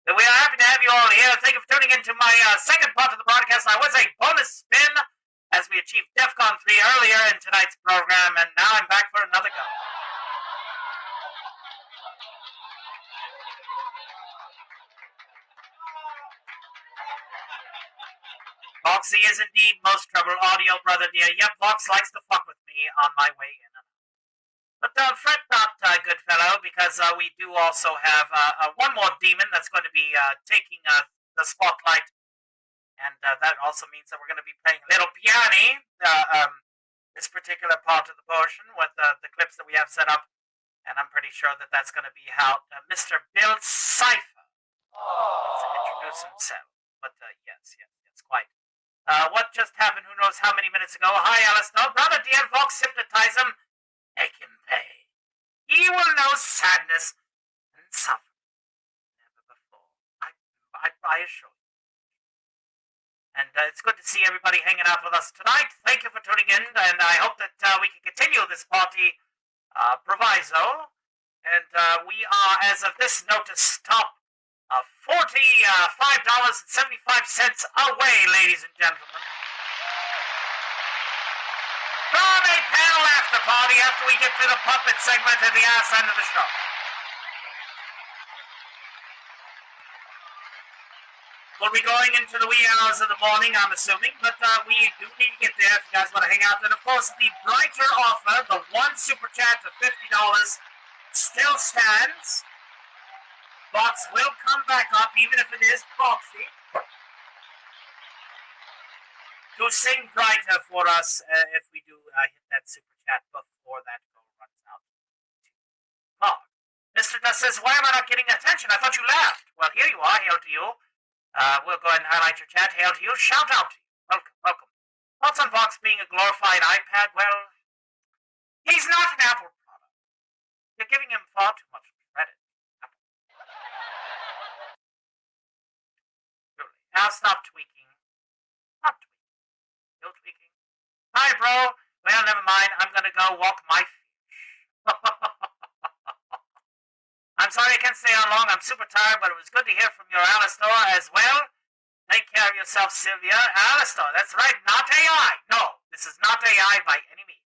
So we are happy to have you all here. Thank you for tuning into my second part of the broadcast. I was a bonus spin as we achieved DEFCON 3 earlier in tonight's program, and now I'm back for another go. Foxy is indeed most trouble audio, brother dear. Yep, Fox likes to fuck with me on my way in. But fret not, good fellow, because we do also have one more demon that's going to be taking the spotlight. And that also means that we're going to be playing a little piano, this particular part of the portion with the clips that we have set up. And I'm pretty sure that that's going to be how Mr. Bill Cipher wants to introduce himself. But yes, quite. What just happened? Who knows how many minutes ago? Hi, Alistair. Brother dear, Fox, hypnotize him. Make him pay. He will know sadness and suffering never before. I assure you. And it's good to see everybody hanging out with us tonight. Thank you for tuning in, and I hope that we can continue this party proviso. And we are, as of this notice, stop $45.75 away, ladies and gentlemen. From a panel after party after we get to the puppet segment at the ass end of the show. We'll be going into the wee hours of the morning, I'm assuming, but we do need to get there if you guys want to hang out. And of course, the brighter offer, the one super chat of $50, still stands. Box will come back up, even if it is Foxy, to sing brighter for us if we do hit that super chat before that goal runs out. Mr. Dust says, why am I not getting attention? I thought you left. Well, here you are. Hail to you. We'll go ahead and highlight your chat. Hail to you. Shout out to you. Welcome. Thoughts on Vox being a glorified iPad? Well, he's not an Apple product. You're giving him far too much credit. Really. Now stop tweaking. Still tweaking. Hi, bro. Well, never mind. I'm gonna go walk my feet. I'm sorry I can't stay on long. I'm super tired, but it was good to hear from your Alistair as well. Take care of yourself, Sylvia. Alistair, that's right. Not AI. No, this is not AI by any means.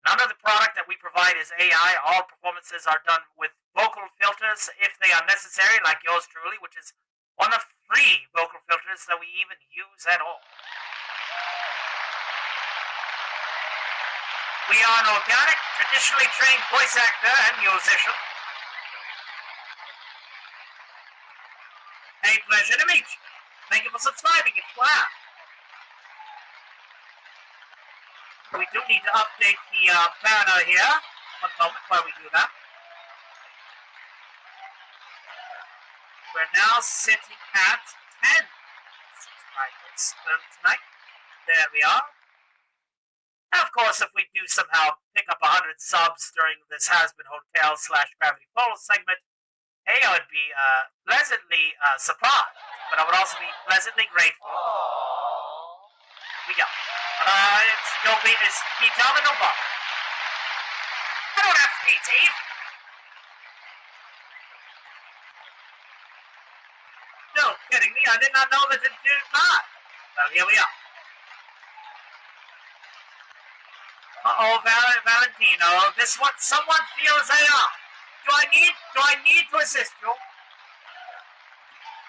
None of the product that we provide is AI. All performances are done with vocal filters if they are necessary, like yours truly, which is one of 3 vocal filters that we even use at all. We are an organic, traditionally trained voice actor and musician. A pleasure to meet you. Thank you for subscribing if you have. We do need to update the banner here. One moment while we do that. We're now sitting at 10 subscribers tonight. There we are. Of course, if we do somehow pick up 100 subs during this Has-Been Hotel / Gravity Falls segment, hey, I would be pleasantly surprised, but I would also be pleasantly grateful. Here we go. It's no beat, it's beat down and no bump. I don't have to be teeth. No kidding me, I did not know that it did not. Well, here we are. Uh-oh, Valentino, this what someone feels they are. Do I need to assist you?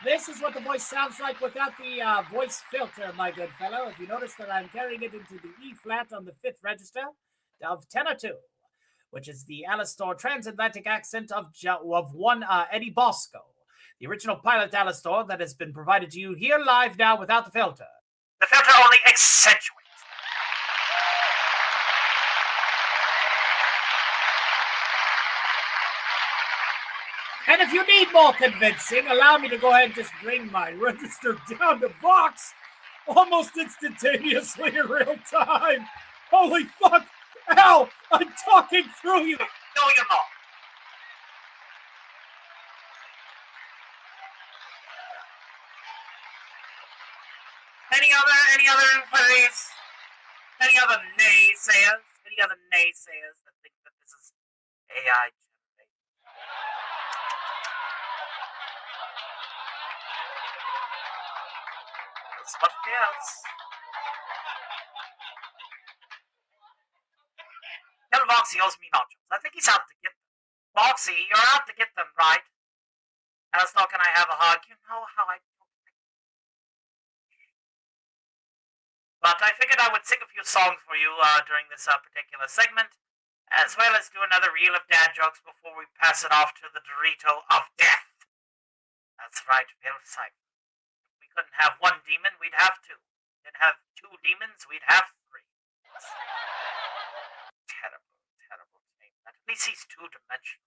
This is what the voice sounds like without the voice filter, my good fellow. If you notice that I'm carrying it into the E flat on the 5th register of tenor 2, which is the Alistair transatlantic accent of one Eddie Bosco, the original pilot Alistair that has been provided to you here live now without the filter. The filter only accentuates. And if you need more convincing, allow me to go ahead and just bring my register down to Vox almost instantaneously in real time. Holy fuck! Al, I'm talking through you. No, you're not. Any other inquiries? Any other naysayers? Any other naysayers that think that this is AI generated? That's what it is. Tell Voxy owes me nachos. I think he's out to get them. Voxy, you're out to get them, right? Alistair, can I have a hug? You know how I do. But I figured I would sing a few songs for you during this particular segment, as well as do another reel of dad jokes before we pass it off to the Dorito of Death. That's right, Bill Cypher. If we couldn't have one demon, we'd have two. If we didn't have two demons, we'd have three. Terrible, terrible name. At least he's two-dimensional.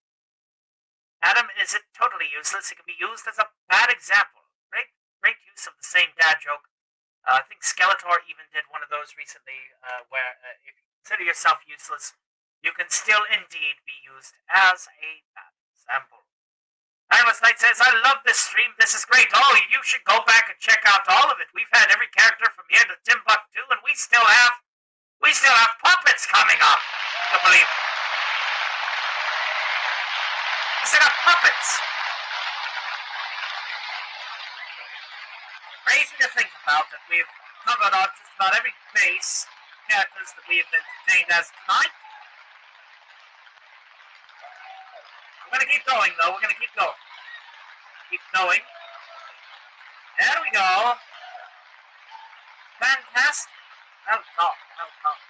Adam isn't totally useless. It can be used as a bad example. Great use of the same dad joke. I think Skeletor even did one of those recently, where if you consider yourself useless, you can still indeed be used as a bad example. Timeless Knight says, I love this stream. This is great. Oh, you should go back and check out all of it. We've had every character from here to Timbuktu, and we still have puppets coming up. You can believe it. We still have puppets. Crazy to think about that we've covered on just about every base characters that we have entertained as tonight. We're going to keep going, though. We're going to keep going. Keep going. There we go. Fantastic. Well done. Well done.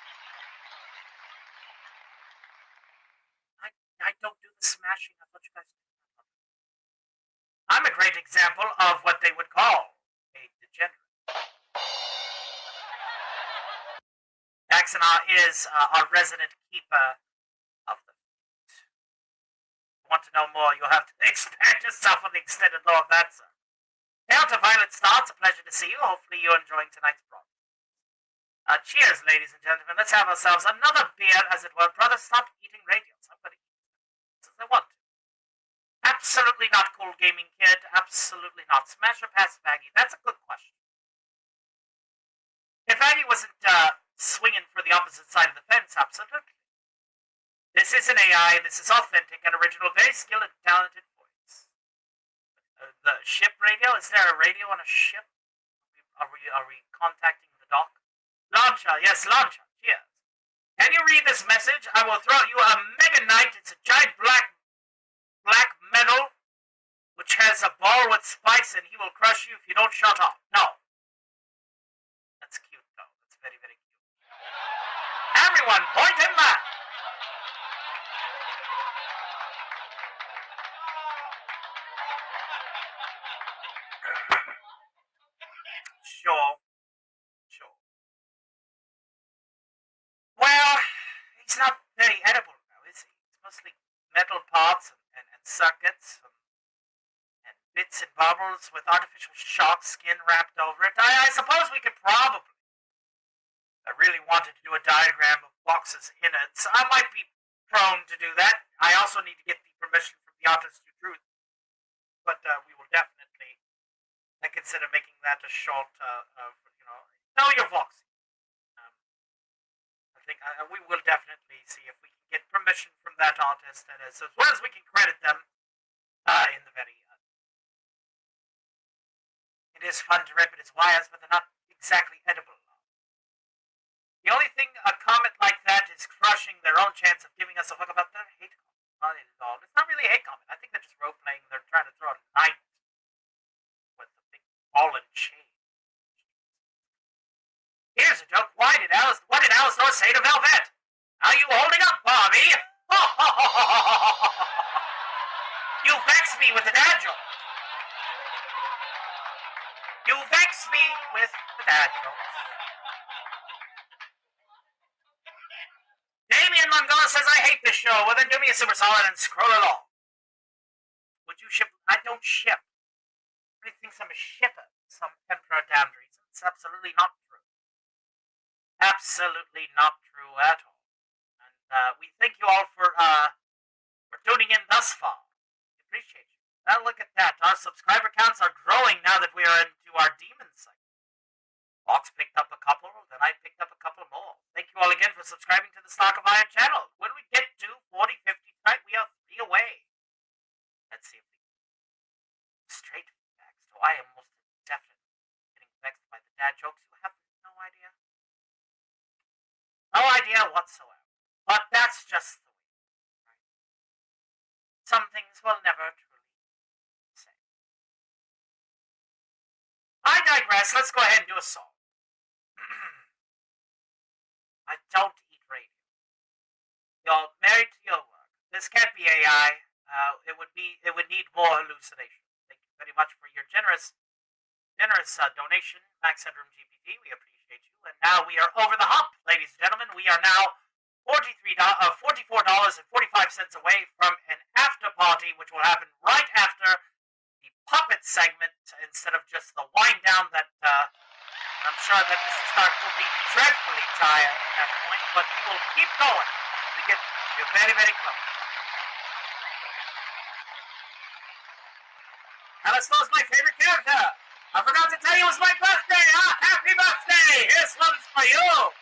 I don't do the smashing. I thought you guys did. I'm a great example of what they would call a degenerate. Daxana is our resident keeper of the feet. If you want to know more, you'll have to expand yourself on the extended lore of that, sir. Hail to Violet Star, it's a pleasure to see you. Hopefully you're enjoying tonight's broadcast. Cheers, ladies and gentlemen. Let's have ourselves another beer, as it were. Brother, stop eating radios. I'm going to eat this as I want to. Absolutely not cool gaming kid. Absolutely not. Smash or pass Baggy? That's a good question. If Baggy wasn't swinging for the opposite side of the fence, absolutely. This is an AI. This is authentic and original. Very skilled and talented voice. The ship radio? Is there a radio on a ship? Are we contacting the dock? Launcher, yes, launcher. Cheers. Can you read this message? I will throw you a Mega Knight. It's a giant black metal which has a ball with spikes, and he will crush you if you don't shut up. No. That's cute, though. That's very, very cute. Everyone, point him back. Sure. Well, he's not very edible now, is he? It's mostly metal parts and circuits and bits and bubbles with artificial shark skin wrapped over it. I suppose we could probably. I really wanted to do a diagram of boxes' innards. I might be prone to do that. I also need to get the permission from the artist who drew it. But we will definitely consider making that a short, know your Voxy. I think we will definitely see if we can get permission from that artist, and as well as we can credit them in the very end. It is fun to rip at its wires, but they're not exactly edible. The only thing a comment like that is crushing their own chance of giving us a hook about their hate comment. It's not really a hate comment. I think they're just role playing. They're trying to throw a knight with a big ball and chain. Here's a joke. What did Alistair say to Velvet? Are you holding up, Bobby? You vex me with the dad joke. You vex me with the dad jokes. Damien Mongola says, I hate this show. Well, then do me a super solid and scroll along. Would I don't ship. Everybody thinks I'm a shipper for some temporary damn reason. It's absolutely not true. Absolutely not true at all. And we thank you all for tuning in thus far. We appreciate you. Now look at that. Our subscriber counts are growing now that we are into our demon cycle. Fox picked up a couple, then I picked up a couple more. Thank you all again for subscribing to the Stock of Iron channel. When we get to 40, 50 tonight, we are 3 away. Let's see if we can straight facts. So I am most definitely getting vexed by the dad jokes. You have no idea. No idea whatsoever. But that's just the way. Right? Some things will never truly say. I digress. Let's go ahead and do a song. I don't eat radio. You're married to your work. This can't be AI. It would need more hallucination. Thank you very much for your generous donation, Max Headroom GPT. We appreciate you. And now we are over the hump, ladies and gentlemen. We are now $44.45 away from an after party, which will happen right after the puppet segment instead of just the wind down that. I'm sure that Mr. Stark will be dreadfully tired at that point, but he will keep going. You're very, very close. Alistair's my favorite character. I forgot to tell you it was my birthday. Happy birthday! Here's one's for you.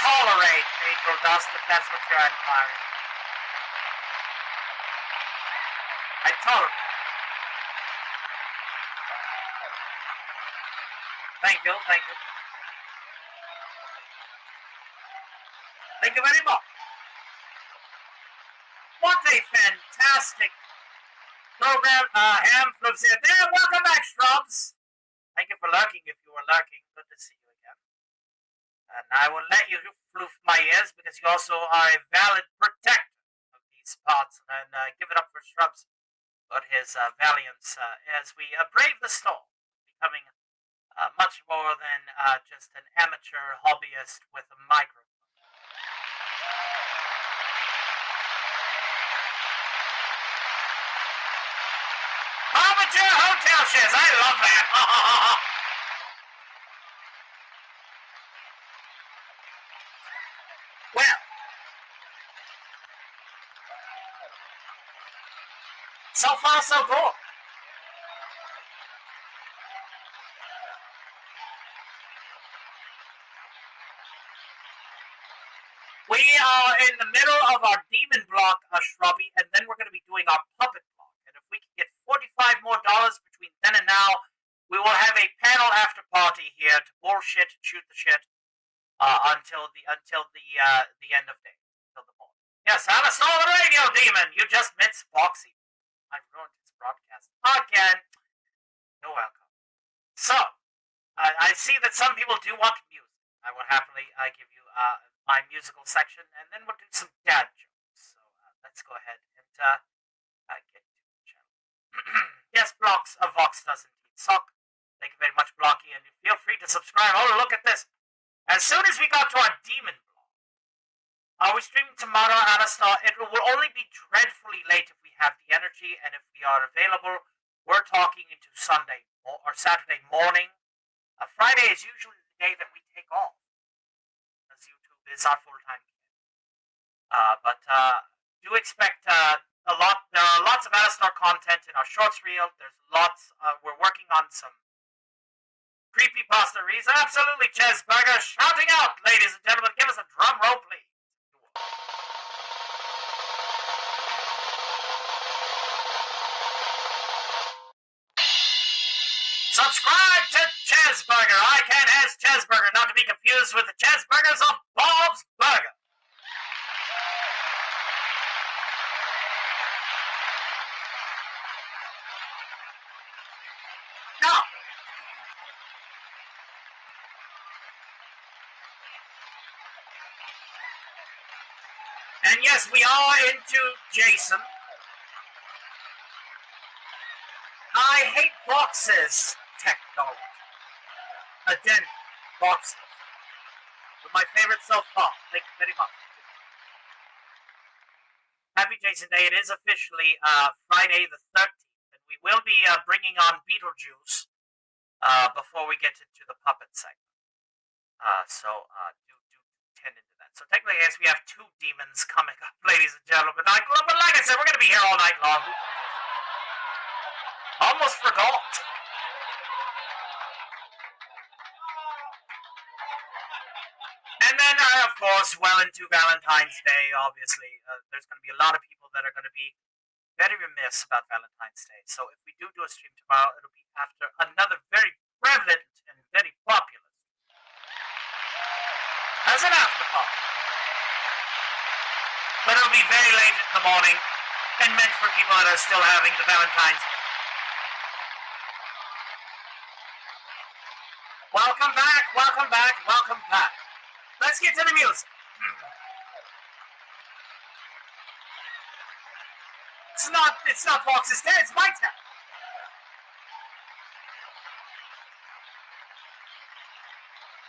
tolerate angel dust if that's what you're inquiring. I tolerate. Thank you, thank you. Thank you very much. What a fantastic program. Ham flips in there. Welcome back, Strubs. Thank you for lurking if you were lurking. Good to see you again. And I will let you floof my ears because you also are a valid protector of these spots. And give it up for Strubs for his valiance as we brave the storm, becoming much more than just an amateur hobbyist with a microphone. Amateur hotel shares, I love that. Well, so far so good. We are in the middle of our demon block, Shrubby, and then we're going to be doing our puppet block. And if we can get $45 more between then and now, we will have a panel after party here to bullshit and shoot the shit until the end of day, until the morning. Yes, Alistair the Radio Demon. You just missed Boxy. I've ruined his broadcast again. You're welcome. So, I see that some people do want music. I will happily give you my musical section, and then we'll do some dad jokes. So let's go ahead and get to the channel. Yes, Vox does indeed suck. Thank you very much, Blocky, and feel free to subscribe. Oh, look at this. As soon as we got to our demon blog, are we streaming tomorrow, Alistair? It will only be dreadfully late if we have the energy, and if we are available, we're talking into Sunday or Saturday morning. Friday is usually the day that we take off, as YouTube is our full-time gig. But do expect a lot. There are lots of Alistair content in our shorts reel. There's lots. We're working on some creepypasta reads. Absolutely, Chesburger shouting out, ladies and gentlemen. Give us a drum roll, please. Subscribe to Chesburger. I can as Chesburger, not to be confused with the Chesburgers of Bob's Burger. Now, and yes, we are into Jason. I hate boxes. Technology. Addendum. Boxes. My favorite so far. Thank you very much. Happy Jason Day. It is officially Friday the 13th, and we will be bringing on Beetlejuice before we get into the puppet segment. So do tend into that. So technically, yes, we have two demons coming up, ladies and gentlemen. But like I said, we're going to be here all night long. Almost forgot. And then, of course, well into Valentine's Day, obviously, there's going to be a lot of people that are going to be very remiss about Valentine's Day. So if we do a stream tomorrow, it'll be after another very prevalent and very popular as an after party. But it'll be very late in the morning and meant for people that are still having the Valentine's Day. Welcome back, welcome back, welcome back. Let's get to the music. It's not Fox's turn, it's my turn.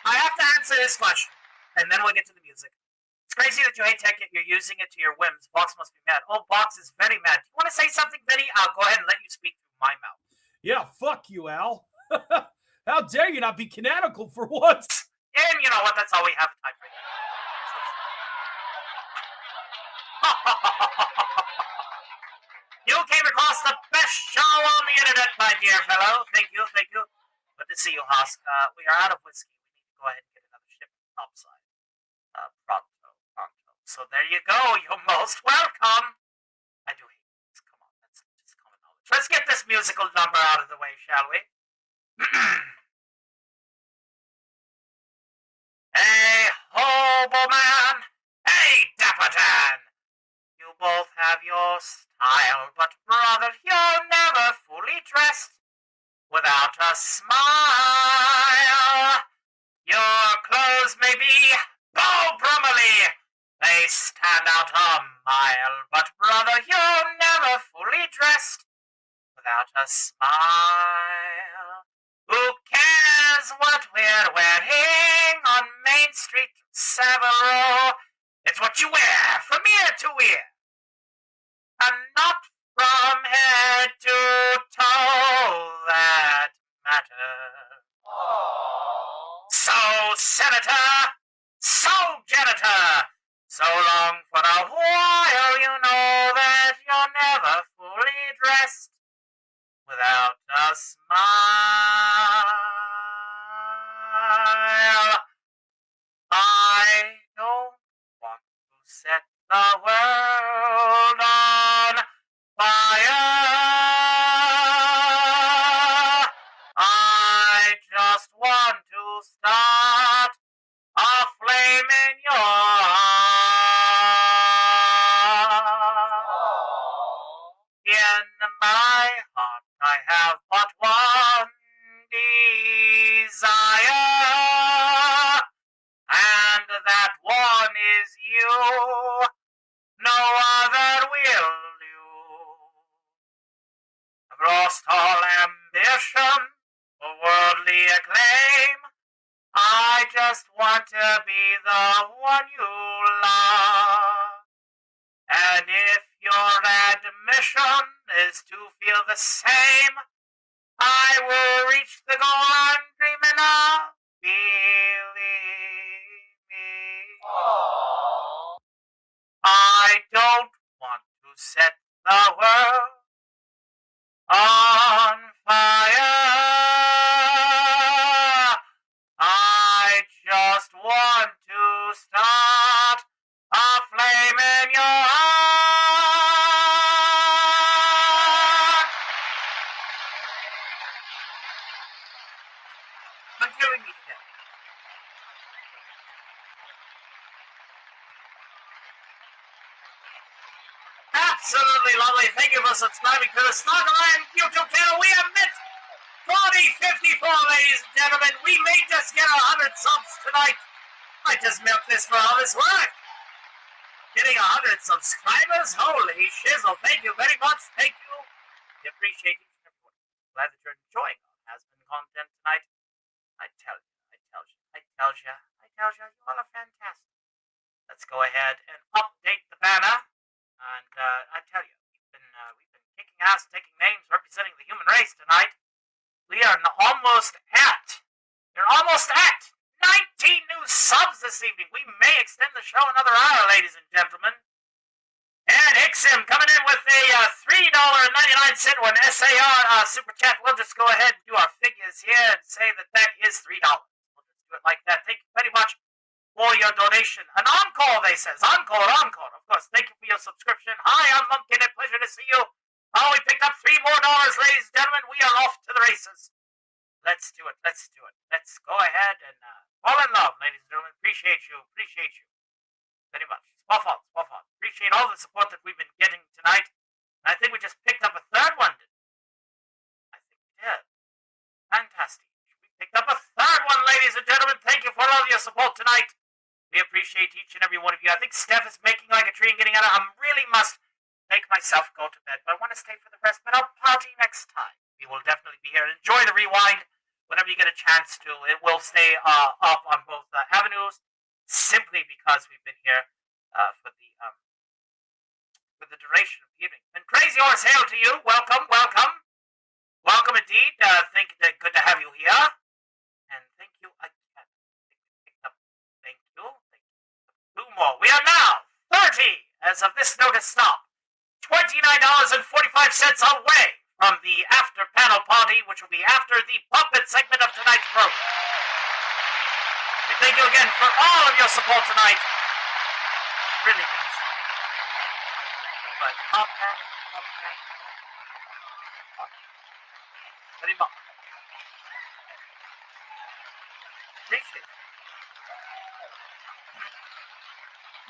I have to answer this question, and then we'll get to the music. It's crazy that you hate tech, yet you're using it to your whims. Box must be mad. Oh, Box is very mad. Do you want to say something, Vinny? I'll go ahead and let you speak through my mouth. Yeah, fuck you, Al. How dare you not be canonical for once? And you know what? That's all we have time for. You came across the best show on the internet, my dear fellow. Thank you, thank you. Good to see you, Husk. We are out of whiskey. We need to go ahead and get another ship topside. Pronto. So there you go. You're most welcome. I do hate this. Come on, that's just common knowledge. Let's get this musical number out of the way, shall we? Hey, hobo man! Hey, Dapper Dan! You both have your style, but brother, you're never fully dressed without a smile. Your clothes may be Bo Brummely, they stand out a mile, but brother, you're never fully dressed without a smile. Who cares what we're wearing on Main Street, Severo? It's what you wear from ear to ear, and not from head to toe that matters. So, Senator, so, Janitor, so long for a while, you know that you're never fully dressed without a smile. I don't want to set the world on fire. I just want to start a flame in my heart I have but one desire, and that one is you. No other will do. I've lost all ambition for worldly acclaim. I just want to be the one you love. And if your admission is to feel the same, I will reach the goal I'm dreaming of. Believe me. I don't want to set the world on fire. I just want to start a flame in your heart. I'm killing you today. Absolutely lovely. Thank you for subscribing to the Snoggerland YouTube channel. We have met 4054, ladies and gentlemen. We may just get 100 subs tonight. I just milked this for all it's worth. Getting 100 subscribers? Holy shizzle. Thank you very much. Thank you. We appreciate each and every one. Glad that you're enjoying our has-been content tonight. I tell you, you all are fantastic. Let's go ahead and update the banner. And I tell you, we've been kicking ass, taking names, representing the human race tonight. We're almost at 19 new subs this evening. We may extend the show another hour, ladies and gentlemen. And Ixim coming in with a $3.99 or an SAR super chat. We'll just go ahead and do our figures here and say that is $3. We'll just do it like that. Thank you very much for your donation. An encore, they says. Encore. Of course, thank you for your subscription. Hi, I'm Mumpkin. A pleasure to see you. Oh, we picked up $3 more, ladies and gentlemen. We are off to the races. Let's do it. Let's go ahead and fall in love, ladies and gentlemen. Appreciate you. Very much. Spot on. Appreciate all the support that we've been getting tonight. I think we just picked up a third one, didn't we? I think we did. Fantastic. We picked up a third one, ladies and gentlemen. Thank you for all of your support tonight. We appreciate each and every one of you. I think Steph is making like a tree and getting out of it. I really must make myself go to bed, but I want to stay for the rest, but I'll party next time. We will definitely be here. Enjoy the rewind whenever you get a chance to. It will stay up on both avenues, simply because we've been here for the duration of the evening. And Crazy Horse, hail to you. Welcome indeed. Good to have you here. And thank you again. Thank you. 2 more. We are now 30 as of this notice stop. $29.45 away from the after panel party, which will be after the puppet segment of tonight's program. We thank you again for all of your support tonight. Really means. But puppet. Very much. Appreciate it.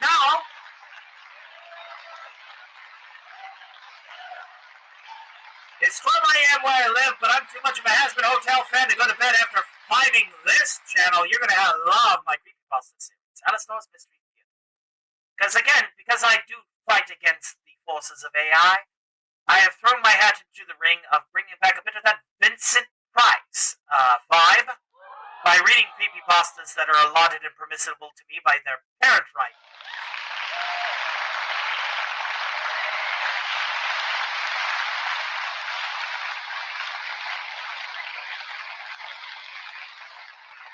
Now, it's 12 a.m. where I live, but I'm too much of a has-been hotel fan to go to bed after finding this channel. You're going to love my creepypasta series, Alistair's Mystery Theater. Because I do fight against the forces of AI, I have thrown my hat into the ring of bringing back a bit of that Vincent Price vibe by reading creepypastas that are allotted and permissible to me by their parent right.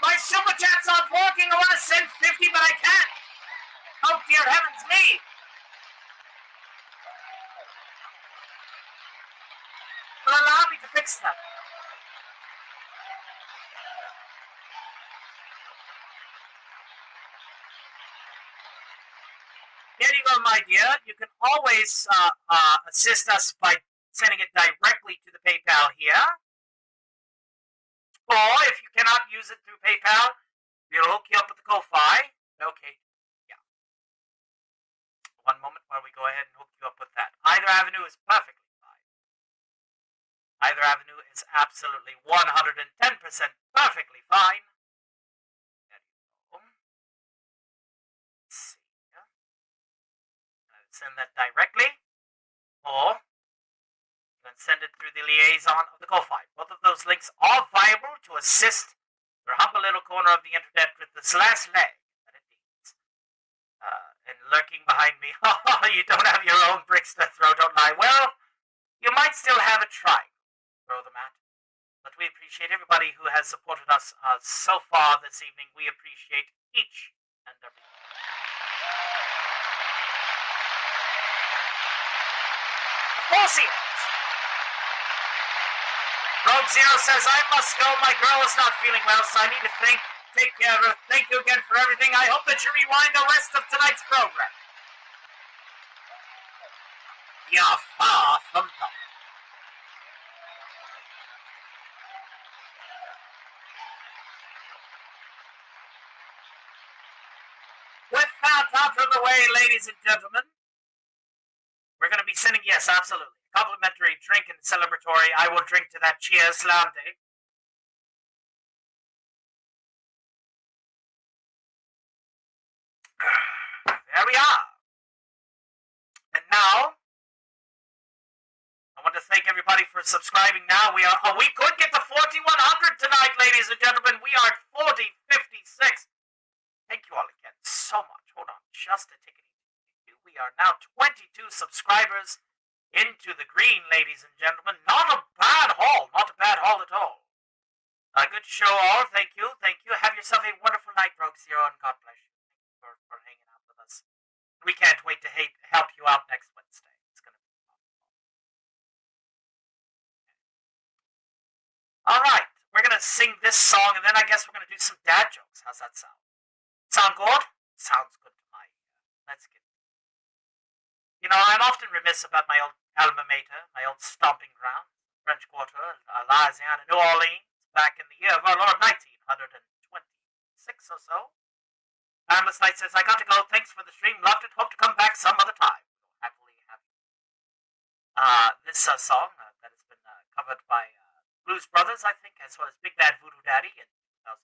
My super chat's not working. I want to send 50, but I can't. Oh, dear heavens me. Well, allow me to fix that. Here you go, my dear. You can always assist us by sending it directly to the PayPal here. Or if you cannot use it through PayPal, we'll hook you up with the Ko-Fi. Okay. Yeah. One moment while we go ahead and hook you up with that. Either avenue is perfectly fine. Either avenue is absolutely 110% perfectly fine. There you go. Let's see. Send that directly, or you can send it through the liaison of the Ko-Fi. Both of those links are viable to assist your humble little corner of the internet with this last leg that it needs. And lurking behind me, you don't have your own bricks to throw, don't lie. Well, you might still have a try. Throw them at. But we appreciate everybody who has supported us so far this evening. We appreciate each and every one. Of course he is. Rogue Zero says, I must go. My girl is not feeling well, so I need to take care of her. Thank you again for everything. I hope that you rewind the rest of tonight's program. You're far from home. With that out of the way, ladies and gentlemen, we're going to be sending, yes, absolutely, complimentary drink and celebratory. I will drink to that. Cheers, Lande. There we are. And now, I want to thank everybody for subscribing. Now we could get to 4,100 tonight, ladies and gentlemen. We are at 4056. Thank you all again so much. Hold on, just a ticket. We are now 22 subscribers into the green, ladies and gentlemen. Not a bad haul. Not a bad haul at all. A good show all. Thank you. Thank you. Have yourself a wonderful night, Rogue Zero, and God bless you. Thank you for hanging out with us. We can't wait to help you out next Wednesday. It's going to be fun. All right. We're going to sing this song, and then I guess we're going to do some dad jokes. How's that sound? Sound good? Sounds good to my ear. Let's get it. You know, I'm often remiss about my old alma mater, my old stomping ground, French Quarter, Louisiana, New Orleans, back in the year of our Lord 1926 or so. Timeless Night says, I got to go. Thanks for the stream. Loved it. Hope to come back some other time. Happily have you. This song that has been covered by Blues Brothers, I think, as well as Big Bad Voodoo Daddy in 2000,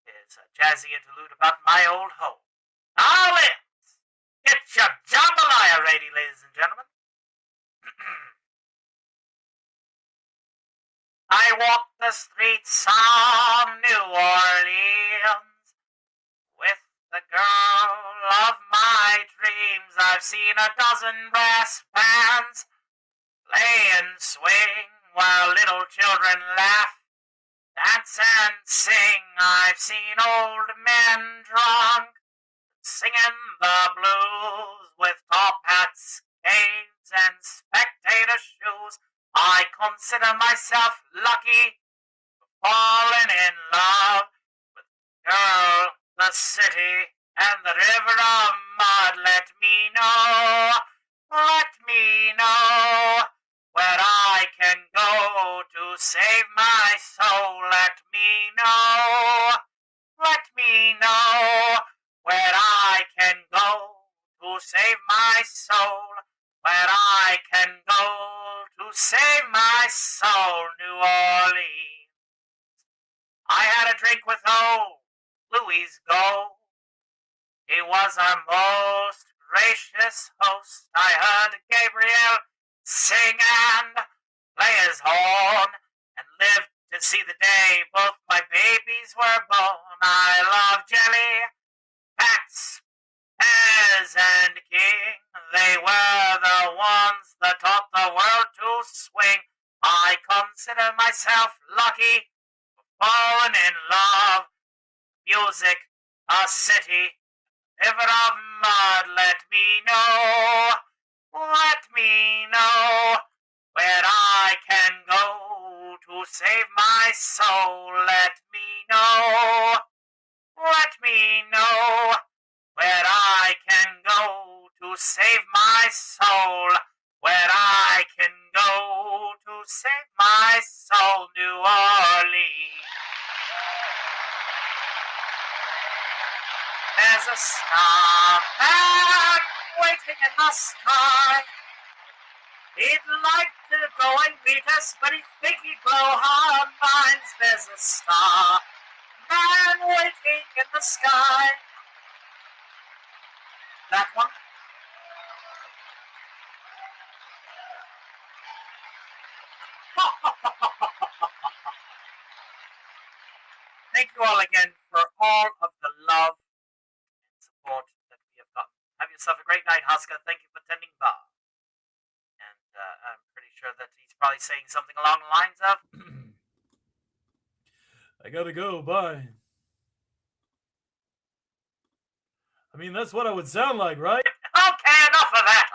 is a jazzy interlude about my old home. Now, get your jambalaya ready, ladies and gentlemen. I walk the streets of New Orleans with the girl of my dreams. I've seen a dozen brass bands play and swing while little children laugh, dance and sing. I've seen old men drunk singing the blues with top hats, canes, and spectator shoes. I consider myself lucky for falling in love with the girl, the city, and the river of mud. Let me know where I can go to save my soul. Let me know where I can go to save my soul, where I can go to save my soul. New Orleans. I had a drink with old Louis Gold. He was our most gracious host. I heard Gabriel sing and play his horn, and lived to see the day both my babies were born. I love jelly, Pats, Pez, and King. They were the ones that taught the world to swing. I consider myself lucky for falling in love. Music, a city, river of mud. Let me know where I can go to save my soul. Let me know where I can go to save my soul, where I can go to save my soul. New Orleans. There's a starman waiting in the sky. He'd like to go and beat us, but he'd think he'd blow our minds. There's a star man waiting in the sky. That one? Thank you all again for all of the love and support that we have gotten. Have yourself a great night, Huska. Thank you for tending bar. And I'm pretty sure that he's probably saying something along the lines of, I gotta go, bye. I mean, that's what I would sound like, right? Okay, enough of that.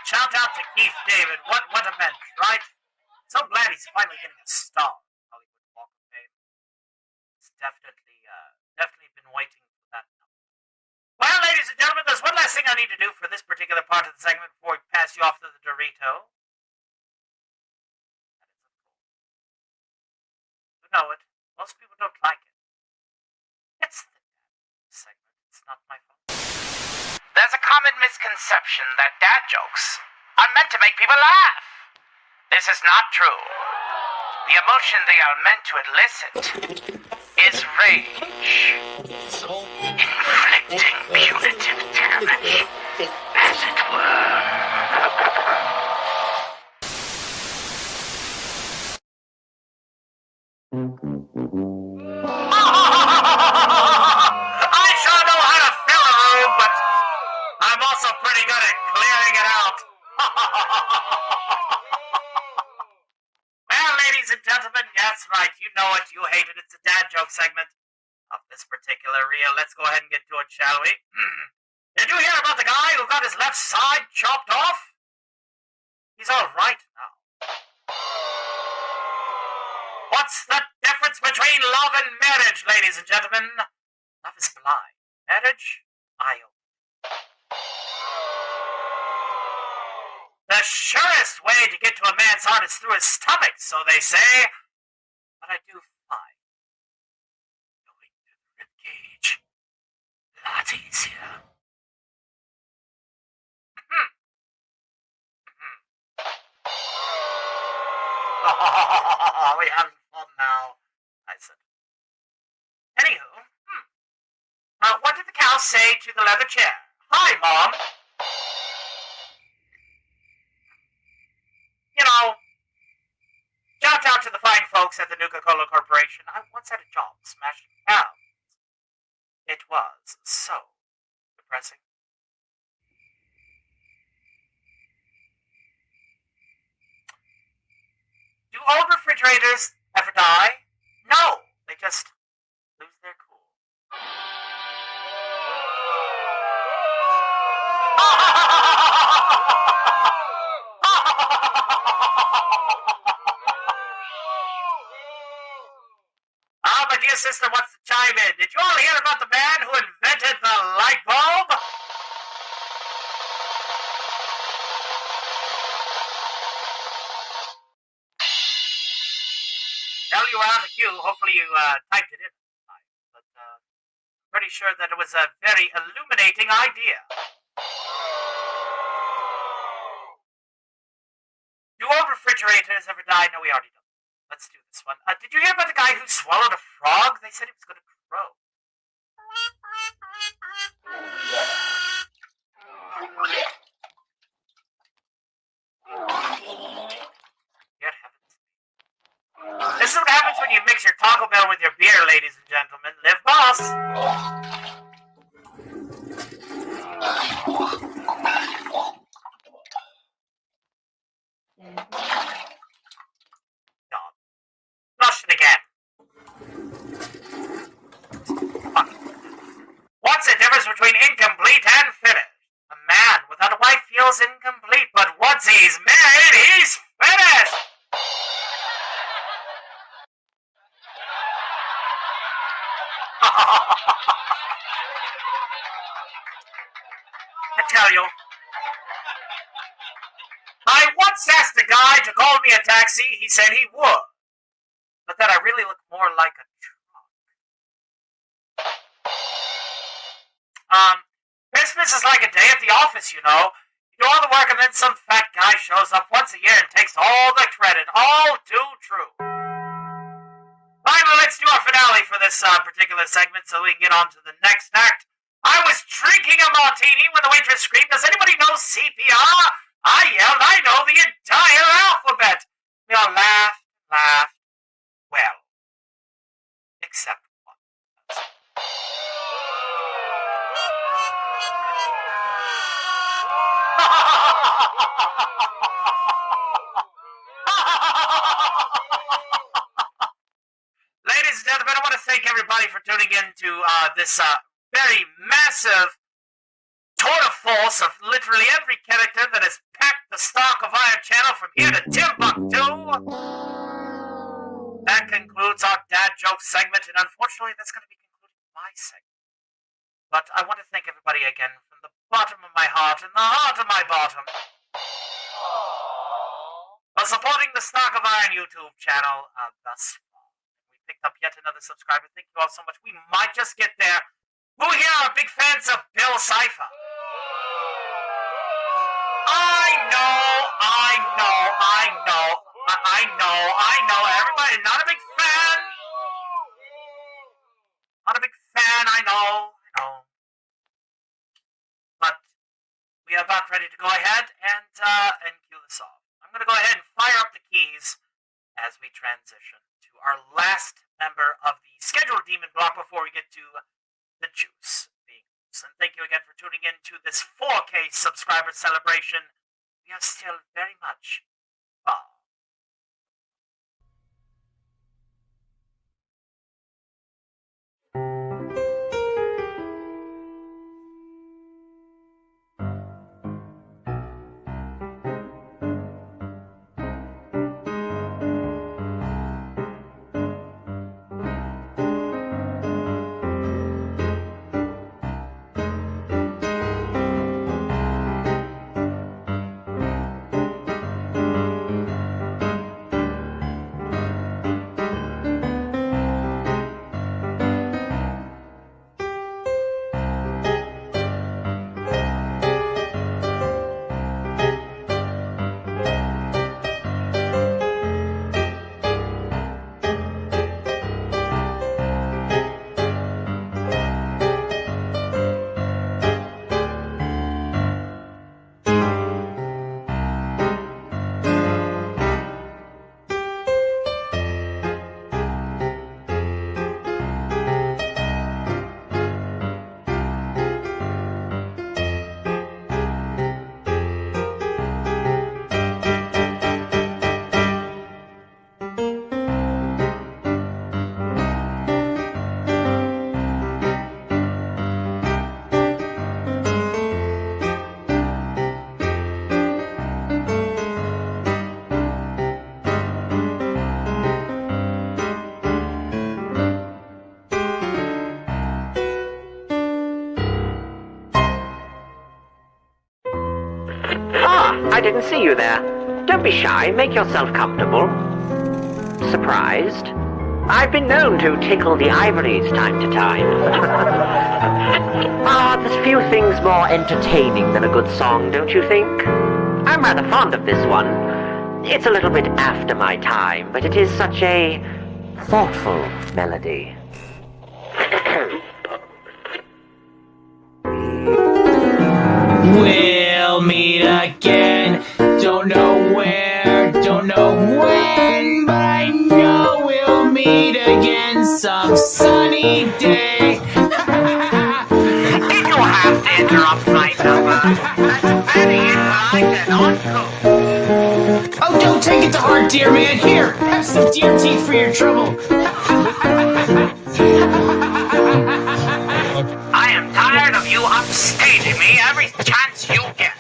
Shout out to Keith David. What a mensch, right? So glad he's finally getting a star. Hollywood Walk of Fame. It's definitely been waiting for that. Well, ladies and gentlemen, there's one last thing I need to do for this particular part of the segment before we pass you off to the Dorito. You know it. Most people don't like it. It's the segment. It's not my fault. There's a common misconception that dad jokes are meant to make people laugh. This is not true. The emotion they are meant to elicit is rage. Inflicting punitive damage, as it were. I sure know how to fill a room, but I'm also pretty good at clearing it out. Well, ladies and gentlemen, that's right. You know it. You hate it. It's a dad joke segment of this particular reel. Let's go ahead and get to it, shall we? Did you hear about the guy who got his left side chopped off? He's all right now. What's the difference between love and marriage, ladies and gentlemen? Love is blind. Marriage, eye-opening. The surest way to get to a man's heart is through his stomach, so they say. But I do find going through the ribcage a lot easier. Oh, we having fun now, I said. Anywho, what did the cow say to the leather chair? Hi, Mom. You know, shout out to the fine folks at the Nuka-Cola Corporation. I once had a job smashing cows. It was so depressing. Do old refrigerators ever die? No, they just lose their cool. My dear sister wants to chime in. Did you all hear about the man who invented the light bulb? Well, you were on the queue. Hopefully you typed it in. But I'm pretty sure that it was a very illuminating idea. Do old refrigerators ever die? No, we already know. Let's do this one. Did you hear about the guy who swallowed a frog? They said he was going to crow. Good heavens. This is what happens when you mix your Taco Bell with your beer, ladies and gentlemen. Live boss! Flush it again. What's the difference between incomplete and finished? A man without a wife feels incomplete, but once he's married, he's finished! I tell you, I once asked a guy to call me a taxi. He said he would, but that I really look more like a truck. Christmas is like a day at the office, you know. You do all the work and then some fat guy shows up once a year and takes all the credit. All too true. Finally, let's do our finale for this particular segment so we can get on to the next act. I was drinking a martini when the waitress screamed, "Does anybody know CPR?" I yelled, "I know the entire alphabet." We all laughed. Well, except one. Ladies and gentlemen, I want to thank everybody for tuning in to this very massive tour de force of literally every character that has packed the Stock of Iron channel from here to Timbuktu. That concludes our dad joke segment, and unfortunately that's going to be concluding my segment. But I want to thank everybody again from the bottom of my heart and the heart of my bottom for supporting the Stock of Iron YouTube channel thus far. We picked up yet another subscriber. Thank you all so much. We might just get there. Who here are big fans of Bill Cipher? I know. Everybody, not a big fan. I know. But we are about ready to go ahead and cue this off. I'm going to go ahead and fire up the keys as we transition to our last member of the scheduled demon block before we get to the juice being loose. And thank you again for tuning in to this 4K subscriber celebration. We are still very much far. I didn't see you there. Don't be shy, make yourself comfortable. Surprised? I've been known to tickle the ivories time to time. There's few things more entertaining than a good song, don't you think? I'm rather fond of this one. It's a little bit after my time, but it is such a thoughtful melody. We'll meet again. Don't know where, don't know when, but I know we'll meet again some sunny day. Did you have to interrupt my number? That's very impolite and uncouth. Oh, don't take it to heart, dear man. Here, have some deer teeth for your trouble. I am tired of you upstaging me every chance you get.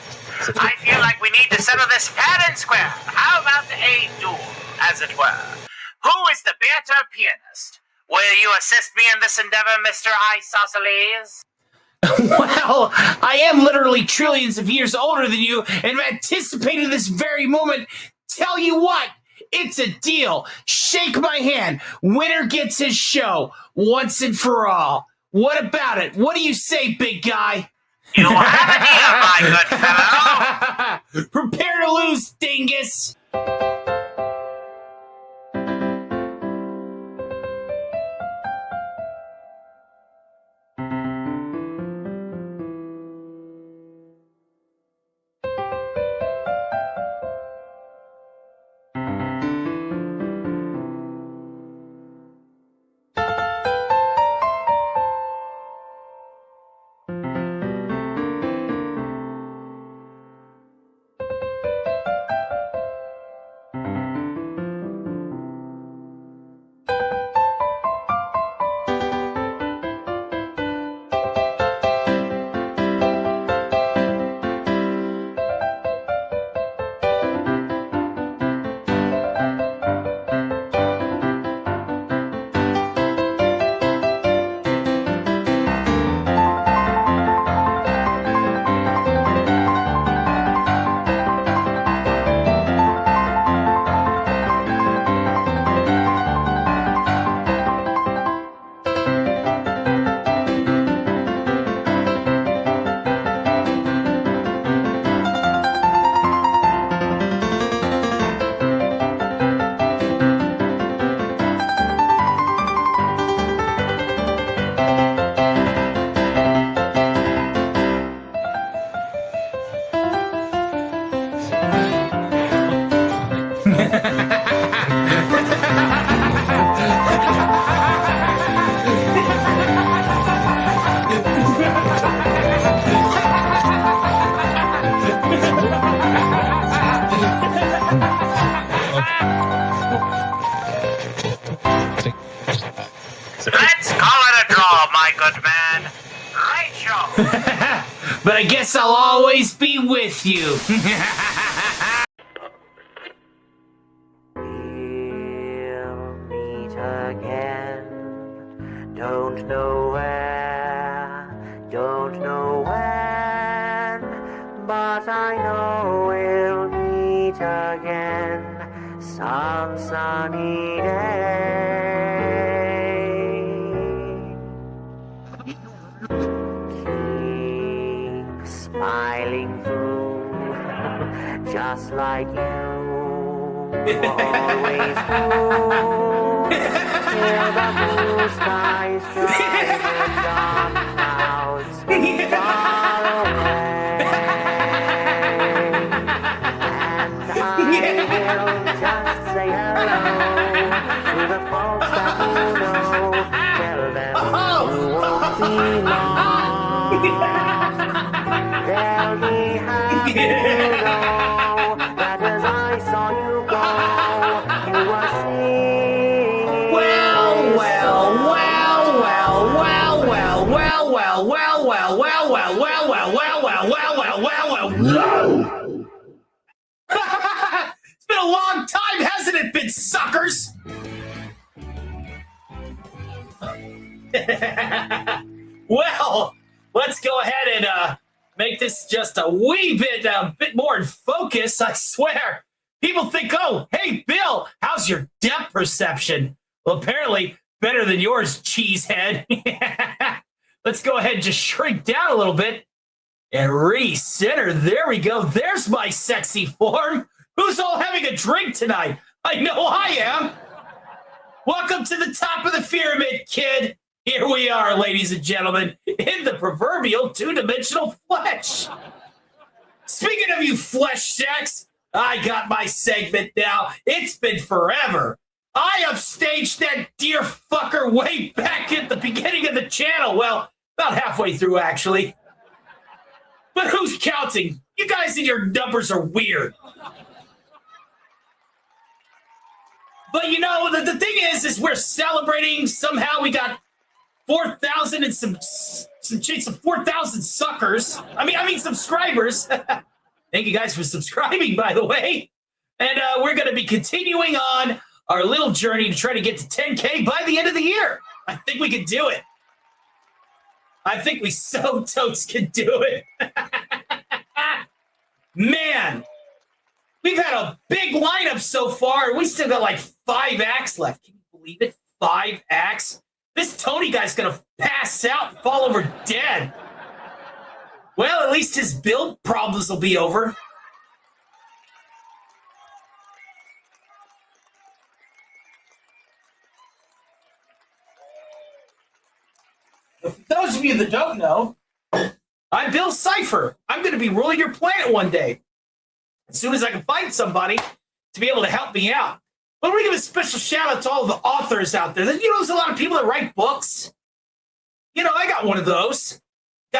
I feel like we need to settle this fair and square. How about a duel, as it were? Who is the better pianist? Will you assist me in this endeavor, Mr. Isosceles? Well, I am literally trillions of years older than you and have anticipated this very moment. Tell you what, it's a deal. Shake my hand. Winner gets his show once and for all. What about it? What do you say, big guy? You have an ear, my good fellow. Prepare to lose, dingus. Let's call it a draw, my good man. Rachel! But I guess I'll always be with you. Meet again. Don't know where, don't know when, but I know we'll meet again some sunny day. Keep smiling through, just like you always do. Hear the blue skies shine and dark clouds far away. And I will just say hello to the folks that you know. Tell them you won't be lost. They'll be happy to know that as I saw you go, you were singing. Well, well, well, well, well, well, well, well, well, well, well, well, well, well, well, well, well, well, well, well. It's been a long time, hasn't it been, suckers? Well, let's go ahead and make this just a wee bit more in focus. I swear, people think, "Oh, hey, Bill, how's your depth perception?" Well, apparently better than yours, cheesehead. Let's go ahead and just shrink down a little bit and recenter. There we go. There's my sexy form. Who's all having a drink tonight? I know I am. Welcome to the top of the pyramid, kid. Here we are, ladies and gentlemen, in the proverbial two-dimensional flesh. Speaking of you flesh sacks, I got my segment now. It's been forever. I upstaged that dear fucker way back at the beginning of the channel. Well, about halfway through, actually. But who's counting? You guys and your numbers are weird. But you know, the thing is we're celebrating. Somehow we got 4,000 and some 4,000 suckers. I mean subscribers. Thank you guys for subscribing, by the way. And we're going to be continuing on our little journey to try to get to 10K by the end of the year. I think we can do it. I think we so totes can do it. Man, we've had a big lineup so far, and we still got like 5 acts left. Can you believe it? 5 acts? This Tony guy's gonna pass out and fall over dead. Well, at least his build problems will be over. For those of you that don't know, I'm Bill Cipher. I'm going to be ruling your planet one day. As soon as I can find somebody to be able to help me out. But we're going to give a special shout out to all the authors out there. You know, there's a lot of people that write books. You know, I got one of those. You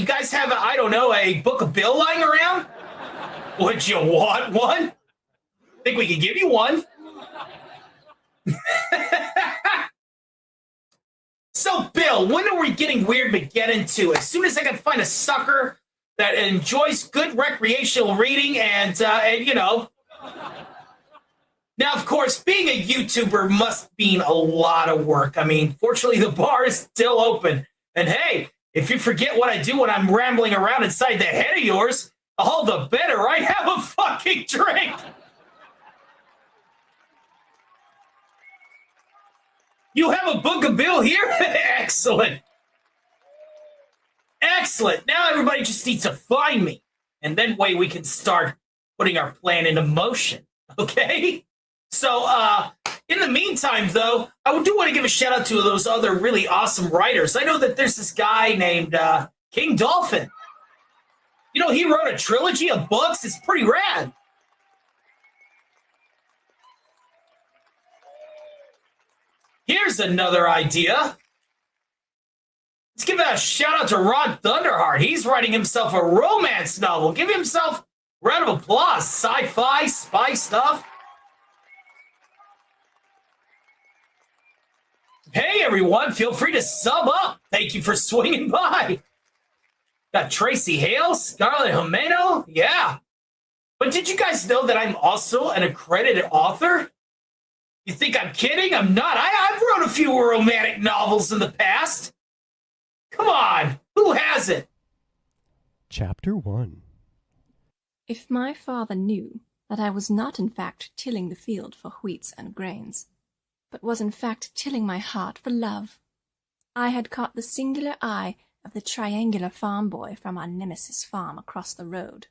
guys have a, I don't know, a book of Bill lying around? Would you want one? Think we could give you one? So, Bill, when are we getting weird but get into it? As soon as I can find a sucker that enjoys good recreational reading and you know. Now, of course, being a YouTuber must mean a lot of work. I mean, fortunately, the bar is still open. And hey, if you forget what I do when I'm rambling around inside the head of yours, all the better, right? Have a fucking drink. You have a book of Bill here? Excellent. Excellent. Now everybody just needs to find me. And then we can start putting our plan into motion. Okay? So, in the meantime, though, I do want to give a shout out to those other really awesome writers. I know that there's this guy named King Dolphin. You know, he wrote a trilogy of books. It's pretty rad. Here's another idea. Let's give a shout out to Rod Thunderheart. He's writing himself a romance novel. Give himself a round of applause. Sci-fi, spy stuff. Hey, everyone. Feel free to sub up. Thank you for swinging by. Got Tracy Hale, Scarlett Jimeno. Yeah. But did you guys know that I'm also an accredited author? You think I'm kidding? I'm not. I've wrote a few romantic novels in the past. Come on. Who hasn't? Chapter 1. If my father knew that I was not in fact tilling the field for wheats and grains, but was in fact tilling my heart for love, I had caught the singular eye of the triangular farm boy from our nemesis farm across the road.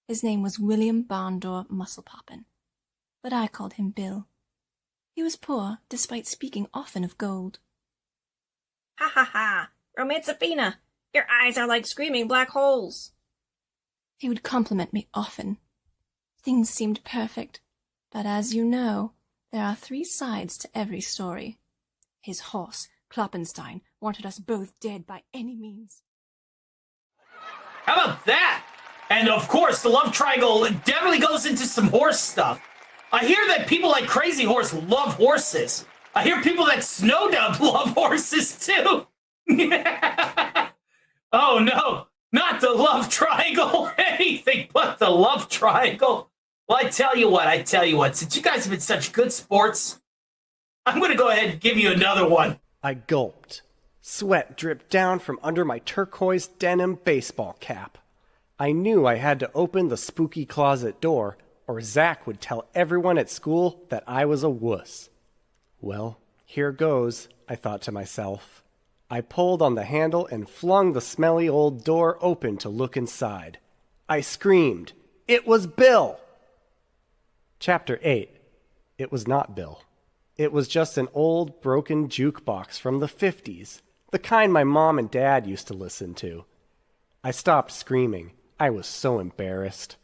His name was William Barndore Musclepoppin, but I called him Bill. He was poor, despite speaking often of gold. Ha ha ha! Romancefina! Your eyes are like screaming black holes! He would compliment me often. Things seemed perfect, but as you know, there are 3 sides to every story. His horse, Kloppenstein, wanted us both dead by any means. How about that? And of course, the love triangle definitely goes into some horse stuff. I hear that people like Crazy Horse love horses. I hear people that Snowdub love horses too. Oh no, not the love triangle. Anything but the love triangle. Well, I tell you what, since you guys have been such good sports, I'm going to go ahead and give you another one. I gulped. Sweat dripped down from under my turquoise denim baseball cap. I knew I had to open the spooky closet door, or Zach would tell everyone at school that I was a wuss. Well, here goes, I thought to myself. I pulled on the handle and flung the smelly old door open to look inside. I screamed. It was Bill! Chapter 8. It was not Bill. It was just an old, broken jukebox from the 50s, the kind my mom and dad used to listen to. I stopped screaming. I was so embarrassed.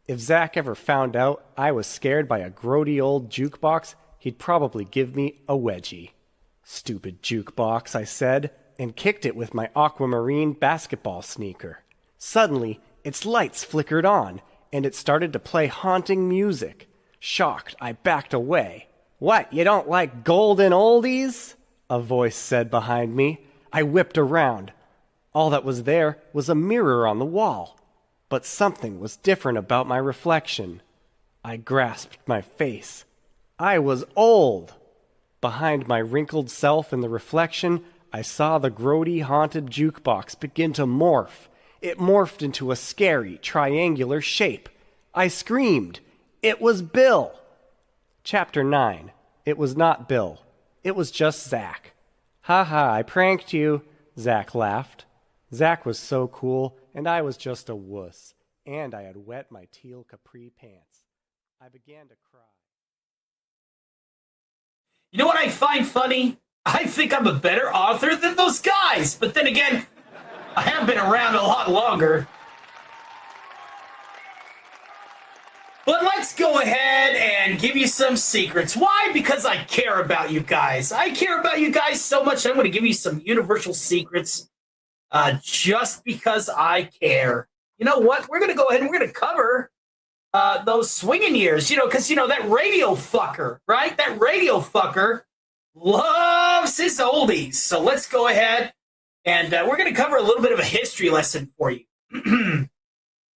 If Zach ever found out I was scared by a grody old jukebox, he'd probably give me a wedgie. Stupid jukebox, I said, and kicked it with my aquamarine basketball sneaker. Suddenly, its lights flickered on, and it started to play haunting music. Shocked, I backed away. "What, you don't like golden oldies?" a voice said behind me. I whipped around. All that was there was a mirror on the wall. But something was different about my reflection. I grasped my face. I was old. Behind my wrinkled self in the reflection, I saw the grody haunted jukebox begin to morph. It morphed into a scary triangular shape. I screamed. It was Bill. Chapter 9. It was not Bill. It was just Zach. Ha ha, I pranked you, Zack laughed. Zack was so cool, and I was just a wuss. And I had wet my teal capri pants. I began to cry. You know what I find funny? I think I'm a better author than those guys. But then again, I have been around a lot longer. But let's go ahead and give you some secrets. Why? Because I care about you guys. I care about you guys so much, I'm going to give you some universal secrets just because I care. You know what? We're going to go ahead and we're going to cover those swinging years, because, that radio fucker, right? That radio fucker loves his oldies. So let's go ahead and we're going to cover a little bit of a history lesson for you.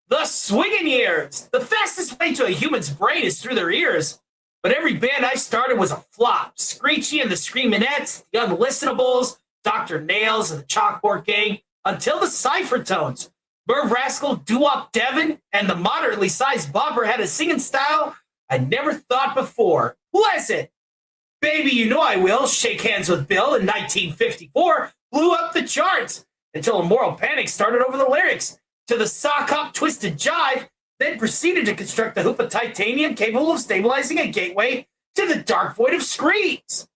The swinging years. The fastest way to a human's brain is through their ears. But every band I started was a flop. Screechy and the Screamin'ettes, the Unlistenables, Dr. Nails and the Chalkboard Gang, until the Cypher Tones. Merv Rascal, Doo-Wop Devin, and the moderately sized Bobber had a singing style I never thought before. Bless it! Baby, You Know I Will, Shake Hands with Bill in 1954 blew up the charts until a moral panic started over the lyrics to the Sock Hop Twisted Jive, then proceeded to construct the hoop of titanium capable of stabilizing a gateway to the dark void of screams.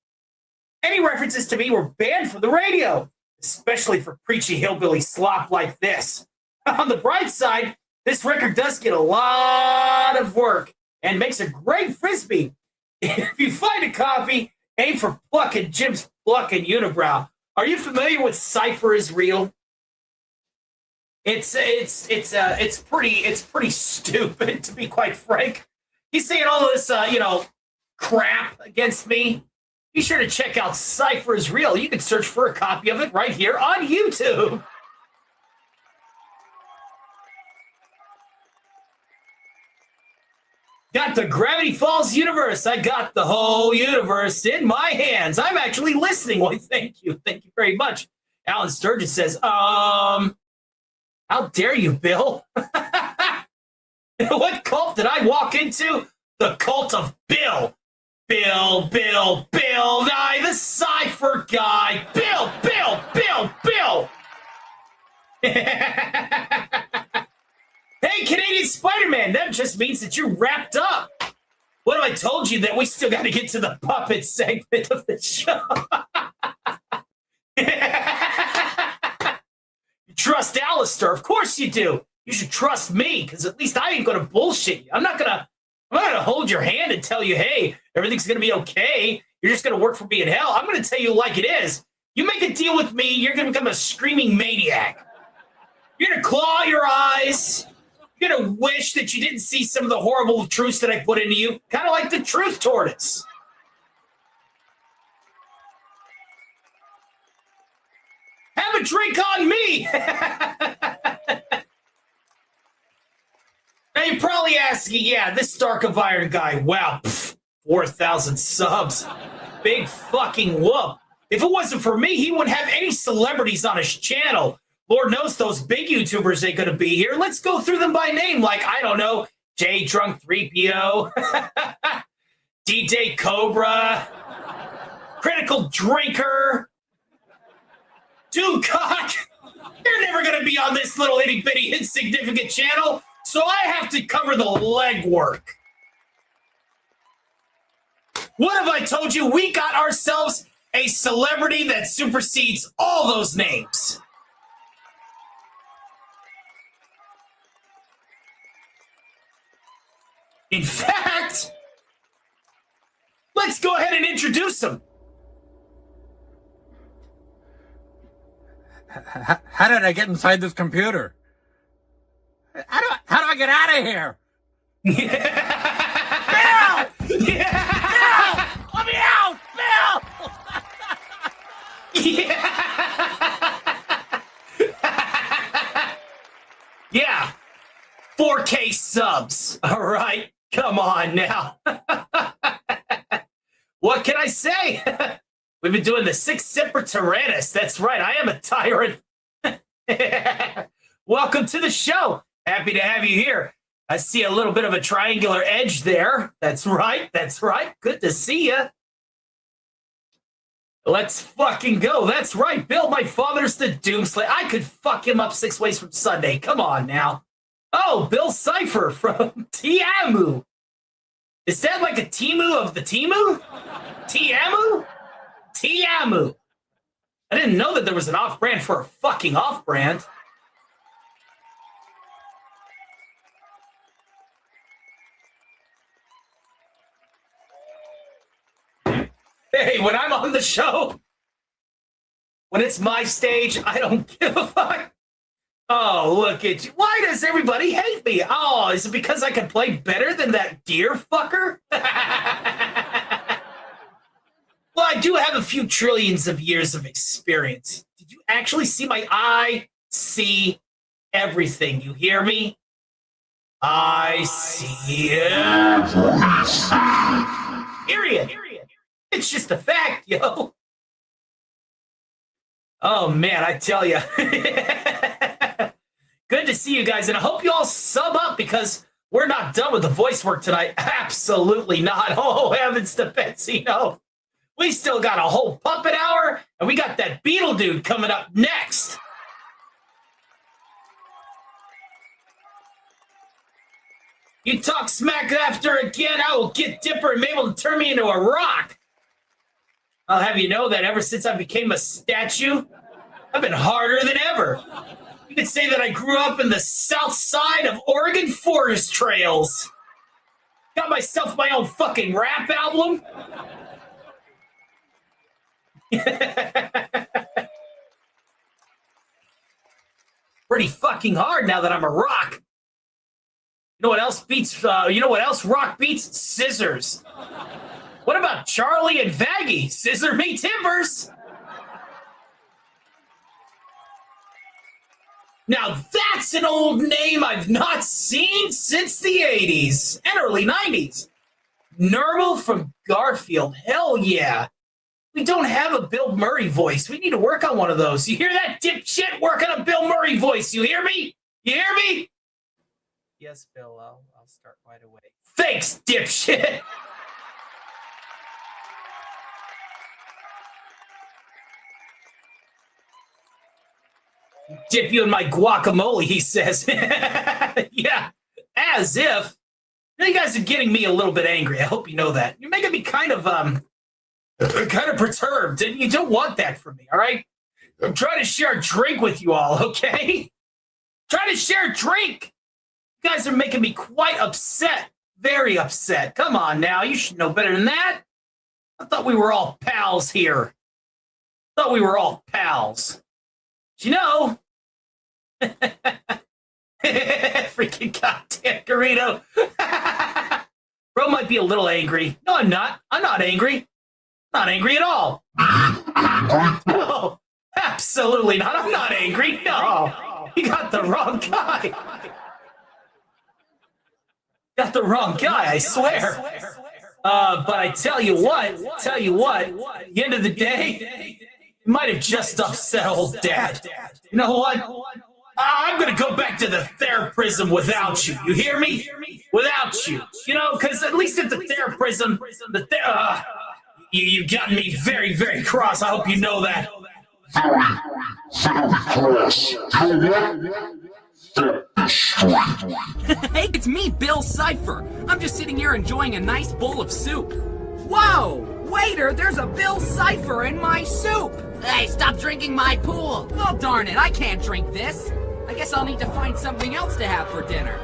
Any references to me were banned from the radio, especially for preachy hillbilly slop like this. On the bright side, this record does get a lot of work and makes a great frisbee. If you find a copy, aim for Pluck and Jim's Pluck and Unibrow. Are you familiar with Cypher is Real? It's pretty stupid, to be quite frank. He's saying all this crap against me. Be sure to check out Cypher is Real. You can search for a copy of it right here on YouTube. Got the Gravity Falls universe. I got the whole universe in my hands. I'm actually listening. Well, thank you. Thank you very much. Alan Sturgis says, how dare you, Bill? What cult did I walk into? The cult of Bill. Bill Nye, the Cypher guy. Bill. Hey, Canadian Spider-Man, that just means that you're wrapped up. What have I told you that we still got to get to the puppet segment of the show? You trust Alistair? Of course you do. You should trust me, because at least I ain't going to bullshit you. I'm not going to hold your hand and tell you, hey, everything's going to be okay. You're just going to work for me in hell. I'm going to tell you like it is. You make a deal with me, you're going to become a screaming maniac. You're going to claw your eyes. You're going to wish that you didn't see some of the horrible truths that I put into you. Kind of like the truth tortoise. Have a drink on me. Now you're probably asking, yeah, this Dark of Iron guy, wow, 4,000 subs. Big fucking whoop. If it wasn't for me, he wouldn't have any celebrities on his channel. Lord knows those big YouTubers ain't going to be here. Let's go through them by name, like, I don't know, J Drunk 3PO, DJ Cobra, Critical Drinker, Doomcock. They're never going to be on this little itty-bitty insignificant channel, so I have to cover the legwork. What have I told you? We got ourselves a celebrity that supersedes all those names. In fact, let's go ahead and introduce him. How did I get inside this computer? How do I get out of here? Bill! Yeah! Bill! Let me out! Bill! Yeah. 4K subs. All right. Come on now. What can I say? We've been doing the 6 Semper Tyrannis. That's right. I am a tyrant. Welcome to the show. Happy to have you here. I see a little bit of a triangular edge there. That's right. That's right. Good to see you. Let's fucking go. That's right, Bill. My father's the Doomslayer. I could fuck him up 6 ways from Sunday. Come on now. Oh, Bill Cipher from Tiamu. Is that like a Timu of the Timu? Tiamu? Tiamu. I didn't know that there was an off-brand for a fucking off-brand. Hey, when I'm on the show, when it's my stage, I don't give a fuck. Oh, look at you. Why does everybody hate me? Oh, is it because I can play better than that deer fucker? Well, I do have a few trillions of years of experience. Did you actually see my eye? See everything. You hear me? I see everything. Period. It's just a fact, yo. Oh, man, I tell you. Good to see you guys, and I hope you all sub up because we're not done with the voice work tonight. Absolutely not. Oh, heavens to Betsy, no. We still got a whole puppet hour, and we got that Beetle dude coming up next. You talk smack after again, I will get Dipper and Mabel to turn me into a rock. I'll have you know that ever since I became a statue, I've been harder than ever. You could say that I grew up in the south side of Oregon forest trails. Got myself my own fucking rap album. Pretty fucking hard now that I'm a rock. You know what else beats? You know what else rock beats? Scissors. What about Charlie and Vaggie? Scissor me timbers. Now that's an old name I've not seen since the 80s and early 90s. Nermal from Garfield. Hell yeah. We don't have a Bill Murray voice. We need to work on one of those. You hear that, dipshit? Work on a Bill Murray voice. You hear me? You hear me? Yes, Bill. I'll start right away. Thanks, dipshit. Dip you in my guacamole, he says. Yeah, as if. You guys are getting me a little bit angry. I hope you know that. You're making me kind of perturbed, and you don't want that from me, all right? I'm trying to share a drink with you all, okay? Trying to share a drink. You guys are making me quite upset. Very upset. Come on now. You should know better than that. I thought we were all pals here. Thought we were all pals. You know, freaking goddamn Garrido. Bro might be a little angry. No, I'm not. I'm not angry. I'm not angry at all. No, absolutely not. I'm not angry. No, you got the wrong guy. Got the wrong guy, I swear. But I tell you what, at the end of the day, you might have just upset old Dad. You know what? I'm going to go back to the theraprism without you. You hear me? Without you. You know, because at least at the theraprism, you got me very, very cross. I hope you know that. Hey, it's me, Bill Cipher. I'm just sitting here enjoying a nice bowl of soup. Whoa! Waiter, there's a Bill Cipher in my soup! Hey, stop drinking my pool! Well, darn it, I can't drink this. I guess I'll need to find something else to have for dinner.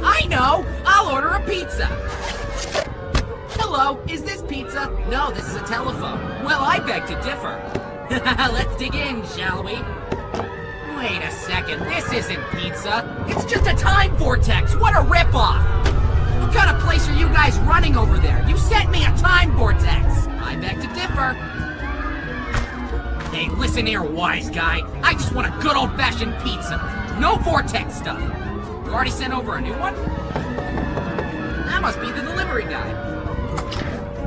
I know! I'll order a pizza! Hello, is this pizza? No, this is a telephone. Well, I beg to differ. Let's dig in, shall we? Wait a second, this isn't pizza. It's just a time vortex. What a ripoff! What kind of place are you guys running over there? You sent me a time vortex. I beg to differ. Hey, listen here, wise guy. I just want a good old-fashioned pizza. No vortex stuff. You already sent over a new one? That must be the delivery guy.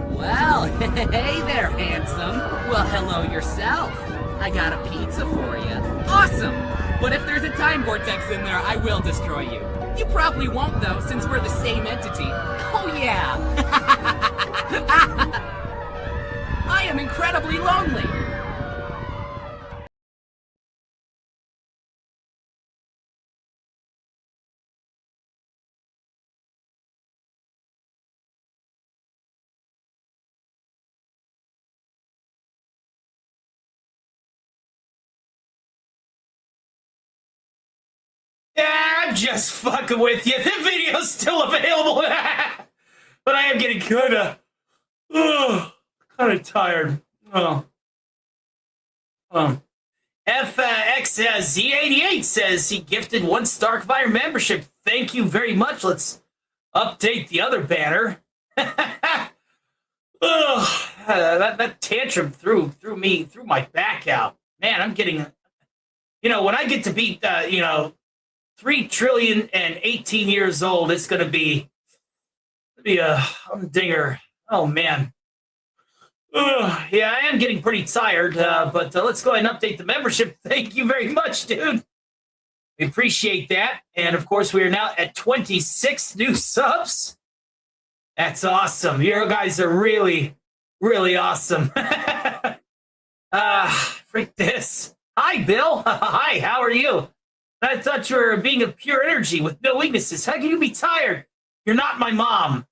Well, hey there, handsome. Well, hello yourself. I got a pizza for you. Awesome! But if there's a time vortex in there, I will destroy you. You probably won't, though, since we're the same entity. Oh, Oh, yeah. I am incredibly lonely. Yeah, I'm just fucking with you. The video's still available. But I am getting kind of tired. FXZ88 says he gifted 1 Starkfire membership. Thank you very much. Let's update the other banner. That tantrum threw my back out. Man, I'm getting, when I get to be, 3 trillion and 18 years old, it's going to be a dinger. Oh, man. Yeah, I am getting pretty tired, but let's go ahead and update the membership. Thank you very much, dude. We appreciate that. And, of course, we are now at 26 new subs. That's awesome. You guys are really, really awesome. Freak this. Hi, Bill. Hi, how are you? I thought you were being of pure energy with no weaknesses. How can you be tired? You're not my mom.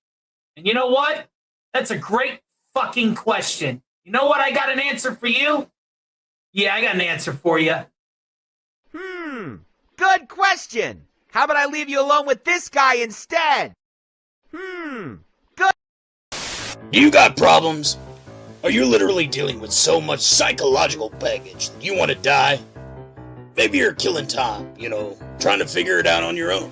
And you know what? That's a great fucking question. You know what? I got an answer for you. Yeah, I got an answer for you. Good question. How about I leave you alone with this guy instead? Good. You got problems? Are you literally dealing with so much psychological baggage that you want to die? Maybe you're killing time, trying to figure it out on your own.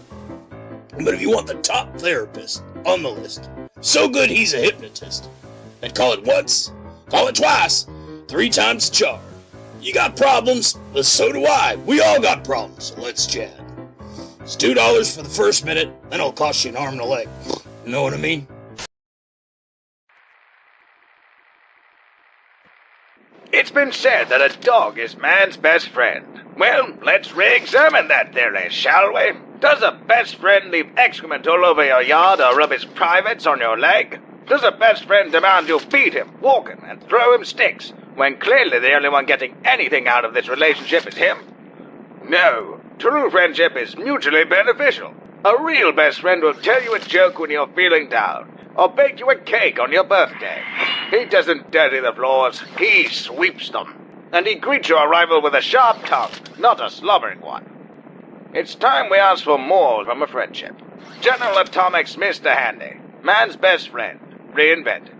But if you want the top therapist on the list, so good he's a hypnotist, then call it once, call it twice, 3 times the charge. You got problems? Well, so do I. We all got problems, so let's chat. It's $2 for the first minute, then it'll cost you an arm and a leg. You know what I mean? It's been said that a dog is man's best friend. Well, let's re-examine that theory, shall we? Does a best friend leave excrement all over your yard or rub his privates on your leg? Does a best friend demand you feed him, walk him, and throw him sticks, when clearly the only one getting anything out of this relationship is him? No, true friendship is mutually beneficial. A real best friend will tell you a joke when you're feeling down, or bake you a cake on your birthday. He doesn't dirty the floors, he sweeps them. And he greets your arrival with a sharp tongue, not a slobbering one. It's time we ask for more from a friendship. General Atomics Mr. Handy, man's best friend, reinvented.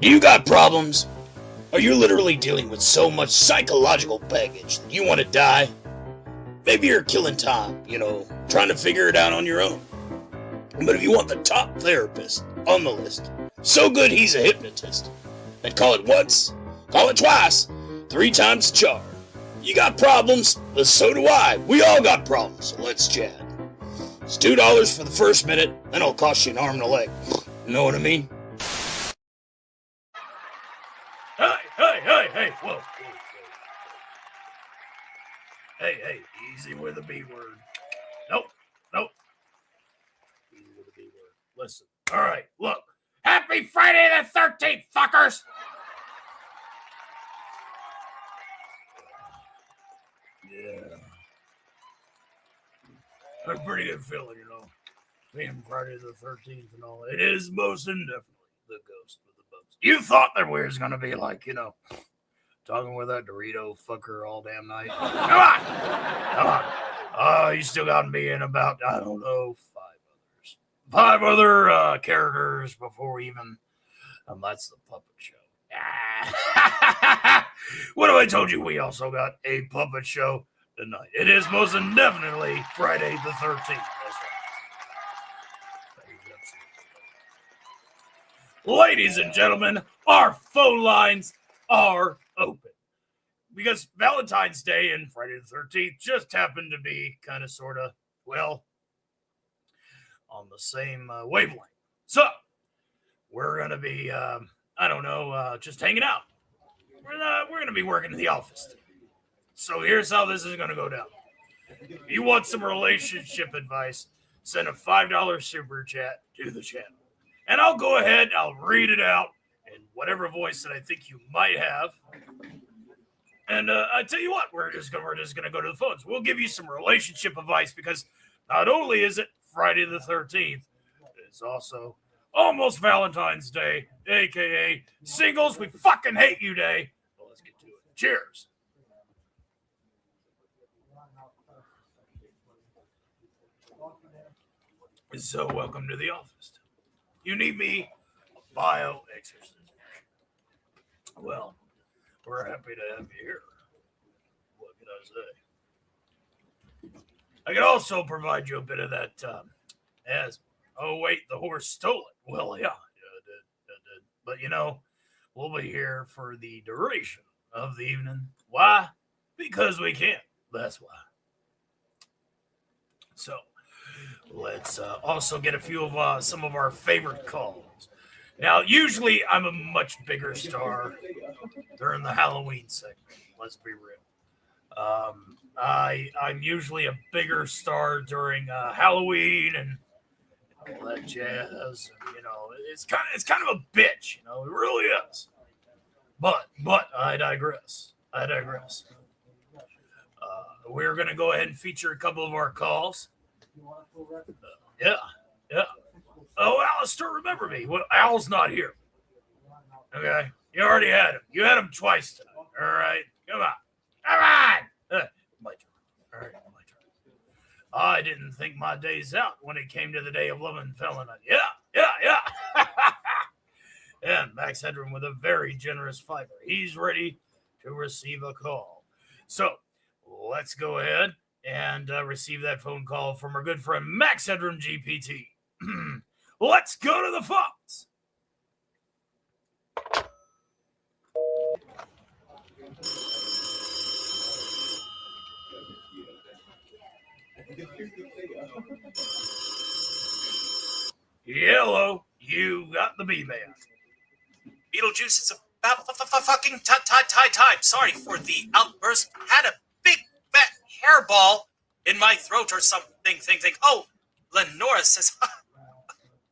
You got problems? Are you literally dealing with so much psychological baggage that you want to die? Maybe you're killing time, trying to figure it out on your own. But if you want the top therapist on the list, so good he's a hypnotist, then call it once, call it twice, 3 times the charge. You got problems? Well, so do I. We all got problems, so let's chat. It's $2 for the first minute, then it'll cost you an arm and a leg. You know what I mean? Hey, whoa. Hey, easy with the B word. Nope. Easy with the B word. Listen, all right, look. Happy Friday the 13th, fuckers! Yeah. That's a pretty good feeling, Being Friday the 13th and all. It is most indefinitely the ghost of the bugs. You thought that we was going to be like, talking with that Dorito fucker all damn night. Come on. You still got me in about, I don't know, 5 other characters before even, that's the puppet show. What have I told you? We also got a puppet show tonight. It is most indefinitely Friday the 13th. That's right. Ladies and gentlemen, our phone lines are open. Because Valentine's Day and Friday the 13th just happened to be kind of, sort of, on the same wavelength. So, we're going to be, just hanging out. We're going to be working in the office. So here's how this is going to go down. If you want some relationship advice, send a $5 super chat to the channel. And I'll go ahead, I'll read it out in whatever voice that I think you might have. And I tell you what, we're just gonna go to the phones. We'll give you some relationship advice because not only is it Friday the 13th, it's also almost Valentine's Day, aka Singles We Fucking Hate You Day. Well, let's get to it. Cheers. So welcome to the office. You need me? Bio exorcist. Well, we're happy to have you here. What can I say? I can also provide you a bit of that oh wait, the horse stole it. Well, yeah, I did. But we'll be here for the duration of the evening. Why? Because we can. That's why. So let's also get a few of some of our favorite calls. Now, usually I'm a much bigger star during the Halloween segment. Let's be real. I'm usually a bigger star during Halloween and all that jazz. And, it's kind of a bitch. It really is. But I digress. We're gonna go ahead and feature a couple of our calls. Yeah. Oh, Alistair, remember me. Well, Al's not here. Okay, you already had him. You had him twice tonight. All right, come on. My turn. All right, my turn. I didn't think my days out when it came to the day of love and felony. Yeah. And Max Headroom with a very generous fiver. He's ready to receive a call. So let's go ahead and receive that phone call from our good friend Max Headroom GPT. Let's go to the phones. Hello, you got the B-Man. Beetlejuice, it's about fucking time. Sorry for the outburst. Had a big fat hairball in my throat or something. Think. Oh, Lenora says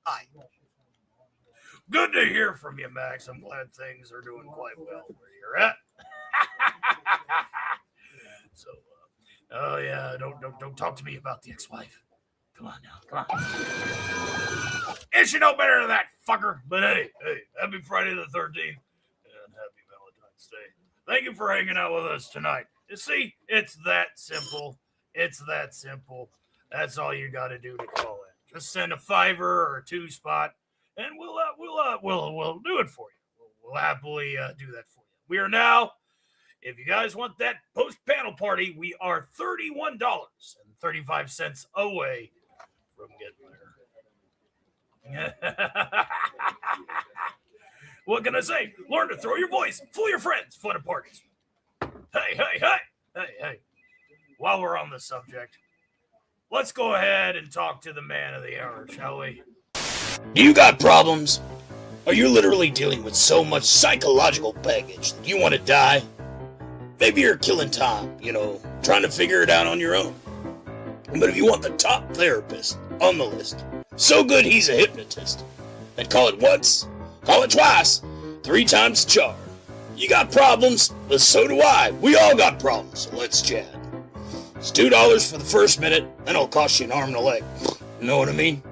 hi. Good to hear from you, Max. I'm glad things are doing quite well where you're at. So, oh yeah, don't talk to me about the ex-wife. Come on now, come on. And she know better than that, fucker. But hey, happy Friday the 13th and happy Valentine's Day. Thank you for hanging out with us tonight. You see, it's that simple. That's all you got to do to call in. Just send a $5 or a $2 spot, and we'll do it for you. We'll happily do that for you. We are now, if you guys want that post-panel party, we are $31.35 away from getting there. What can I say? Learn to throw your voice, fool your friends, fun at parties. Hey. While we're on the subject, let's go ahead and talk to the man of the hour, shall we? You got problems? Are you literally dealing with so much psychological baggage that you want to die? Maybe you're killing time, trying to figure it out on your own. But if you want the top therapist on the list, so good he's a hypnotist, then call it once, call it twice, 3 times the charm. You got problems, but so do I. We all got problems, so let's chat. It's $2 for the first minute, then it'll cost you an arm and a leg. You know what I mean?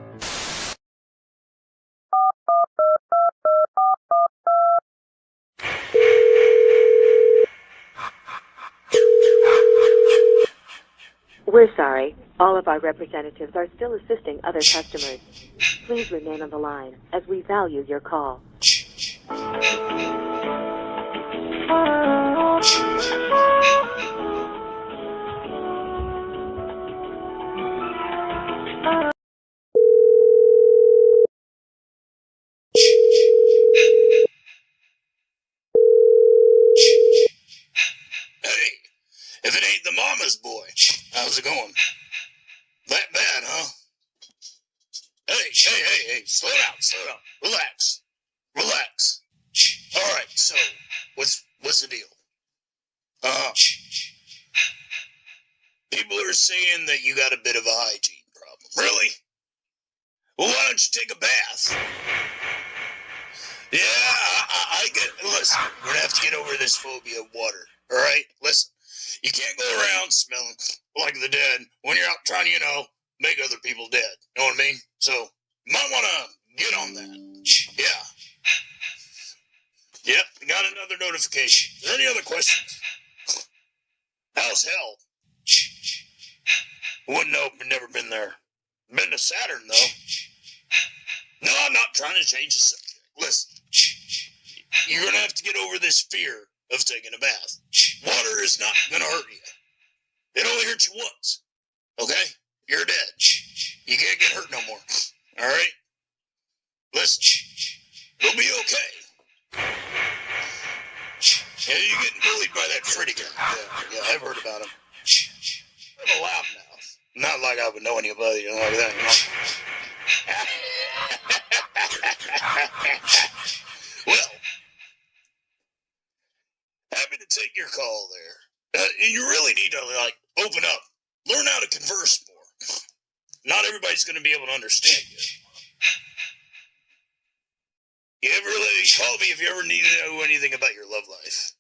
We're sorry. All of our representatives are still assisting other customers. Please remain on the line, as we value your call. If it ain't the mama's boy, how's it going? That bad, huh? Hey, slow down, relax. Alright, so, what's the deal? People are saying that you got a bit of a hygiene problem. Really? Well, why don't you take a bath? Yeah, I get it. Listen, we're gonna have to get over this phobia of water, alright? Listen, you can't go around smelling like the dead when you're out trying to, make other people dead. You know what I mean? So, you might wanna get on that. Yeah. Yep, got another notification. Is there any other questions? How's hell? Wouldn't know, I've never been there. Been to Saturn, though. No, I'm not trying to change the subject. Listen, you're gonna have to get over this fear of taking a bath. Water is not gonna hurt you. It only hurts you once. Okay? You're dead. You can't get hurt no more. Alright? Listen, you'll be okay. Yeah, you're getting bullied by that Freddy guy. Yeah, I've heard about him. I'm a loudmouth. Not like I would know anybody like that, Well, happy to take your call there. You really need to, open up. Learn how to converse more. Not everybody's going to be able to understand you. You ever call me if you ever need to know anything about your love life.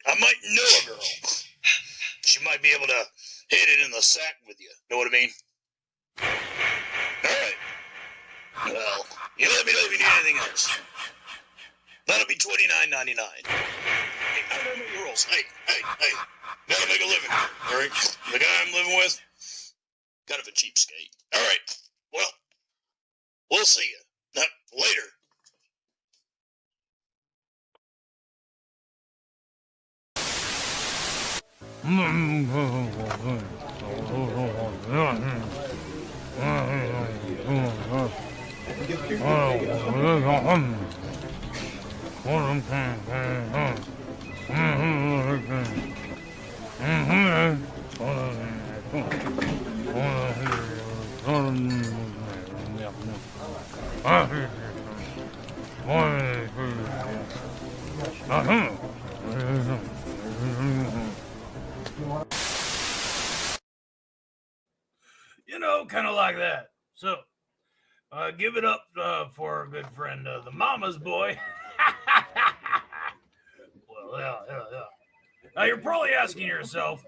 I might know a girl. She might be able to hit it in the sack with you. Know what I mean? Alright. Well, you let me know if you need anything else. That'll be $29.99. Hey, I don't know the rules. Hey. Gotta make a living. Alright? The guy I'm living with, kind of a cheapskate. Alright. Well, we'll see you. Later. Kind of like that. So, give it up for our good friend, the Mama's Boy. Well, yeah. Now, you're probably asking yourself,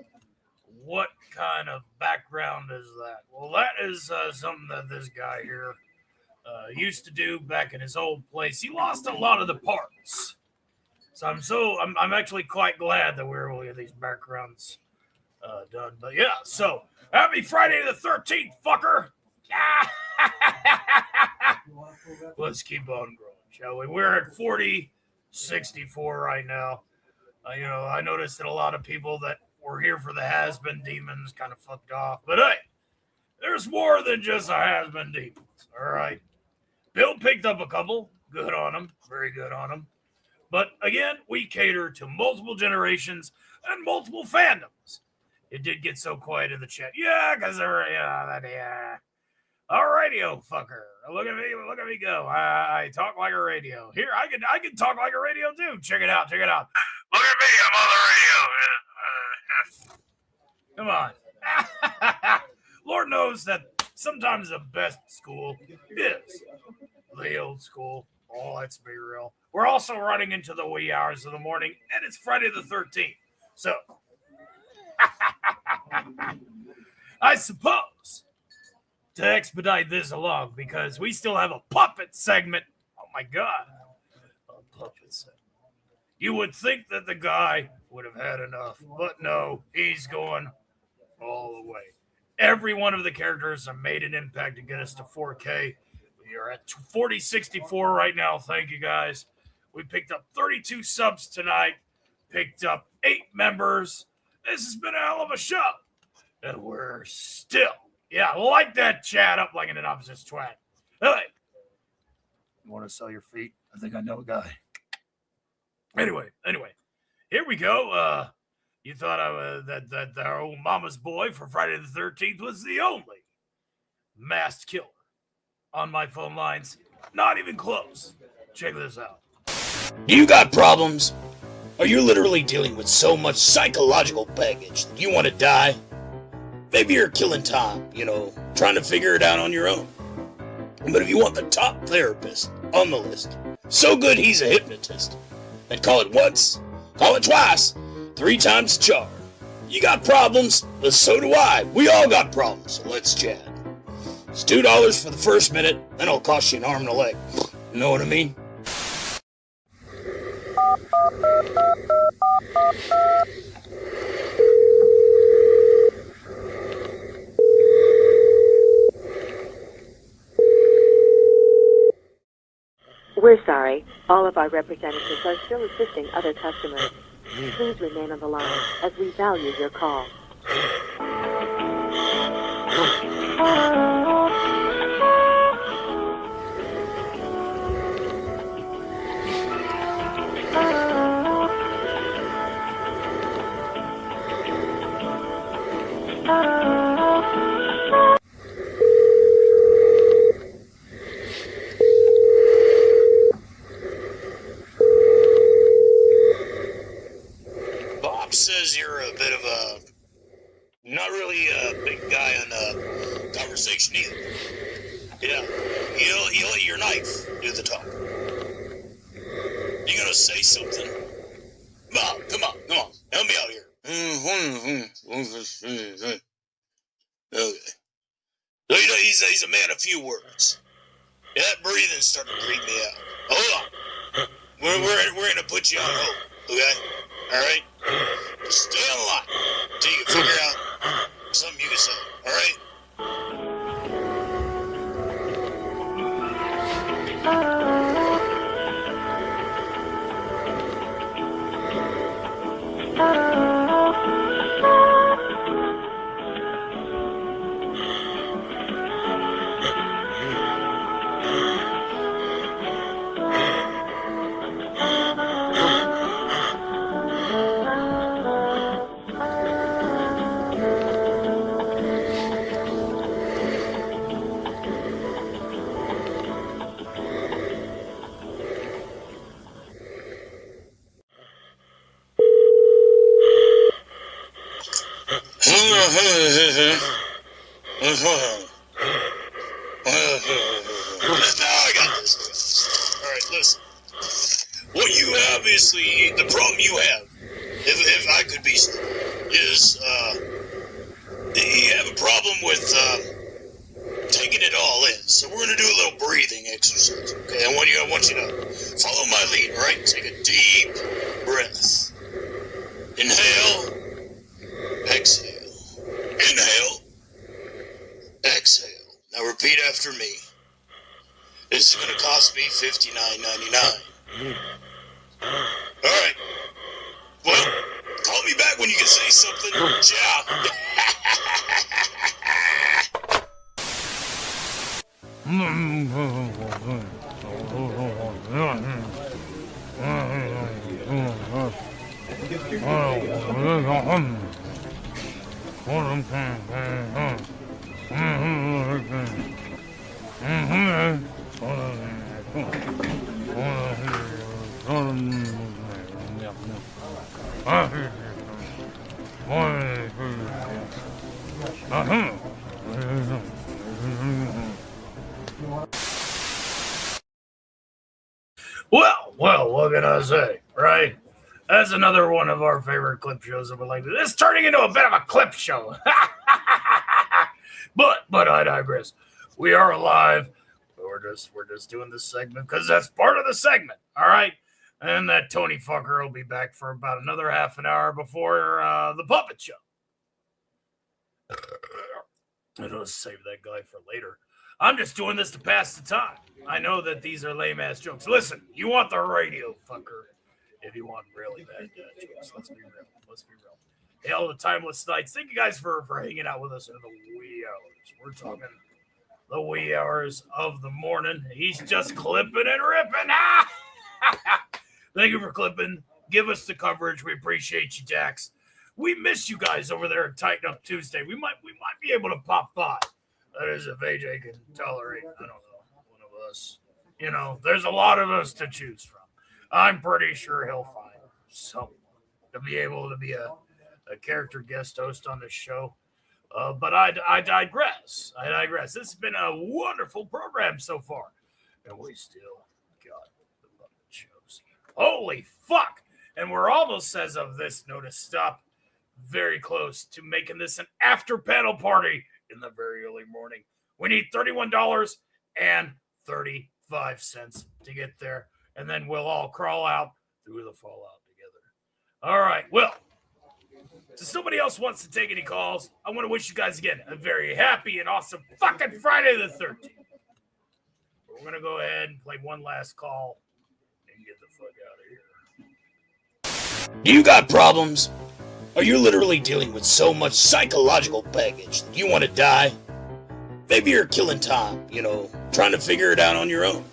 what kind of background is that? Well, that is something that this guy here used to do back in his old place. He lost a lot of the parts. So I'm actually quite glad that we're able to get these backgrounds done. But yeah, so happy Friday the 13th, fucker. Let's keep on growing, shall we? We're at 4064 right now. I noticed that a lot of people that were here for the has-been demons kind of fucked off. But hey, there's more than just a has-been demons, all right? Bill picked up a couple. Good on him. Very good on him. But again, we cater to multiple generations and multiple fandoms. It did get so quiet in the chat. Yeah, because a radio fucker. Look at me go. I talk like a radio. Here, I can talk like a radio too. Check it out. Look at me, I'm on the radio. Come on. Lord knows that sometimes the best school is the old school. Oh, let's be real. We're also running into the wee hours of the morning, and it's Friday the 13th. So, I suppose to expedite this along, because we still have a puppet segment. Oh my God. A puppet segment. You would think that the guy would have had enough, but no, he's going all the way. Every one of the characters have made an impact to get us to 4K. We are at 4064 right now. Thank you, guys. We picked up 32 subs tonight, picked up 8 members. This has been a hell of a show. And we're still, light that chat up like an obnoxious twat. Hey, you want to sell your feet? I think I know a guy. Anyway, here we go. You thought that our old Mama's Boy for Friday the 13th was the only masked killer on my phone lines. Not even close. Check this out. You got problems? Are you literally dealing with so much psychological baggage that you want to die? Maybe you're killing time, trying to figure it out on your own. But if you want the top therapist on the list, so good he's a hypnotist, then call it once, call it twice, 3 times the charge. You got problems, but so do I. We all got problems, so let's chat. It's $2 for the first minute, then it'll cost you an arm and a leg. You know what I mean? We're sorry. All of our representatives are still assisting other customers. Please remain on the line as we value your call. Bob says you're a bit of a, not really a big guy on conversation either. Yeah, you let your knife do the talk. You gonna say something? Bob, come on, help me out here. Okay. So, he's a man of few words. Yeah, that breathing's starting to creep me out. Hold on. We're gonna put you on hold, okay? All right? Just stay on the line until you can figure out something you can say, all right? Now I got this. All right, listen. What you obviously, the problem you have, if I could be, is you have a problem with taking it all in. So we're gonna do a little breathing exercise. Okay, I want you to follow my lead. All right, take a deep breath. Inhale. Exhale. Inhale. Exhale. Now repeat after me. This is going to cost me $59.99. All right. Well, call me back when you can say something. Ciao. Well, what can I say, right? That's another one of our favorite clip shows that we like to do. It's turning into a bit of a clip show. But I digress. We are alive. We're just doing this segment because that's part of the segment, all right? And that Tony fucker will be back for about another half an hour before the puppet show. I don't save that guy for later. I'm just doing this to pass the time. I know that these are lame-ass jokes. Listen, you want the radio, fucker. If you want really bad jokes, let's be real. Hell, the timeless nights. Thank you guys for hanging out with us in the wee hours. We're talking the wee hours of the morning. He's just clipping and ripping. Thank you for clipping. Give us the coverage. We appreciate you, Jax. We miss you guys over there at Tighten Up Tuesday. We might be able to pop by. That is if AJ can tolerate, I don't know, one of us. You know, there's a lot of us to choose from. I'm pretty sure he'll find someone to be able to be a character guest host on this show. But I digress. This has been a wonderful program so far. And we still got the Muppet shows. Holy fuck! And we're almost, as of this notice, stop very close to making this an after panel party in the very early morning. We need $31.35 to get there, and then we'll all crawl out through the fallout together. All right, well, so somebody else wants to take any calls. I want to wish you guys again a very happy and awesome fucking Friday the 13th. We're going to go ahead and play one last call and get the fuck out of here. You got problems? Are you literally dealing with so much psychological baggage that you want to die? Maybe you're killing time, trying to figure it out on your own.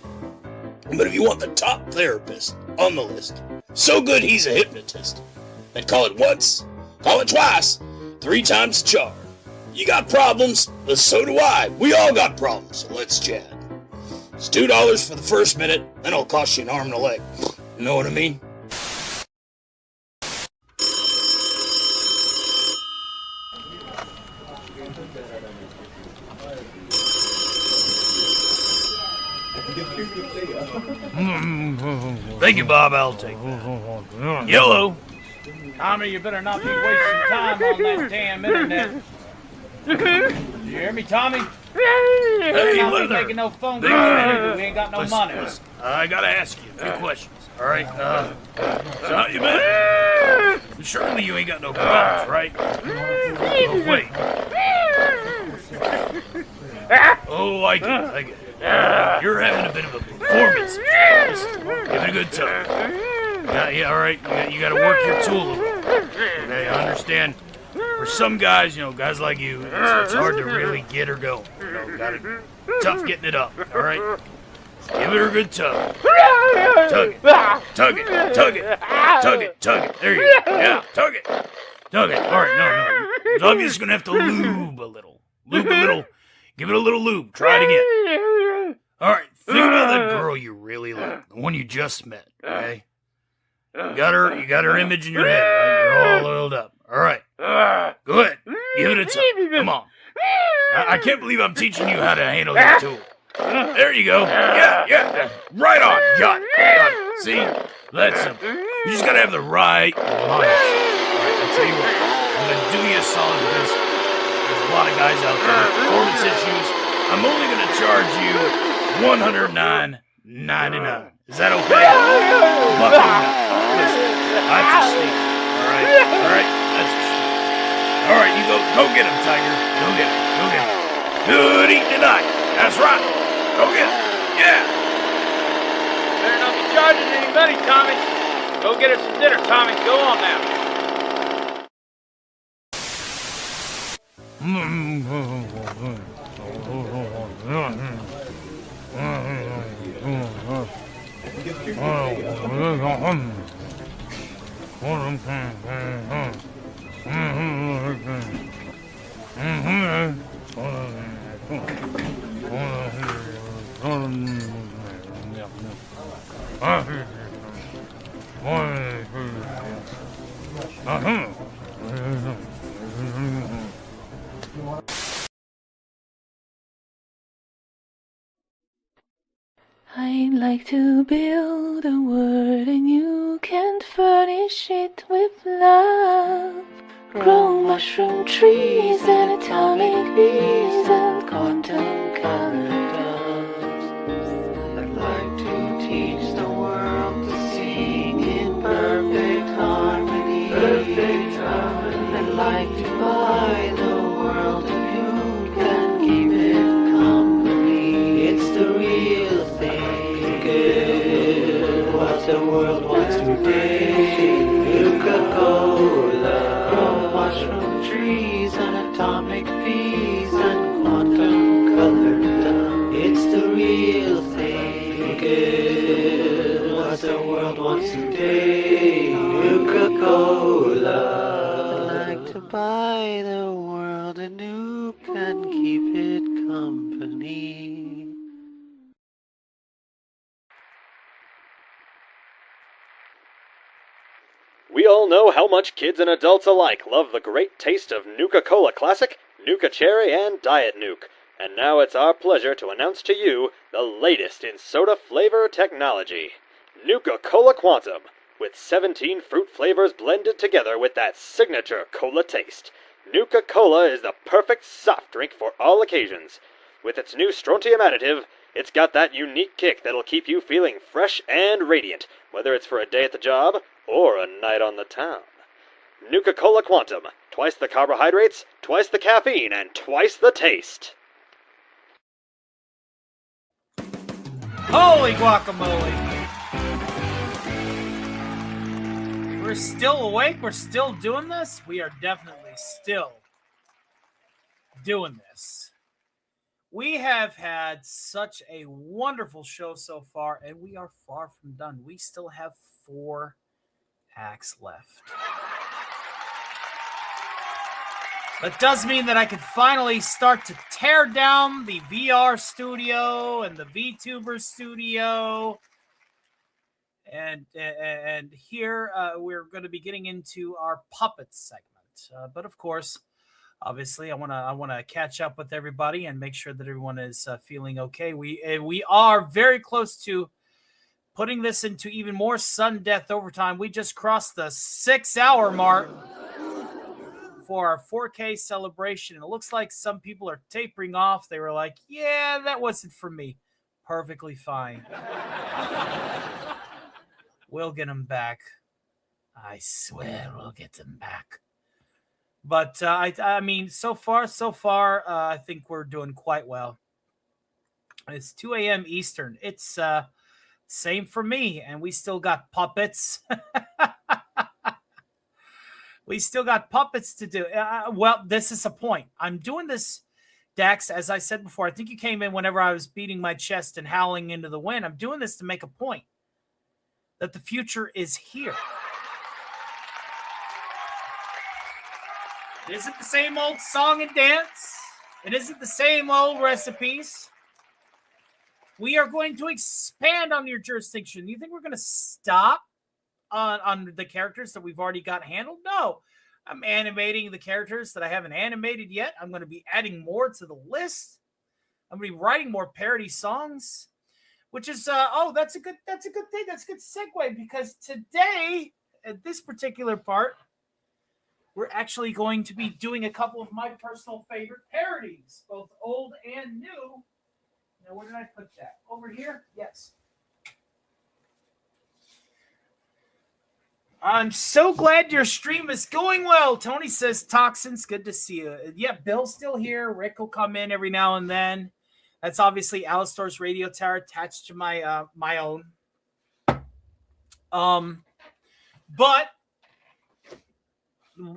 But if you want the top therapist on the list, so good he's a hypnotist, then call it once, call it twice, 3 times the charge. You got problems? Well, so do I. We all got problems, so let's chat. It's $2 for the first minute, then it'll cost you an arm and a leg. You know what I mean? Thank you, Bob. I'll take that. Yellow. Tommy, you better not be wasting time on that damn internet. You hear me, Tommy? Hey, Not be Leather. making no phone Big calls. fan. We ain't got no Listen, money. listen, I gotta ask you a few questions. All right. So how you been? Surely you ain't got no problems, right? Oh, wait. Oh, I get it. You're having a bit of a performance. Listen, give it a good time. Yeah, all right. You got to work your tool a little. Okay, I understand. For some guys, guys like you, it's hard to really get her going. Tough getting it up. All right. Give her a good tug. Tug it. Tug it. Tug it. Tug it. Tug it. There you go. Yeah, tug it. Tug it. All right. No. You're obviously going to have to lube a little. Lube a little. Give it a little lube. Try it again. All right. Think about that girl you really like. The one you just met. Okay? You got her image in your head, right? You're all oiled up. All right. Go ahead. Give it a tug. Come on. I can't believe I'm teaching you how to handle your tool. There you go. Yeah. Right on. Got it. See? That's simple. You just got to have the right mindset. All right, I'll tell you what. I'm going to do you a solid because there's a lot of guys out there with performance issues. I'm only going to charge you $109.99. Is that okay? Bucking up. Listen, that's a steal. All right. That's a steal. All right, you go get him, Tiger. Go get him. Good eating tonight. That's right. Go get him. Yeah. Better not be charging any money, Tommy. Go get her some dinner, Tommy. Go on now. I'd like to build a world and you can furnish it with love. Grow mushroom trees and atomic bees and quantum colored doves. I'd like to teach the world to sing in perfect harmony. I'd like to buy the world if you can keep it company. It's the real thing, good. What the world wants today. Coca-Cola, mushroom trees and atomic bees and quantum colored dove. It's the real thing, good. What the world wants today. Coca-Cola. I'd like to buy the world a nuke and keep it company. We all know how much kids and adults alike love the great taste of Nuka-Cola Classic, Nuka Cherry and Diet Nuke. And now it's our pleasure to announce to you the latest in soda flavor technology. Nuka-Cola Quantum, with 17 fruit flavors blended together with that signature cola taste. Nuka-Cola is the perfect soft drink for all occasions. With its new strontium additive, it's got that unique kick that'll keep you feeling fresh and radiant, whether it's for a day at the job or a night on the town. Nuka-Cola Quantum, twice the carbohydrates, twice the caffeine, and twice the taste. Holy guacamole! We're still awake? We're still doing this? We are definitely still doing this. We have had such a wonderful show so far, and we are far from done. We still have 4 acts left. That does mean that I can finally start to tear down the VR studio and the VTuber studio. And here we're going to be getting into our puppets segment. But of course, obviously, I want to catch up with everybody and make sure that everyone is feeling okay. We are very close to putting this into even more sudden death overtime. We just crossed the 6-hour mark for our 4K celebration. It looks like some people are tapering off. They were like, yeah, that wasn't for me. Perfectly fine. We'll get them back. I swear we'll get them back. But I mean, so far, I think we're doing quite well. It's 2 a.m. Eastern. It's same for me, and we still got puppets. We still got puppets to do. Well, this is a point. I'm doing this, Dax, as I said before. I think you came in whenever I was beating my chest and howling into the wind. I'm doing this to make a point that the future is here. It isn't the same old song and dance. It isn't the same old recipes. We are going to expand on your jurisdiction. You think we're going to stop on the characters that we've already got handled? No. I'm animating the characters that I haven't animated yet. I'm going to be adding more to the list. I'm going to be writing more parody songs, which is that's a good thing. That's a good segue, because today, at this particular part, we're actually going to be doing a couple of my personal favorite parodies, both old and new. Now, where did I put that? Over here? Yes. I'm so glad your stream is going well. Tony says, Toxins, good to see you. Yeah, Bill's still here. Rick will come in every now and then. That's obviously Alistar's radio tower attached to my my own. But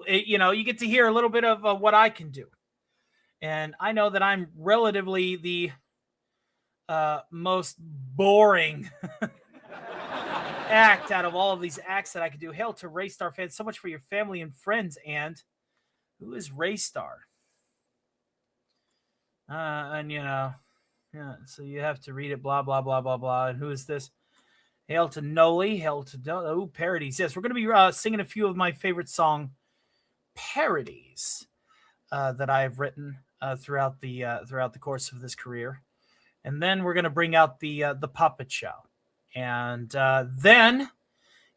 you get to hear a little bit of what I can do. And I know that I'm relatively the most boring act out of all of these acts that I could do. Hail to Raystar fans. So much for your family and friends. And who is Raystar? Yeah, so you have to read it, blah, blah, blah, blah, blah. And who is this? Hail to Noli. Hail to parodies. Yes, we're going to be singing a few of my favorite song parodies that I have written throughout the course of this career. And then we're going to bring out the puppet show. And then,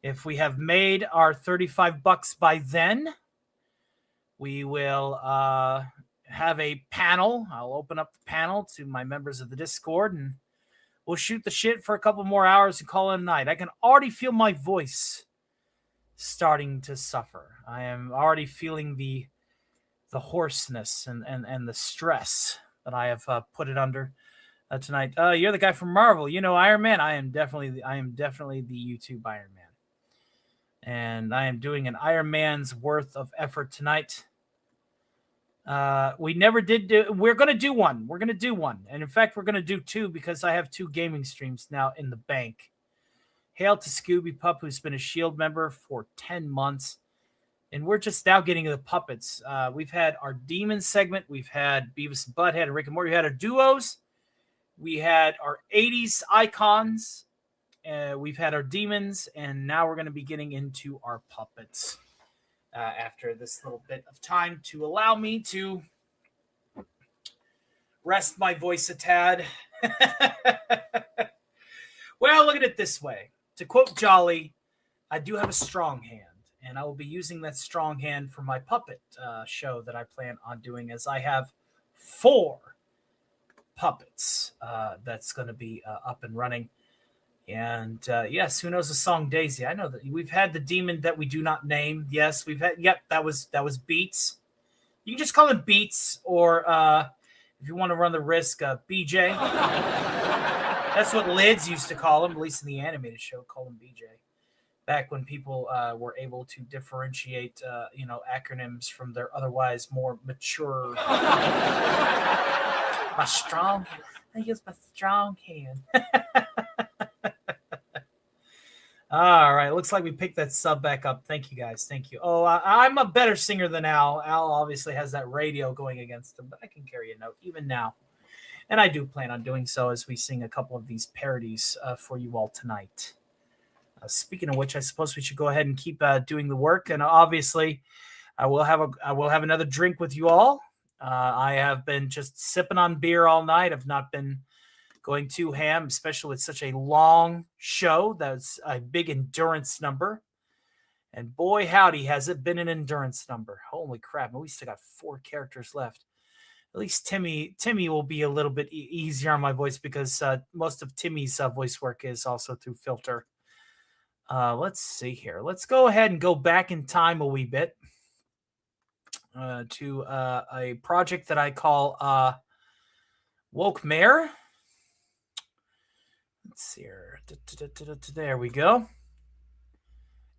if we have made our $35 by then, we will have a panel. I'll open up the panel to my members of the Discord, and we'll shoot the shit for a couple more hours and call it a night. I can already feel my voice starting to suffer. I am already feeling the hoarseness and the stress that I have put it under. Tonight. You're the guy from Marvel. Iron Man. I am definitely the YouTube Iron Man. And I am doing an Iron Man's worth of effort tonight. We never did we're going to do one. We're going to do one. And in fact, we're going to do 2 because I have 2 gaming streams now in the bank. Hail to Scooby Pup, who's been a Shield member for 10 months. And we're just now getting to the puppets. We've had our Demon segment. We've had Beavis and Butthead and Rick and Morty. We had our duos. We had our 80s icons, we've had our demons, and now we're going to be getting into our puppets after this little bit of time to allow me to rest my voice a tad. Well, look at it this way. To quote Jolly, I do have a strong hand, and I will be using that strong hand for my puppet show that I plan on doing, as I have 4 puppets that's going to be up and running. And yes, who knows the song Daisy? I know that we've had the demon that we do not name. Yes, we've had. Yep, that was Beats. You can just call him Beats, or if you want to run the risk, BJ. That's what Lids used to call him, at least in the animated show, call him BJ. Back when people were able to differentiate, acronyms from their otherwise more mature. My strong. I use my strong hand. All right, looks like we picked that sub back up. Thank you, guys. Thank you. Oh, I'm a better singer than Al. Al obviously has that radio going against him, but I can carry a note even now. And I do plan on doing so as we sing a couple of these parodies for you all tonight. Speaking of which, I suppose we should go ahead and keep doing the work. And obviously, I will have another drink with you all. I have been just sipping on beer all night. I've not been going too ham, especially with such a long show. That's a big endurance number. And boy, howdy, has it been an endurance number. Holy crap. We still got 4 characters left. At least Timmy will be a little bit easier on my voice, because most of Timmy's voice work is also through filter. Let's see here. Let's go ahead and go back in time a wee bit to a project that I call Woke Mare. Let's see here. There we go.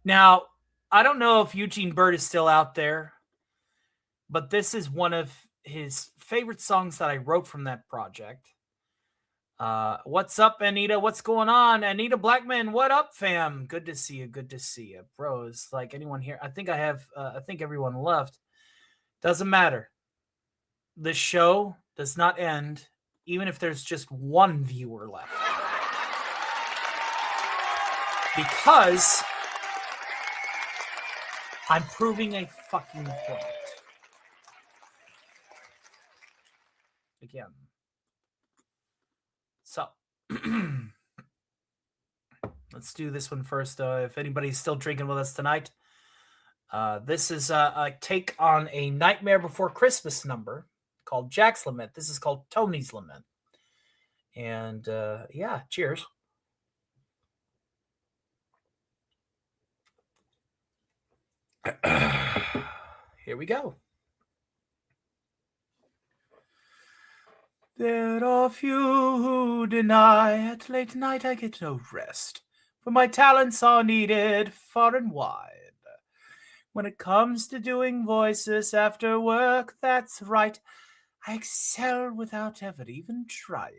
Now, I don't know if Eugene Bird is still out there, but this is one of his favorite songs that I wrote from that project. What's up, Anita? What's going on? Anita Blackman, what up, fam? Good to see you. Good to see you. Bros, like anyone here? I think everyone left. Doesn't matter. The show does not end, even if there's just one viewer left. Because I'm proving a fucking point. Again. So, let's do this one first. If anybody's still drinking with us tonight, this is a take on a Nightmare Before Christmas number called Jack's Lament. This is called Tony's Lament. And yeah, cheers. Here we go. There are few who deny at late night I get no rest, for my talents are needed far and wide. When it comes to doing voices after work, that's right, I excel without ever even trying.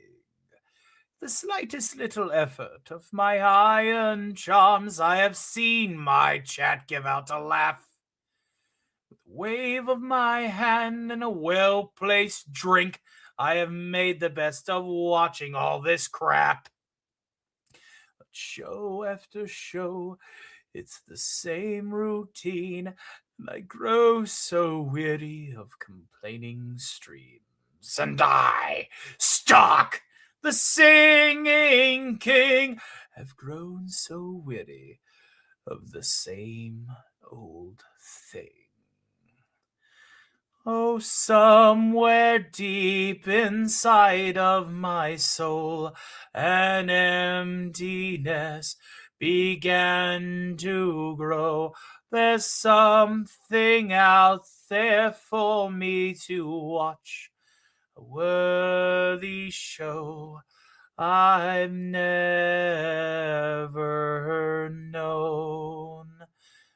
The slightest little effort of my iron charms, I have seen my chat give out a laugh. With a wave of my hand and a well-placed drink, I have made the best of watching all this crap. But show after show, it's the same routine, and I grow so weary of complaining streams. And I, Stock, the singing king, have grown so weary of the same old thing. Oh, somewhere deep inside of my soul, an emptiness began to grow. There's something out there for me to watch, a worthy show I've never known.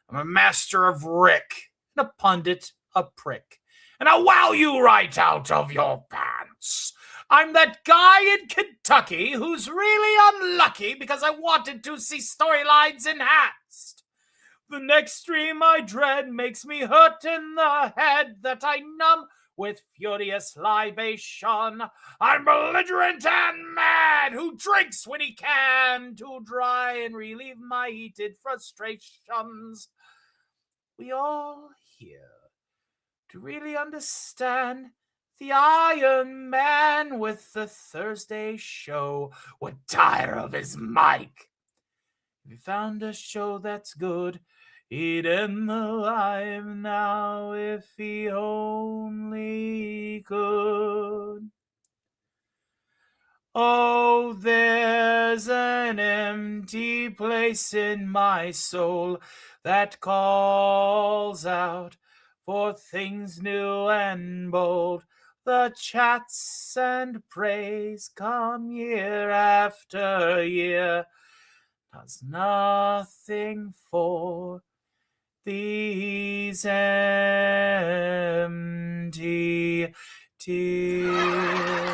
I'm a master of Rick, and a pundit, a prick. And I'll wow you right out of your pants. I'm that guy in Kentucky who's really unlucky because I wanted to see storylines enhanced. The next stream I dread makes me hurt in the head that I numb with furious libation. I'm belligerent and mad who drinks when he can to dry and relieve my heated frustrations. We all here to really understand The Iron Man with the Thursday show would tire of his mic. If he found a show that's good, he'd end the live now if he only could. Oh, there's an empty place in my soul that calls out for things new and bold. The chats and praise come year after year. Does nothing for these empty tears.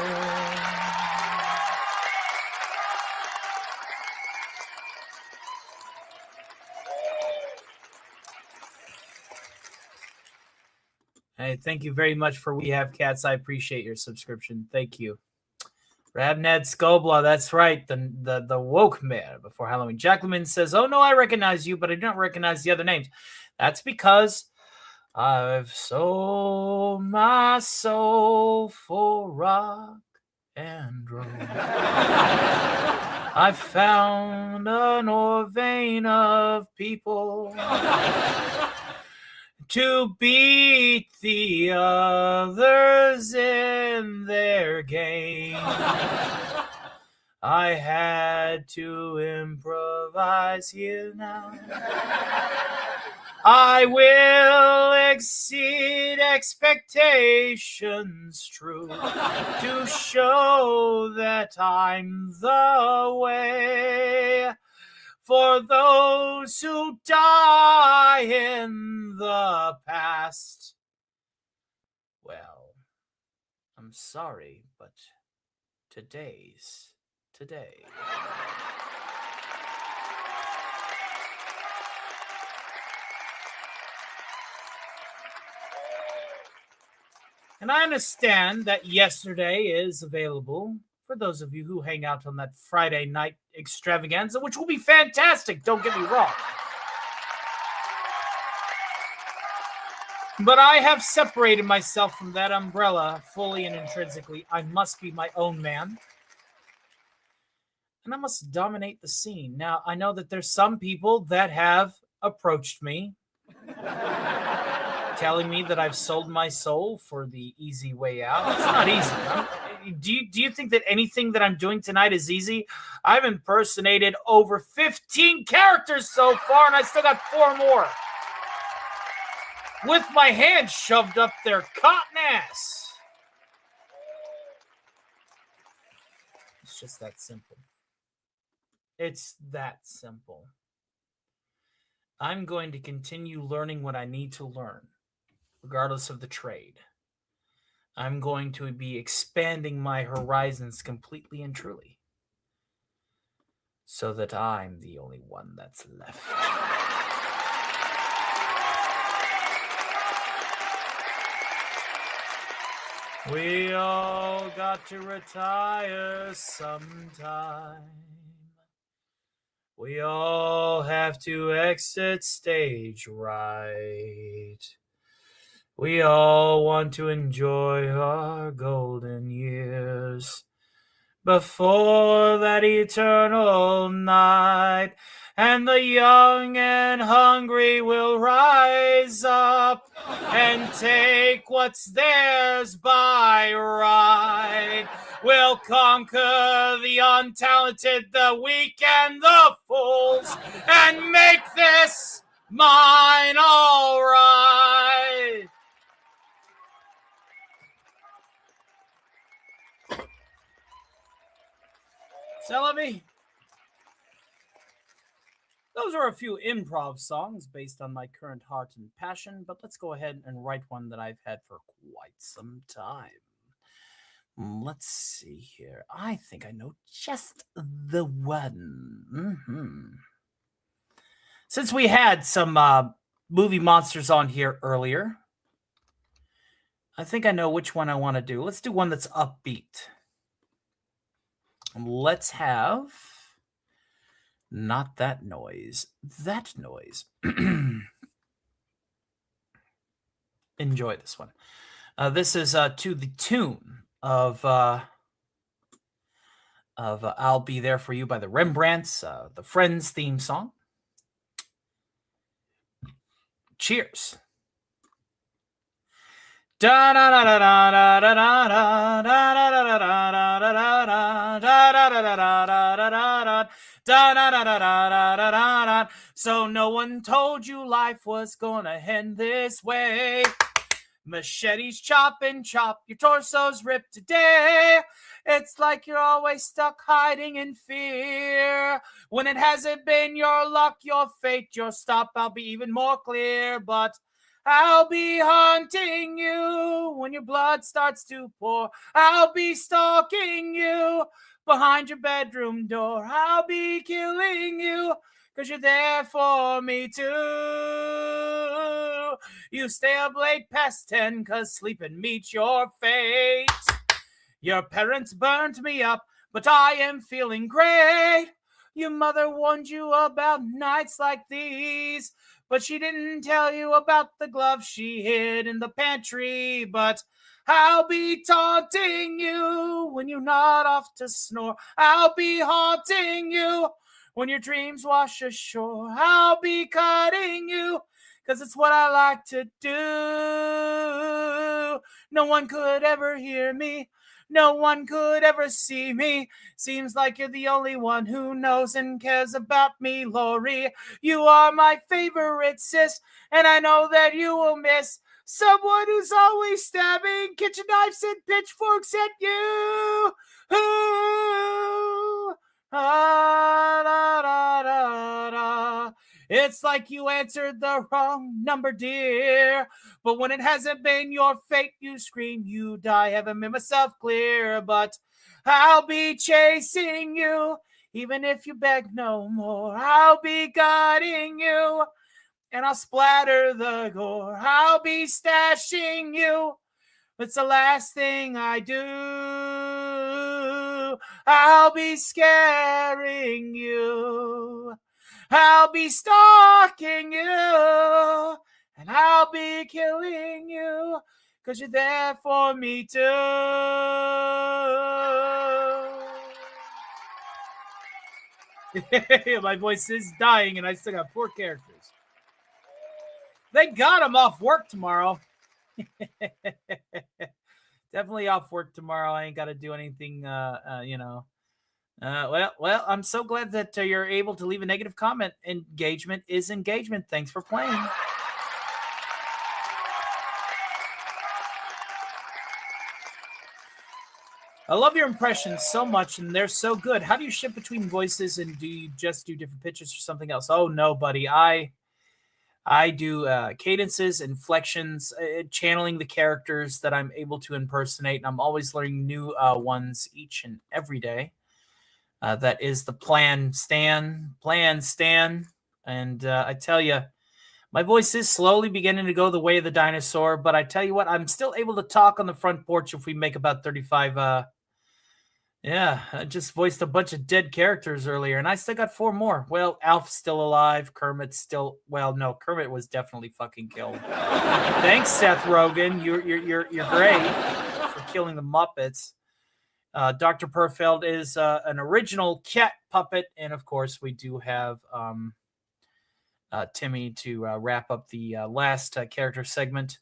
Hey, thank you very much for We Have Cats. I appreciate your subscription. Thank you. Rabned Skobla, that's right, the woke man before Halloween. Jacqueline says, oh no, I recognize you, but I don't recognize the other names. That's because I've sold my soul for rock and roll. I found an vein of people to beat the others in their game. I had to improvise here now. I will exceed expectations true to show that I'm the way. For those who die in the past, well, I'm sorry, but today's today. And I understand that yesterday is available for those of you who hang out on that Friday night extravaganza, which will be fantastic, don't get me wrong. But I have separated myself from that umbrella fully and intrinsically. I must be my own man. And I must dominate the scene. Now, I know that there's some people that have approached me telling me that I've sold my soul for the easy way out. It's not easy. Do you think that anything that I'm doing tonight is easy? I've impersonated over 15 characters so far, and I still got 4 more. With my hand shoved up their cotton ass. It's just that simple. It's that simple. I'm going to continue learning what I need to learn, regardless of the trade. I'm going to be expanding my horizons completely and truly, so that I'm the only one that's left. We all got to retire sometime. We all have to exit stage right. We all want to enjoy our golden years before that eternal night. And the young and hungry will rise up and take what's theirs by right. We'll conquer the untalented, the weak, and the fools, and make this mine all right. Celebi. Those are a few improv songs based on my current heart and passion, but let's go ahead and write one that I've had for quite some time. Let's see here. I think I know just the one. Since we had some movie monsters on here earlier, I think I know which one I want to do. Let's do one that's upbeat. Let's have... not that noise. That noise. Enjoy this one. This is to the tune of I'll Be There For You by the Rembrandts, the Friends theme song. Cheers. So no one told you life was gonna end this way. Machetes chop and chop, your torso's ripped today. It's like you're always stuck hiding in fear. When it hasn't been your luck, your fate, your stop, I'll be even more clear. But I'll be haunting you when your blood starts to pour. I'll be stalking you behind your bedroom door. I'll be killing you 'cause you're there for me too. You stay up late past 10 'cause sleeping meets your fate. Your parents burned me up, but I am feeling great. Your mother warned you about nights like these, but she didn't tell you about the glove she hid in the pantry. But I'll be taunting you when you nod off to snore. I'll be haunting you when your dreams wash ashore. I'll be cutting you 'cause it's what I like to do. No one could ever hear me. No one could ever see me. Seems like you're the only one who knows and cares about me, Lori. You are my favorite sis, and I know that you will miss someone who's always stabbing kitchen knives and pitchforks at you. Ooh. Ah, da, da, da, da. It's like you answered the wrong number, dear. But when it hasn't been your fate, you scream, you die. Haven't made myself clear, but I'll be chasing you, even if you beg no more. I'll be guiding you, and I'll splatter the gore. I'll be stashing you. It's the last thing I do. I'll be scaring you. I'll be stalking you. And I'll be killing you 'cause you're there for me too. My voice is dying and I still got 4 characters. They got him off work tomorrow. Definitely off work tomorrow. I ain't got to do anything, well, I'm so glad that you're able to leave a negative comment. Engagement is engagement. Thanks for playing. I love your impressions so much, and they're so good. How do you shift between voices, and do you just do different pitches or something else? Oh, no, buddy. I do cadences, inflections, channeling the characters that I'm able to impersonate, and I'm always learning new ones each and every day. That is the plan, Stan. And I tell you, my voice is slowly beginning to go the way of the dinosaur, but I tell you what, I'm still able to talk on the front porch if we make about 35. I just voiced a bunch of dead characters earlier, and I still got 4 more. Well, Alf's still alive. Kermit's still... Well, no, Kermit was definitely fucking killed. Thanks, Seth Rogen. You're great for killing the Muppets. Dr. Perfeld is an original cat puppet, and of course, we do have Timmy to wrap up the last character segment.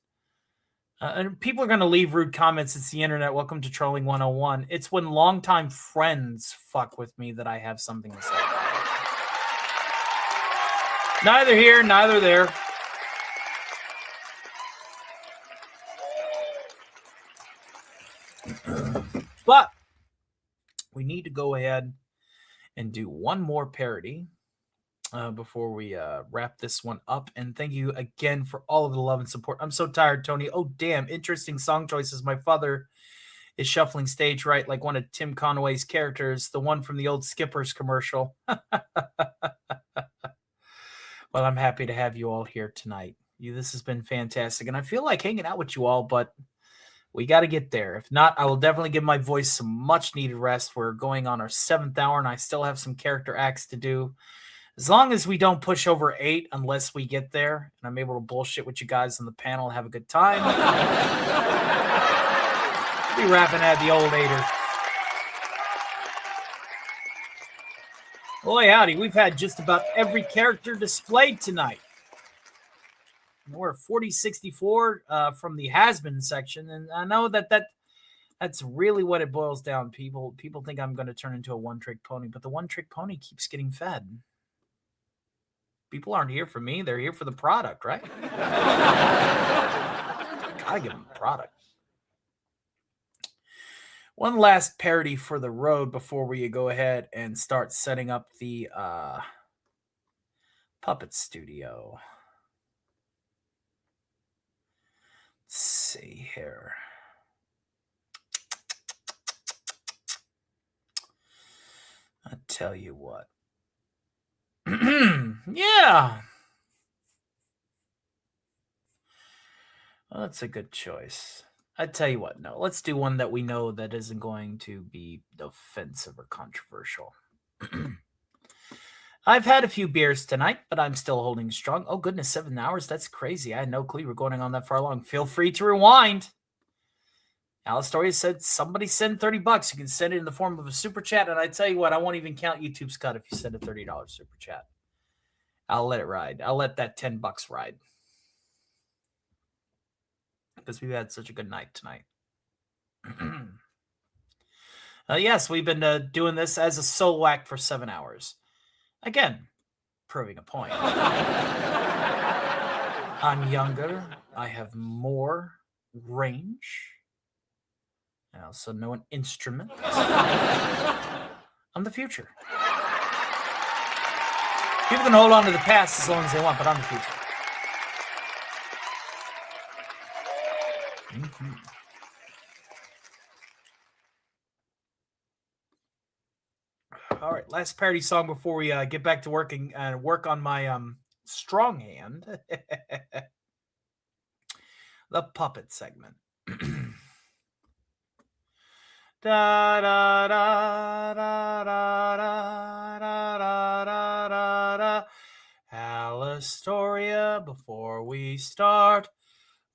And people are going to leave rude comments. It's the internet. Welcome to Trolling 101. It's when longtime friends fuck with me that I have something to say. Neither here, neither there. But we need to go ahead and do one more parody before we wrap this one up. And thank you again for all of the love and support. I'm so tired, Tony. Oh, damn. Interesting song choices. My father is shuffling stage right like one of Tim Conway's characters, the one from the old Skippers commercial. Well, I'm happy to have you all here tonight. This has been fantastic. And I feel like hanging out with you all, but we got to get there. If not, I will definitely give my voice some much needed rest. We're going on our 7th hour, and I still have some character acts to do. As long as we don't push over 8 unless we get there, and I'm able to bullshit with you guys on the panel and have a good time. Be rapping at the old 8er. Boy, howdy, we've had just about every character displayed tonight. We're 4064 from the has-been section, and I know that's really what it boils down. People think I'm going to turn into a one-trick pony, but the one-trick pony keeps getting fed. People aren't here for me; they're here for the product, right? Gotta give them the product. One last parody for the road before we go ahead and start setting up the puppet studio. Let's see here. I tell you what. Yeah. Well, that's a good choice. I tell you what, no. Let's do one that we know that isn't going to be offensive or controversial. I've had a few beers tonight, but I'm still holding strong. Oh, goodness, 7 hours? That's crazy. I had no clue we're going on that far long. Feel free to rewind. Alistoria said, somebody send $30. You can send it in the form of a super chat. And I tell you what, I won't even count YouTube's cut if you send a $30 super chat. I'll let it ride. I'll let that $10 ride. Because we've had such a good night tonight. Yes, we've been doing this as a solo act for 7 hours. Again, proving a point. I'm younger. I have more range. I also know an instrument. I'm the future. People can hold on to the past as long as they want, but I'm the future. Mm-hmm. All right, last parody song before we get back to working and work on my strong hand. The puppet segment. Da da da da da da da da da da. Alistoria, before we start,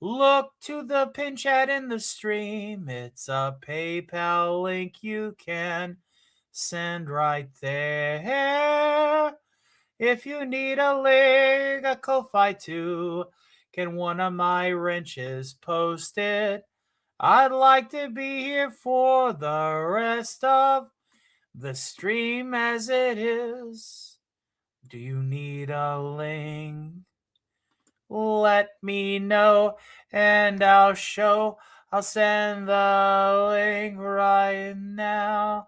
look to the pin chat in the stream. It's a PayPal link you can send right there. If you need a leg, a Ko-Fi too, can one of my wrenches post it? I'd like to be here for the rest of the stream as it is. Do you need a link? Let me know and I'll send the link right now.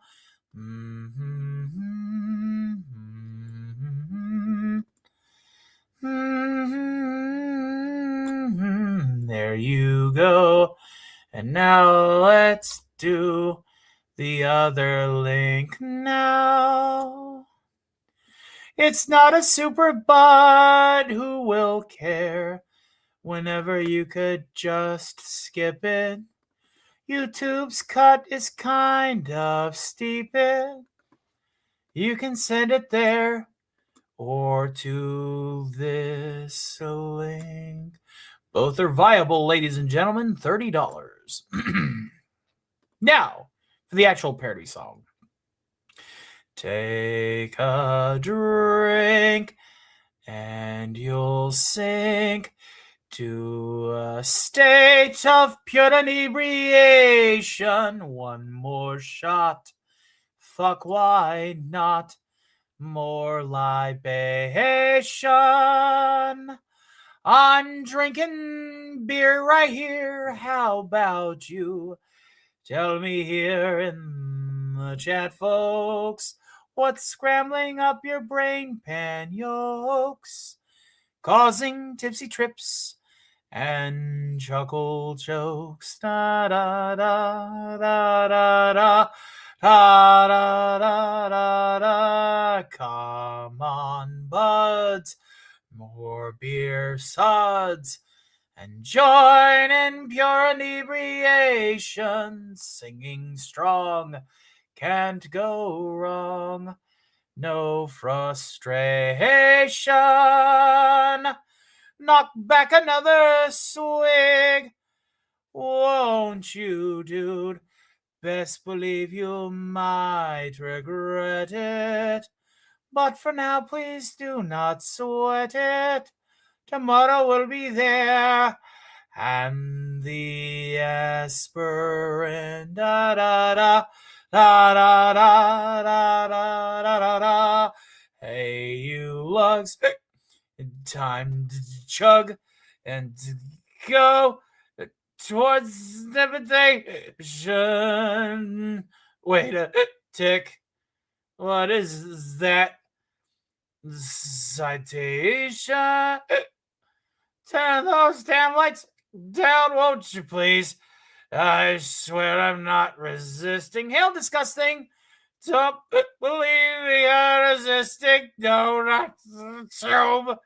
There you go. And now let's do the other link now. It's not a super bud, who will care? Whenever you could just skip it. YouTube's cut is kind of steep. You can send it there or to this link. Both are viable, ladies and gentlemen. $30. Now, for the actual parody song. Take a drink and you'll sink to a state of pure inebriation. One more shot. Fuck, why not? More libation. I'm drinking beer right here. How about you? Tell me here in the chat, folks, what's scrambling up your brain pan yolks, causing tipsy trips and chuckle jokes. Da da da da da da da da da da da. Come on, buds, more beer suds, and join in pure inebriation. Singing strong can't go wrong. no frustration. Knock back another swig, won't you, dude? Best believe you might regret it. But for now, please do not sweat it. Tomorrow will be there. And the aspirin, da da da, da da da da da da da. Hey, you lugs, time to chug and to go towards levitation. Wait a tick. What is that? Citation. Turn those damn lights down, won't you please? I swear I'm not resisting. Hail, disgusting. Don't believe me, I'm resisting. No, not the tube.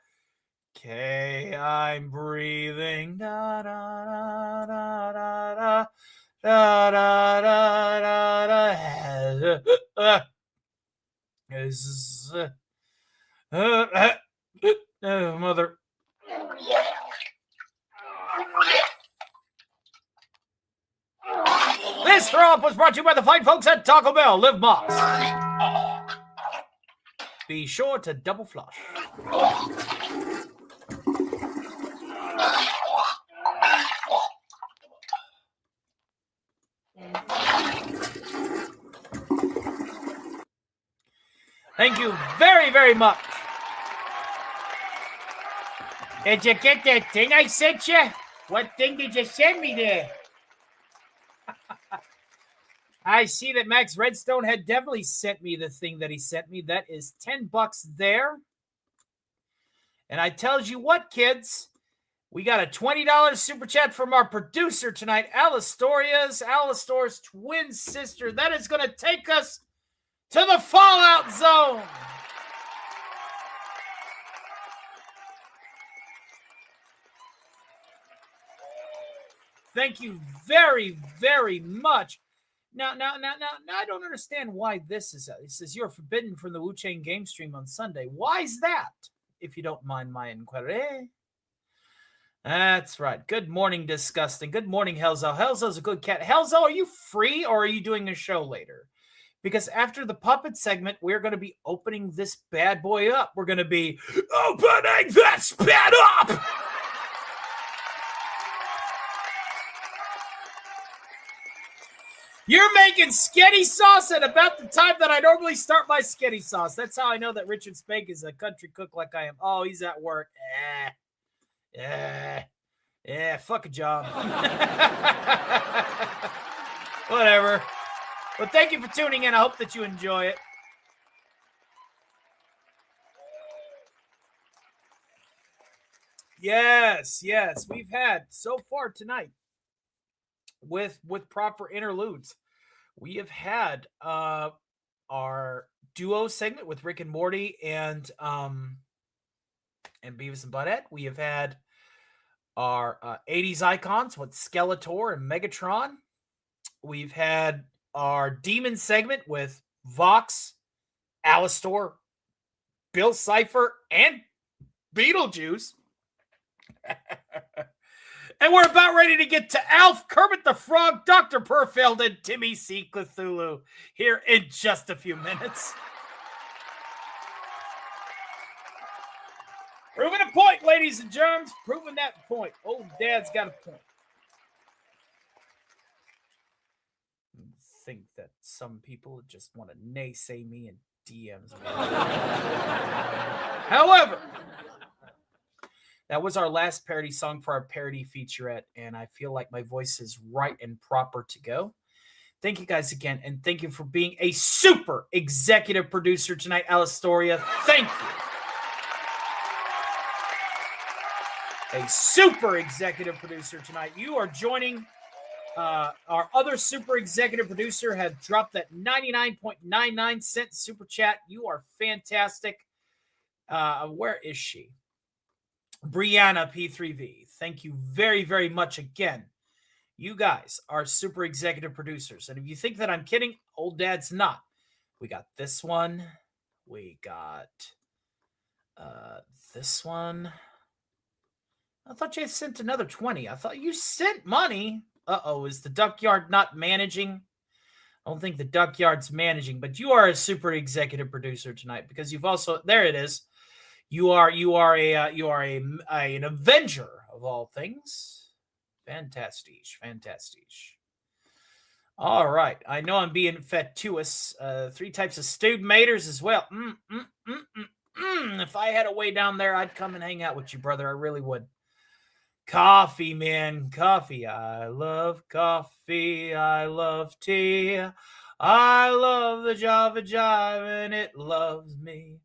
Okay, I'm breathing. Da da da da da da da da da da. Mother. This throw up was brought to you by the fine folks at Taco Bell. Live Moss. Be sure to double flush. Thank you very, very much. Did you get that thing I sent you? What thing did you send me there? I see that Max Redstone had definitely sent me the thing that he sent me. That is $10 there. And I tells you what, kids, we got a $20 super chat from our producer tonight, Alistor's twin sister. That is going to take us to the Fallout Zone. Thank you very, very much. Now, I don't understand why this is. It says you're forbidden from the Wu-Chang game stream on Sunday. Why is that, if you don't mind my inquiry? That's right. Good morning, Disgusting. Good morning, Helzo. Helzo's a good cat. Helzo, are you free or are you doing a show later? Because after the puppet segment, we're going to be opening this bad boy up. We're going to be opening this bed up! You're making sketty sauce at about the time that I normally start my sketty sauce. That's how I know that Richard Spank is a country cook like I am. Oh, he's at work. Fuck a job. Whatever. But thank you for tuning in. I hope that you enjoy it. Yes. We've had so far tonight with proper interludes. We have had our duo segment with Rick and Morty and Beavis and Butthead. We have had our 80s icons with Skeletor and Megatron. We've had our demon segment with Vox, Alistor, Bill Cipher, and Beetlejuice. And we're about ready to get to Alf, Kermit the Frog, Dr. Perfeld, and Timmy C. Cthulhu here in just a few minutes. Proving a point, ladies and germs. Proving that point. Old Dad's got a point. I think that some people just want to naysay me and DMs me. However, that was our last parody song for our parody featurette, and I feel like my voice is right and proper to go. Thank you guys again, and thank you for being a super executive producer tonight, Alistoria. Thank you. A super executive producer tonight. You are joining our other super executive producer, had dropped that 99.99 super chat. You are fantastic. Where is she? Brianna P3V. Thank you very, very much again. You guys are super executive producers. And if you think that I'm kidding, old Dad's not. We got this one. We got this one. I thought you had sent another 20. I thought you sent money. Uh-oh, is the Duckyard not managing? I don't think the Duckyard's managing, but you are a super executive producer tonight because you've also, there it is. You are an Avenger of all things. Fantastic. All right. I know I'm being fatuous. 3 types of stewed maters as well. If I had a way down there, I'd come and hang out with you, brother. I really would. Coffee, man. Coffee. I love coffee. I love tea. I love the Java Jive, and it loves me.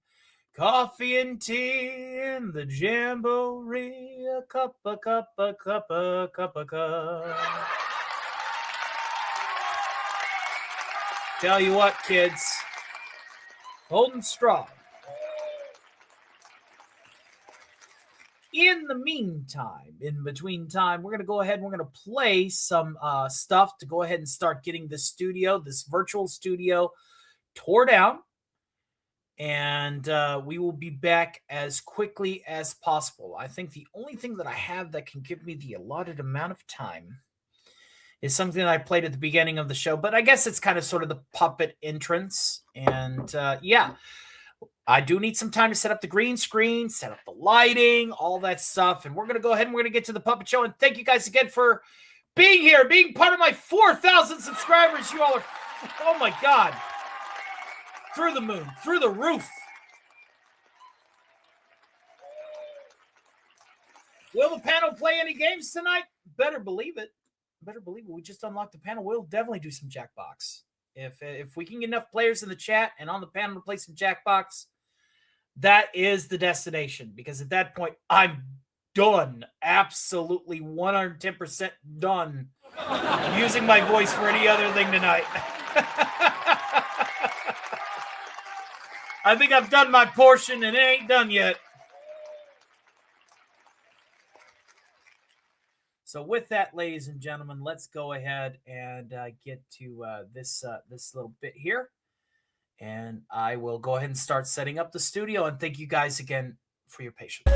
Coffee and tea in the jamboree. A cup. Tell you what, kids. Holding strong. In the meantime, in between time, we're going to go ahead and we're going to play some stuff to go ahead and start getting this studio, this virtual studio, tore down. And we will be back as quickly as possible. I think the only thing that I have that can give me the allotted amount of time is something that I played at the beginning of the show. But I guess it's kind of sort of the puppet entrance. And yeah. I do need some time to set up the green screen, set up the lighting, all that stuff. And we're going to go ahead and we're going to get to the puppet show. And thank you guys again for being here, being part of my 4,000 subscribers. You all are, oh my God, through the moon, through the roof. Will the panel play any games tonight? Better believe it. We just unlocked the panel. We'll definitely do some Jackbox. If we can get enough players in the chat and on the panel to play some Jackbox, that is the destination. Because at that point, I'm done. Absolutely 110% done using my voice for any other thing tonight. I think I've done my portion and it ain't done yet. So with that, ladies and gentlemen, let's go ahead and get to this little bit here. And I will go ahead and start setting up the studio. And thank you guys again for your patience.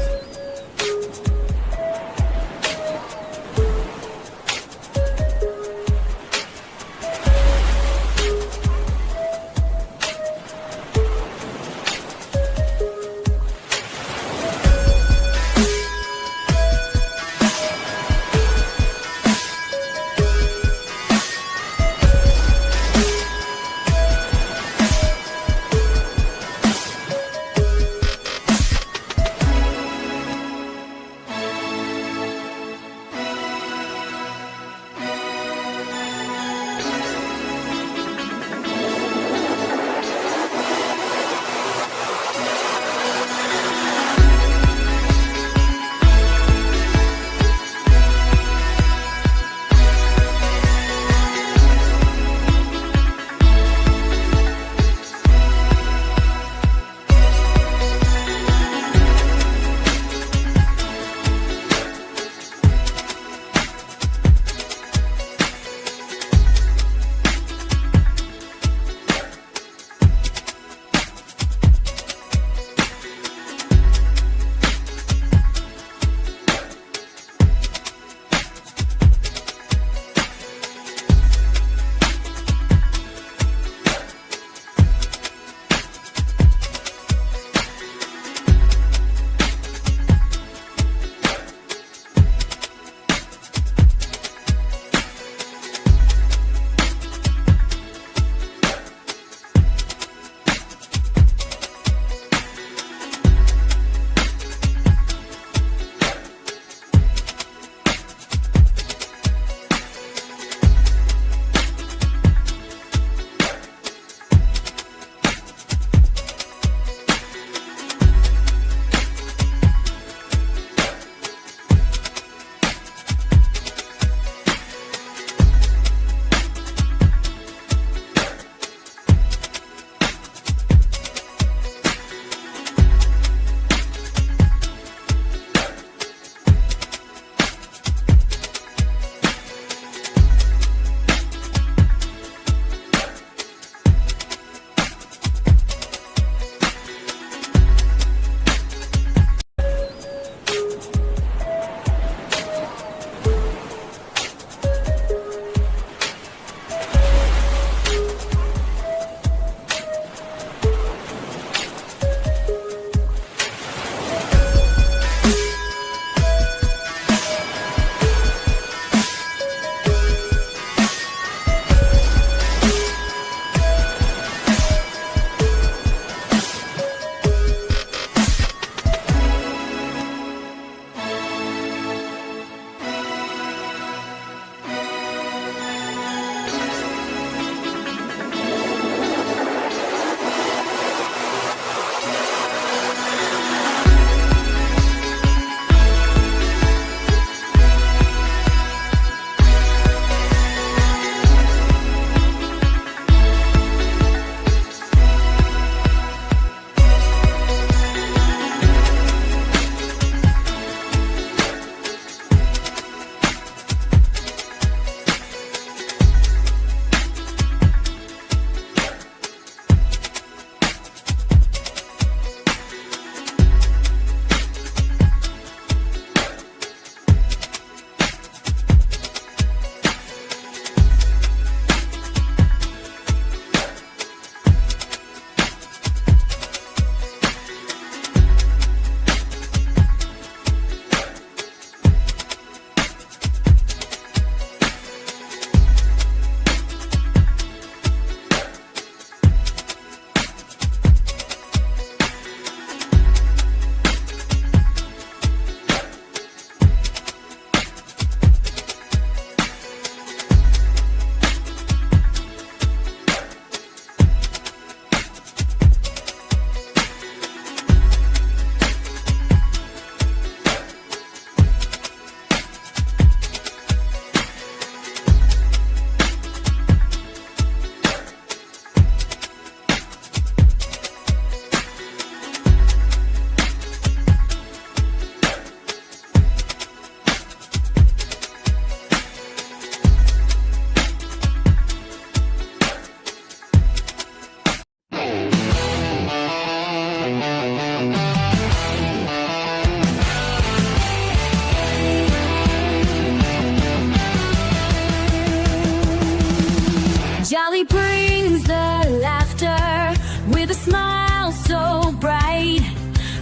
Holly brings the laughter with a smile so bright.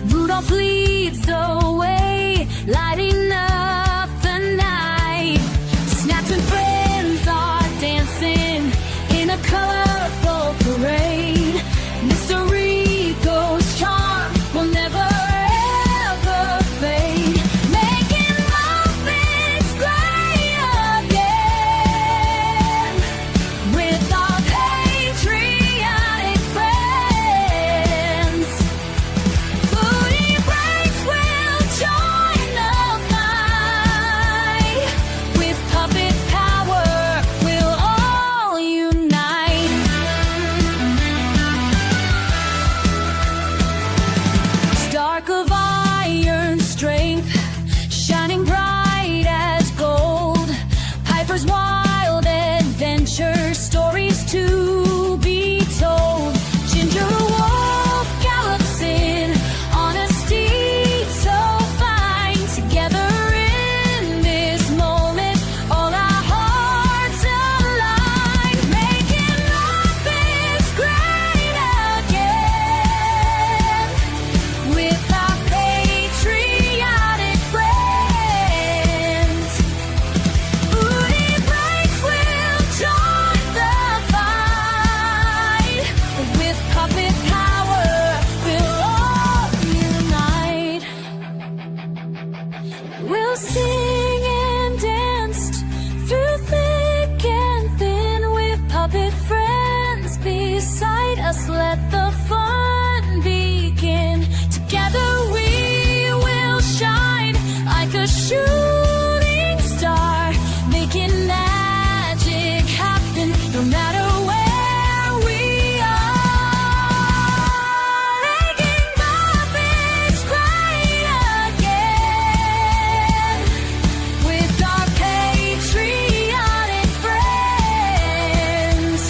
Rudolph leads the way, lighting up the night. Snaps and friends are dancing in a colorful parade. Mr. Rico's charm will never ever fade. Making muffins great again with our patriotic friends. Foodie breaks will join the fight. With puppet power, we'll all unite. Stark of iron strength, shining bright as gold. Piper's wild adventure, stories to be told. Ginger Wolf gallops in on a steed so fine. Together in this moment, all our hearts align. Making muffins great again with our patriotic friends. Foodie breaks will join the fight. With puppet power, we'll all unite. We'll sing and dance through thick and thin with puppet friends beside us. Let the fun begin. Together we will shine like a shooting star, making magic happen no matter where we are. Making muffins great again with our patriotic friends.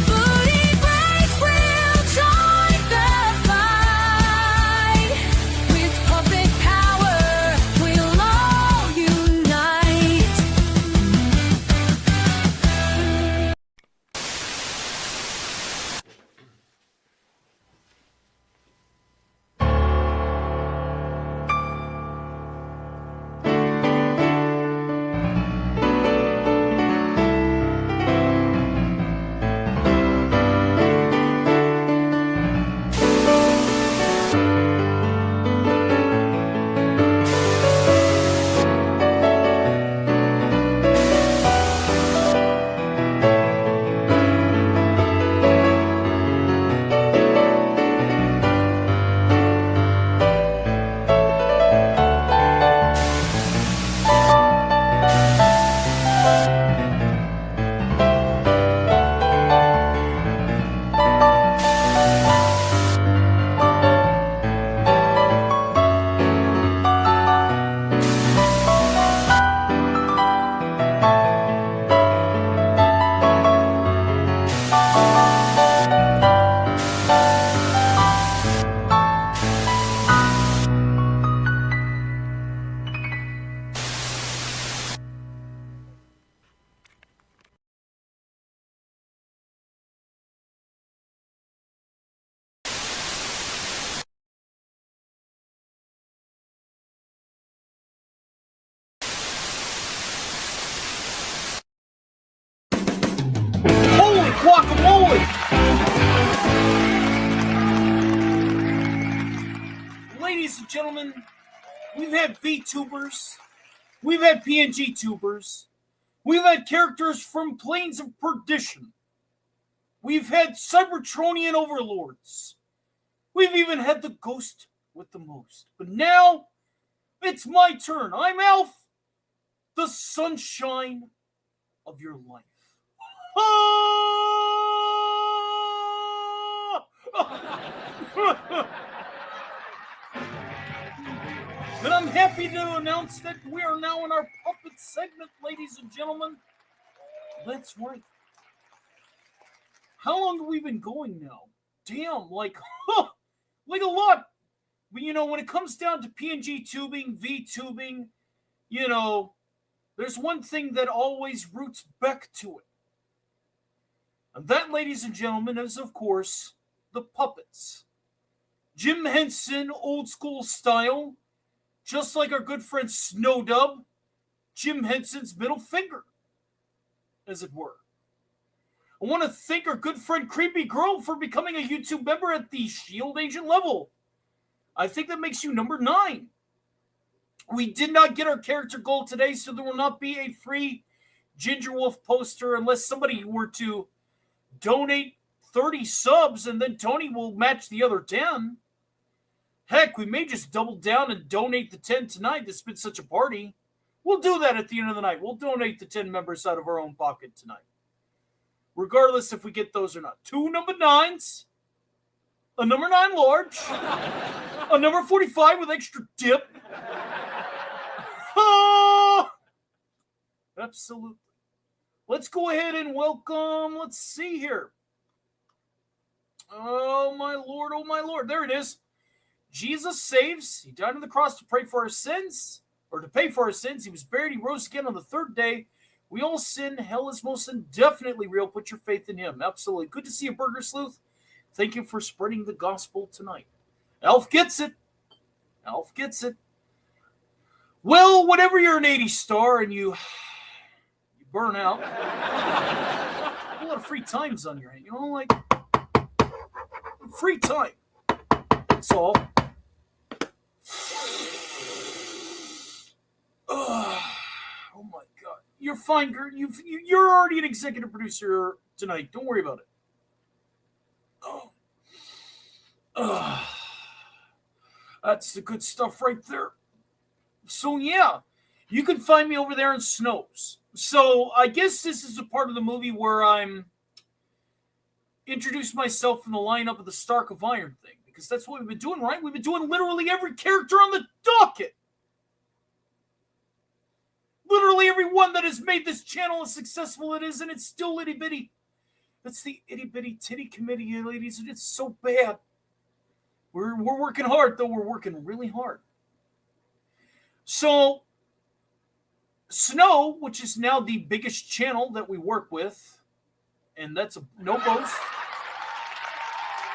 Foodie breaks will join the fight. With puppet power, we'll all unite. Holy guacamole! Ladies and gentlemen, we've had VTubers, we've had PNG tubers, we've had characters from Planes of Perdition, we've had Cybertronian overlords, we've even had the ghost with the most. But now, it's my turn. I'm Alf, the sunshine of your life. And I'm happy to announce that we are now in our puppet segment, ladies and gentlemen. That's right. How long have we been going now? Damn, like a lot. But, when it comes down to PNG tubing, V-tubing, there's one thing that always roots back to it. And that, ladies and gentlemen, is, of course, the puppets. Jim Henson, old school style, just like our good friend Snowdub, Jim Henson's middle finger, as it were. I want to thank our good friend Creepy Girl for becoming a YouTube member at the Shield Agent level. I think that makes you number 9. We did not get our character goal today, so there will not be a free Ginger Wolf poster unless somebody were to donate 30 subs and then Tony will match the other 10. Heck, we may just double down and donate the 10 tonight. This has been such a party. We'll do that at the end of the night. We'll donate the 10 members out of our own pocket tonight. Regardless if we get those or not. 2 number 9s. A number 9 large. A number 45 with extra dip. Absolutely. Let's go ahead and welcome. Let's see here. Oh, my Lord. Oh, my Lord. There it is. Jesus saves. He died on the cross to pray for our sins, or to pay for our sins. He was buried. He rose again on the 3rd day. We all sin. Hell is most indefinitely real. Put your faith in him. Absolutely. Good to see you, Burger Sleuth. Thank you for spreading the gospel tonight. Elf gets it. Elf gets it. Well, whenever you're an 80s star and you burn out, a lot of free time's on your hand. You know, like free time. That's all. Oh my God. You're fine, girl. You're already an executive producer tonight. Don't worry about it. That's the good stuff right there. So yeah, you can find me over there in Snows. So I guess this is a part of the movie where I'm introduce myself in the lineup of the Stark of Iron thing, because that's what we've been doing, right? We've been doing literally every character on the docket. Literally everyone that has made this channel as successful it is, and it's still itty bitty. That's the itty bitty titty committee, ladies, and it's so bad. We're working hard, though. We're working really hard. So, Snow, which is now the biggest channel that we work with, and that's a no boast.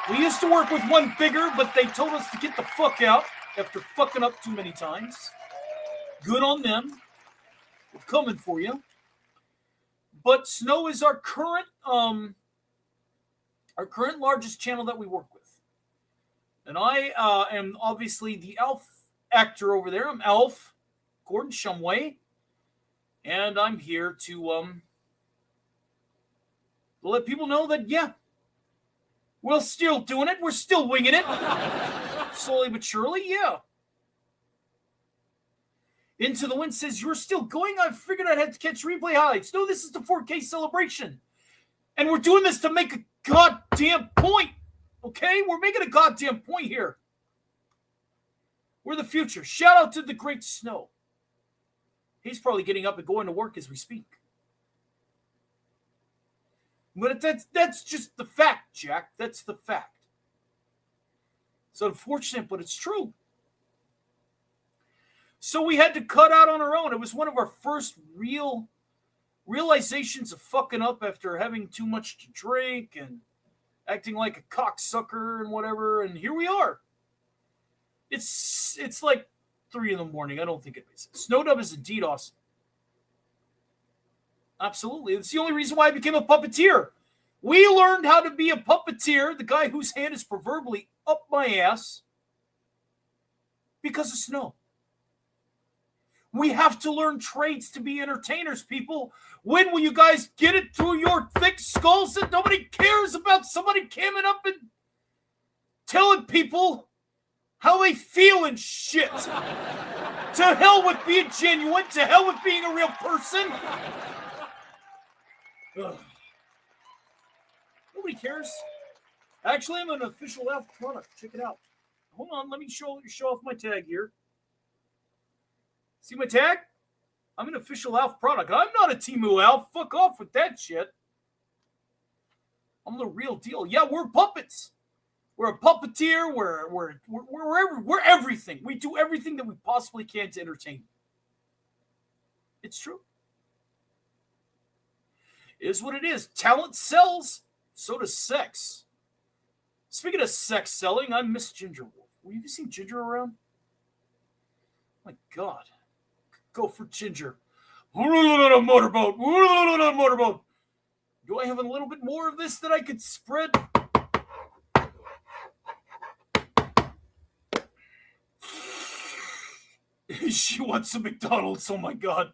We used to work with one bigger, but they told us to get the fuck out after fucking up too many times. Good on them. We're coming for you. But Snow is our current largest channel that we work with. And I am obviously the elf actor over there. I'm Elf, Gordon Shumway. And I'm here to let people know that, yeah, we're still doing it. We're still winging it. Slowly but surely, yeah. Into the Wind says, you're still going? I figured I'd have to catch replay highlights. No, this is the 4K celebration. And we're doing this to make a goddamn point. Okay? We're making a goddamn point here. We're the future. Shout out to the great Snow. He's probably getting up and going to work as we speak. But that's just the fact, Jack. That's the fact. It's unfortunate, but it's true. So we had to cut out on our own. It was one of our first realizations of fucking up after having too much to drink and acting like a cocksucker and whatever. And here we are. It's like 3 in the morning. I don't think it is. Snowdub is indeed awesome. Absolutely. It's the only reason why I became a puppeteer. We learned how to be a puppeteer, the guy whose hand is proverbially up my ass, because of Snow. We have to learn trades to be entertainers, people. When will you guys get it through your thick skulls that nobody cares about somebody coming up and telling people how they feel and shit? To hell with being genuine. To hell with being a real person. Ugh. Nobody cares. Actually, I'm an official elf product. Check it out. Hold on. Let me show off my tag here. See my tag? I'm an official elf product. I'm not a Temu elf. Fuck off with that shit. I'm the real deal. Yeah, we're puppets. We're a puppeteer. We're everything. We do everything that we possibly can to entertain. It's true. It is what it is. Talent sells. So does sex. Speaking of sex selling, I miss Ginger Wolf. Have you seen Ginger around? My God. Go for Ginger. Motorboat. Motorboat. Do I have a little bit more of this that I could spread? She wants some McDonald's. Oh my God.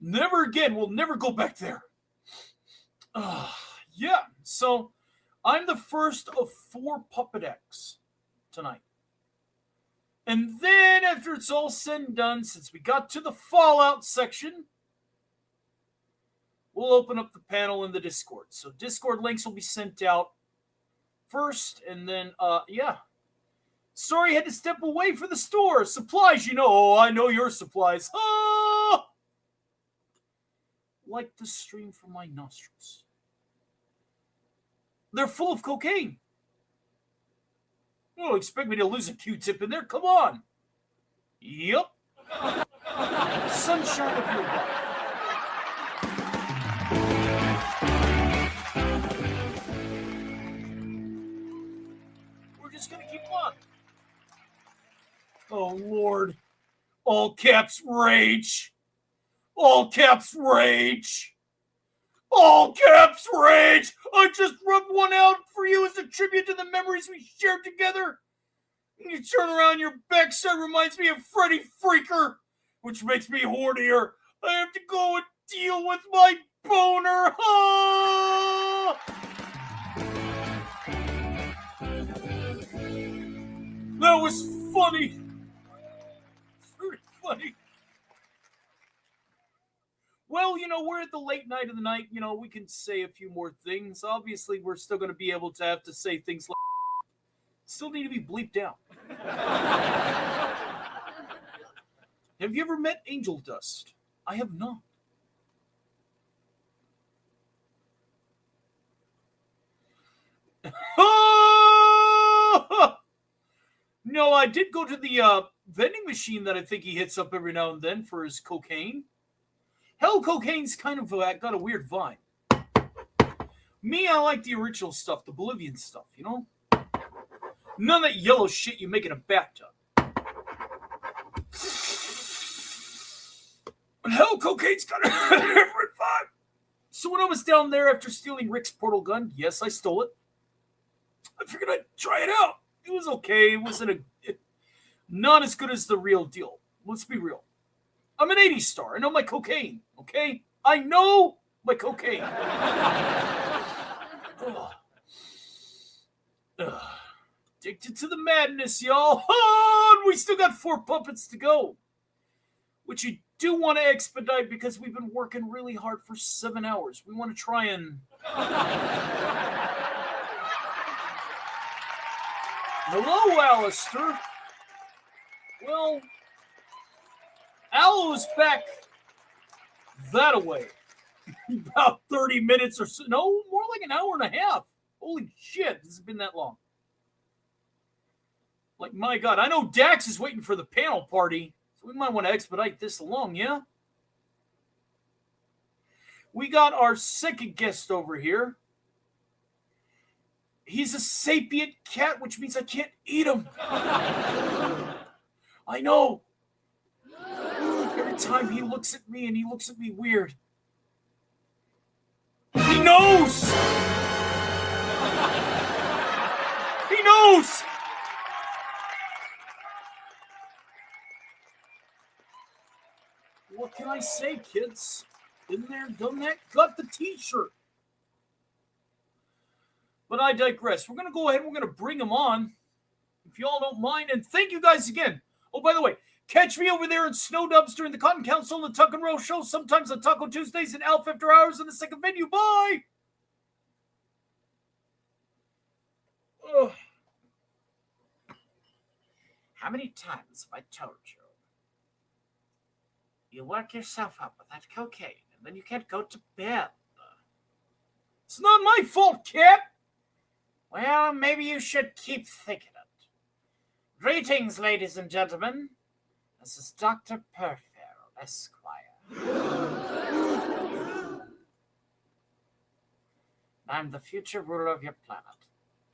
Never again. We'll never go back there. Yeah. So I'm the first of 4 Puppet X tonight. And then after it's all said and done, since we got to the Fallout section, we'll open up the panel in the Discord. So Discord links will be sent out first, and then, yeah. Sorry, had to step away for the store. Supplies, you know. Oh, I know your supplies. Ah! Like the stream from my nostrils. They're full of cocaine. You don't expect me to lose a Q-tip in there. Come on. Yep. Sunshine of your life. We're just going to keep on. Oh, Lord. All caps rage. All caps rage. All caps rage. I just rubbed one out for you as a tribute to the memories we shared together. And you turn around, your backside reminds me of Freddy Freaker, which makes me hornier. I have to go and deal with my boner. Ah! That was funny. Very funny. Well, you know, we're at the late night of the night. You know, we can say a few more things. Obviously, we're still going to be able to have to say things like still need to be bleeped out. Have you ever met Angel Dust? I have not. No, I did go to the vending machine that I think he hits up every now and then for his cocaine. Hell, cocaine's kind of got a weird vibe. Me, I like the original stuff, the Bolivian stuff, you know? None of that yellow shit you make in a bathtub. But hell, cocaine's got a different vibe. So when I was down there after stealing Rick's portal gun, yes, I stole it. I figured I'd try it out. It was okay. It wasn't not as good as the real deal. Let's be real. I'm an 80s star. I know my cocaine, okay? I know my cocaine. Addicted to the madness, y'all. Oh, and we still got 4 puppets to go. Which you do want to expedite because we've been working really hard for 7 hours. We want to try and... Hello, Alistair. Well... Aloe's back that away. About 30 minutes or so. No, more like an hour and a half. Holy shit, this has been that long. Like, my God, I know Dax is waiting for the panel party, so we might want to expedite this along, yeah? We got our second guest over here. He's a sapient cat, which means I can't eat him. I know. Every time he looks at me and he looks at me weird. He knows! He knows! What can I say, kids? Been there, done that, got the t-shirt. But I digress. We're going to go ahead and we're going to bring him on, if y'all don't mind. And thank you guys again. Oh, by the way, catch me over there in Snow Dubs during the Cotton Council and the Tuck and Roll Show, sometimes on Taco Tuesdays and Alf After Hours in the second venue. Bye! Oh. How many times have I told you? You work yourself up with that cocaine, and then you can't go to bed. It's not my fault, Cat. Well, maybe you should keep thinking it. Greetings, ladies and gentlemen. This is Dr. Purfair, Esquire. I'm the future ruler of your planet.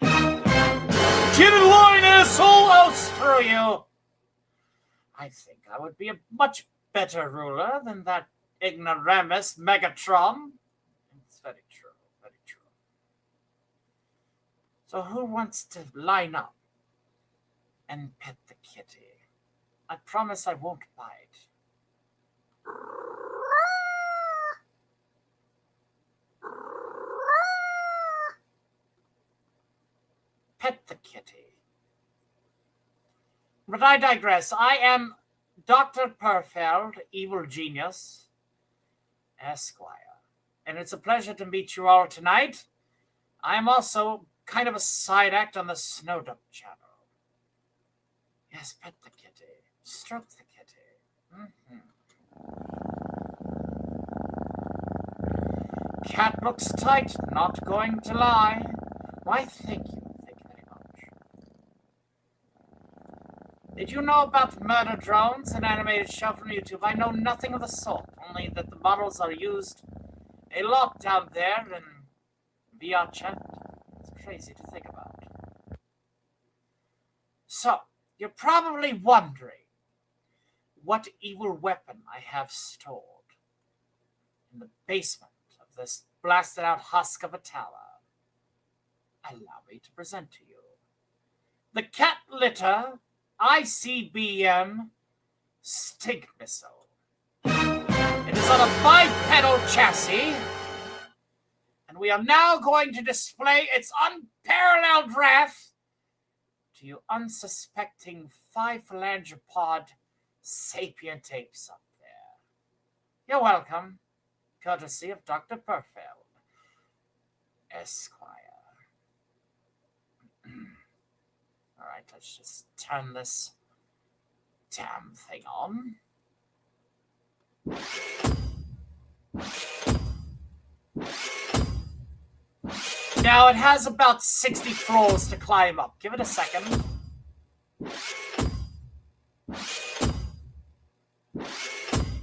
Get in line, asshole! I'll screw you! I think I would be a much better ruler than that ignoramus Megatron. It's very true, very true. So who wants to line up and pet the kitty? I promise I won't bite. Pet the kitty. But I digress. I am Dr. Perfeld, evil genius, Esquire. And it's a pleasure to meet you all tonight. I am also kind of a side act on the Snowdump channel. Yes, pet the kitty. Stroke the kitty. Cat looks tight, not going to lie. Why, thank you. Thank you very much. Did you know about murder drones, an animated show from YouTube? I know nothing of the sort, only that the models are used a lot down there in VR chat. It's crazy to think about. So, you're probably wondering what evil weapon I have stored in the basement of this blasted out husk of a tower. Allow me to present to you the cat litter ICBM Stig missile. It is on a bipedal chassis, and we are now going to display its unparalleled wrath to you unsuspecting five-phalangropod sapient apes up there. You're welcome, courtesy of Dr. Perfeld, Esquire. All right, let's just turn this damn thing on. Now, it has about 60 floors to climb up. Give it a second.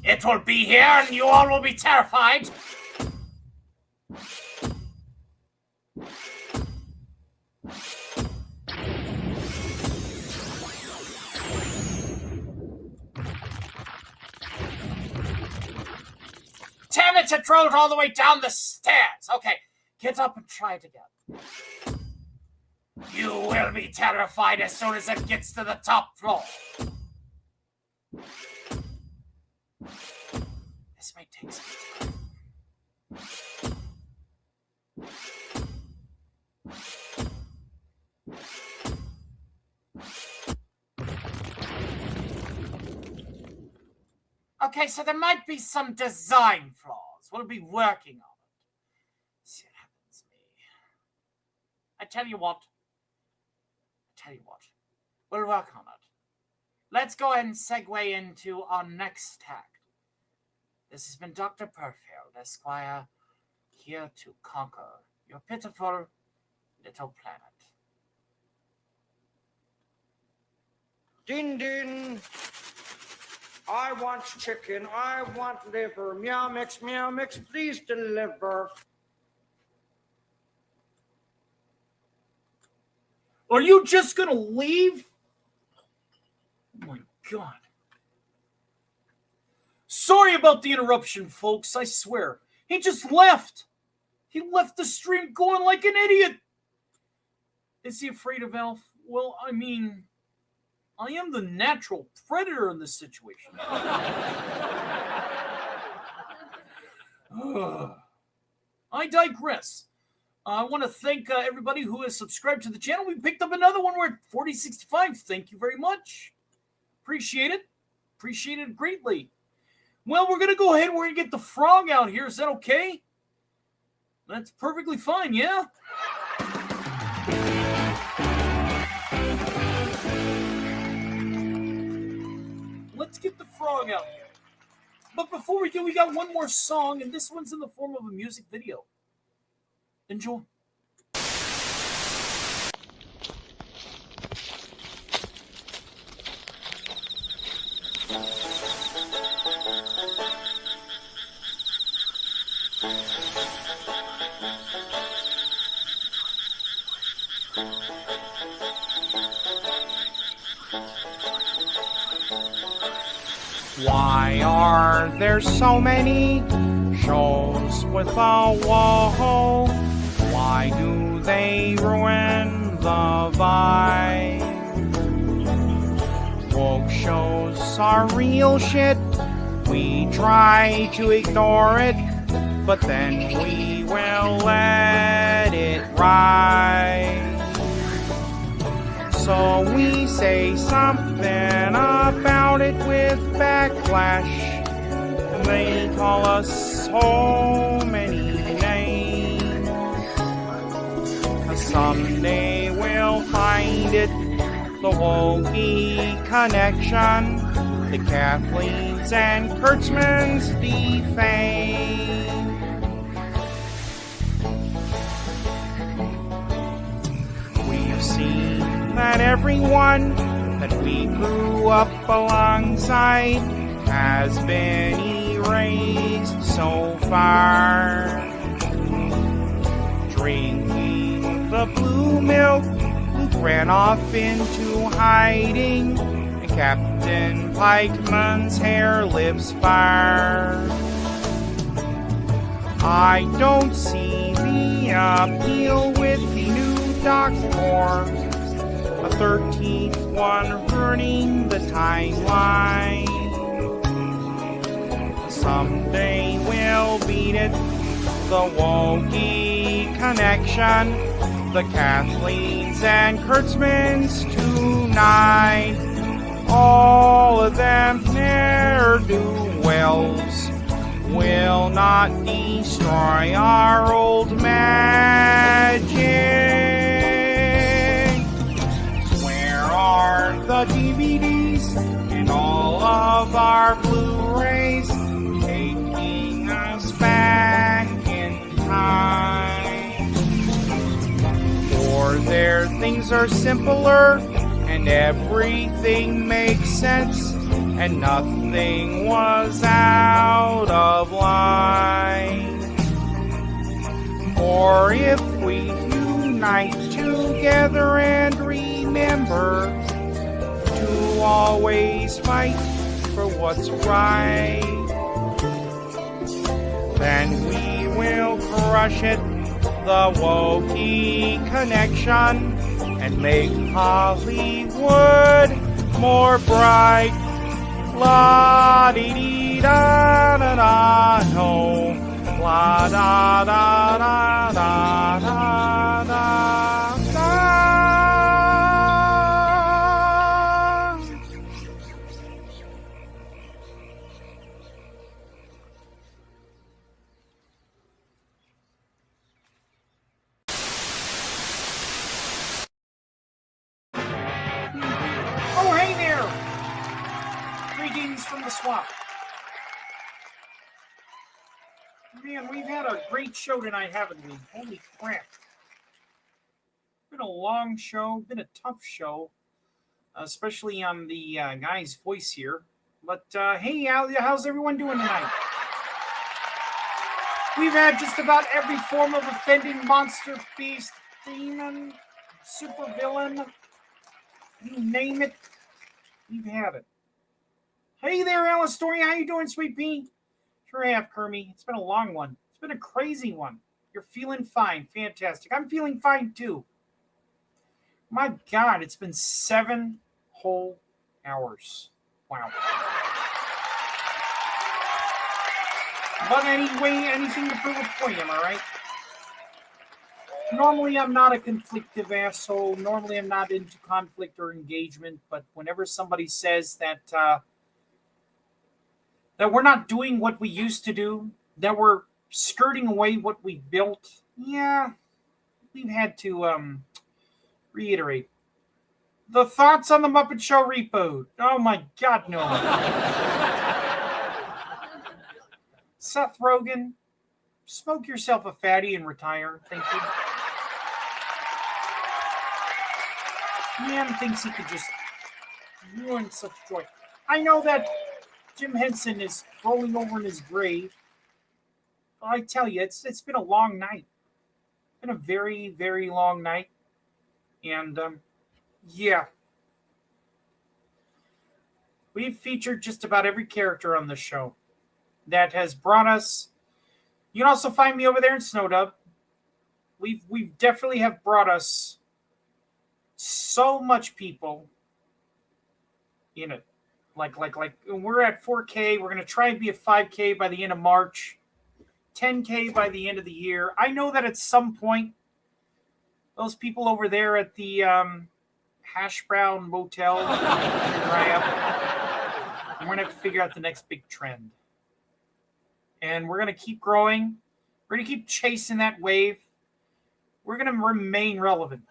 It will be here, and you all will be terrified. Damn it, it rolled all the way down the stairs. Okay, get up and try it again. You will be terrified as soon as it gets to the top floor. This may take some time. Okay, so there might be some design flaws. We'll be working on it. See what happens to me. I tell you what. We'll work on it. Let's go ahead and segue into our next act. This has been Dr. Perfeld, Esquire, here to conquer your pitiful little planet. Din din. I want chicken. I want liver. Meow mix, please deliver. Are you just gonna leave? Oh my God. Sorry about the interruption, folks. I swear. He just left. He left the stream going like an idiot. Is he afraid of Alf? Well, I mean, I am the natural predator in this situation. I digress. I want to thank everybody who has subscribed to the channel. We picked up another one. We're at 4065. Thank you very much. Appreciate it. Appreciate it greatly. Well, we're going to go ahead and we're going to get the frog out here. Is that okay? That's perfectly fine, yeah? Let's get the frog out here. But before we do, we got one more song, and this one's in the form of a music video. Enjoy. are there so many shows with a woe? Why do they ruin the vibe? Woke shows are real shit. We try to ignore it, but then we will let it ride. So we say something about it with backlash. They call us so many names. Someday we'll find it, the Wokey connection, the Kathleen's and Kurtzman's defame. We've seen that everyone that we grew up alongside has been erased so far. Drinking the blue milk, Luke ran off into hiding, and Captain Pikeman's hair lives far. I don't see the appeal with the new Doctor, a 13th one ruining the timeline. Someday we'll beat it, the Wokey connection, the Kathleen's and Kurtzman's tonight. All of them ne'er-do-wells will not destroy our old magic. Where are the DVDs and all of our Blu-rays, taking us back in time? For there things are simpler and everything makes sense, and nothing was out of line. Or if we unite together and remember to always fight for what's right, then we will crush it, the Wokey connection, and make Hollywood more bright. La dee dee da da da home. La da da da da da da da. Oh, hey there! Greetings from the swamp. Man, we've had a great show tonight, haven't we? Holy crap. Been a long show, been a tough show, especially on the guy's voice here. But hey, how's everyone doing tonight? We've had just about every form of offending monster, beast, demon, supervillain, you name it, we've had it. Hey there, Alice Story. How you doing, Sweet Pea? Sure have, Kermie. It's been a long one. It's been a crazy one. You're feeling fine. Fantastic. I'm feeling fine, too. My God, it's been 7 whole hours. Wow. But anyway, anything to prove a point, am I right? Normally, I'm not a conflictive asshole. Normally, I'm not into conflict or engagement. But whenever somebody says that we're not doing what we used to do, that we're skirting away what we built, yeah, we've had to reiterate. The thoughts on the Muppet Show reboot. Oh my God, no. Seth Rogen, smoke yourself a fatty and retire. Thank you. Man thinks he could just ruin such joy. I know that Jim Henson is rolling over in his grave. But I tell you, it's been a long night. It's been a very, very long night. And, yeah. We've featured just about every character on the show. that has brought us. You can also find me over there in Snowdub. We've definitely have brought us so much people in it. Like we're at 4K. We're gonna try and be at 5K by the end of March, 10K by the end of the year. I know that at some point, those people over there at the Hash Brown Motel, dry up. We're gonna have to figure out the next big trend, and we're gonna keep growing. We're gonna keep chasing that wave. We're gonna remain relevant.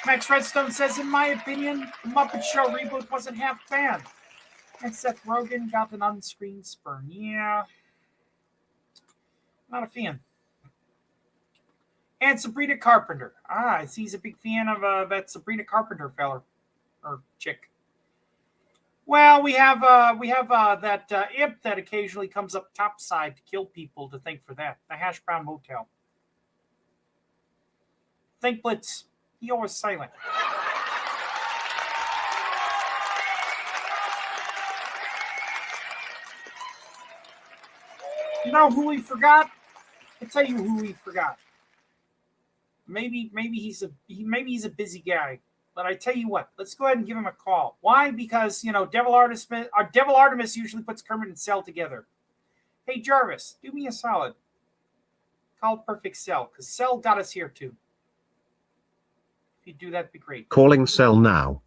Max Redstone says, in my opinion, the Muppet Show reboot wasn't half bad. And Seth Rogen got an on-screen sperm. Yeah. Not a fan. And Sabrina Carpenter. I see he's a big fan of that Sabrina Carpenter feller. Or chick. Well, we have that imp that occasionally comes up topside to kill people to thank for that. The Hash Brown Motel. Think Blitz. He always silent. You know who we forgot? I'll tell you who we forgot. Maybe he's a busy guy. But I tell you what, let's go ahead and give him a call. Why? Because Devil Artemis usually puts Kermit and Cell together. Hey Jarvis, do me a solid. Call Perfect Cell, because Cell got us here too. If you do that, it'd be great. Calling Cell now.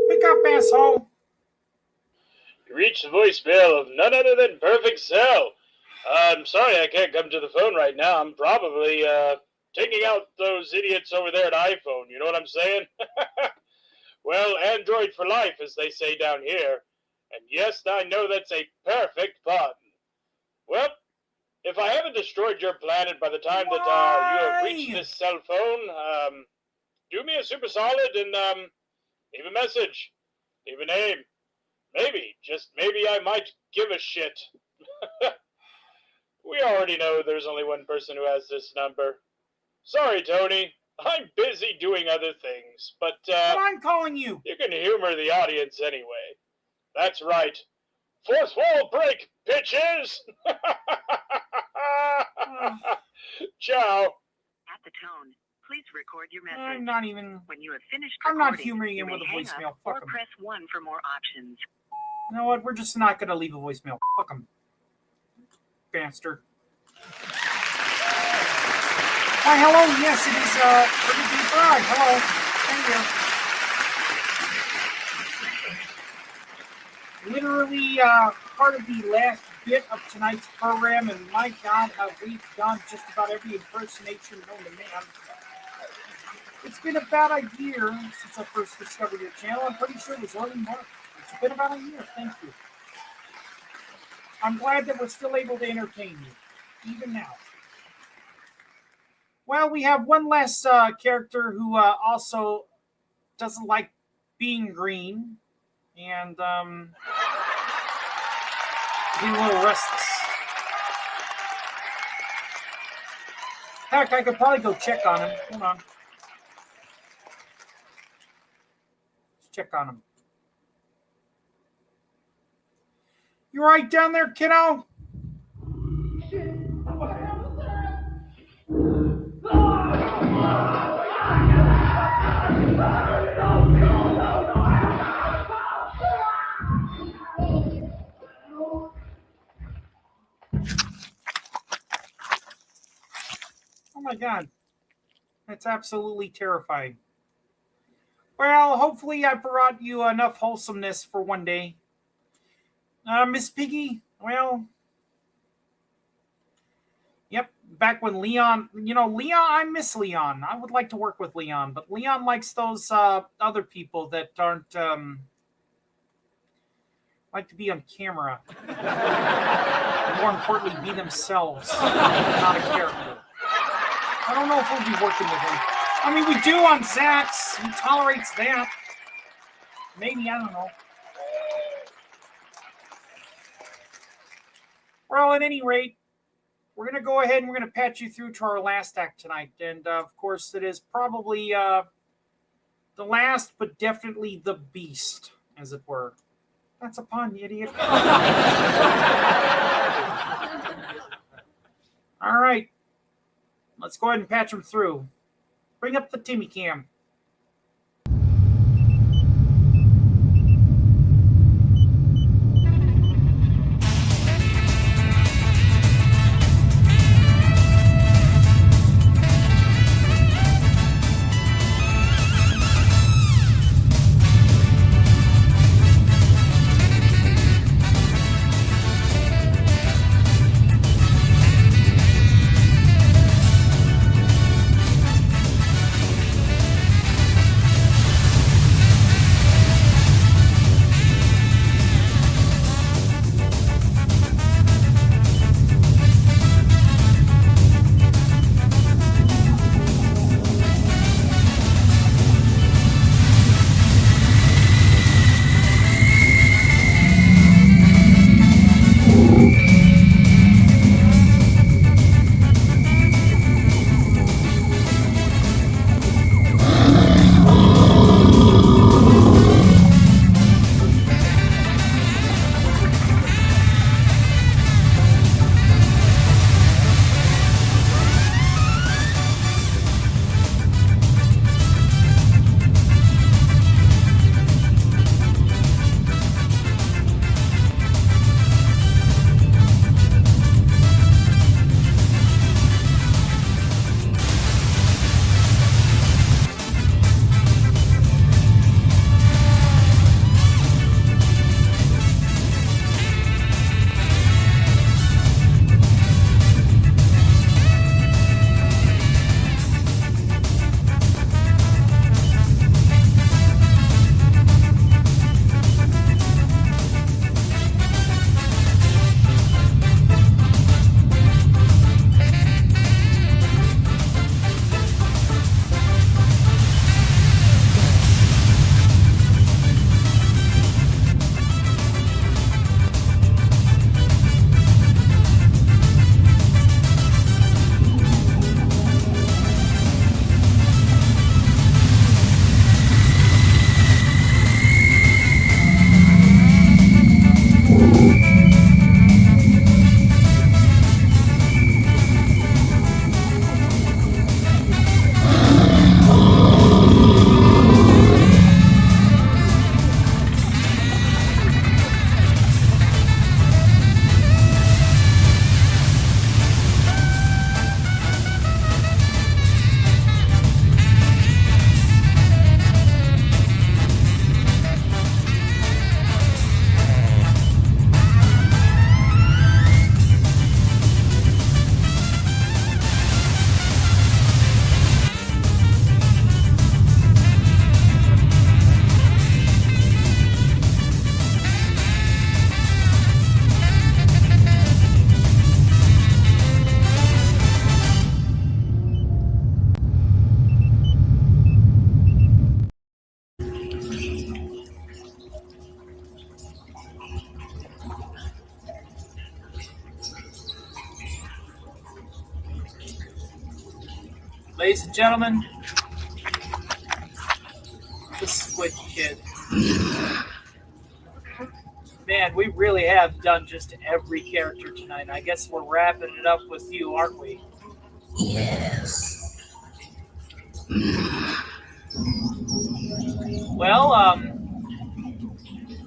Pick up, asshole. You reached the voicemail of none other than Perfect Cell. I'm sorry I can't come to the phone right now. I'm probably taking out those idiots over there at iPhone. You know what I'm saying? Well, Android for life, as they say down here. And yes, I know that's a perfect pun. Well, if I haven't destroyed your planet by the time that you have reached this cell phone, do me a super solid and leave a message. Leave a name. Maybe, just maybe I might give a shit. We already know there's only one person who has this number. Sorry, Tony. I'm busy doing other things, but I'm calling you. You can humor the audience anyway. That's right. Fourth wall break, bitches! Ciao. At the tone, please record your message. I'm not even. When you have finished I'm recording, not humoring him you with a may hang voicemail. up Fuck or him. press 1 for more options. You know what? We're just not gonna leave a voicemail. Fuck him. Bastard. Hi, hello. Yes, it is Pretty Big Bride. Hello. Thank you. Literally part of the last bit of tonight's program, and my God, how we've done just about every impersonation known to man. It's been about a year since I first discovered your channel. I'm pretty sure it was early March. It's been about a year. Thank you. I'm glad that we're still able to entertain you, even now. Well, we have one less character who also doesn't like being green, and being a little restless. Heck, I could probably go check on him. Hold on. Let's check on him. You right down there, kiddo? Oh my God. That's absolutely terrifying. Well, hopefully I brought you enough wholesomeness for one day. Miss Piggy, well, yep, back when Leon, I miss Leon. I would like to work with Leon, but Leon likes those other people that aren't, like to be on camera. More importantly, be themselves, not a character. I don't know if we'll be working with him. I mean, we do on Zach's. He tolerates that. Maybe, I don't know. Well, at any rate, we're going to go ahead and we're going to patch you through to our last act tonight. And, of course, it is probably the last, but definitely the beast, as it were. That's a pun, you idiot. All right. Let's go ahead and patch him through. Bring up the Timmy cam. Ladies and gentlemen, the Squid Kid. Man, we really have done just every character tonight. I guess we're wrapping it up with you, aren't we? Yes. Well, our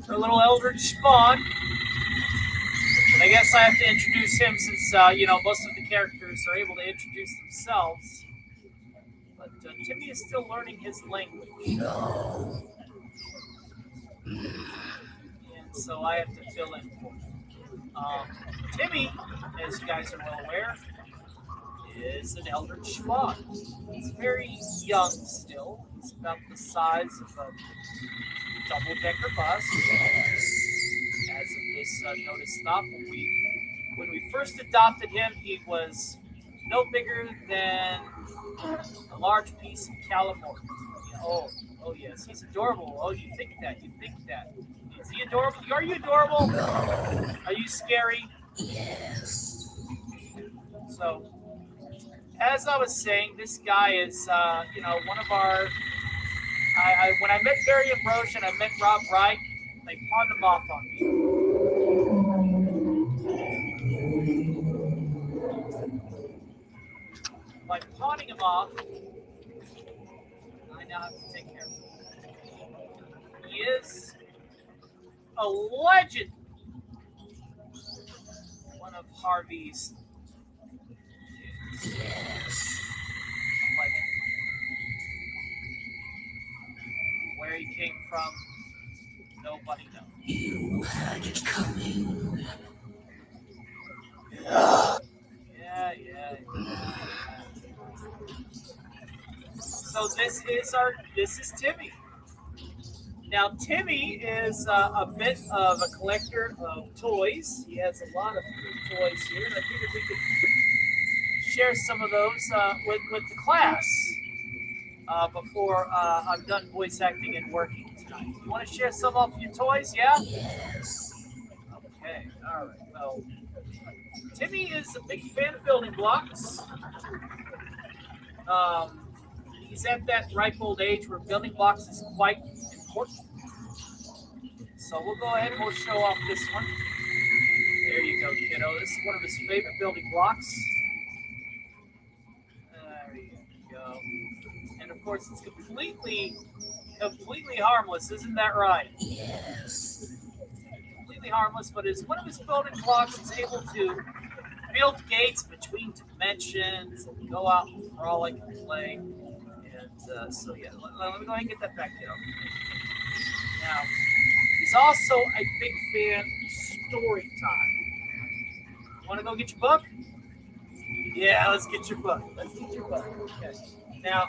little Eldritch Spawn. I guess I have to introduce him since, most of the characters are able to introduce themselves. But Timmy is still learning his language. No. And so I have to fill in for him. Timmy, as you guys are well aware, is an Eldritch Spawn. He's very young still. He's about the size of a double-decker bus. As of this notice stop, when we first adopted him, he was no bigger than a large piece of calamari. Oh, yes, he's adorable. Oh, you think that? You think that? Is he adorable? Are you adorable? No. Are you scary? Yes. So, as I was saying, this guy is, one of our. When I met Barry Ambrose and I met Rob Wright, they pawned him off on me. By pawning him off, I now have to take care of him. He is a legend. One of Harvey's kids. Yes. Legend. Where he came from, nobody knows. You had it coming. Yeah. So this is Timmy. Now Timmy is a bit of a collector of toys. He has a lot of toys here, and I figured we could share some of those with the class before I'm done voice acting and working tonight. You want to share some of your toys? Yeah. Yes. Okay. All right. Well, Timmy is a big fan of building blocks. He's at that ripe old age where building blocks is quite important. So we'll go ahead and we'll show off this one. There you go, kiddo. This is one of his favorite building blocks. There you go. And of course, it's completely harmless. Isn't that right? Yes. Completely harmless, but as one of his building blocks is able to build gates between dimensions and go out and frolic and play. And so, yeah, let me go ahead and get that back, kiddo. Now, he's also a big fan of story time. You want to go get your book? Yeah, let's get your book. Okay. Now,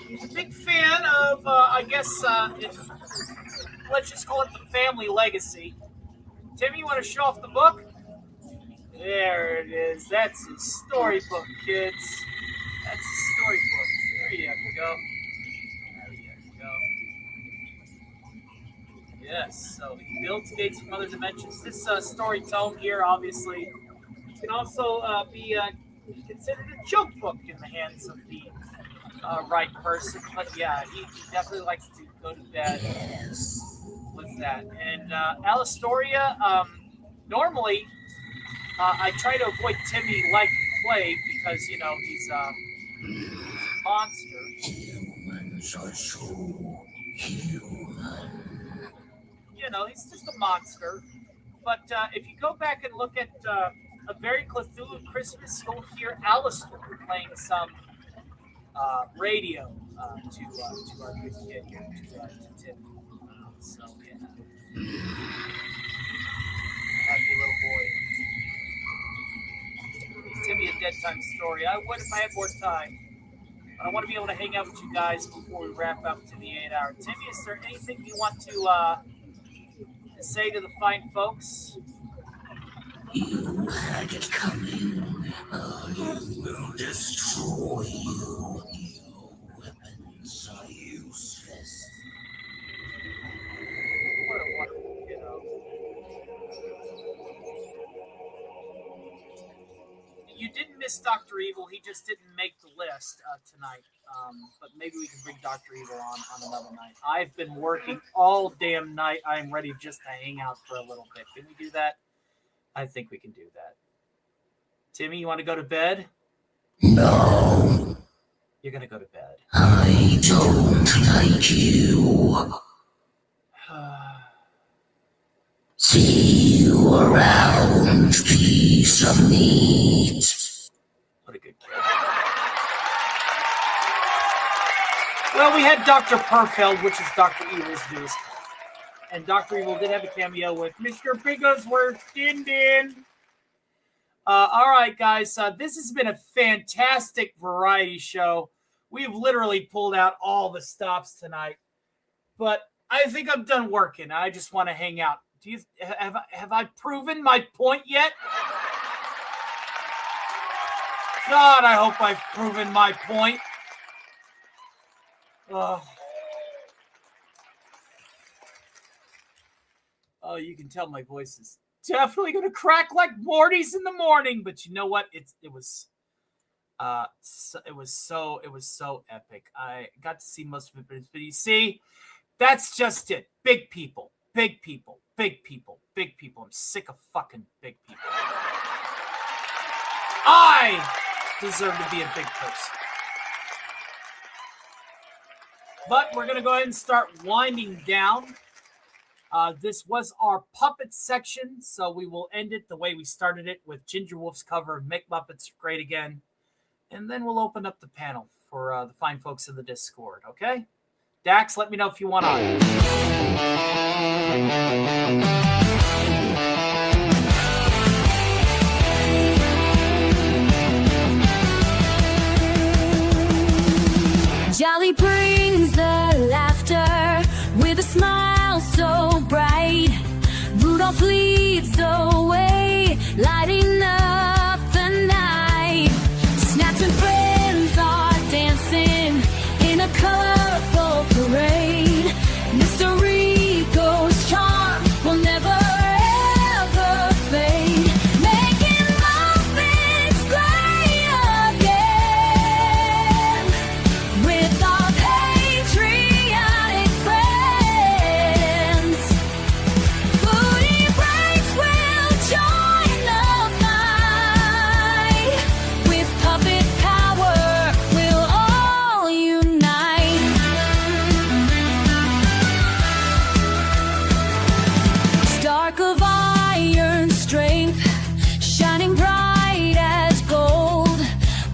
he's a big fan of, let's just call it the family legacy. Timmy, you want to show off the book? There it is. That's his storybook, kids. That's his storybook. There you go. Yes, so he builds gates from other dimensions. This story tome here, obviously, can also be considered a joke book in the hands of the right person. But yeah, he definitely likes to go to bed with that. And Alistoria, normally I try to avoid Timmy like the plague because, he's a monster. Humans are so human. He's just a monster. But if you go back and look at A Very Cthulhu Christmas, you'll hear Alistair playing some radio to our good kid here, to Tim. So, yeah. Happy little boy. Timmy, a dead time story. I would if I had more time. But I want to be able to hang out with you guys before we wrap up to the 8 hour. Timmy, is there anything you want to say to the fine folks? You had it coming. I will destroy you. Your weapons are useless. What a wonderful kiddo. You didn't miss Dr. Evil. He just didn't make the list tonight. But maybe we can bring Dr. Evil on another night. I've been working all damn night. I'm ready just to hang out for a little bit. Can we do that? I think we can do that. Timmy, you want to go to bed? No. You're going to go to bed. I don't like you. See you around, piece of meat. What a good kid. Well, we had Dr. Perfeld, which is Dr. Evil's newest. And Dr. Evil did have a cameo with Mr. Bigglesworth Din. All right, guys. This has been a fantastic variety show. We've literally pulled out all the stops tonight. But I think I'm done working. I just want to hang out. Have I proven my point yet? God, I hope I've proven my point. Oh, you can tell my voice is definitely gonna crack like Morty's in the morning. But you know what? It was so epic. I got to see most of it, but you see, that's just it. Big people, big people, big people, big people. I'm sick of fucking big people. I deserve to be a big person. But we're going to go ahead and start winding down. This was our puppet section, so we will end it the way we started it with Ginger Wolf's cover of Make Muppets Great Again. And then we'll open up the panel for the fine folks in the Discord, okay? Dax, let me know if you want on. Jolly brings the laughter with a smile so bright. Rudolph leads the way, lighting up the night. Snaps and friends are dancing in a colorful parade. Mr. Rico's charm will never ever fade. Making muffins great again with our patriotic friends. Foodie breaks will join the fight. With puppet power, we'll all unite. Stark of iron strength, shining bright as gold.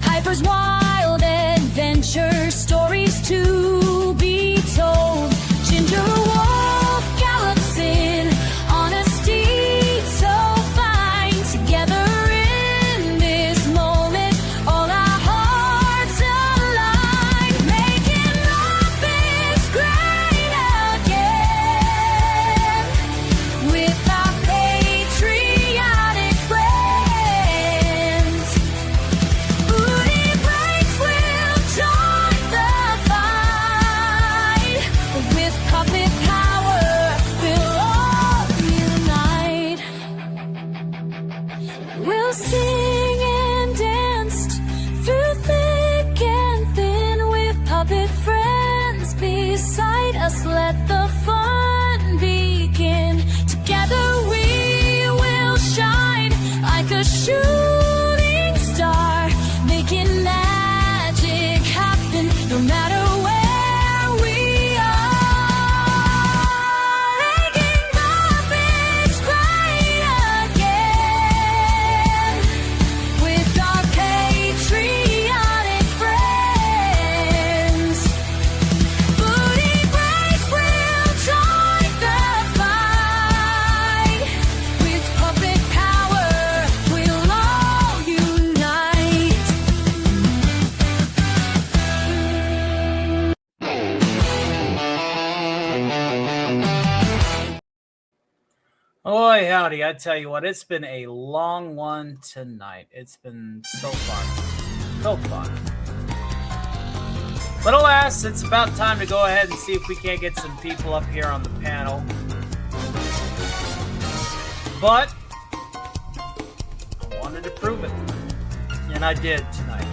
Piper's wild adventure, stories to be told. Ginger Wolf gallops in on a steed so fine. Together in this moment, all our hearts align. Making Muppets great again with our patriotic friends. Booty breaks will join the fight. With puppet power, we'll all unite. We'll sing and dance through thick and thin with puppet friends beside us. Let the fun begin. Together we will shine like a shooting star, making magic happen no matter where we are. Making Muppets great again with our patriotic friends. Booty breaks will join the fight. With puppet power, we'll all unite. Boy, howdy, I tell you what, it's been a long one tonight. It's been so fun. So fun. But alas, it's about time to go ahead and see if we can't get some people up here on the panel. But I wanted to prove it. And I did tonight.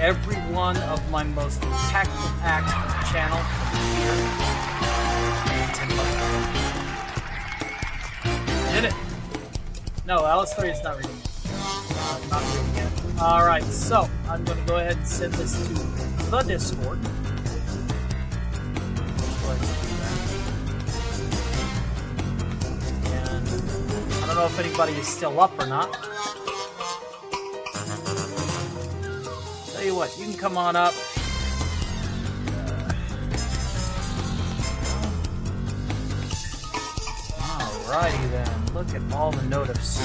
Every one of my most impactful acts for the channel from here did it. No, Alice 3 is not reading it. Not reading it. Alright, so I'm going to go ahead and send this to the Discord. Let's go ahead and do that. And I don't know if anybody is still up or not. Tell you what, you can come on up. Alrighty then. Look at all the notice.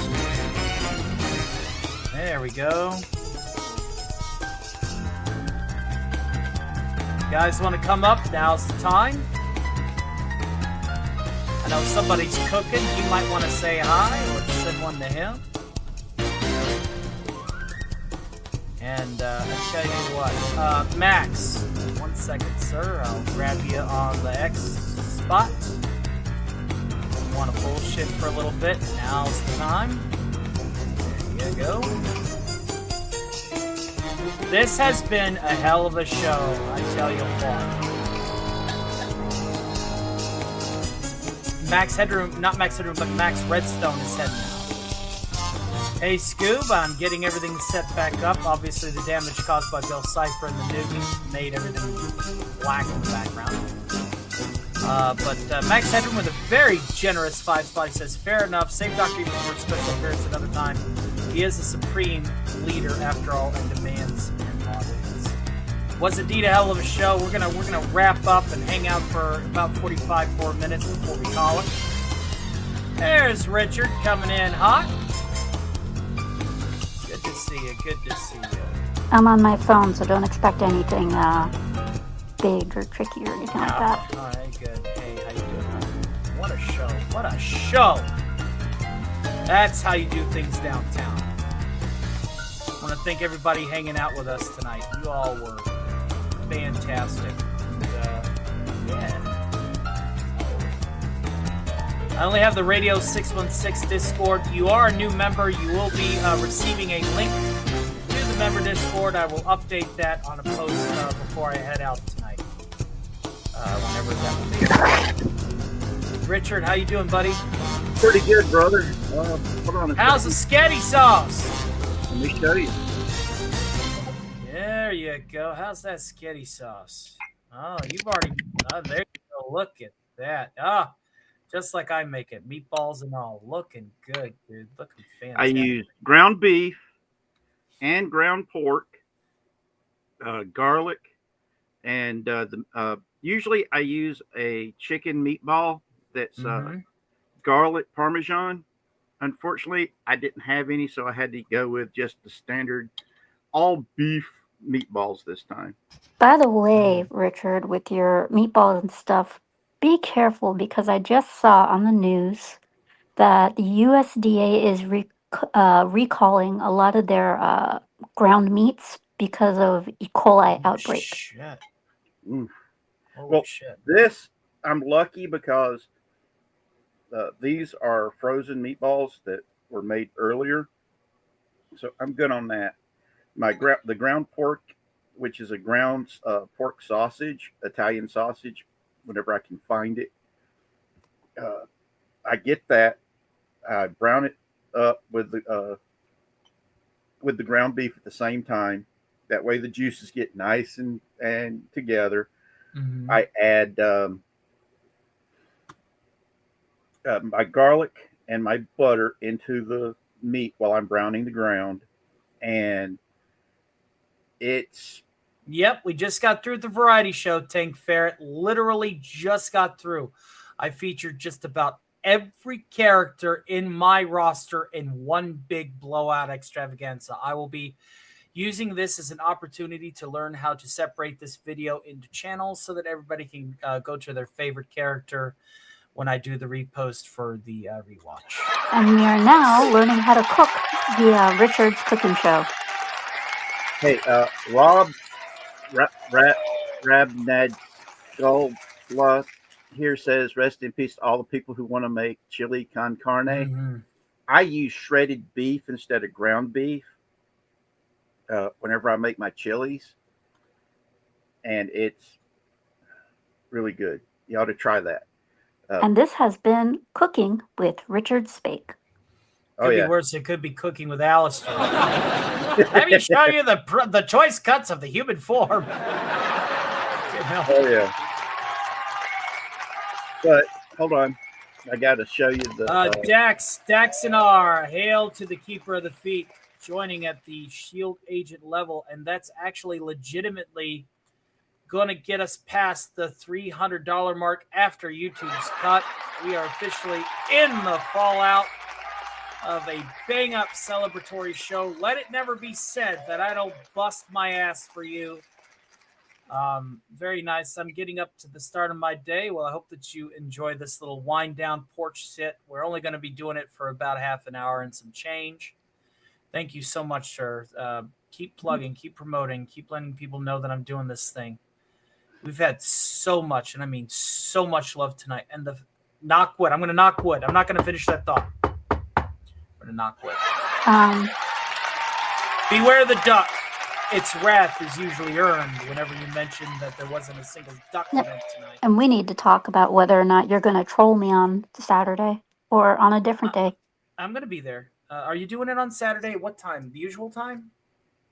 There we go. You guys want to come up? Now's the time. I know somebody's cooking. You might want to say hi or send one to him. And I tell you what, Max, 1 second, sir. I'll grab you on the X spot. Want to bullshit for a little bit? Now's the time. There you go. This has been a hell of a show, I tell you what. Max Headroom, not Max Headroom, but Max Redstone is heading out. Hey Scoob, I'm getting everything set back up. Obviously the damage caused by Bill Cipher and the nuke made everything black in the background. But Max Headroom with a very generous 5 spot says, fair enough, save Dr. Evil for a special appearance another time. He is the supreme leader after all and demands an audience. Was indeed a hell of a show. We're gonna wrap up and hang out for about 45 more minutes before we call it. There's Richard coming in hot. Good to see you. Good to see you. I'm on my phone, so don't expect anything big or tricky or anything like that. All right, good. Hey, how you doing? What a show. What a show. That's how you do things downtown. I want to thank everybody hanging out with us tonight. You all were fantastic. And, yeah. I only have the Radio 616 Discord. You are a new member. You will be receiving a link to the member Discord. I will update that on a post before I head out tonight. Whenever that will be. Richard, how you doing, buddy? Pretty good, brother. Hold on a How's the second. sketty sauce? Let me show you. There you go. How's that sketty sauce? Oh, you've already... Oh, there you go. Look at that. Ah, just like I make it. Meatballs and all. Looking good, dude. Looking I fantastic. use ground beef and ground pork, garlic, and usually I use a chicken meatball that's garlic parmesan. Unfortunately, I didn't have any, so I had to go with just the standard all beef meatballs this time. By the way, Richard, with your meatballs and stuff, be careful because I just saw on the news that the USDA is recalling a lot of their ground meats because of E. coli outbreak. Shit. Mm. Holy Well, shit. this, I'm lucky because these are frozen meatballs that were made earlier. So I'm good on that. The ground pork, which is a ground pork sausage, Italian sausage, whenever I can find it. I get that. I brown it up with the ground beef at the same time. That way the juices get nice and together. Mm-hmm. I add my garlic and my butter into the meat while I'm browning the ground, and it's... Yep, we just got through the variety show, Tank Ferret. Literally just got through. I featured just about every character in my roster in one big blowout extravaganza. I will be using this as an opportunity to learn how to separate this video into channels so that everybody can go to their favorite character when I do the repost for the rewatch. And we are now learning how to cook via Richard's cooking show. Hey, Rob Rabnad Goldbluff here says, rest in peace to all the people who want to make chili con carne. Mm-hmm. I use shredded beef instead of ground beef whenever I make my chilies, and it's really good. You ought to try that. And this has been Cooking with Richard Spake. Could be worse. It could be Cooking with Alistair. Let me show you the choice cuts of the human form. Oh, yeah. But, hold on. I got to show you the... Daxinar, hail to the Keeper of the Feet, joining at the Shield Agent level, and that's actually legitimately going to get us past the $300 mark after YouTube's cut. We are officially in the fallout of a bang-up celebratory show. Let it never be said that I don't bust my ass for you. Very nice. I'm getting up to the start of my day. Well, I hope that you enjoy this little wind-down porch sit. We're only going to be doing it for about half an hour and some change. Thank you so much, sir. Keep plugging, keep promoting, keep letting people know that I'm doing this thing. We've had so much, and I mean so much love tonight. And the knock wood. I'm going to knock wood. I'm not going to finish that thought. I'm going to knock wood. Beware the duck. Its wrath is usually earned whenever you mention that there wasn't a single duck Yeah. event tonight. And we need to talk about whether or not you're going to troll me on Saturday or on a different day. I'm going to be there. Are you doing it on Saturday? What time? The usual time?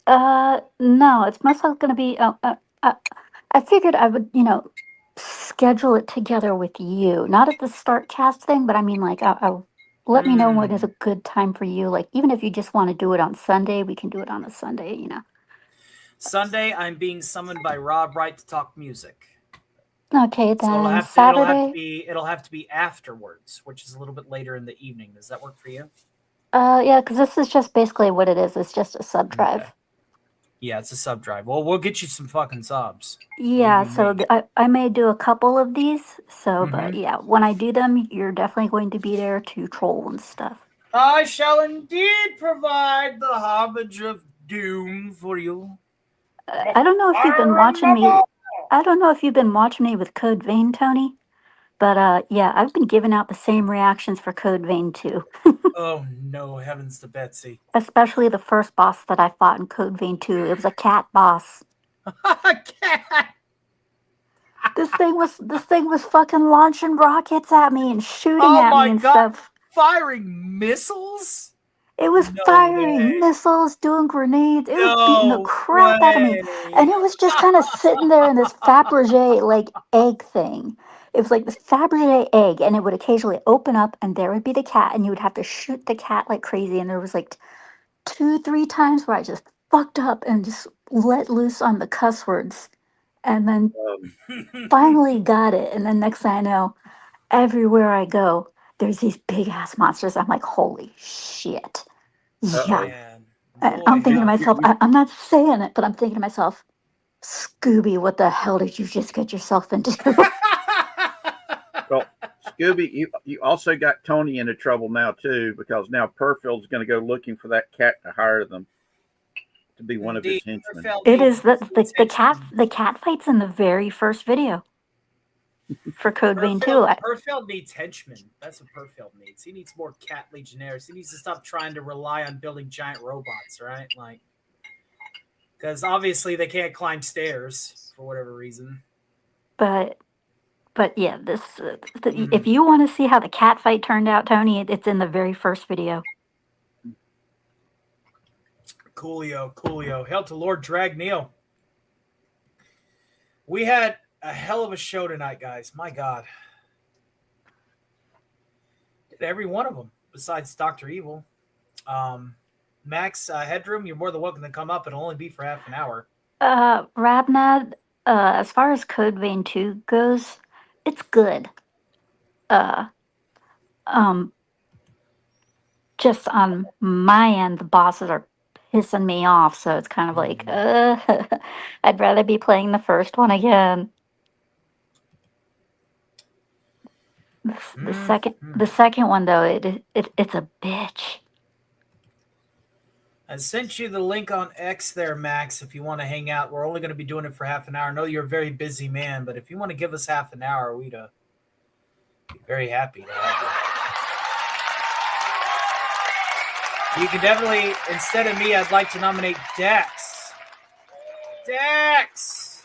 No, it's most likely going to be. I figured I would, schedule it together with you, not at the start cast thing, but I mean, like, let me know when is a good time for you. Like, even if you just want to do it on Sunday, we can do it on a Sunday. Sunday, I'm being summoned by Rob Wright to talk music. Okay, So it'll then have Saturday. to be afterwards, which is a little bit later in the evening. Does that work for you? Yeah, because this is just basically what it is. It's just a sub drive. Yeah, it's a sub drive. Well, we'll get you some fucking subs. Yeah, so I may do a couple of these. So, but yeah, when I do them, you're definitely going to be there to troll and stuff. I shall indeed provide the homage of doom for you. I don't know if you've been watching me. I don't know if you've been watching me with Code Vein, Tony. But yeah, I've been giving out the same reactions for Code Vein too. Oh no, heavens to Betsy. Especially the first boss that I fought in Code Vein 2. It was a cat boss. Cat. This thing was fucking launching rockets at me and shooting at me and stuff. Firing missiles? It was firing missiles, doing grenades. It was beating the crap out of me. And it was just kind of sitting there in this Fabergé like egg thing. It was like this Fabergé egg, and it would occasionally open up, and there would be the cat, and you would have to shoot the cat like crazy. And there was like 2-3 times where I just fucked up and just let loose on the cuss words, and then finally got it. And then next thing I know, everywhere I go, there's these big ass monsters. I'm like, holy shit. Yeah. And I'm thinking to myself, I'm not saying it, but I'm thinking to myself, Scooby, what the hell did you just get yourself into? Well, Scooby, you also got Tony into trouble now too, because now Perfield's going to go looking for that cat to hire them to be one of his henchmen. It is the cat fights in the very first video for Code Vein 2. Perfield needs henchmen. That's what Perfield needs. He needs more cat legionnaires. He needs to stop trying to rely on building giant robots, right? Like, because obviously they can't climb stairs for whatever reason. But yeah, this if you want to see how the cat fight turned out, Tony, it's in the very first video. Coolio. Hail to Lord Dragneil. We had a hell of a show tonight, guys. My God. Did every one of them, besides Dr. Evil. Max Headroom, you're more than welcome to come up. It'll only be for half an hour. Rabnad, as far as Code Vein 2 goes, it's good. Just on my end, the bosses are pissing me off, so it's kind of like, I'd rather be playing the first one again. The second one though, it's a bitch. I sent you the link on X there, Max, if you want to hang out. We're only going to be doing it for half an hour. I know you're a very busy man, but if you want to give us half an hour, we'd be very happy to have you. You can definitely, instead of me, I'd like to nominate Dex. Dex!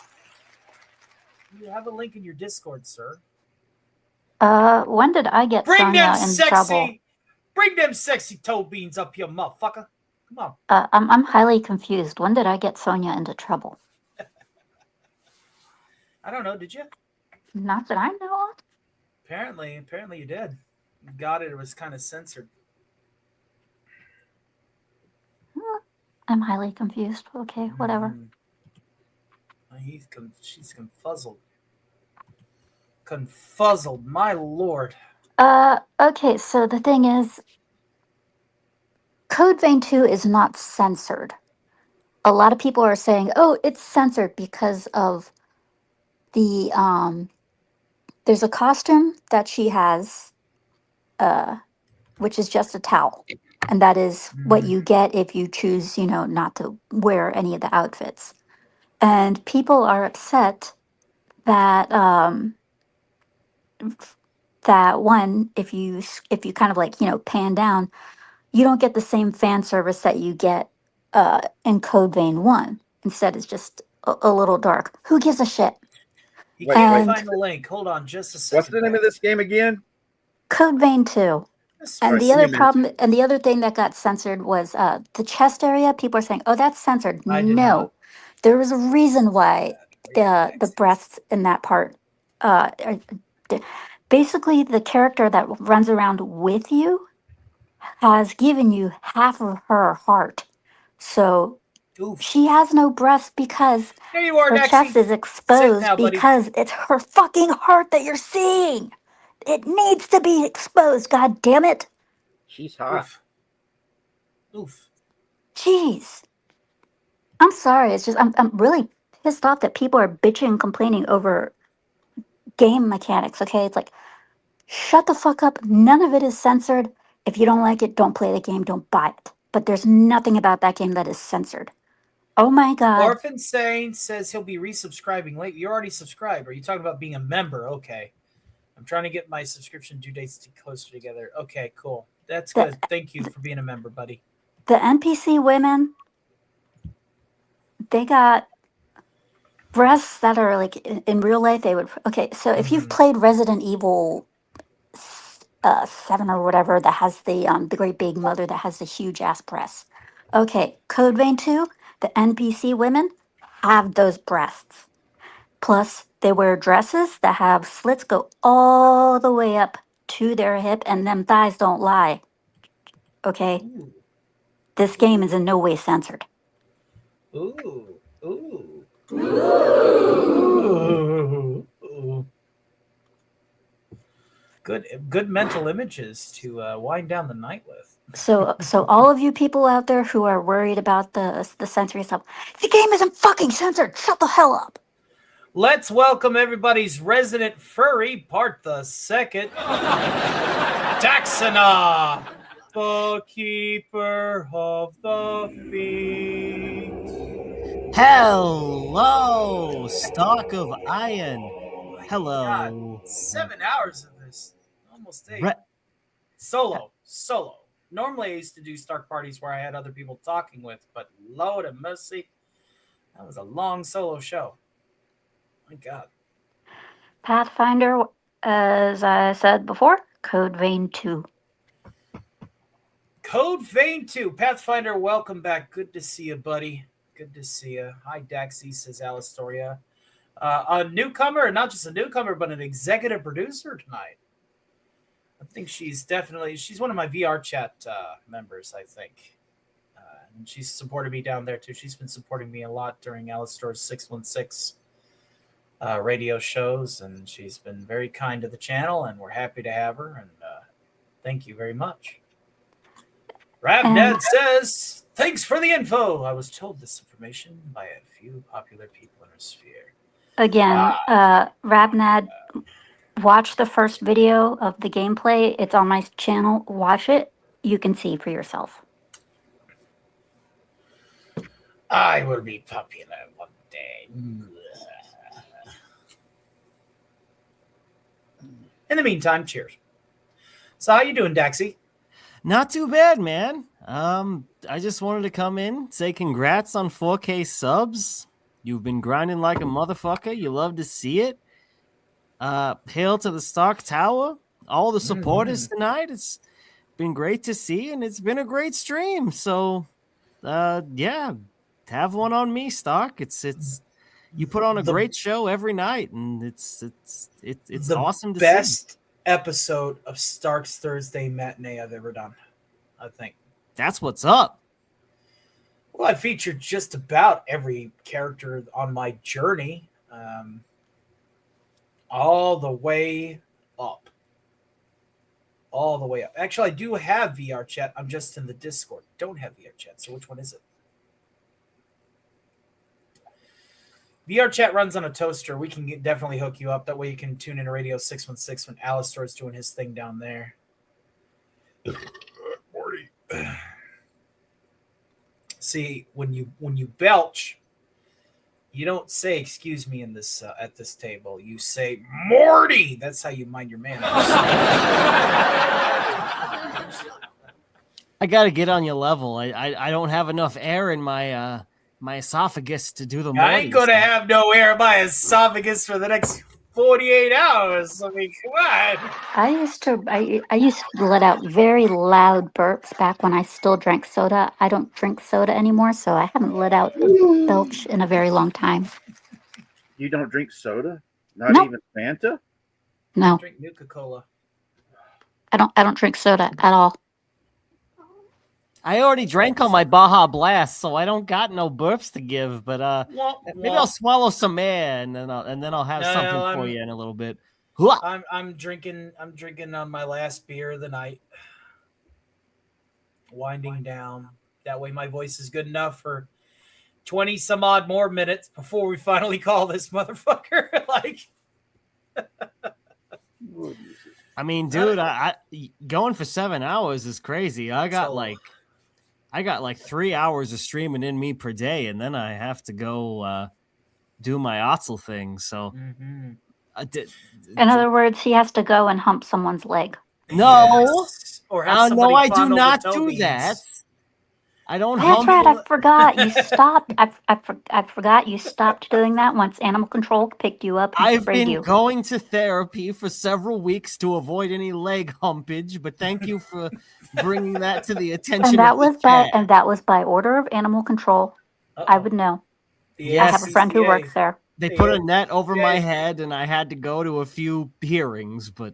You have a link in your Discord, sir. When did I get Sonya in trouble? Bring them sexy toe beans up here, motherfucker. Come on. I'm highly confused. When did I get Sonya into trouble? I don't know. Did you? Not that I know of. Apparently you did. You got it. It was kind of censored. I'm highly confused. Okay, whatever. She's confuzzled. Confuzzled, my lord. Okay, so the thing is, Code Vein 2 is not censored. A lot of people are saying, oh, it's censored because of the, there's a costume that she has, which is just a towel. And that is what you get if you choose, not to wear any of the outfits. And people are upset that that one, if you kind of like pan down, you don't get the same fan service that you get in Code Vein 1. Instead, it's just a little dark. Who gives a shit? You Wait, can't wait. find the link. Hold on just a second. What's the name of this game again? Code Vein 2. And Alright, the give me other a minute. problem, and the other thing that got censored was the chest area. People are saying, "Oh, that's censored." I did No, not. there was a reason why the breasts in that part. Basically, the character that runs around with you has given you half of her heart, so she has no breasts because There you are, her Daxie. chest is Sit exposed now, buddy. because it's her fucking heart that you're seeing. It needs to be exposed. God damn it. She's hot. Oof. Jeez. I'm sorry. It's just I'm really pissed off that people are bitching and complaining over game mechanics. Okay, it's like shut the fuck up. None of it is censored. If you don't like it, don't play the game. Don't buy it. But there's nothing about that game that is censored. Oh my god. Orphan Saint says he'll be resubscribing late. You're already subscribed. Are you talking about being a member? Okay. I'm trying to get my subscription due dates closer together. Okay, cool. That's good. Thank you for being a member, buddy. The NPC women, they got breasts that are like in real life. They would okay. So if you've played Resident Evil 7 or whatever, that has the great big mother that has the huge ass breasts. Okay, Code Vein 2, the NPC women have those breasts. Plus, they wear dresses that have slits go all the way up to their hip, and them thighs don't lie. Okay? This game is in no way censored. Ooh. Ooh. Ooh. Ooh. Good mental images to wind down the night with. So all of you people out there who are worried about the censoring stuff, the game isn't fucking censored. Shut the hell up. Let's welcome everybody's resident furry, part the second, Daxana, the keeper of the feet. Hello, Stalk of Iron. Hello. God, 7 hours of this, almost 8. Solo. Normally I used to do Stark parties where I had other people talking with, but Lord have mercy, that was a long solo show. My God. Pathfinder, as I said before, Code Vein 2. Code Vein 2. Pathfinder, welcome back. Good to see you, buddy. Good to see you. Hi, Daxie, says Alistoria. A newcomer, not just a newcomer, but an executive producer tonight. I think she's one of my VR chat members, I think. And she's supported me down there, too. She's been supporting me a lot during Alistair's 616 radio shows, and she's been very kind to the channel, and we're happy to have her, and thank you very much. Rabnad says, thanks for the info. I was told this information by a few popular people in our sphere. Again, Rabnad, watch the first video of the gameplay. It's on my channel. Watch it. You can see for yourself. I will be popular one day. In the meantime, cheers. So how you doing, Daxie? Not too bad, man. I just wanted to come in, say congrats on 4K subs. You've been grinding like a motherfucker. You love to see it. Hail to the Stark Tower. All the supporters tonight. It's been great to see, and it's been a great stream. So, yeah, have one on me, Stark. It's you put on a great show every night, and it's awesome to see. Best episode of Stark's Thursday Matinee I've ever done, I think. That's what's up. Well, I featured just about every character on my journey, all the way up. All the way up. Actually, I do have VR chat. I'm just in the Discord. Don't have VR chat. So which one is it? VR chat runs on a toaster. We can definitely hook you up. That way you can tune in to Radio 616 when Alistair is doing his thing down there. See, when you belch, you don't say "excuse me" in this at this table. You say "Morty." That's how you mind your manners. I gotta get on your level. I don't have enough air in my my esophagus to do the I Morty ain't gonna stuff. have no air in my esophagus for the next 48 hours. I mean, come on. I used to let out very loud burps back when I still drank soda. I don't drink soda anymore, so I haven't let out a belch in a very long time. You don't drink soda? Not No. even Fanta? No, Drink Nuka-Cola. I don't drink soda at all. I already drank all my Baja Blast, so I don't got no burps to give. But maybe I'll swallow some air and then I'll have something for you in a little bit. I'm drinking on my last beer of the night. Winding down. That way my voice is good enough for 20 some odd more minutes before we finally call this motherfucker. Like, I mean, dude, I going for 7 hours is crazy. I got like 3 hours of streaming in me per day, and then I have to go do my Otzel thing. So, In other words, he has to go and hump someone's leg. no, Or have no, somebody I do fondle the not toe do beans. that. I don't That's hump. right. I forgot. You stopped. I forgot you stopped doing that once Animal Control picked you up and I've sprayed been you. going to therapy for several weeks to avoid any leg humpage, but thank you for bringing that to the attention And that of the was by chat. order of Animal Control. I would know. I have a friend who works there. They put a net over my head, and I had to go to a few hearings, but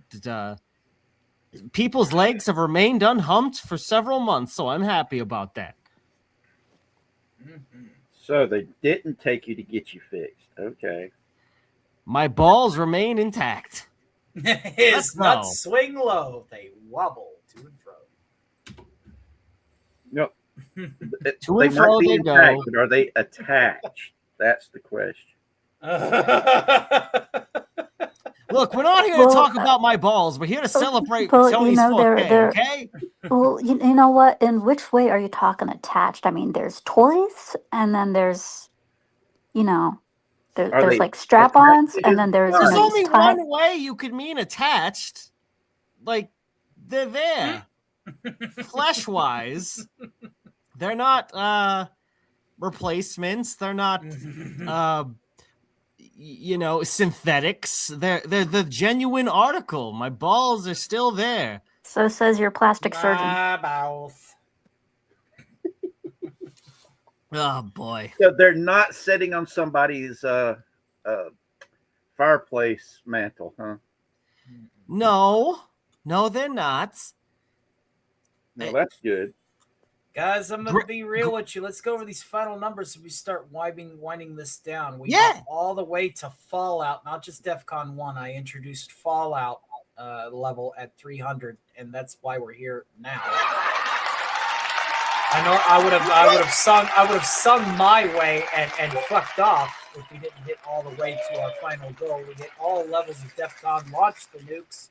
people's legs have remained unhumped for several months, so I'm happy about that. So they didn't take you to get you fixed. Okay. My balls remain intact. His nuts swing low. They wobble to and fro. Yep. To They and fro might be they intact, go. but are they attached? That's the question. Look, we're not here to talk about my balls. We're here to celebrate Tony's 4K, they're okay? well, you know what? In which way are you talking attached? I mean, there's toys, and then there's, Are there's they like strap-ons, and then there's There's just only tie. one way you could mean attached. Like, they're there. Flesh-wise. They're not replacements. They're not synthetics. They're the genuine article. My balls are still there. So says your plastic surgeon. Mouth. Oh boy. So they're not sitting on somebody's fireplace mantle, huh? No, they're not. Well, that's good. Guys, I'm gonna be real with you. Let's go over these final numbers so we start winding this down. We got all the way to Fallout, not just DEFCON 1. I introduced Fallout level at 300, and that's why we're here now. I know I would have sung my way and fucked off if we didn't hit all the way to our final goal. We hit all levels of DEFCON, launched the nukes.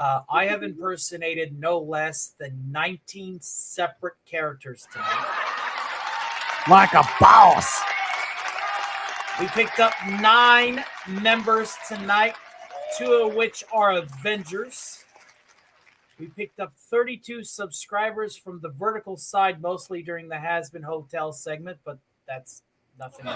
I have impersonated no less than 19 separate characters tonight. Like a boss. We picked up 9 members tonight, 2 of which are Avengers. We picked up 32 subscribers from the vertical side, mostly during the Has Been Hotel segment, but that's nothing there.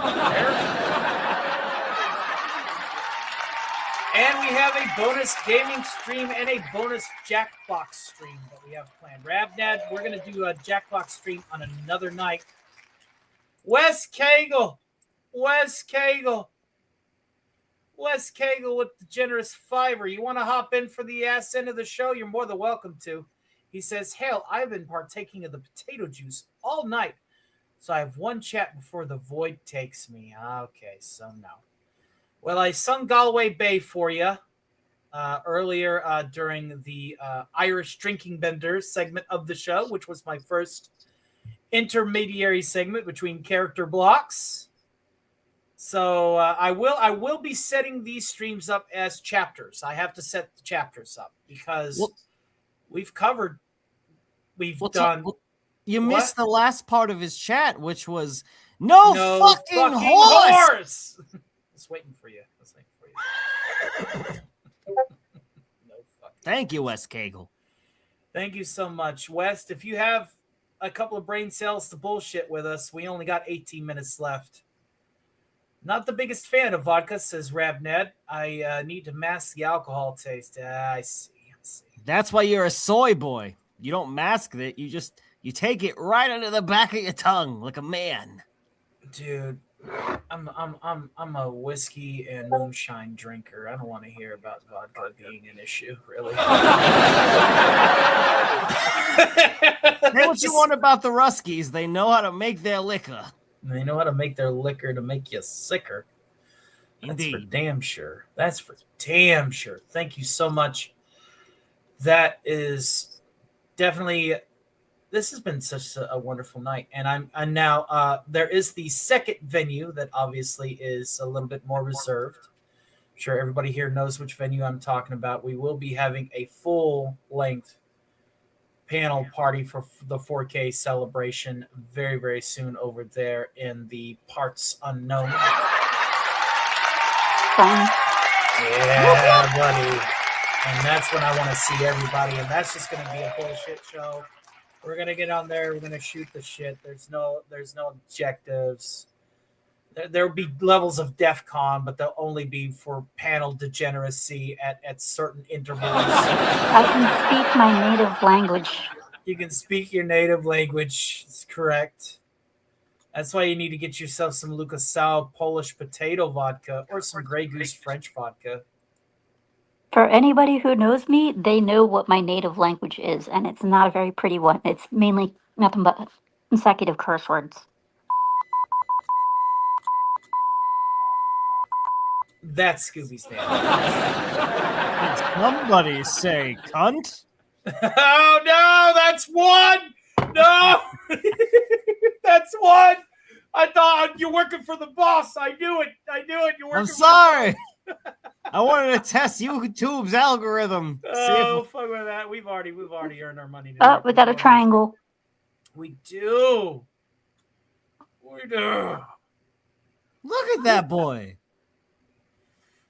And we have a bonus gaming stream and a bonus Jackbox stream that we have planned. Rabnad, we're going to do a Jackbox stream on another night. Wes Cagle with the generous $5. You want to hop in for the ass end of the show? You're more than welcome to. He says, hell, I've been partaking of the potato juice all night, so I have one chat before the void takes me. Okay, so no. Well, I sung Galway Bay for you earlier during the Irish Drinking Benders segment of the show, which was my first intermediary segment between character blocks. So I will be setting these streams up as chapters. I have to set the chapters up because we've covered we've Well, done. You What? missed the last part of his chat, which was no fucking horse. I was waiting for you. Thank you, Wes Cagle. Thank you so much, West. If you have a couple of brain cells to bullshit with us, we only got 18 minutes left. Not the biggest fan of vodka, says Rabned. I need to mask the alcohol taste. I see. That's why you're a soy boy. You don't mask it. You take it right under the back of your tongue like a man. Dude, I'm a whiskey and moonshine drinker. I don't want to hear about vodka being an issue, really. Say what you want about the Ruskies. They know how to make their liquor. They know how to make their liquor to make you sicker. That's for damn sure. That's for damn sure. Thank you so much. That is definitely. This has been such a wonderful night, and I'm now. There is the second venue that obviously is a little bit more reserved. I'm sure everybody here knows which venue I'm talking about. We will be having a full length panel party for the 4K celebration very, very soon over there in the Parts Unknown. Fun. Yeah, buddy. And that's when I want to see everybody, and that's just going to be a bullshit show. We're going to get on there. We're going to shoot the shit. There's no objectives. There will be levels of DEF CON, but they'll only be for panel degeneracy at certain intervals. I can speak my native language. You can speak your native language. It's correct. That's why you need to get yourself some Lucasau Polish potato vodka or some Grey Goose French vodka. For anybody who knows me, they know what my native language is, and it's not a very pretty one. It's mainly nothing but consecutive curse words. That's Scooby's name. Somebody say cunt. Oh no, that's one. No, that's one. I thought you're working for the boss. I knew it. You're working. I'm sorry. I wanted to test YouTube's algorithm. Oh, fuck with that. We've already earned our money. Oh, we got a triangle. We do. We do. Look at that boy.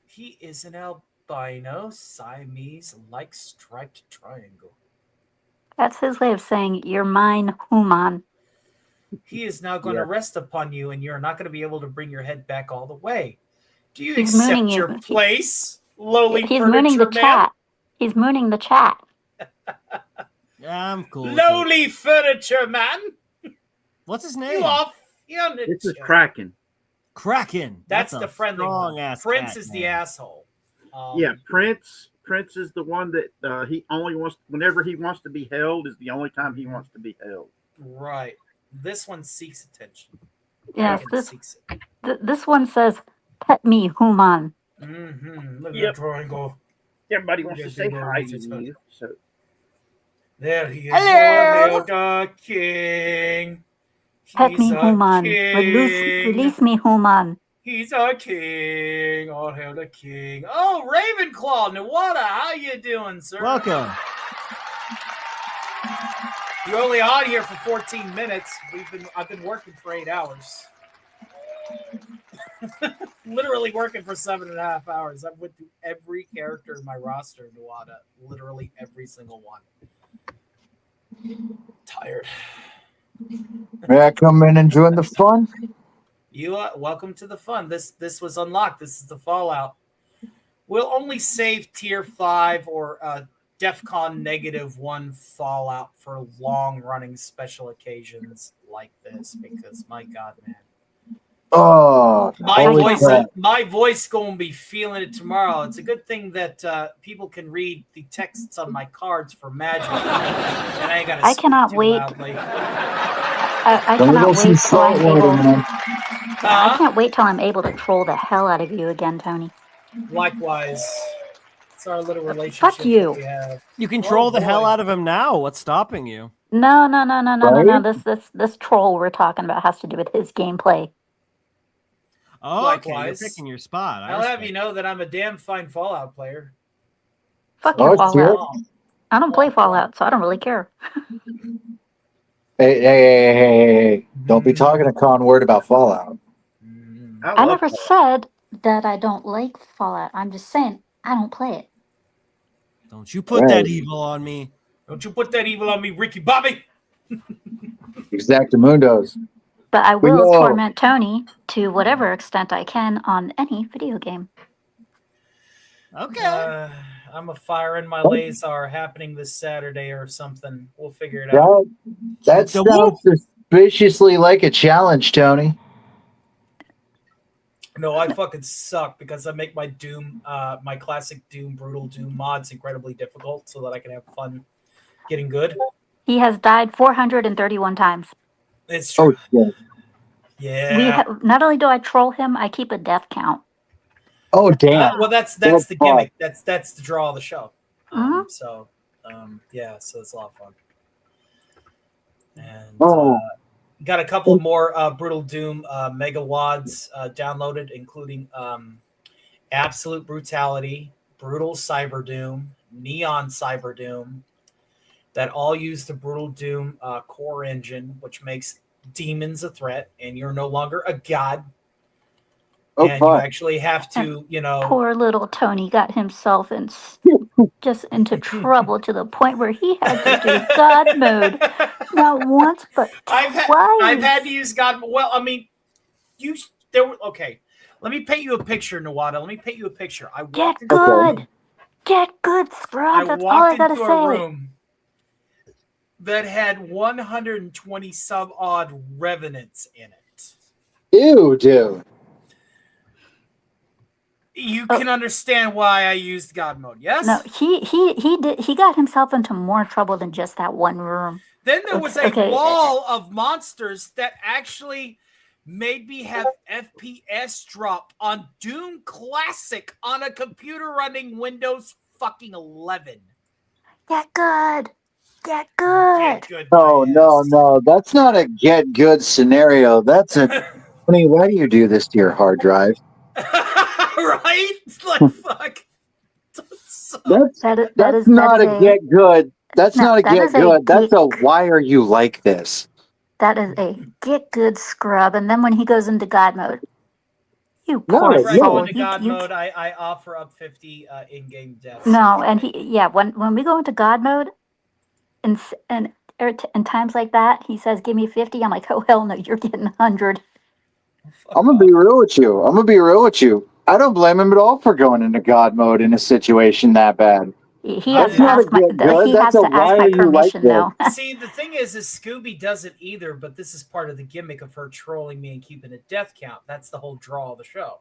He is an albino Siamese like striped triangle. That's his way of saying, you're mine, human. He is now going to rest upon you, and you're not going to be able to bring your head back all the way. Do you He's accept mooning your you. place, lowly He's furniture mooning the man? chat. He's mooning the chat. Yeah, I'm cool. Lowly furniture man. What's his You name? off? This is Kraken. Kraken. That's the friendly one. Strong-ass Prince cat, is man. the asshole. Yeah, Prince. Prince is the one that he only wants. Whenever he wants to be held, is the only time he wants to be held. Right. This one seeks attention. Yes, Kraken seeks it. this one says, pet me, human. Mm-hmm. Look at Yep. that triangle. Everybody wants to say hi to you. So There he is. Hello. The king. Pet me, He's a human. king. Release me, human. He's a king. All hail the king. Oh, Ravenclaw, Nawada, how you doing, sir? Welcome. You're only on here for 14 minutes. I've been working for 8 hours. Literally working for 7.5 hours. I've went through every character in my roster, Nawada. Literally every single one. Tired. May I come in and join the fun? You welcome to the fun. This was unlocked. This is the Fallout. We'll only save tier 5 or DEFCON -1 Fallout for long-running special occasions like this because my God, man. Oh, My voice gonna be feeling it tomorrow. It's a good thing that people can read the texts on my cards for Magic, and I ain't gotta. I cannot speak too wait. loudly. I cannot wait till I'm able. I can't wait till I'm able to troll the hell out of you again, Tony. Likewise, it's our little relationship. Fuck you. That we have. You can troll the hell boy. out of him now. What's stopping you? No. Right? This troll we're talking about has to do with his gameplay. Oh, okay. You're Likewise. picking your spot. I'll have you know that I'm a damn fine Fallout player. Fuck Oh, your Fallout. I don't play Fallout, so I don't really care. Hey. Don't be talking a con word about Fallout. I never said that I don't like Fallout. I'm just saying I don't play it. Don't you put that evil on me. Don't you put that evil on me, Ricky Bobby. Exactamundos. But I We will know. torment Tony to whatever extent I can on any video game. Okay. I'm a firing my laser happening this Saturday or something. We'll figure it out. That sounds suspiciously like a challenge, Tony. No, I fucking suck because I make my Doom, my classic Doom, brutal Doom mods incredibly difficult so that I can have fun getting good. He has died 431 times. It's true. Oh, Yeah. Not only do I troll him, I keep a death count. Oh, damn. Well, that's the gimmick. That's the draw of the show. So, yeah, so it's a lot of fun. And got a couple more Brutal Doom Mega Wads downloaded, including Absolute Brutality, Brutal Cyber Doom, Neon Cyber Doom, that all use the Brutal Doom core engine, which makes demons a threat, and you're no longer a god. Oh, and you actually have to, Poor little Tony got himself just into trouble to the point where he had to do God mode not once but twice. I've had to use God. Well, I mean, okay. Let me paint you a picture, Nawada. Let me paint you a picture. Get good, scrub. That's all I gotta into say. a room that had 120 some odd revenants in it. Ew, dude. You can understand why I used God mode, yes? No, he got himself into more trouble than just that one room. Then there was a wall of monsters that actually made me have FPS drop on Doom Classic on a computer running Windows fucking 11. Get good. Get good. Oh, no. That's not a get good scenario. That's a... Honey, why do you do this to your hard drive? Right? Like, fuck. That's not a get good. That's not a get good. That's a why are you like this? That is a get good scrub. And then when he goes into God mode, you poor Whenever I go soul. into God mode, I offer up 50 in-game deaths. No, and when we go into God mode, and in times like that, he says, "Give me 50." I'm like, "Oh hell no, you're getting 100." I'm gonna be real with you. I don't blame him at all for going into God mode in a situation that bad. He has to ask my permission, though. See, the thing is Scooby doesn't either, but this is part of the gimmick of her trolling me and keeping a death count. That's the whole draw of the show.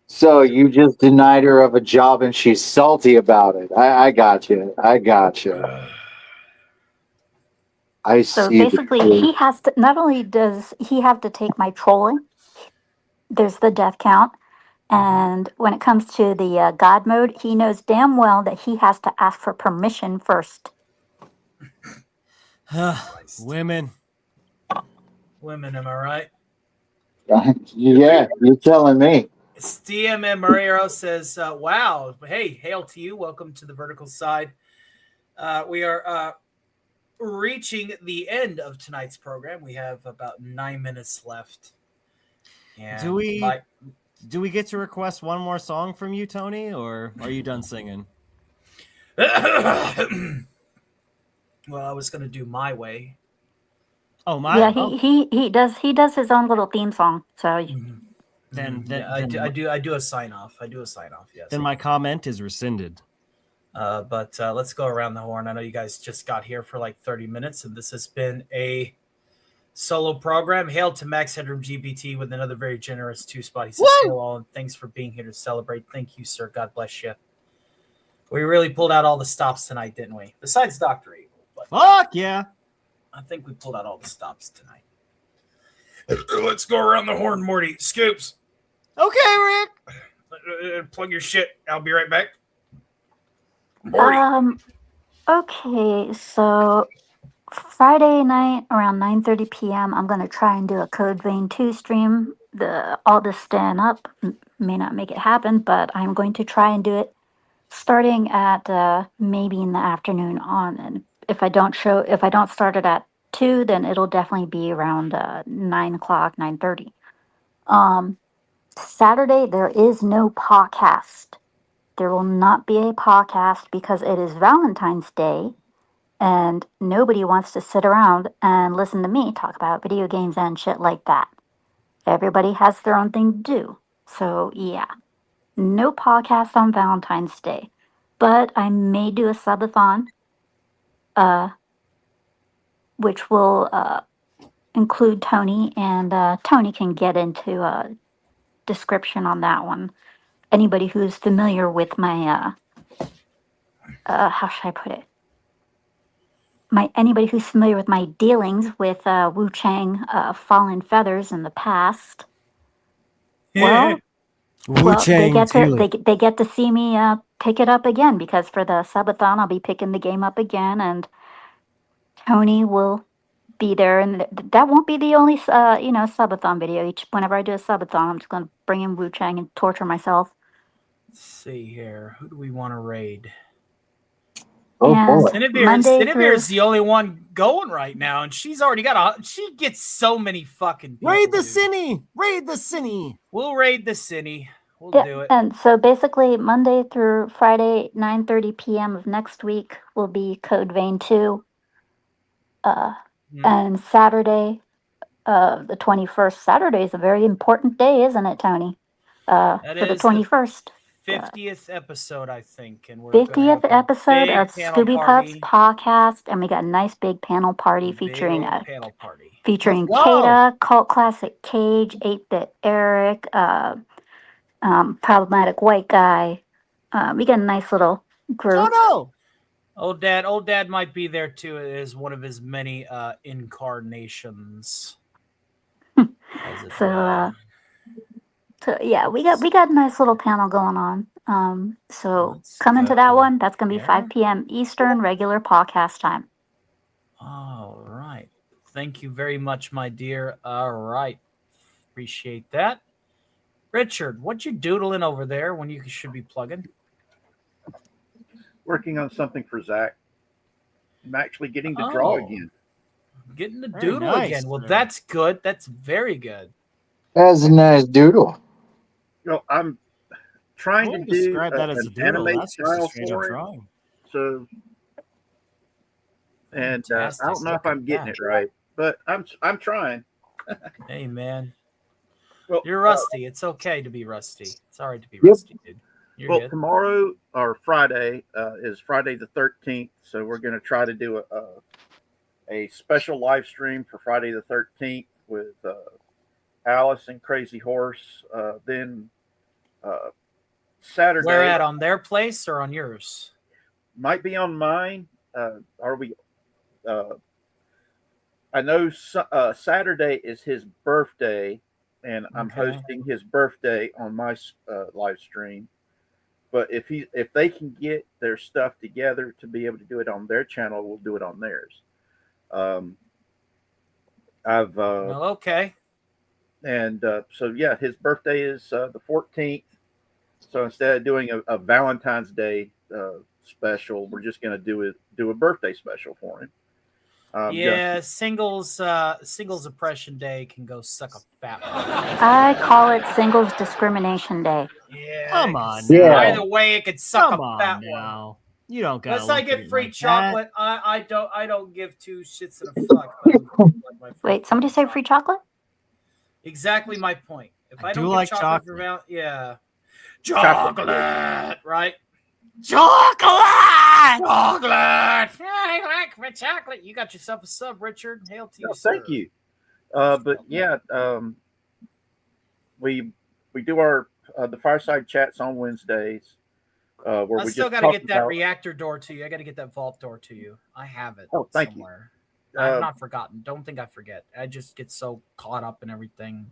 So you just denied her of a job and she's salty about it. I got you. I So see. basically, he has to. Not only does he have to take my trolling, there's the death count, and when it comes to the God mode, he knows damn well that he has to ask for permission first. Women, am I right? Yeah, you're telling me. DMM Marrero says, wow, hey, hail to you. Welcome to the vertical side. We are reaching the end of tonight's program. We have about 9 minutes left. And do we get to request one more song from you, Tony, or are you done singing? Well, I was going to do My Way. Oh, my. Yeah, he does his own little theme song. So then I do a sign off. Yes. Then my comment is rescinded. But let's go around the horn. I know you guys just got here for like 30 minutes, and this has been a solo program. Hail to Max Headroom GBT with another very generous 2-spot. He says, hello all, and thanks for being here to celebrate. Thank you, sir. God bless you. We really pulled out all the stops tonight, didn't we? Besides Dr. Evil. But, fuck yeah. I think we pulled out all the stops tonight. Let's go around the horn, Morty. Scoops. Okay, Rick. Plug your shit. I'll be right back. Okay, so Friday night around 9:30 p.m. I'm gonna try and do a Code Vein 2 stream. All this stand up may not make it happen, but I'm going to try and do it. starting at maybe in the afternoon on, and if I don't start it at 2, then it'll definitely be around 9 o'clock, 9:30. Um, Saturday there is no podcast. There will not be a podcast because it is Valentine's Day, and nobody wants to sit around and listen to me talk about video games and shit like that. Everybody has their own thing to do. So yeah, no podcast on Valentine's Day, but I may do a subathon, uh, which will include Tony, and Tony can get into a description on that one. Anybody who's familiar with my how should I put it? Anybody who's familiar with my dealings with Wu Chang Fallen Feathers in the past, well, Wu-Chang they get to see me pick it up again, because for the subathon I'll be picking the game up again, and Tony will be there, and that won't be the only subathon video. Whenever I do a subathon, I'm just going to bring in Wu Chang and torture myself. Let's see here. Who do we want to raid? Oh boy. Cinevere is the only one going right now, and she's already got she gets so many fucking people. Raid the Cine! Raid the Cine! We'll raid the Cine. We'll do it. And so basically Monday through Friday, 9:30 p.m. of next week will be Code Vein 2. And Saturday, the 21st. Saturday is a very important day, isn't it, Tony? For the 21st. 50th episode, I think, and we're 50th episode big of panel Scooby Pups podcast, and we got a nice big panel party featuring Let's go. Kata, Cult Classic Cage, 8-Bit Eric, Problematic White Guy. We got a nice little group. Oh no! Old Dad might be there too, as one of his many incarnations. So yeah, we got a nice little panel going on. So come into that one. That's gonna be 5 p.m. Eastern, regular podcast time. All right. Thank you very much, my dear. All right. Appreciate that. Richard, what you doodling over there when you should be plugging? Working on something for Zach. I'm actually getting to draw again. Getting to doodle again. Well, that's good. That's very good. That's a nice doodle. You know, I'm trying to do describe that as a an doodle. anime That's just a style straight up for it. drawing. So, and I don't know if I'm getting it right, but I'm trying. Hey, man. Well, you're rusty. It's okay to be rusty. It's all right to be rusty, dude. You're well, good. tomorrow or Friday is Friday the 13th, so we're going to try to do a special live stream for Friday the 13th with Alice and Crazy Horse. Then Saturday. Where at? On their place or on yours? Might be on mine. Are we? I know Saturday is his birthday, and I'm hosting his birthday on my live stream. But if they can get their stuff together to be able to do it on their channel, we'll do it on theirs. Well, okay. And so yeah, his birthday is the 14th. So instead of doing a Valentine's Day special, we're just going to do a birthday special for him. Yeah, singles oppression day can go suck a fat one. I call it Singles Discrimination Day. Yeah, Come on. Yeah. Either way, it could suck Come a on fat now. one. You don't got. Unless I get free like chocolate, I don't give two shits and a fuck. Wait, somebody say free chocolate? Exactly my point. If I do don't get like chocolate for yeah, chocolate, right? Chocolate! I like my chocolate. You got yourself a sub, Richard. Hail to you, sir. Thank you. But yeah, we do our the fireside chats on Wednesdays. Where I we still just got to talk get that about- reactor door to you. I got to get that vault door to you. I have it. Oh, thank somewhere. you. I've not forgotten. Don't think I forget. I just get so caught up in everything.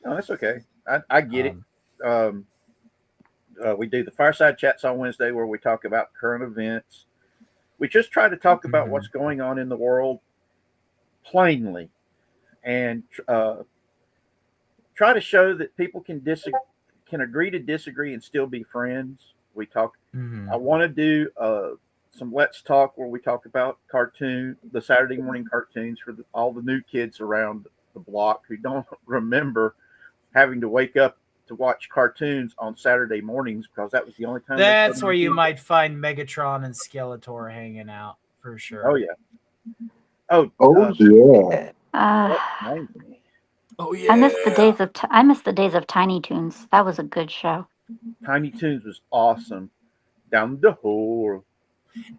No, that's okay. I get it. We do the fireside chats on Wednesday where we talk about current events. We just try to talk about what's going on in the world plainly, and try to show that people can agree to disagree and still be friends. We talk. Mhm. I want to do some Let's Talk where we talk about the Saturday morning cartoons for all the new kids around the block who don't remember having to wake up to watch cartoons on Saturday mornings because that was the only time. That's where you might find Megatron and Skeletor hanging out for sure. Oh yeah. Oh yeah. Oh I miss the days of I miss the days of Tiny Toons. That was a good show. Tiny Toons was awesome. Down the hole.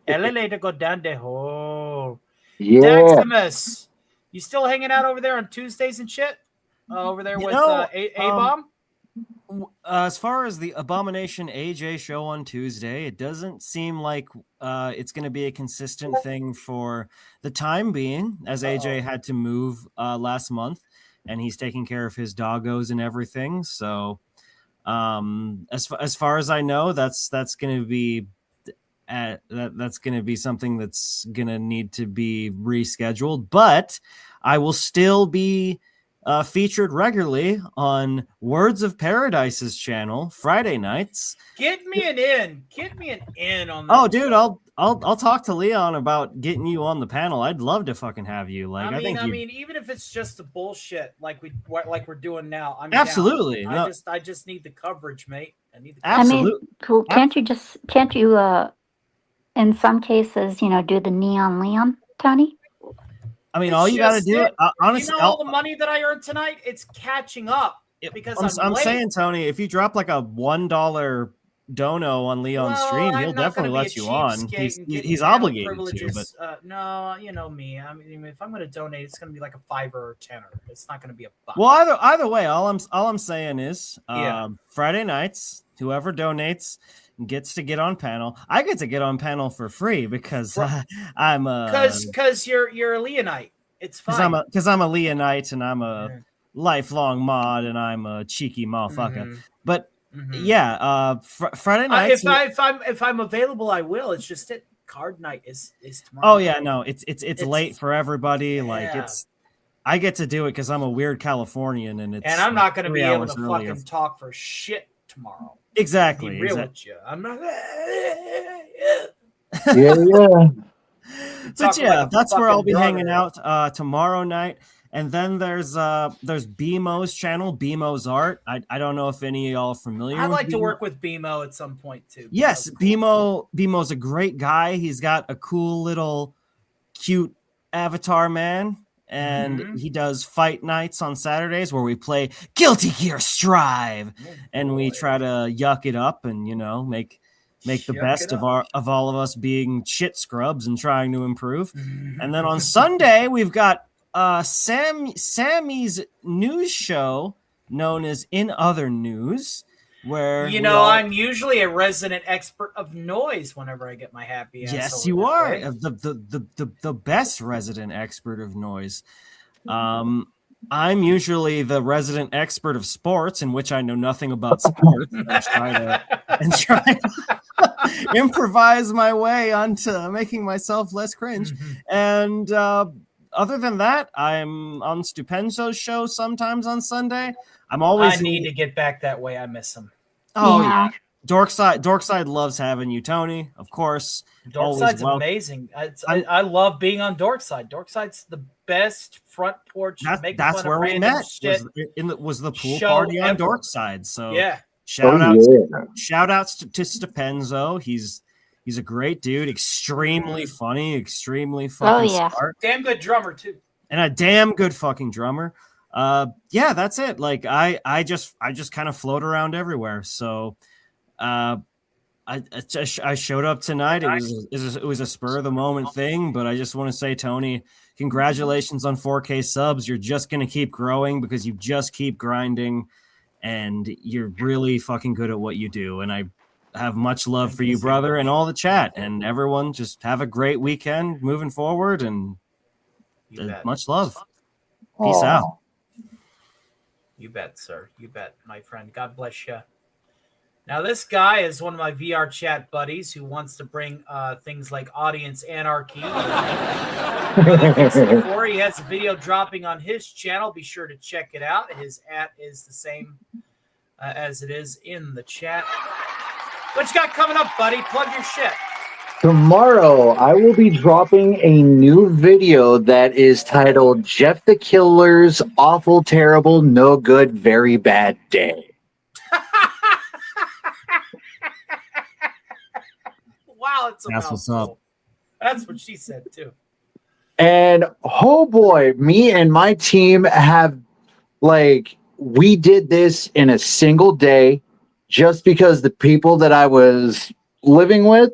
LLA to go down the hole. Yeah. Daximus, you still hanging out over there on Tuesdays and shit? Over there with A-Bomb? As far as the Abomination AJ show on Tuesday, it doesn't seem like it's going to be a consistent thing for the time being, as AJ had to move last month, and he's taking care of his doggos and everything. So, as far as I know, that's going to be that's going to be something that's going to need to be rescheduled. But I will still be featured regularly on Words of Paradise's channel Friday nights. Get me an in on that. Oh, dude, I'll talk to Leon about getting you on the panel. I'd love to fucking have you. Like, I mean, even if it's just the bullshit like we're doing now, I'm absolutely. down. I just need the coverage, mate. I need the I mean, cool. Can't you in some cases, do the Neon Leon, Tony? I mean, all you got to do, honestly, all the money that I earned tonight, it's catching up because I'm late. saying, Tony, if you drop like a $1 dono on Leon's stream, he'll definitely let you on. He's obligated to, but no, you know me. I mean, if I'm going to donate, it's going to be like a $5 or $10. It's not going to be a buck. Well, either way, all I'm saying is, Friday nights, whoever donates gets to get on panel. I get to get on panel for free because I'm because you're a Leonite. It's fine because I'm a Leonite and I'm a lifelong mod and I'm a cheeky motherfucker. Mm-hmm. But Friday night. If I'm available, I will. It's just that card night is tomorrow. Oh yeah, no, it's late for everybody. Like I get to do it because I'm a weird Californian and I'm not going to be able to fucking talk for shit tomorrow. Exactly. Be real with you. I'm not. yeah. But yeah, that's where I'll be hanging out tomorrow night. And then there's BMO's channel, BMO's Art. I don't know if any of y'all are familiar. I'd with like BMO. to work with BMO at some point too. Yes, BMO's a great guy. He's got a cool little cute avatar man. And he does fight nights on Saturdays where we play Guilty Gear Strive, and we try to yuck it up and make the best of all of us being shit scrubs and trying to improve. And then on Sunday we've got Sammy's news show known as In Other News, where I'm usually a resident expert of noise whenever I get my happy ass. Yes, you are the best resident expert of noise. I'm usually the resident expert of sports, in which I know nothing about sports, and try to improvise my way onto making myself less cringe. And other than that, I'm on Stupenzo's show sometimes on Sunday. I need to get back that way. I miss him. Oh yeah. Dorkside loves having you, Tony. Of course. Dorkside's amazing. I love being on Dorkside. Dorkside's the best front porch. That's where we met. Was the pool party on Dorkside. So yeah. Shout outs to Stupenzo. He's a great dude. Extremely funny. Extremely fucking smart. Damn good drummer too. And a damn good fucking drummer. Yeah, that's it. Like I just kind of float around everywhere. So I showed up tonight. It was a spur of the moment thing, but I just want to say, Tony, congratulations on 4K subs. You're just going to keep growing because you just keep grinding and you're really fucking good at what you do. And I have much love for you, brother, and all the chat, and everyone. Just have a great weekend moving forward, and much love. Peace out. You bet, sir. You bet, my friend. God bless you. Now, this guy is one of my VR chat buddies who wants to bring things like audience anarchy. Before he has a video dropping on his channel. Be sure to check it out. His @ is the same as it is in the chat. What you got coming up, buddy? Plug your shit. Tomorrow, I will be dropping a new video that is titled Jeff the Killer's Awful, Terrible, No Good, Very Bad Day. Wow, it's a That's what's up. mouthful. That's what she said, too. And oh boy, me and my team have, like, we did this in a single day just because the people that I was living with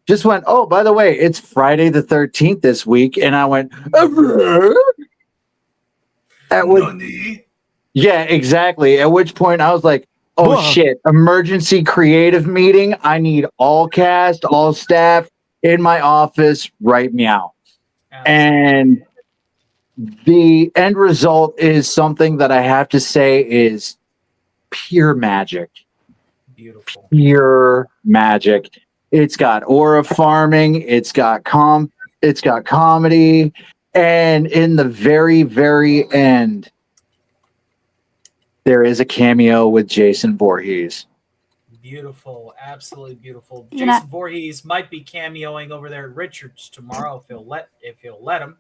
just went, oh, by the way, it's Friday the 13th this week. And I went, yeah, exactly. At which point I was like, oh, Whoa. shit, emergency creative meeting. I need all cast, all staff in my office right meow. And the end result is something that I have to say is pure magic. Beautiful. Pure magic. It's got aura farming, it's got comedy, and in the very, very end, there is a cameo with Jason Voorhees. Beautiful. Absolutely beautiful. You know- Jason Voorhees might be cameoing over there at Richards tomorrow if he'll let him.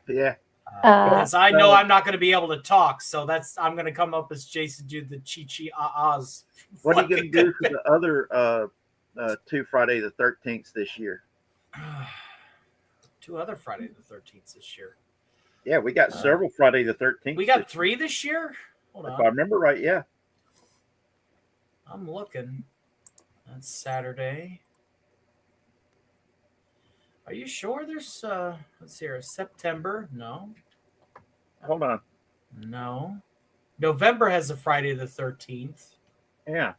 Yeah. Because I know I'm not going to be able to talk, so I'm going to come up as Jason, do the chi-chi-ah-ahs. What are you going to do for the other 2 Friday the 13th this year? 2 other Friday the 13th this year. Yeah, we got several Friday the 13th. We got 3 this year? Hold If on. I remember right, yeah. I'm looking. That's Saturday. Are you sure there's let's see here, September? No. Hold on. No. November has a Friday the 13th. Yeah.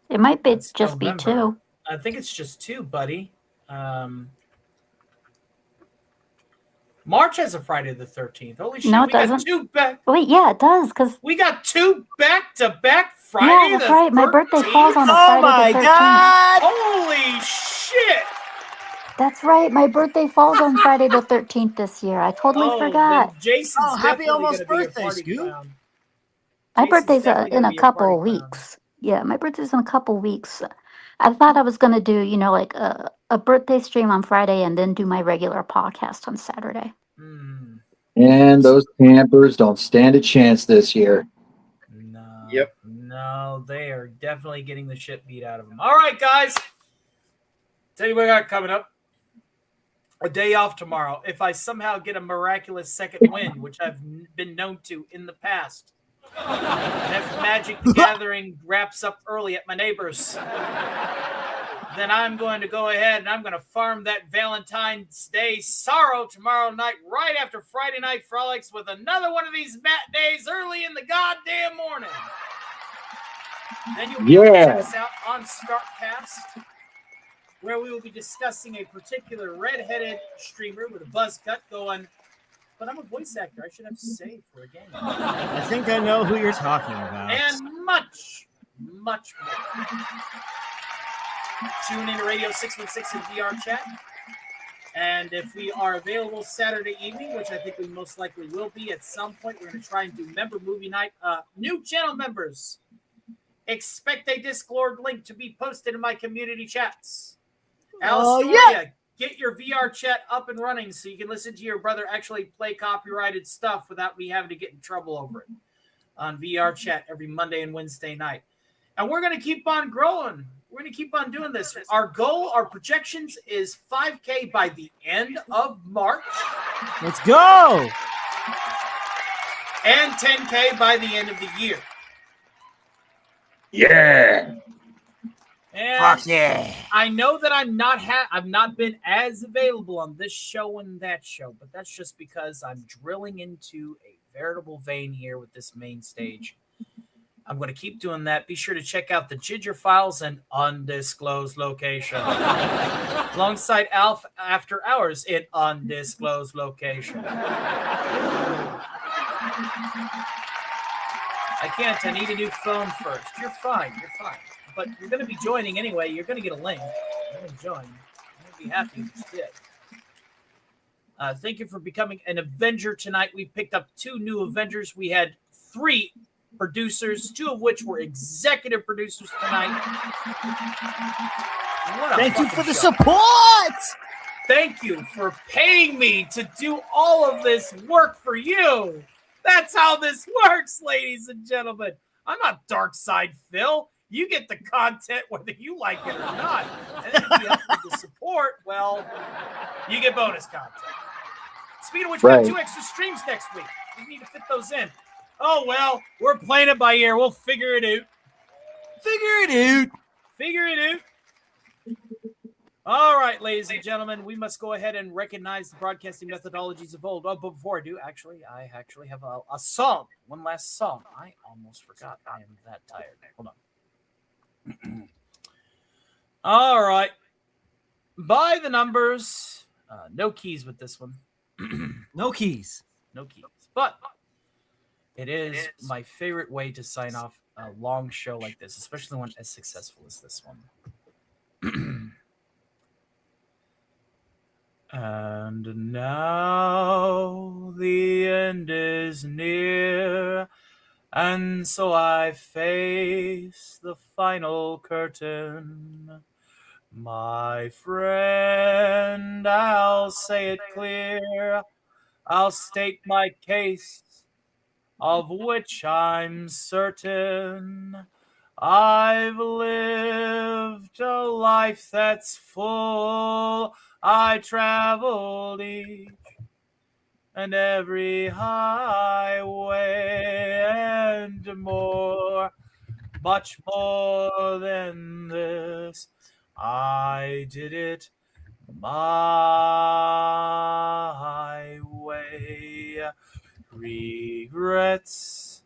It might be That's just be November. 2. I think it's just 2, buddy. March has a Friday the 13th. Holy shit, No, it we got doesn't. 2 back. Wait, yeah, it does, because We got 2 back-to-back Friday yeah, that's the right. My birthday 13th? falls on a Oh Friday my the 13th. god! Holy shit! That's right. My birthday falls on Friday the 13th this year. I totally forgot. Then Jason's Oh, happy definitely almost gonna be a birthday, party Scoop. clown. My Jason's birthday's definitely in gonna a be a couple party of clown. weeks. Yeah, my birthday's in a couple of weeks. I thought I was going to do, like a birthday stream on Friday and then do my regular podcast on Saturday. And those campers don't stand a chance this year. No. Yep. No, they are definitely getting the shit beat out of them. All right, guys. Tell you what I got coming up. A day off tomorrow. If I somehow get a miraculous second win, which I've been known to in the past. And if Magic the Gathering wraps up early at my neighbor's, then I'm going to go ahead and I'm going to farm that Valentine's Day sorrow tomorrow night, right after Friday Night Frolics, with another one of these matinees early in the goddamn morning. Then you'll be able to check us out on StartCast, where we will be discussing a particular redheaded streamer with a buzz cut going, but I'm a voice actor. I should have to say for a game. I think I know who you're talking about. And much, much more. Tune in to Radio 616 in VR chat. And if we are available Saturday evening, which I think we most likely will be at some point, we're going to try and do member movie night. New channel members, expect a Discord link to be posted in my community chats. Alistoria, get your VR chat up and running so you can listen to your brother actually play copyrighted stuff without me having to get in trouble over it on VR chat every Monday and Wednesday night. And we're going to keep on growing. We're going to keep on doing this. Our goal, our projections is 5K by the end of March. Let's go! And 10K by the end of the year. Yeah. And Fuck yeah. I know that I've not been as available on this show and that show, but that's just because I'm drilling into a veritable vein here with this main stage. I'm going to keep doing that. Be sure to check out the Ginger Files and Undisclosed Location. Alongside Alf After Hours in Undisclosed Location. I can't. I need a new phone first. You're fine. You're fine. But you're going to be joining anyway. You're going to get a link. You're going to join. I'm going to be happy if you did. Thank you for becoming an Avenger tonight. We picked up 2 new Avengers. We had 3 producers, 2 of which were executive producers tonight. What a Thank you fucking for the show. support. Thank you for paying me to do all of this work for you. That's how this works, ladies and gentlemen. I'm not Dark Side Phil. You get the content whether you like it or not. And then if you have the support, well, you get bonus content. Speaking of which, we have 2 extra streams next week. We need to fit those in. Oh, well, we're playing it by ear. We'll figure it out. Figure it out. All right, ladies and gentlemen, we must go ahead and recognize the broadcasting methodologies of old. Oh, but before I do, I actually have a song. One last song. I almost forgot. I am that tired. Hold on. All right. By the numbers. No keys with this one. No keys. But it is my favorite way to sign off a long show like this, especially one as successful as this one. And now the end is near, and so I face the final curtain. My friend, I'll say it clear, I'll state my case, of which I'm certain. I've lived a life that's full. I traveled each and every highway and more, much more than this. I did it my way. Regrets,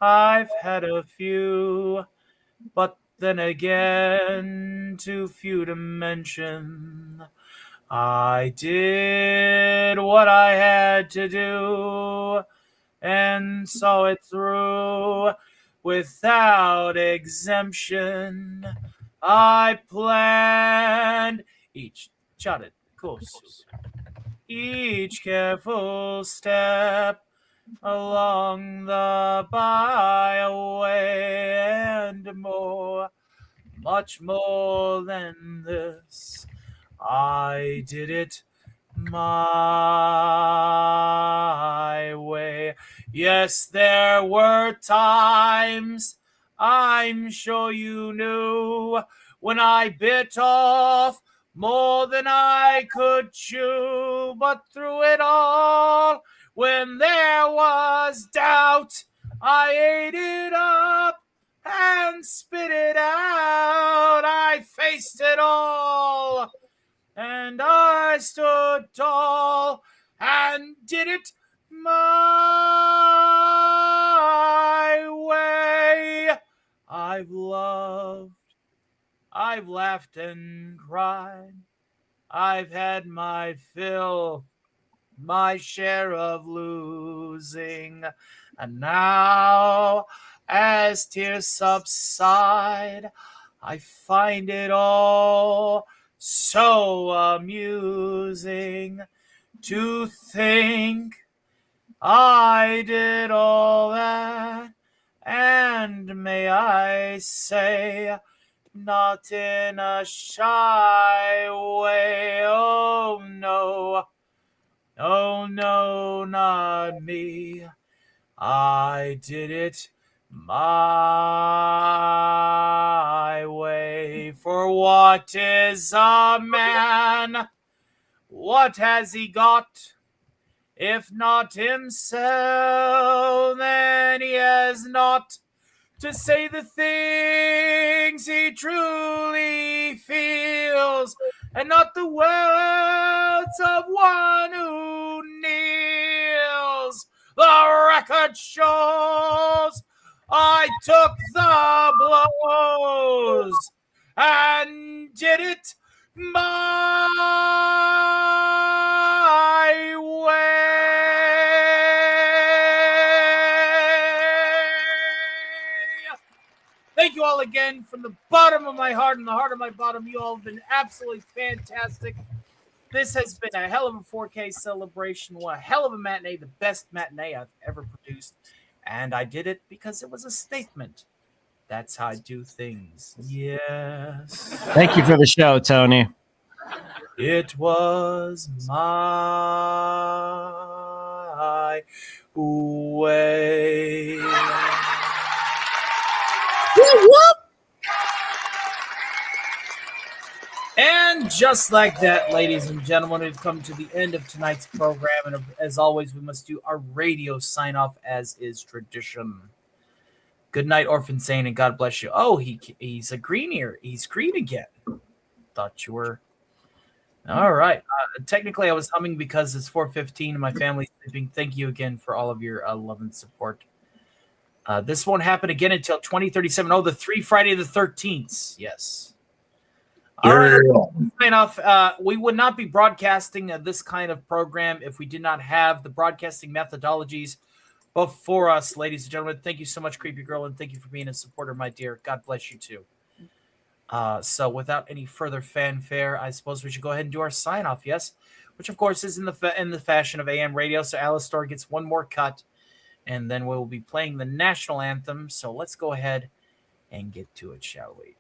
I've had a few, but then again, too few to mention. I did what I had to do and saw it through without exemption. I planned each jotted course, each careful step along the byway and more, much more than this. I did it my way. Yes, there were times, I'm sure you knew, when I bit off more than I could chew. But through it all, when there was doubt, I ate it up and spit it out. I faced it all, and I stood tall and did it my way. I've loved, I've laughed and cried, I've had my fill, my share of losing, and now as tears subside, I find it all so amusing to think I did all that, and may I say, not in a shy way. Oh no, oh no, not me. I did it my way. For what is a man? What has he got? If not himself, then he has not to say the things he truly feels, and not the words of one who kneels. The record shows I took the blows and did it my way. Thank you all again from the bottom of my heart and the heart of my bottom. You all have been absolutely fantastic. This has been a hell of a 4K celebration. What a hell of a matinee. The best matinee I've ever produced. And I did it because it was a statement. That's how I do things. Yes. Thank you for the show, Tony. It was my way. And just like that, ladies and gentlemen, we've come to the end of tonight's program. And as always, we must do our radio sign off as is tradition. Good night, Orphan Saint, and God bless you. Oh, he's a green here. He's green again. Thought you were. All right. Technically, I was humming because it's 4:15 and my family's sleeping. Thank you again for all of your love and support. This won't happen again until 2037. Oh, the 3 Friday the 13th. Yes. All right. Sign off. We would not be broadcasting this kind of program if we did not have the broadcasting methodologies before us, ladies and gentlemen. Thank you so much, Creepy Girl, and thank you for being a supporter, my dear. God bless you too. So without any further fanfare, I suppose we should go ahead and do our sign off, yes? Which of course is in the fashion of AM radio. So Alistar gets one more cut, and then we'll be playing the national anthem. So let's go ahead and get to it, shall we?